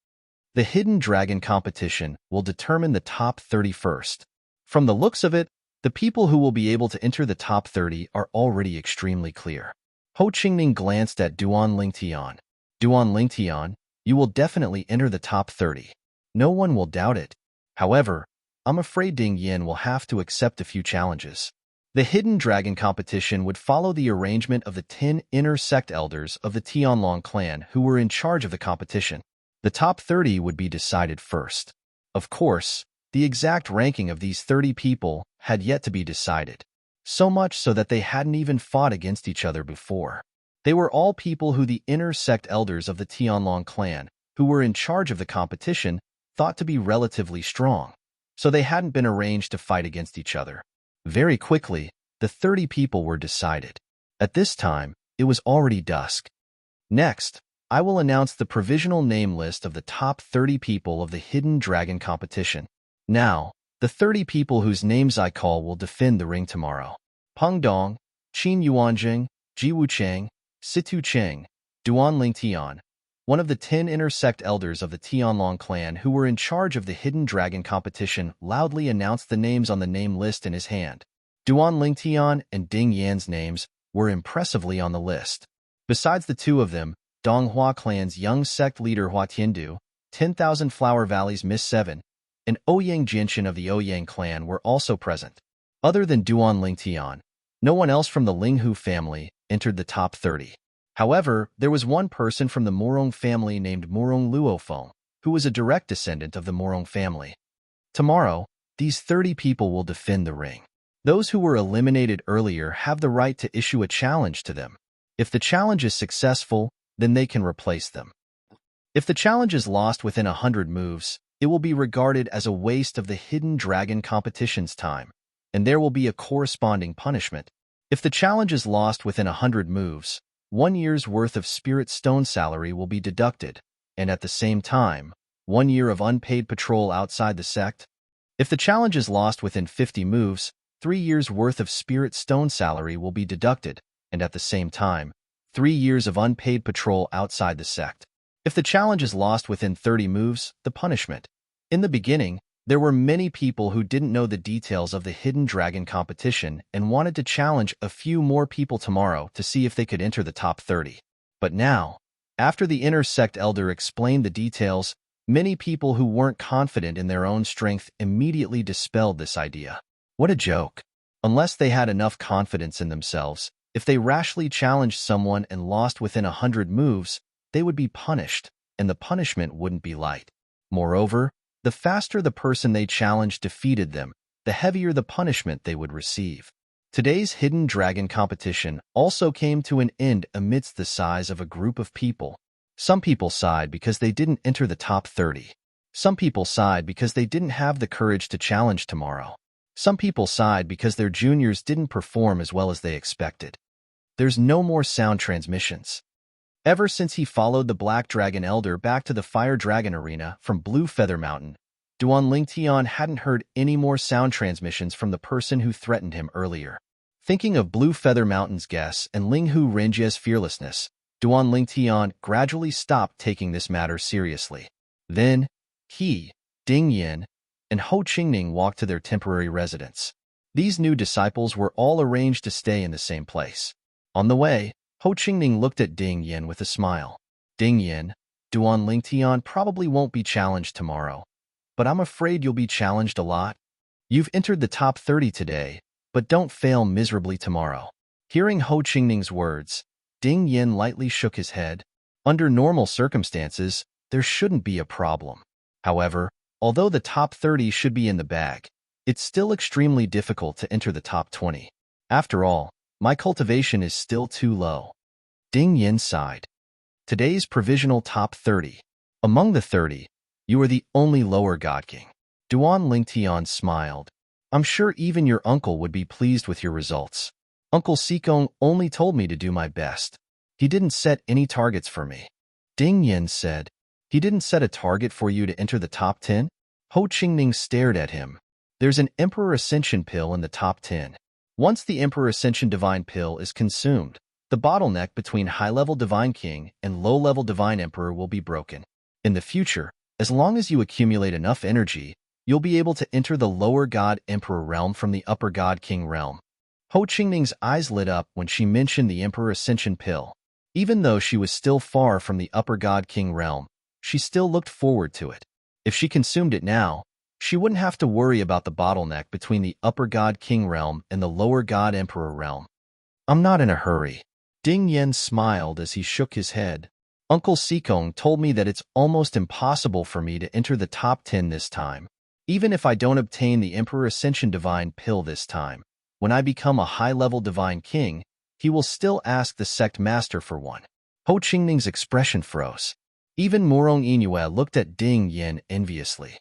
The Hidden Dragon competition will determine the top 30 first. From the looks of it, the people who will be able to enter the top 30 are already extremely clear. Ho Qingning glanced at Duan Lingtian. "Duan Lingtian, you will definitely enter the top 30. No one will doubt it. However, I'm afraid Ding Yin will have to accept a few challenges." The Hidden Dragon competition would follow the arrangement of the 10 inner sect elders of the Tianlong clan who were in charge of the competition. The top 30 would be decided first. Of course, the exact ranking of these 30 people had yet to be decided, so much so that they hadn't even fought against each other before. They were all people who the inner sect elders of the Tianlong clan, who were in charge of the competition, thought to be relatively strong, so they hadn't been arranged to fight against each other. Very quickly, the 30 people were decided. At this time, it was already dusk. Next, I will announce the provisional name list of the top 30 people of the Hidden Dragon competition. Now, the 30 people whose names I call will defend the ring tomorrow. Peng Dong, Qin Yuanjing, Ji Wucheng, Situ Cheng, Duan Lingtian, one of the 10 inner sect elders of the Tianlong clan who were in charge of the Hidden Dragon competition, loudly announced the names on the name list in his hand. Duan Lingtian and Ding Yan's names were impressively on the list. Besides the two of them, Donghua clan's young sect leader Hua Tiandu, 10,000 Flower Valley's Miss 7, and Ouyang Jinshin of the Ouyang clan were also present. Other than Duan Lingtian, no one else from the Linghu family entered the top 30. However, there was one person from the Morong family named Morong Luofeng, who was a direct descendant of the Morong family. Tomorrow, these 30 people will defend the ring. Those who were eliminated earlier have the right to issue a challenge to them. If the challenge is successful, then they can replace them. If the challenge is lost within 100 moves, it will be regarded as a waste of the Hidden Dragon competition's time, and there will be a corresponding punishment. If the challenge is lost within 100 moves, 1 year's worth of Spirit Stone salary will be deducted, and at the same time, 1 year of unpaid patrol outside the sect. If the challenge is lost within 50 moves, 3 years' worth of Spirit Stone salary will be deducted, and at the same time, 3 years of unpaid patrol outside the sect. If the challenge is lost within 30 moves, the punishment. In the beginning, there were many people who didn't know the details of the Hidden Dragon competition and wanted to challenge a few more people tomorrow to see if they could enter the top 30. But now, after the inner sect elder explained the details, many people who weren't confident in their own strength immediately dispelled this idea. What a joke. Unless they had enough confidence in themselves, if they rashly challenged someone and lost within 100 moves, they would be punished, and the punishment wouldn't be light. Moreover, the faster the person they challenged defeated them, the heavier the punishment they would receive. Today's Hidden Dragon competition also came to an end amidst the sighs of a group of people. Some people sighed because they didn't enter the top 30. Some people sighed because they didn't have the courage to challenge tomorrow. Some people sighed because their juniors didn't perform as well as they expected. There's no more sound transmissions. Ever since he followed the Black Dragon Elder back to the Fire Dragon Arena from Blue Feather Mountain, Duan Lingtian hadn't heard any more sound transmissions from the person who threatened him earlier. Thinking of Blue Feather Mountain's guests and Linghu Renjie's fearlessness, Duan Lingtian gradually stopped taking this matter seriously. Then, he, Ding Yin, and Ho Qingning walked to their temporary residence. These new disciples were all arranged to stay in the same place. On the way, Ho Qingning looked at Ding Yin with a smile. Ding Yin, Duan Lingtian probably won't be challenged tomorrow, but I'm afraid you'll be challenged a lot. You've entered the top 30 today, but don't fail miserably tomorrow. Hearing Ho Qingning's words, Ding Yin lightly shook his head. Under normal circumstances, there shouldn't be a problem. However, although the top 30 should be in the bag, it's still extremely difficult to enter the top 20. After all, my cultivation is still too low. Ding Yin sighed. Today's provisional top 30. Among the 30, you are the only lower God King. Duan Lingtian smiled. I'm sure even your uncle would be pleased with your results. Uncle Sikong only told me to do my best. He didn't set any targets for me. Ding Yin said. He didn't set a target for you to enter the top 10? Ho Qingning stared at him. There's an Emperor Ascension pill in the top 10. Once the Emperor Ascension Divine Pill is consumed, the bottleneck between high-level Divine King and low-level Divine Emperor will be broken. In the future, as long as you accumulate enough energy, you'll be able to enter the lower God Emperor realm from the upper God King realm. Ho Qingning's eyes lit up when she mentioned the Emperor Ascension Pill. Even though she was still far from the upper God King realm, she still looked forward to it. If she consumed it now, she wouldn't have to worry about the bottleneck between the upper God King realm and the lower God Emperor realm. I'm not in a hurry. Ding Yin smiled as he shook his head. Uncle Sikong told me that it's almost impossible for me to enter the top 10 this time. Even if I don't obtain the Emperor Ascension Divine Pill this time, when I become a high-level Divine King, he will still ask the sect master for one. Ho Qingning's expression froze. Even Murong Inue looked at Ding Yin enviously.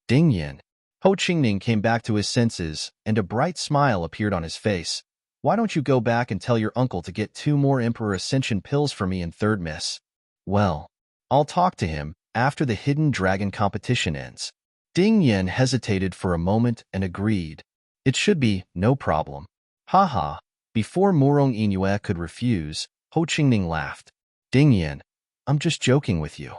Ding Yin. Ho Qingning came back to his senses, and a bright smile appeared on his face. Why don't you go back and tell your uncle to get 2 more Emperor Ascension pills for me in third miss? Well, I'll talk to him after the Hidden Dragon competition ends. Ding Yin hesitated for a moment and agreed. It should be no problem. Haha. Before Murong Inue could refuse, Ho Qingning laughed. Ding Yin, I'm just joking with you.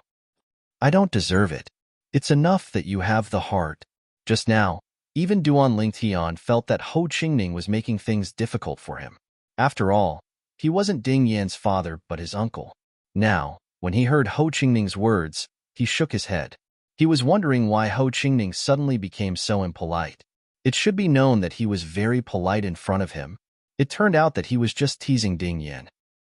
I don't deserve it. It's enough that you have the heart. Just now, even Duan Lingtian felt that Ho Qingning was making things difficult for him. After all, he wasn't Ding Yan's father but his uncle. Now, when he heard Ho Qingning's words, he shook his head. He was wondering why Ho Qingning suddenly became so impolite. It should be known that he was very polite in front of him. It turned out that he was just teasing Ding Yan.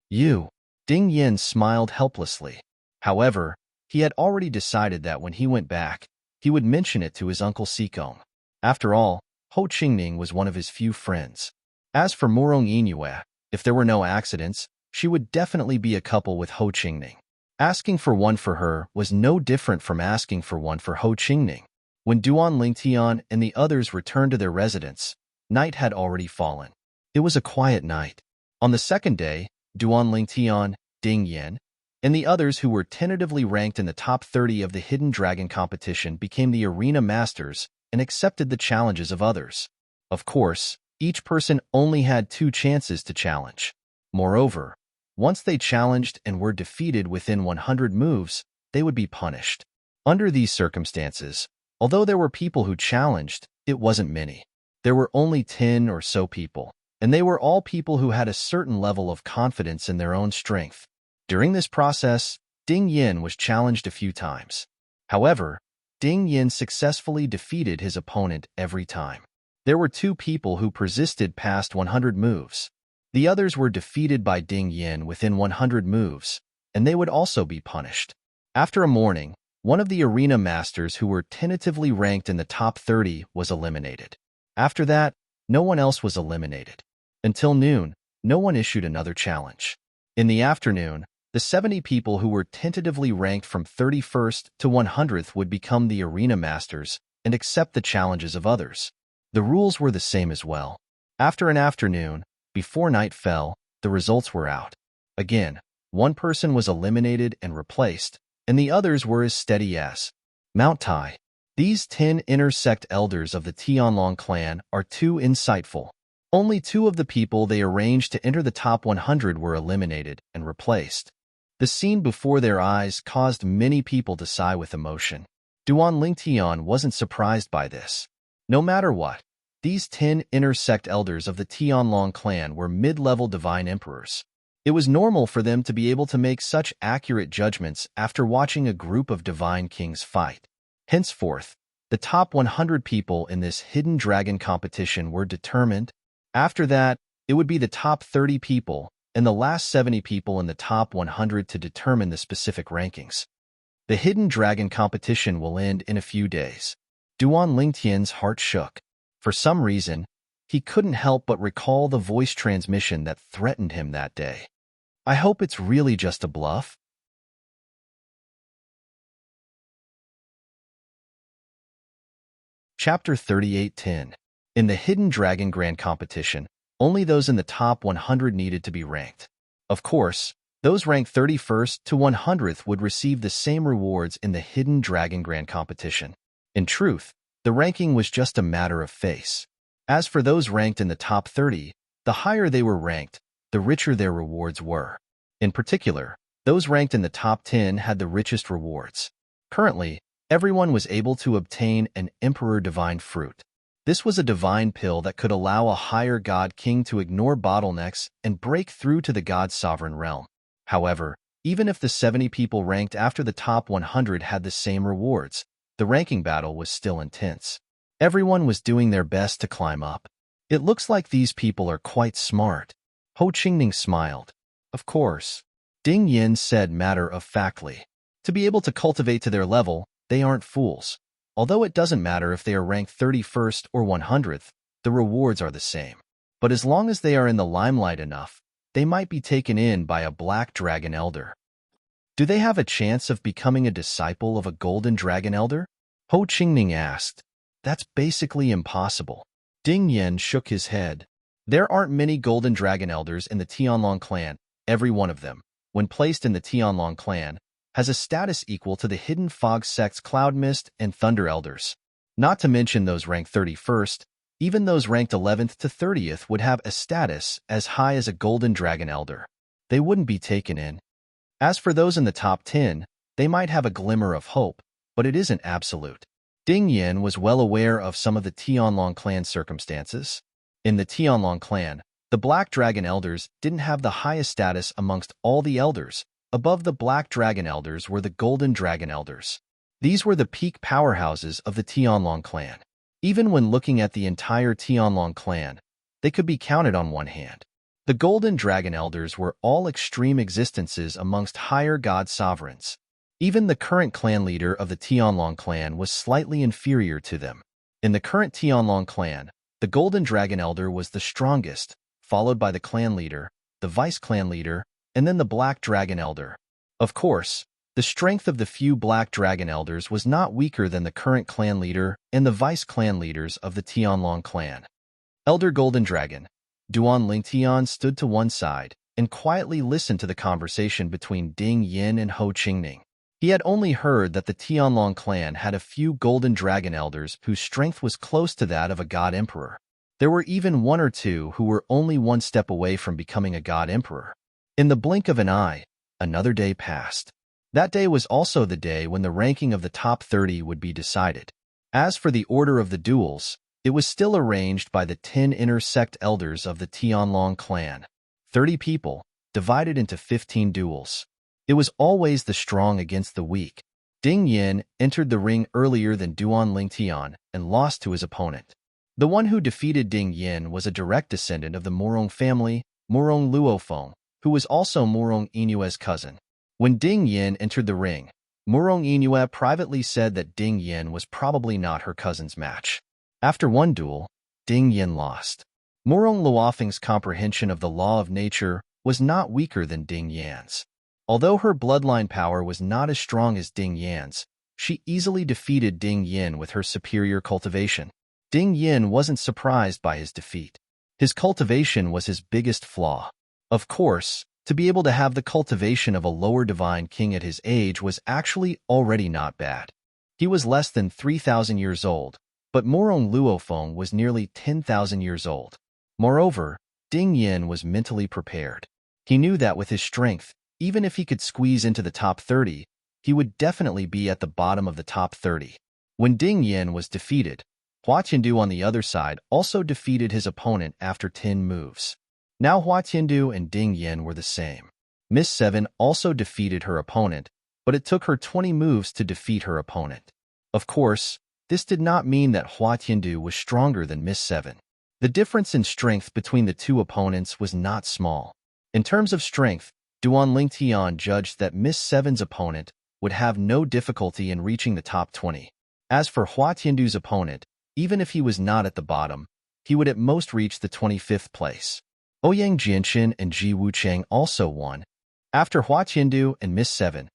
You. Ding Yan smiled helplessly. However, he had already decided that when he went back, he would mention it to his uncle Sikong. After all, Ho Qingning was one of his few friends. As for Murong Inue, if there were no accidents, she would definitely be a couple with Ho Qingning. Asking for one for her was no different from asking for one for Ho Qingning. When Duan Lingtian and the others returned to their residence, night had already fallen. It was a quiet night. On the second day, Duan Lingtian, Ding Yan, and the others who were tentatively ranked in the top 30 of the Hidden Dragon competition became the arena masters and accepted the challenges of others. Of course, each person only had 2 chances to challenge. Moreover, once they challenged and were defeated within 100 moves, they would be punished. Under these circumstances, although there were people who challenged, it wasn't many. There were only 10 or so people, and they were all people who had a certain level of confidence in their own strength. During this process, Ding Yin was challenged a few times. However, Ding Yin successfully defeated his opponent every time. There were 2 people who persisted past 100 moves. The others were defeated by Ding Yin within 100 moves, and they would also be punished. After a morning, one of the arena masters who were tentatively ranked in the top 30 was eliminated. After that, no one else was eliminated. Until noon, no one issued another challenge. In the afternoon, the 70 people who were tentatively ranked from 31st to 100th would become the arena masters and accept the challenges of others. The rules were the same as well. After an afternoon, before night fell, the results were out. Again, one person was eliminated and replaced, and the others were as steady as Mount Tai. These 10 inner sect elders of the Tianlong clan are too insightful. Only 2 of the people they arranged to enter the top 100 were eliminated and replaced. The scene before their eyes caused many people to sigh with emotion. Duan Lingtian wasn't surprised by this. No matter what, these 10 inner sect elders of the Tianlong clan were mid-level divine emperors. It was normal for them to be able to make such accurate judgments after watching a group of divine kings fight. Henceforth, the top 100 people in this hidden dragon competition were determined. After that, it would be the top 30 people and the last 70 people in the top 100 to determine the specific rankings. The hidden dragon competition will end in a few days. Duan Lingtian's heart shook. For some reason, he couldn't help but recall the voice transmission that threatened him that day. I hope it's really just a bluff. Chapter 38:10. In the Hidden Dragon Grand Competition, only those in the top 100 needed to be ranked. Of course, those ranked 31st to 100th would receive the same rewards in the Hidden Dragon Grand Competition. In truth, the ranking was just a matter of face. As for those ranked in the top 30, the higher they were ranked, the richer their rewards were. In particular, those ranked in the top 10 had the richest rewards. Currently, everyone was able to obtain an Emperor Divine Fruit. This was a divine pill that could allow a higher god king to ignore bottlenecks and break through to the god's sovereign realm. However, even if the 70 people ranked after the top 100 had the same rewards, the ranking battle was still intense. Everyone was doing their best to climb up. It looks like these people are quite smart. Ho Qingning smiled. Of course. Ding Yin said matter-of-factly. To be able to cultivate to their level, they aren't fools. Although it doesn't matter if they are ranked 31st or 100th, the rewards are the same. But as long as they are in the limelight enough, they might be taken in by a black dragon elder. Do they have a chance of becoming a disciple of a golden dragon elder? Ho Qingning asked. That's basically impossible. Ding Yin shook his head. There aren't many golden dragon elders in the Tianlong clan. Every one of them, when placed in the Tianlong clan, has a status equal to the Hidden Fog sect's Cloud Mist and Thunder Elders. Not to mention those ranked 31st, even those ranked 11th to 30th would have a status as high as a Golden Dragon Elder. They wouldn't be taken in. As for those in the top 10, they might have a glimmer of hope, but it isn't absolute. Ding Yin was well aware of some of the Tianlong clan circumstances. In the Tianlong clan, the Black Dragon Elders didn't have the highest status amongst all the elders. Above the Black Dragon Elders were the Golden Dragon Elders. These were the peak powerhouses of the Tianlong clan. Even when looking at the entire Tianlong clan, they could be counted on one hand. The Golden Dragon Elders were all extreme existences amongst higher god sovereigns. Even the current clan leader of the Tianlong clan was slightly inferior to them. In the current Tianlong clan, the Golden Dragon Elder was the strongest, followed by the clan leader, the vice clan leader, and then the Black Dragon Elder. Of course, the strength of the few Black Dragon Elders was not weaker than the current clan leader and the vice clan leaders of the Tianlong clan. Elder Golden Dragon, Duan Lingtian stood to one side and quietly listened to the conversation between Ding Yin and Ho Qingning. He had only heard that the Tianlong clan had a few Golden Dragon Elders whose strength was close to that of a God Emperor. There were even one or two who were only one step away from becoming a god emperor. In the blink of an eye, another day passed. That day was also the day when the ranking of the top 30 would be decided. As for the order of the duels, it was still arranged by the 10 inner sect elders of the Tianlong clan. 30 people, divided into 15 duels. It was always the strong against the weak. Ding Yin entered the ring earlier than Duan Lingtian and lost to his opponent. The one who defeated Ding Yin was a direct descendant of the Murong family, Murong Luofeng, who was also Murong Inue's cousin. When Ding Yin entered the ring, Murong Inue privately said that Ding Yin was probably not her cousin's match. After one duel, Ding Yin lost. Murong Luofeng's comprehension of the law of nature was not weaker than Ding Yan's. Although her bloodline power was not as strong as Ding Yan's, she easily defeated Ding Yin with her superior cultivation. Ding Yin wasn't surprised by his defeat. His cultivation was his biggest flaw. Of course, to be able to have the cultivation of a lower divine king at his age was actually already not bad. He was less than 3,000 years old, but Murong Luofeng was nearly 10,000 years old. Moreover, Ding Yin was mentally prepared. He knew that with his strength, even if he could squeeze into the top 30, he would definitely be at the bottom of the top 30. When Ding Yin was defeated, Hua Tiandu on the other side also defeated his opponent after 10 moves. Now Hua Tiandu and Ding Yin were the same. Miss Seven also defeated her opponent, but it took her 20 moves to defeat her opponent. Of course, this did not mean that Hua Tiandu was stronger than Miss Seven. The difference in strength between the two opponents was not small. In terms of strength, Duan Lingtian judged that Miss Seven's opponent would have no difficulty in reaching the top 20. As for Hua Tiandu's opponent, even if he was not at the bottom, he would at most reach the 25th place. Ouyang Jianxin and Ji Wucheng also won. After Hua Tiandu and Miss Seven,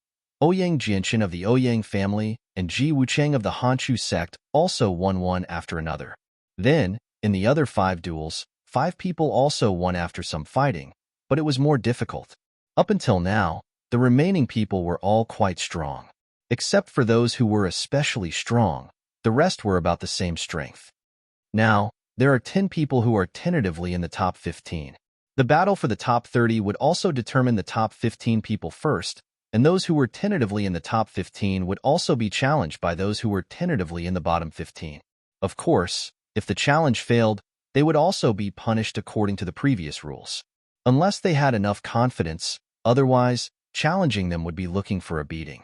Ouyang Jianxin of the Ouyang family and Ji Wucheng of the Hanchu sect also won one after another. Then, in the other 5 duels, 5 people also won after some fighting, but it was more difficult. Up until now, the remaining people were all quite strong. Except for those who were especially strong, the rest were about the same strength. Now, there are 10 people who are tentatively in the top 15. The battle for the top 30 would also determine the top 15 people first, and those who were tentatively in the top 15 would also be challenged by those who were tentatively in the bottom 15. Of course, if the challenge failed, they would also be punished according to the previous rules. Unless they had enough confidence, otherwise, challenging them would be looking for a beating.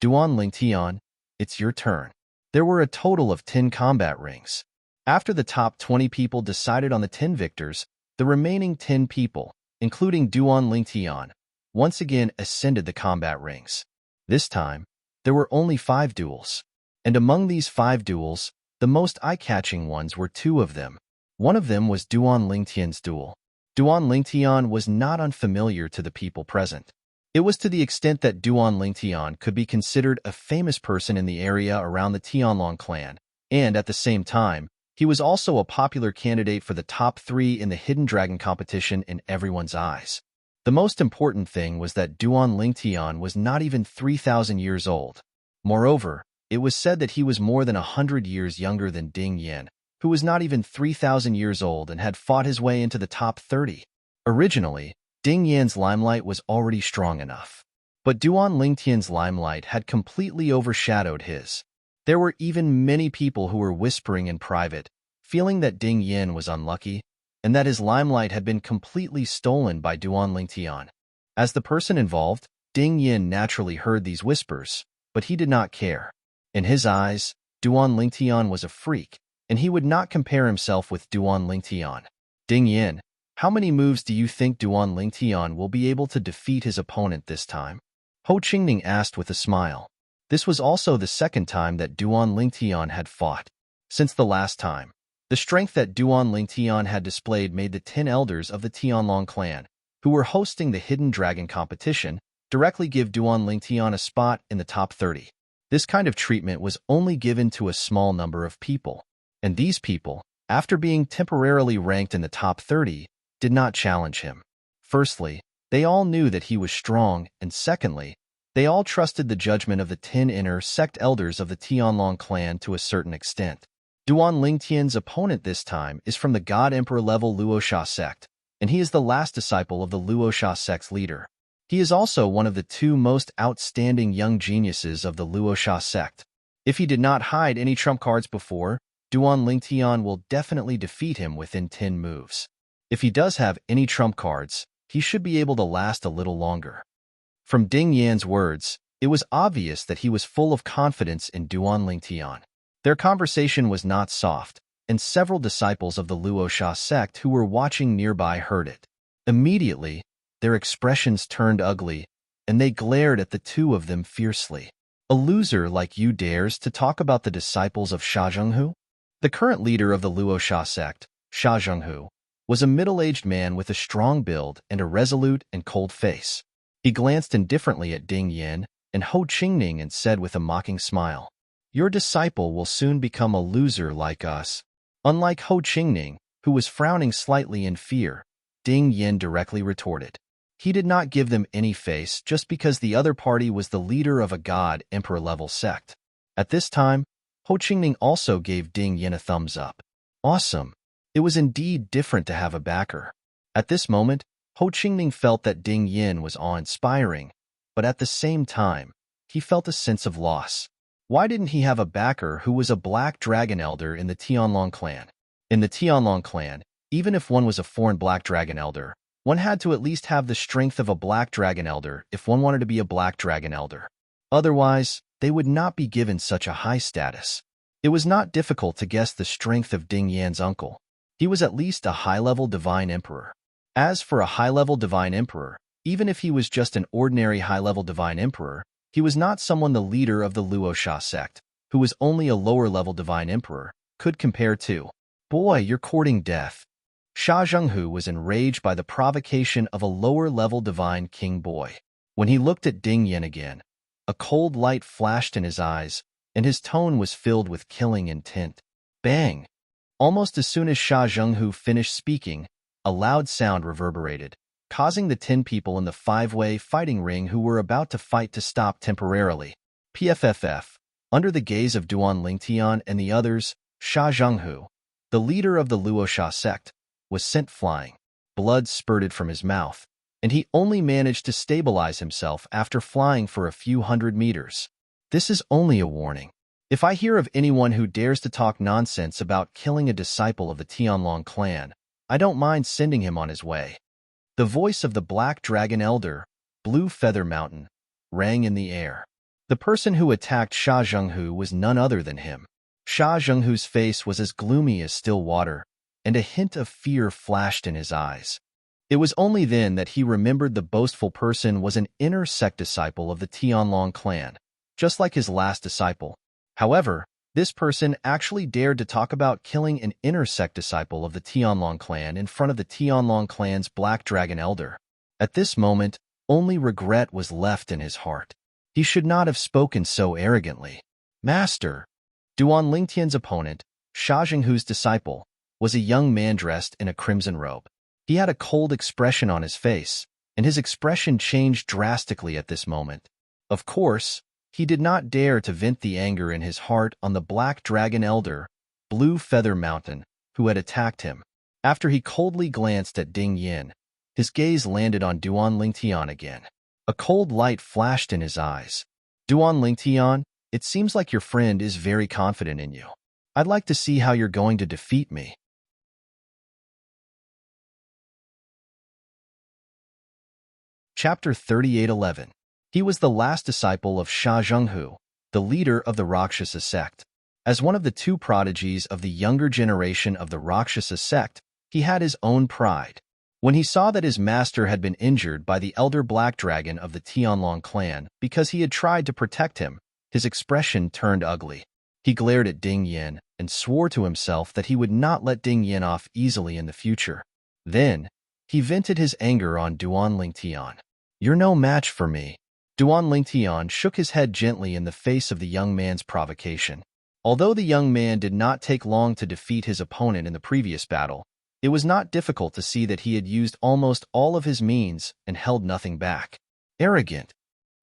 Duan Lingtian, it's your turn. There were a total of 10 combat rings. After the top 20 people decided on the 10 victors, the remaining 10 people, including Duan Lingtian, once again ascended the combat rings. This time, there were only 5 duels. And among these 5 duels, the most eye-catching ones were 2 of them. One of them was Duan Lingtian's duel. Duan Lingtian was not unfamiliar to the people present. It was to the extent that Duan Lingtian could be considered a famous person in the area around the Tianlong clan, and at the same time, he was also a popular candidate for the top 3 in the Hidden Dragon competition in everyone's eyes. The most important thing was that Duan Lingtian was not even 3,000 years old. Moreover, it was said that he was more than 100 years younger than Ding Yin, who was not even 3,000 years old and had fought his way into the top 30. Originally, Ding Yan's limelight was already strong enough. But Duan Lingtian's limelight had completely overshadowed his. There were even many people who were whispering in private, feeling that Ding Yin was unlucky, and that his limelight had been completely stolen by Duan Lingtian. As the person involved, Ding Yin naturally heard these whispers, but he did not care. In his eyes, Duan Lingtian was a freak, and he would not compare himself with Duan Lingtian. Ding Yin, how many moves do you think Duan Lingtian will be able to defeat his opponent this time? Ho Qingning asked with a smile. This was also the second time that Duan Lingtian had fought. Since the last time, the strength that Duan Lingtian had displayed made the 10 elders of the Tianlong clan, who were hosting the Hidden Dragon competition, directly give Duan Lingtian a spot in the top 30. This kind of treatment was only given to a small number of people, and these people, after being temporarily ranked in the top 30, did not challenge him. Firstly, they all knew that he was strong, and secondly, they all trusted the judgment of the 10 inner sect elders of the Tianlong clan to a certain extent. Duan Lingtian's opponent this time is from the God Emperor level Luosha sect, and he is the last disciple of the Luosha sect's leader. He is also one of the two most outstanding young geniuses of the Luosha sect. If he did not hide any trump cards before, Duan Lingtian will definitely defeat him within 10 moves. If he does have any trump cards, he should be able to last a little longer. From Ding Yan's words, it was obvious that he was full of confidence in Duan Lingtian. Their conversation was not soft, and several disciples of the Luosha sect who were watching nearby heard it. Immediately, their expressions turned ugly, and they glared at the two of them fiercely. A loser like you dares to talk about the disciples of Sha Zhenghu? The current leader of the Luosha sect, Sha Zhenghu, was a middle-aged man with a strong build and a resolute and cold face. He glanced indifferently at Ding Yan and Ho Qingning and said with a mocking smile, "Your disciple will soon become a loser like us." Unlike Ho Qingning, who was frowning slightly in fear, Ding Yan directly retorted. He did not give them any face just because the other party was the leader of a God Emperor-level sect. At this time, Ho Qingning also gave Ding Yan a thumbs up. Awesome. It was indeed different to have a backer. At this moment, Ho Qingning felt that Ding Yan was awe-inspiring, but at the same time, he felt a sense of loss. Why didn't he have a backer who was a Black Dragon Elder in the Tianlong clan? In the Tianlong clan, even if one was a foreign Black Dragon Elder, one had to at least have the strength of a Black Dragon Elder if one wanted to be a Black Dragon Elder. Otherwise, they would not be given such a high status. It was not difficult to guess the strength of Ding Yan's uncle. He was at least a high-level Divine Emperor. As for a high-level Divine Emperor, even if he was just an ordinary high-level Divine Emperor, he was not someone the leader of the Luosha sect, who was only a lower-level Divine Emperor, could compare to. Boy, you're courting death. Sha Zhenghu was enraged by the provocation of a lower-level Divine King boy. When he looked at Ding Yan again, a cold light flashed in his eyes, and his tone was filled with killing intent. Bang! Almost as soon as Sha Zhenghu finished speaking, a loud sound reverberated, causing the 10 people in the 5-way fighting ring who were about to fight to stop temporarily. PFFF. Under the gaze of Duan Lingtian and the others, Sha Zhenghu, the leader of the Luosha sect, was sent flying. Blood spurted from his mouth, and he only managed to stabilize himself after flying for a few hundred meters. This is only a warning. If I hear of anyone who dares to talk nonsense about killing a disciple of the Tianlong clan, I don't mind sending him on his way. The voice of the Black Dragon Elder, Blue Feather Mountain, rang in the air. The person who attacked Sha Zhenghu was none other than him. Sha Zhenghu's face was as gloomy as still water, and a hint of fear flashed in his eyes. It was only then that he remembered the boastful person was an inner sect disciple of the Tianlong clan, just like his last disciple. However, this person actually dared to talk about killing an inner sect disciple of the Tianlong clan in front of the Tianlong clan's Black Dragon Elder. At this moment, only regret was left in his heart. He should not have spoken so arrogantly. Master! Duan Lingtian's opponent, Sha Zhenghu's disciple, was a young man dressed in a crimson robe. He had a cold expression on his face, and his expression changed drastically at this moment. Of course, he did not dare to vent the anger in his heart on the Black Dragon Elder, Blue Feather Mountain, who had attacked him. After he coldly glanced at Ding Yan, his gaze landed on Duan Lingtian again. A cold light flashed in his eyes. Duan Lingtian, it seems like your friend is very confident in you. I'd like to see how you're going to defeat me. Chapter 38:11. He was the last disciple of Sha Zhenghu, the leader of the Rakshasa sect. As one of the two prodigies of the younger generation of the Rakshasa sect, he had his own pride. When he saw that his master had been injured by the elder Black Dragon of the Tianlong clan because he had tried to protect him, his expression turned ugly. He glared at Ding Yan and swore to himself that he would not let Ding Yan off easily in the future. Then, he vented his anger on Duan Lingtian. You're no match for me. Duan Lingtian shook his head gently in the face of the young man's provocation. Although the young man did not take long to defeat his opponent in the previous battle, it was not difficult to see that he had used almost all of his means and held nothing back. Arrogant.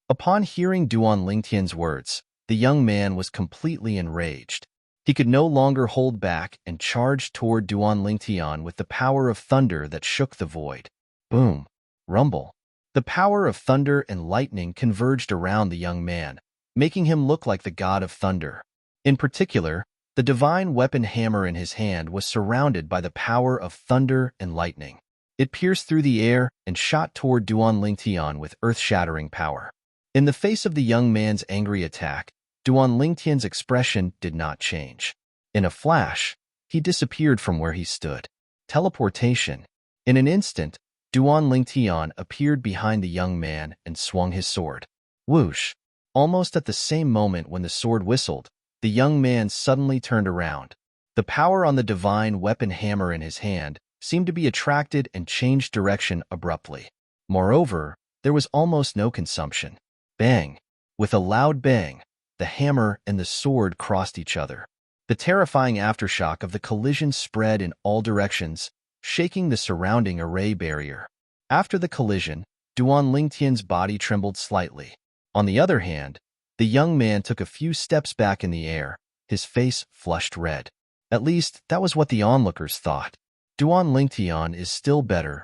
Upon hearing Duan Lingtian's words, the young man was completely enraged. He could no longer hold back and charged toward Duan Lingtian with the power of thunder that shook the void. Boom! Rumble! The power of thunder and lightning converged around the young man, making him look like the god of thunder. In particular, the divine weapon hammer in his hand was surrounded by the power of thunder and lightning. It pierced through the air and shot toward Duan Lingtian with earth-shattering power. In the face of the young man's angry attack, Duan Lingtian's expression did not change. In a flash, he disappeared from where he stood. Teleportation. In an instant, Duan Lingtian appeared behind the young man and swung his sword. Whoosh! Almost at the same moment when the sword whistled, the young man suddenly turned around. The power on the divine weapon hammer in his hand seemed to be attracted and changed direction abruptly. Moreover, there was almost no consumption. Bang! With a loud bang, the hammer and the sword crossed each other. The terrifying aftershock of the collision spread in all directions, shaking the surrounding array barrier. After the collision, Duan Lingtian's body trembled slightly. On the other hand, the young man took a few steps back in the air, his face flushed red. At least, that was what the onlookers thought. Duan Lingtian is still better.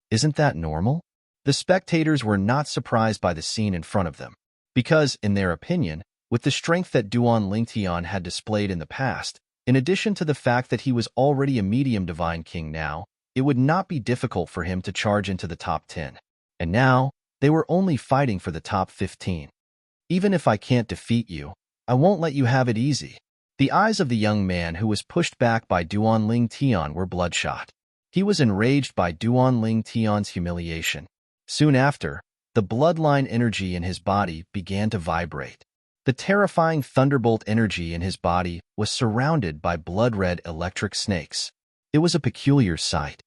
Isn't that normal? The spectators were not surprised by the scene in front of them, because, in their opinion, with the strength that Duan Lingtian had displayed in the past, in addition to the fact that he was already a medium divine king now, it would not be difficult for him to charge into the top 10. And now, they were only fighting for the top 15. Even if I can't defeat you, I won't let you have it easy. The eyes of the young man who was pushed back by Duan Lingtian were bloodshot. He was enraged by Duan Lingtian's humiliation. Soon after, the bloodline energy in his body began to vibrate. The terrifying thunderbolt energy in his body was surrounded by blood-red electric snakes. It was a peculiar sight.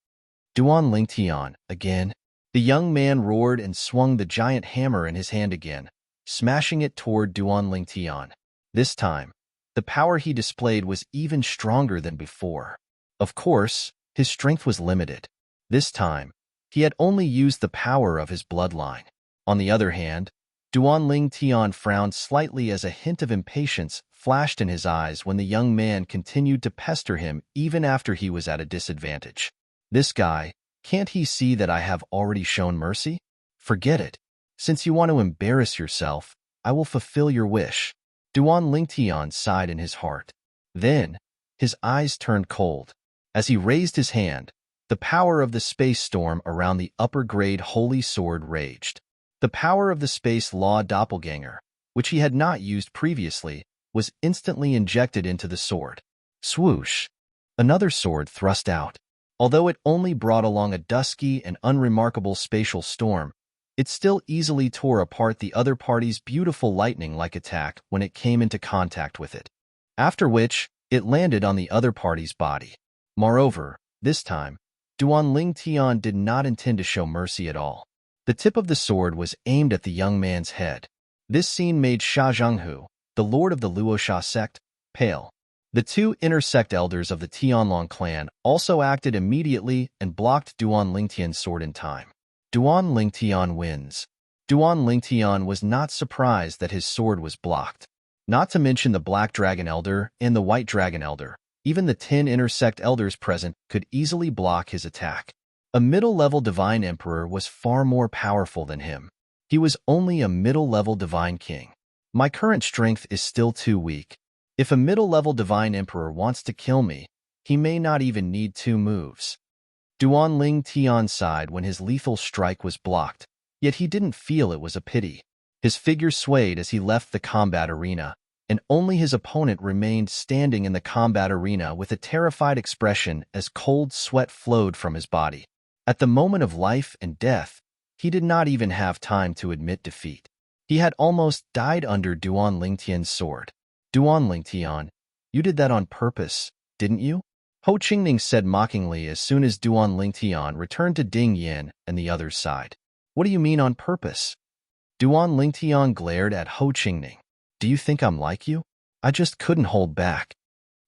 Duan Lingtian, again. The young man roared and swung the giant hammer in his hand again, smashing it toward Duan Lingtian. This time, the power he displayed was even stronger than before. Of course, his strength was limited. This time, he had only used the power of his bloodline. On the other hand, Duan Lingtian frowned slightly as a hint of impatience flashed in his eyes when the young man continued to pester him even after he was at a disadvantage. This guy, can't he see that I have already shown mercy? Forget it. Since you want to embarrass yourself, I will fulfill your wish. Duan Lingtian sighed in his heart. Then, his eyes turned cold. As he raised his hand, the power of the space storm around the upper-grade holy sword raged. The power of the space law doppelganger, which he had not used previously, was instantly injected into the sword. Swoosh! Another sword thrust out. Although it only brought along a dusky and unremarkable spatial storm, it still easily tore apart the other party's beautiful lightning-like attack when it came into contact with it. After which, it landed on the other party's body. Moreover, this time, Duan Lingtian did not intend to show mercy at all. The tip of the sword was aimed at the young man's head. This scene made Sha Zhenghu, the lord of the Luosha sect, pale. The two inner sect elders of the Tianlong clan also acted immediately and blocked Duan Lingtian's sword in time. Duan Lingtian wins. Duan Lingtian was not surprised that his sword was blocked. Not to mention the Black Dragon Elder and the White Dragon Elder, even the 10 inner sect elders present could easily block his attack. A middle-level Divine Emperor was far more powerful than him. He was only a middle-level Divine King. My current strength is still too weak. If a middle-level Divine Emperor wants to kill me, he may not even need 2 moves. Duan Lingtian sighed when his lethal strike was blocked, yet he didn't feel it was a pity. His figure swayed as he left the combat arena, and only his opponent remained standing in the combat arena with a terrified expression as cold sweat flowed from his body. At the moment of life and death, he did not even have time to admit defeat. He had almost died under Duan Lingtian's sword. Duan Lingtian, you did that on purpose, didn't you? Ho Qingning said mockingly as soon as Duan Lingtian returned to Ding Yin and the other's side. What do you mean on purpose? Duan Lingtian glared at Ho Qingning. Do you think I'm like you? I just couldn't hold back.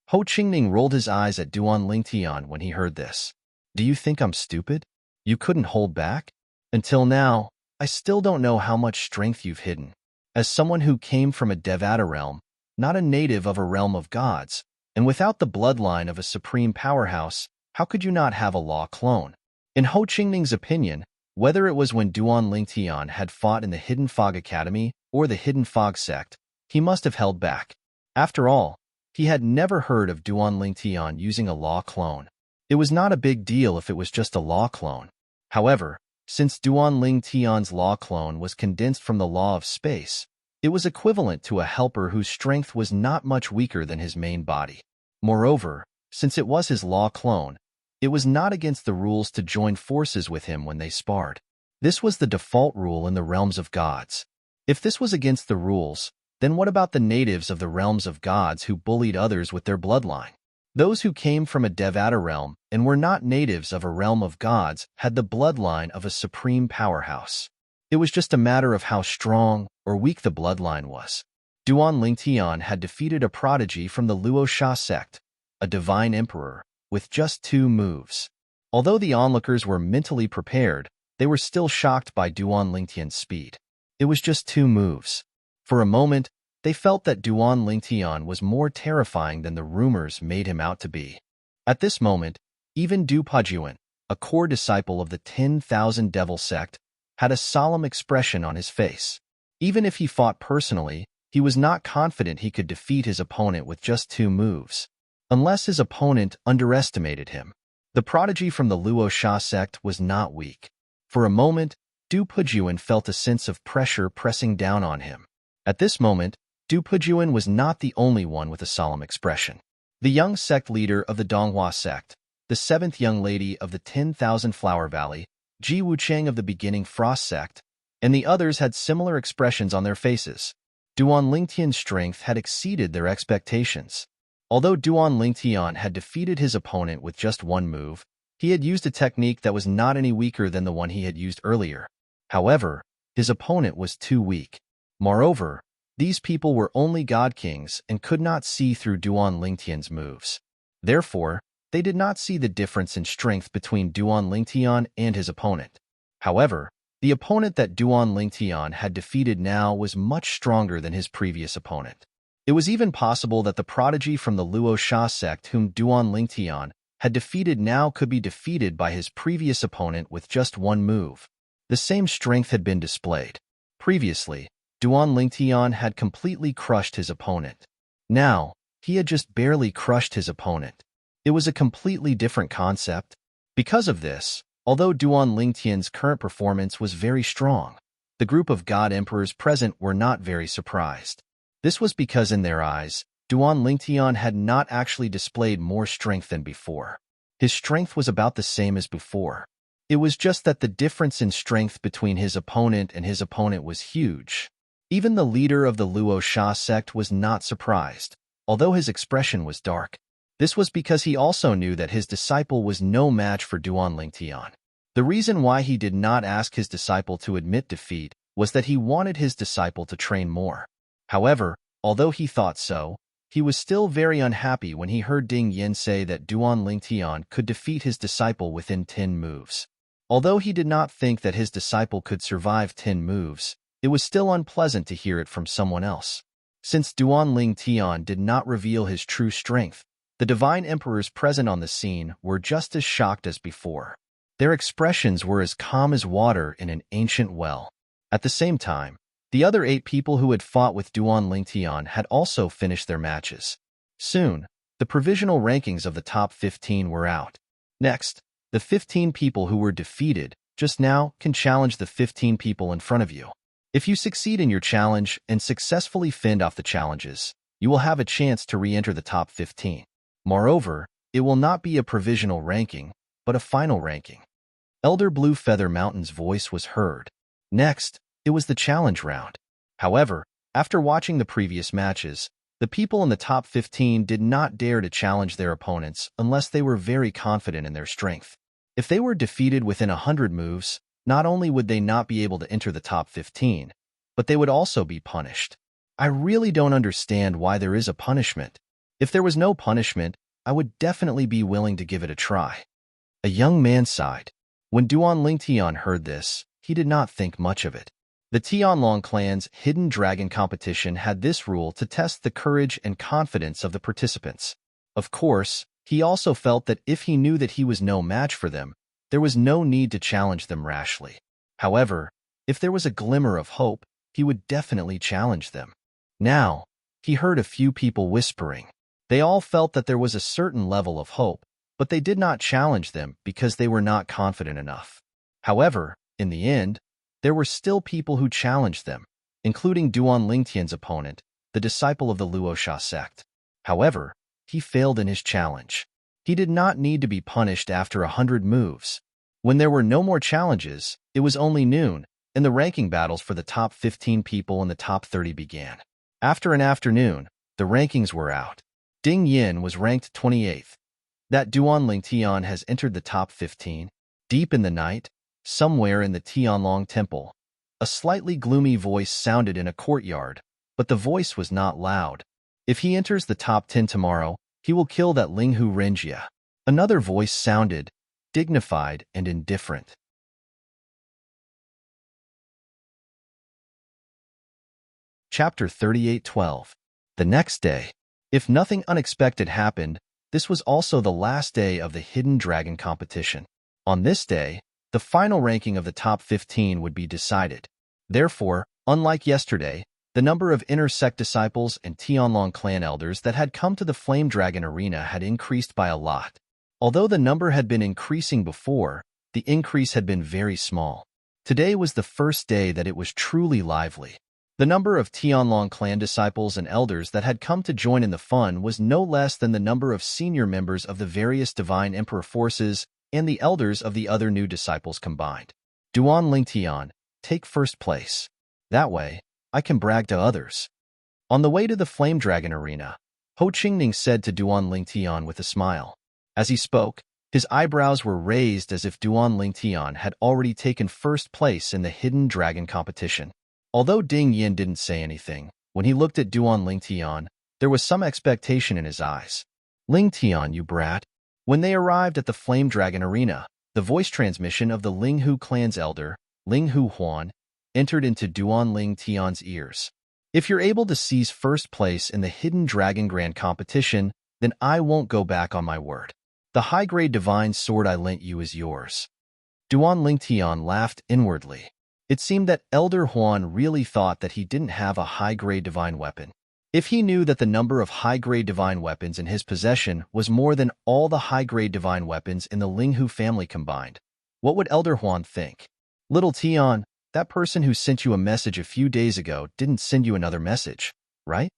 Ho Qingning rolled his eyes at Duan Lingtian when he heard this. Do you think I'm stupid? You couldn't hold back? Until now, I still don't know how much strength you've hidden. As someone who came from a Devata realm, not a native of a realm of gods, And without the bloodline of a supreme powerhouse, how could you not have a law clone? In Ho Qingning's opinion, whether it was when Duan Lingtian had fought in the Hidden Fog Academy or the Hidden Fog sect, he must have held back. After all, he had never heard of Duan Lingtian using a law clone. It was not a big deal if it was just a law clone. However, since Duan Lingtian's law clone was condensed from the law of space, it was equivalent to a helper whose strength was not much weaker than his main body. Moreover, since it was his law clone, it was not against the rules to join forces with him when they sparred. This was the default rule in the realms of gods. If this was against the rules, then what about the natives of the realms of gods who bullied others with their bloodline? Those who came from a Devata realm and were not natives of a realm of gods had the bloodline of a supreme powerhouse. It was just a matter of how strong or weak the bloodline was. Duan Lingtian had defeated a prodigy from the Luo Sha sect, a divine emperor, with just 2 moves. Although the onlookers were mentally prepared, they were still shocked by Duan Lingtian's speed. It was just 2 moves. For a moment, they felt that Duan Lingtian was more terrifying than the rumors made him out to be. At this moment, even Du Pajuan, a core disciple of the 10,000 Devil sect, had a solemn expression on his face. Even if he fought personally, he was not confident he could defeat his opponent with just 2 moves. Unless his opponent underestimated him. The prodigy from the Luo Sha sect was not weak. For a moment, Du Pajuan felt a sense of pressure pressing down on him. At this moment, Du Pajuan was not the only one with a solemn expression. The young sect leader of the Donghua sect, the 7th young lady of the 10,000 Flower Valley, Ji Wucheng of the beginning Frost sect, and the others had similar expressions on their faces. Duan Lingtian's strength had exceeded their expectations. Although Duan Lingtian had defeated his opponent with just 1 move, he had used a technique that was not any weaker than the one he had used earlier. However, his opponent was too weak. Moreover, these people were only god kings and could not see through Duan Lingtian's moves. Therefore, they did not see the difference in strength between Duan Lingtian and his opponent. However, the opponent that Duan Lingtian had defeated now was much stronger than his previous opponent. It was even possible that the prodigy from the Luo Sha sect whom Duan Lingtian had defeated now could be defeated by his previous opponent with just 1 move. The same strength had been displayed. Previously, Duan Lingtian had completely crushed his opponent. Now, he had just barely crushed his opponent. It was a completely different concept. Because of this, although Duan Lingtian's current performance was very strong, the group of god emperors present were not very surprised. This was because in their eyes, Duan Lingtian had not actually displayed more strength than before. His strength was about the same as before. It was just that the difference in strength between his opponent and his opponent was huge. Even the leader of the Luo Sha sect was not surprised, although his expression was dark. This was because he also knew that his disciple was no match for Duan Lingtian. The reason why he did not ask his disciple to admit defeat was that he wanted his disciple to train more. However, although he thought so, he was still very unhappy when he heard Ding Yin say that Duan Lingtian could defeat his disciple within 10 moves. Although he did not think that his disciple could survive 10 moves, it was still unpleasant to hear it from someone else. Since Duan Lingtian did not reveal his true strength, the divine emperors present on the scene were just as shocked as before. Their expressions were as calm as water in an ancient well. At the same time, the other 8 people who had fought with Duan Lingtian had also finished their matches. Soon, the provisional rankings of the top 15 were out. Next, the 15 people who were defeated just now can challenge the 15 people in front of you. If you succeed in your challenge and successfully fend off the challenges, you will have a chance to re-enter the top 15. Moreover, it will not be a provisional ranking, but a final ranking. Elder Blue Feather Mountain's voice was heard. Next, it was the challenge round. However, after watching the previous matches, the people in the top 15 did not dare to challenge their opponents unless they were very confident in their strength. If they were defeated within 100 moves, not only would they not be able to enter the top 15, but they would also be punished. I really don't understand why there is a punishment. If there was no punishment, I would definitely be willing to give it a try. A young man sighed. When Duan Lingtian heard this, he did not think much of it. The Tianlong clan's Hidden Dragon competition had this rule to test the courage and confidence of the participants. Of course, he also felt that if he knew that he was no match for them, there was no need to challenge them rashly. However, if there was a glimmer of hope, he would definitely challenge them. Now, he heard a few people whispering. They all felt that there was a certain level of hope, but they did not challenge them because they were not confident enough. However, in the end, there were still people who challenged them, including Duan Lingtian's opponent, the disciple of the Luosha sect. However, he failed in his challenge. He did not need to be punished after 100 moves. When there were no more challenges, it was only noon, and the ranking battles for the top 15 people and the top 30 began. After an afternoon, the rankings were out. Ding Yin was ranked 28th. That Duan Lingtian has entered the top 15. Deep in the night, somewhere in the Tianlong Temple, a slightly gloomy voice sounded in a courtyard, but the voice was not loud. If he enters the top 10 tomorrow, he will kill that Linghu Renjia. Another voice sounded, dignified and indifferent. Chapter 38:12. The next day. If nothing unexpected happened, this was also the last day of the Hidden Dragon competition. On this day, the final ranking of the top 15 would be decided. Therefore, unlike yesterday, the number of inner sect disciples and Tianlong clan elders that had come to the Flame Dragon Arena had increased by a lot. Although the number had been increasing before, the increase had been very small. Today was the first day that it was truly lively. The number of Tianlong clan disciples and elders that had come to join in the fun was no less than the number of senior members of the various Divine Emperor forces and the elders of the other new disciples combined. Duan Lingtian, take first place. That way, I can brag to others. On the way to the Flame Dragon Arena, Ho Qingning said to Duan Lingtian with a smile. As he spoke, his eyebrows were raised as if Duan Lingtian had already taken first place in the Hidden Dragon competition. Although Ding Yin didn't say anything, when he looked at Duan Lingtian, there was some expectation in his eyes. Lingtian, you brat. When they arrived at the Flame Dragon Arena, the voice transmission of the Linghu clan's elder, Linghu Huan, entered into Duan Lingtian's ears. If you're able to seize first place in the Hidden Dragon Grand competition, then I won't go back on my word. The high-grade divine sword I lent you is yours. Duan Lingtian laughed inwardly. It seemed that Elder Huan really thought that he didn't have a high-grade divine weapon. If he knew that the number of high-grade divine weapons in his possession was more than all the high-grade divine weapons in the Linghu family combined, what would Elder Huan think? Little Tian, that person who sent you a message a few days ago didn't send you another message, right?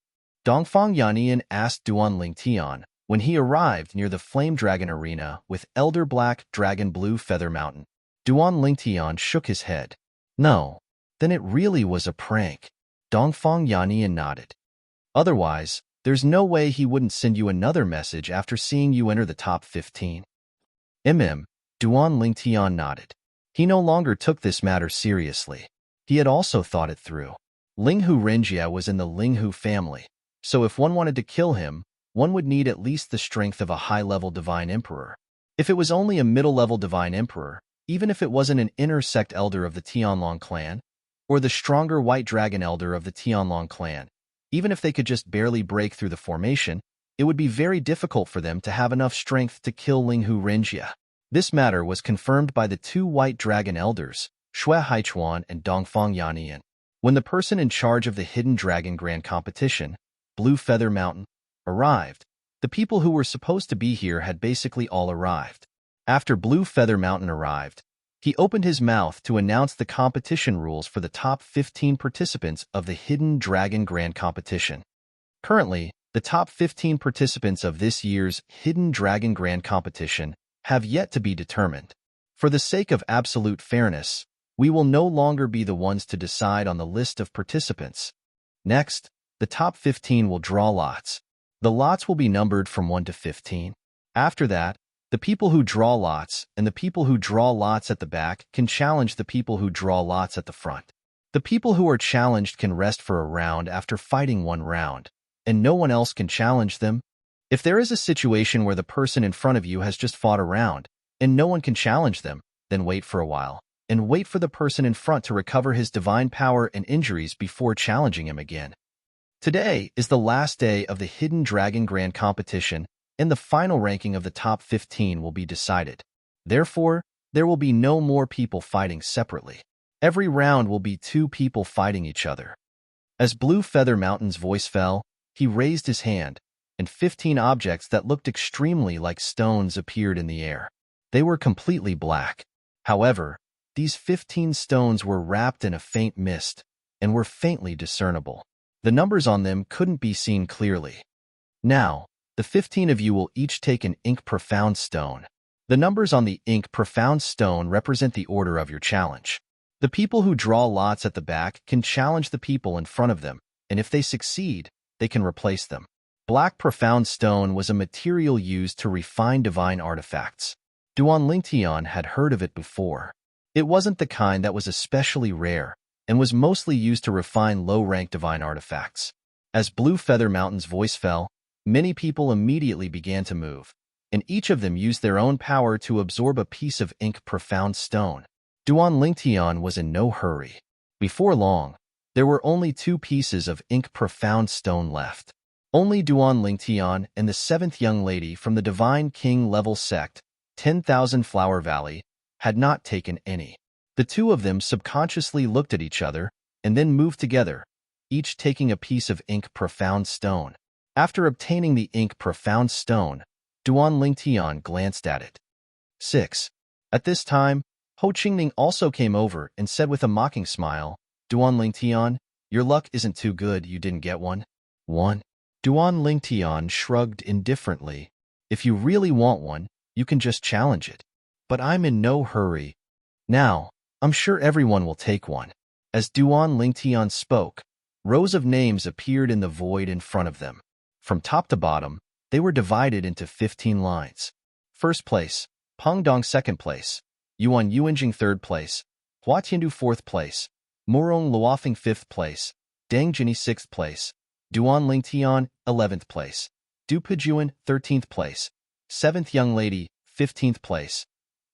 Dongfang Yannian asked Duan Lingtian when he arrived near the Flame Dragon Arena with Elder Black Dragon Blue Feather Mountain. Duan Lingtian shook his head. No, then it really was a prank. Dongfang Yannian nodded. Otherwise, there's no way he wouldn't send you another message after seeing you enter the top 15. Duan Lingtian nodded. He no longer took this matter seriously. He had also thought it through. Linghu Renjia was in the Linghu family, so if one wanted to kill him, one would need at least the strength of a high-level Divine Emperor. If it was only a middle-level Divine Emperor, even if it wasn't an inner sect elder of the Tianlong clan, or the stronger White Dragon elder of the Tianlong clan, even if they could just barely break through the formation, it would be very difficult for them to have enough strength to kill Linghu Renjia. This matter was confirmed by the two White Dragon elders, Shui Haichuan and Dongfang Yannian. When the person in charge of the Hidden Dragon Grand competition, Blue Feather Mountain, arrived, the people who were supposed to be here had basically all arrived. After Blue Feather Mountain arrived, he opened his mouth to announce the competition rules for the top 15 participants of the Hidden Dragon Grand competition. Currently, the top 15 participants of this year's Hidden Dragon Grand competition have yet to be determined. For the sake of absolute fairness, we will no longer be the ones to decide on the list of participants. Next, the top 15 will draw lots. The lots will be numbered from 1 to 15. After that, the people who draw lots and the people who draw lots at the back can challenge the people who draw lots at the front. The people who are challenged can rest for a round after fighting one round, and no one else can challenge them. If there is a situation where the person in front of you has just fought a round, and no one can challenge them, then wait for a while, and wait for the person in front to recover his divine power and injuries before challenging him again. Today is the last day of the Hidden Dragon Grand competition, and the final ranking of the top 15 will be decided. Therefore, there will be no more people fighting separately. Every round will be 2 people fighting each other. As Blue Feather Mountain's voice fell, he raised his hand, and 15 objects that looked extremely like stones appeared in the air. They were completely black. However, these 15 stones were wrapped in a faint mist and were faintly discernible. The numbers on them couldn't be seen clearly. Now, the 15 of you will each take an ink profound stone. The numbers on the ink profound stone represent the order of your challenge. The people who draw lots at the back can challenge the people in front of them, and if they succeed, they can replace them. Black profound stone was a material used to refine divine artifacts. Duan Lingtian had heard of it before. It wasn't the kind that was especially rare, and was mostly used to refine low-rank divine artifacts. As Blue Feather Mountain's voice fell, many people immediately began to move, and each of them used their own power to absorb a piece of ink profound stone. Duan Lingtian was in no hurry. Before long, there were only 2 pieces of ink profound stone left. Only Duan Lingtian and the 7th young lady from the Divine King level sect, 10,000 Flower Valley, had not taken any. The 2 of them subconsciously looked at each other and then moved together, each taking a piece of ink profound stone. After obtaining the ink profound stone, Duan Lingtian glanced at it. 6. At this time, Ho Qingning also came over and said with a mocking smile, Duan Lingtian, your luck isn't too good, you didn't get one. 1. Duan Lingtian shrugged indifferently. If you really want one, you can just challenge it. But I'm in no hurry. Now, I'm sure everyone will take one. As Duan Lingtian spoke, rows of names appeared in the void in front of them. From top to bottom, they were divided into 15 lines. First place, Peng Dong 2nd place, Yuan Yuanjing 3rd place, Hua Tiandu 4th place, Murong Luofeng 5th place, Deng Jini 6th place, Duan Lingtian 11th place, Du Pejuan 13th place, 7th young lady 15th place.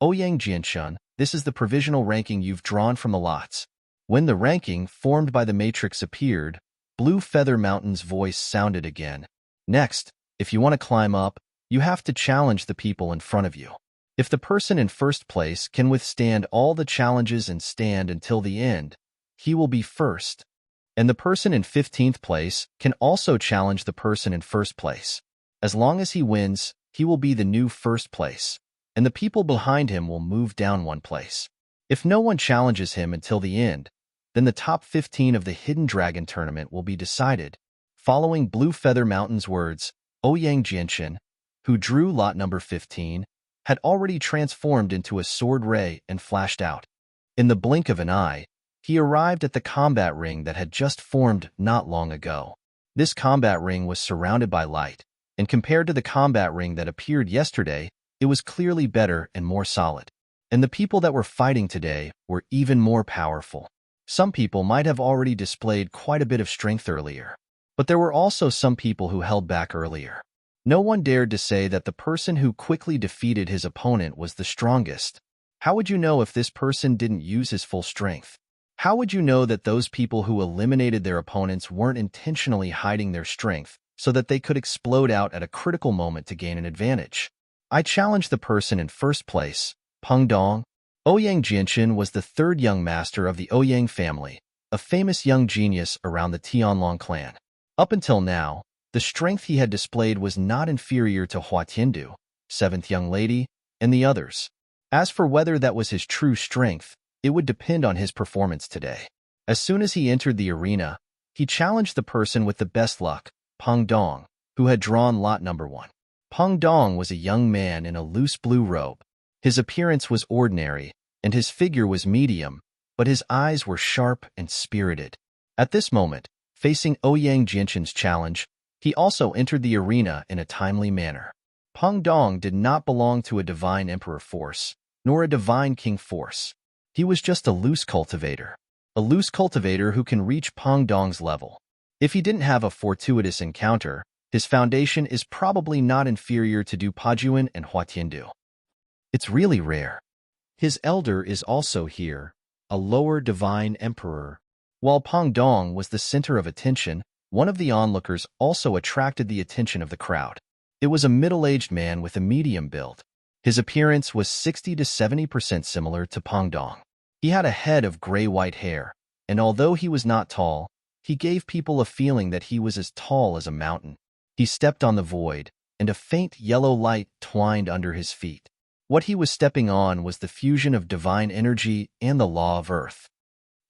Ouyang Jianshun, this is the provisional ranking you've drawn from the lots. When the ranking formed by the matrix appeared, Blue Feather Mountain's voice sounded again. Next, if you want to climb up, you have to challenge the people in front of you. If the person in first place can withstand all the challenges and stand until the end, he will be first. And the person in 15th place can also challenge the person in first place. As long as he wins, he will be the new first place, and the people behind him will move down 1 place. If no one challenges him until the end, then the top 15 of the Hidden Dragon tournament will be decided. Following Blue Feather Mountain's words, Ouyang Jianxin, who drew lot number 15, had already transformed into a sword ray and flashed out. In the blink of an eye, he arrived at the combat ring that had just formed not long ago. This combat ring was surrounded by light, and compared to the combat ring that appeared yesterday, it was clearly better and more solid. And the people that were fighting today were even more powerful. Some people might have already displayed quite a bit of strength earlier, but there were also some people who held back earlier. No one dared to say that the person who quickly defeated his opponent was the strongest. How would you know if this person didn't use his full strength? How would you know that those people who eliminated their opponents weren't intentionally hiding their strength so that they could explode out at a critical moment to gain an advantage? I challenged the person in first place, Peng Dong. Ouyang Jianxin was the 3rd young master of the Ouyang family, a famous young genius around the Tianlong clan. Up until now, the strength he had displayed was not inferior to Hua Tiandu, 7th young lady, and the others. As for whether that was his true strength, it would depend on his performance today. As soon as he entered the arena, he challenged the person with the best luck, Peng Dong, who had drawn lot number 1. Peng Dong was a young man in a loose blue robe. His appearance was ordinary, and his figure was medium, but his eyes were sharp and spirited. At this moment, facing Ouyang Jianxin's challenge, he also entered the arena in a timely manner. Peng Dong did not belong to a divine emperor force, nor a divine king force. He was just a loose cultivator who can reach Peng Dong's level. If he didn't have a fortuitous encounter, his foundation is probably not inferior to Du Pajuan and Hua Tiandu. It's really rare. His elder is also here, a lower divine emperor. While Peng Dong was the center of attention, one of the onlookers also attracted the attention of the crowd. It was a middle-aged man with a medium build. His appearance was 60 to 70% similar to Pang Dong. He had a head of gray-white hair, and although he was not tall, he gave people a feeling that he was as tall as a mountain. He stepped on the void, and a faint yellow light twined under his feet. What he was stepping on was the fusion of divine energy and the law of earth.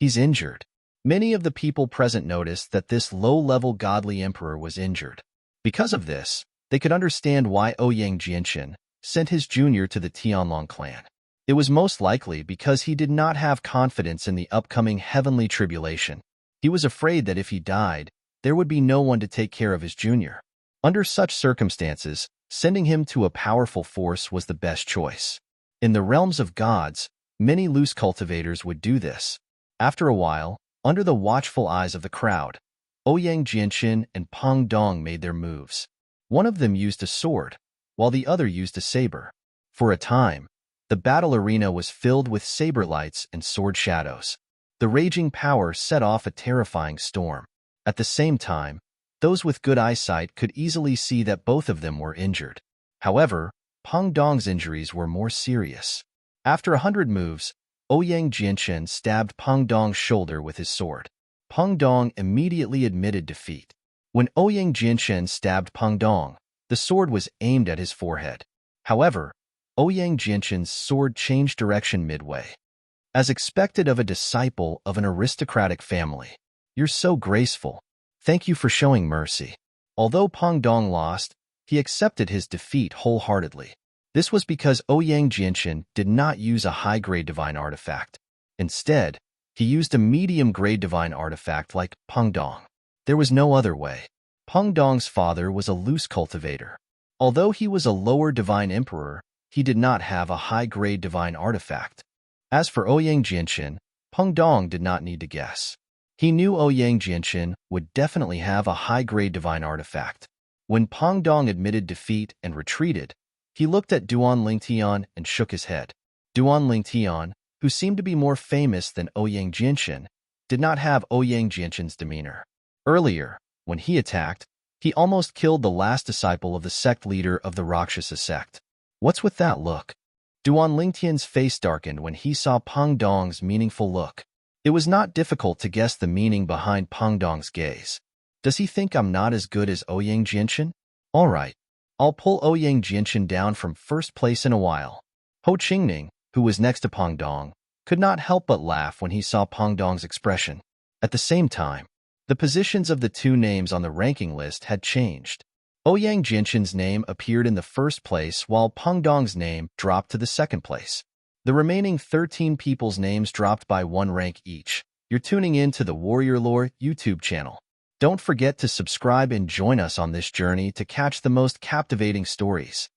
He's injured. Many of the people present noticed that this low-level godly emperor was injured. Because of this, they could understand why Ouyang Jianchen sent his junior to the Tianlong clan. It was most likely because he did not have confidence in the upcoming heavenly tribulation. He was afraid that if he died, there would be no one to take care of his junior. Under such circumstances, sending him to a powerful force was the best choice. In the realms of gods, many loose cultivators would do this. After a while, under the watchful eyes of the crowd, Ouyang Jianchen and Pang Dong made their moves. One of them used a sword, while the other used a saber. For a time, the battle arena was filled with saber lights and sword shadows. The raging power set off a terrifying storm. At the same time, those with good eyesight could easily see that both of them were injured. However, Pang Dong's injuries were more serious. After 100 moves, Ouyang Jianchen stabbed Pang Dong's shoulder with his sword. Pang Dong immediately admitted defeat. When Ouyang Jianchen stabbed Pang Dong, the sword was aimed at his forehead. However, Ouyang Jianchen's sword changed direction midway. As expected of a disciple of an aristocratic family, "You're so graceful. Thank you for showing mercy." Although Pang Dong lost, he accepted his defeat wholeheartedly. This was because Ouyang Jianchen did not use a high-grade divine artifact. Instead, he used a medium-grade divine artifact like Pang Dong. There was no other way. Pang Dong's father was a loose cultivator. Although he was a lower divine emperor, he did not have a high-grade divine artifact. As for Ouyang Jianchen, Pang Dong did not need to guess. He knew Ouyang Jianchen would definitely have a high-grade divine artifact. When Pang Dong admitted defeat and retreated, he looked at Duan Lingtian and shook his head. Duan Lingtian, who seemed to be more famous than Ouyang Jianchen, did not have Ouyang Jianchen's demeanor. Earlier, when he attacked, he almost killed the last disciple of the sect leader of the Rakshasa sect. What's with that look? Duan Lingtian's face darkened when he saw Pang Dong's meaningful look. It was not difficult to guess the meaning behind Pang Dong's gaze. Does he think I'm not as good as Ouyang Jianchen? All right, I'll pull Ouyang Jianchen down from first place in a while. Ho Qingning, who was next to Pang Dong, could not help but laugh when he saw Pang Dong's expression. At the same time, the positions of the two names on the ranking list had changed. Ouyang Jianchen's name appeared in the first place while Pang Dong's name dropped to the second place. The remaining 13 people's names dropped by 1 rank each. You're tuning in to the Warrior Lore YouTube channel. Don't forget to subscribe and join us on this journey to catch the most captivating stories.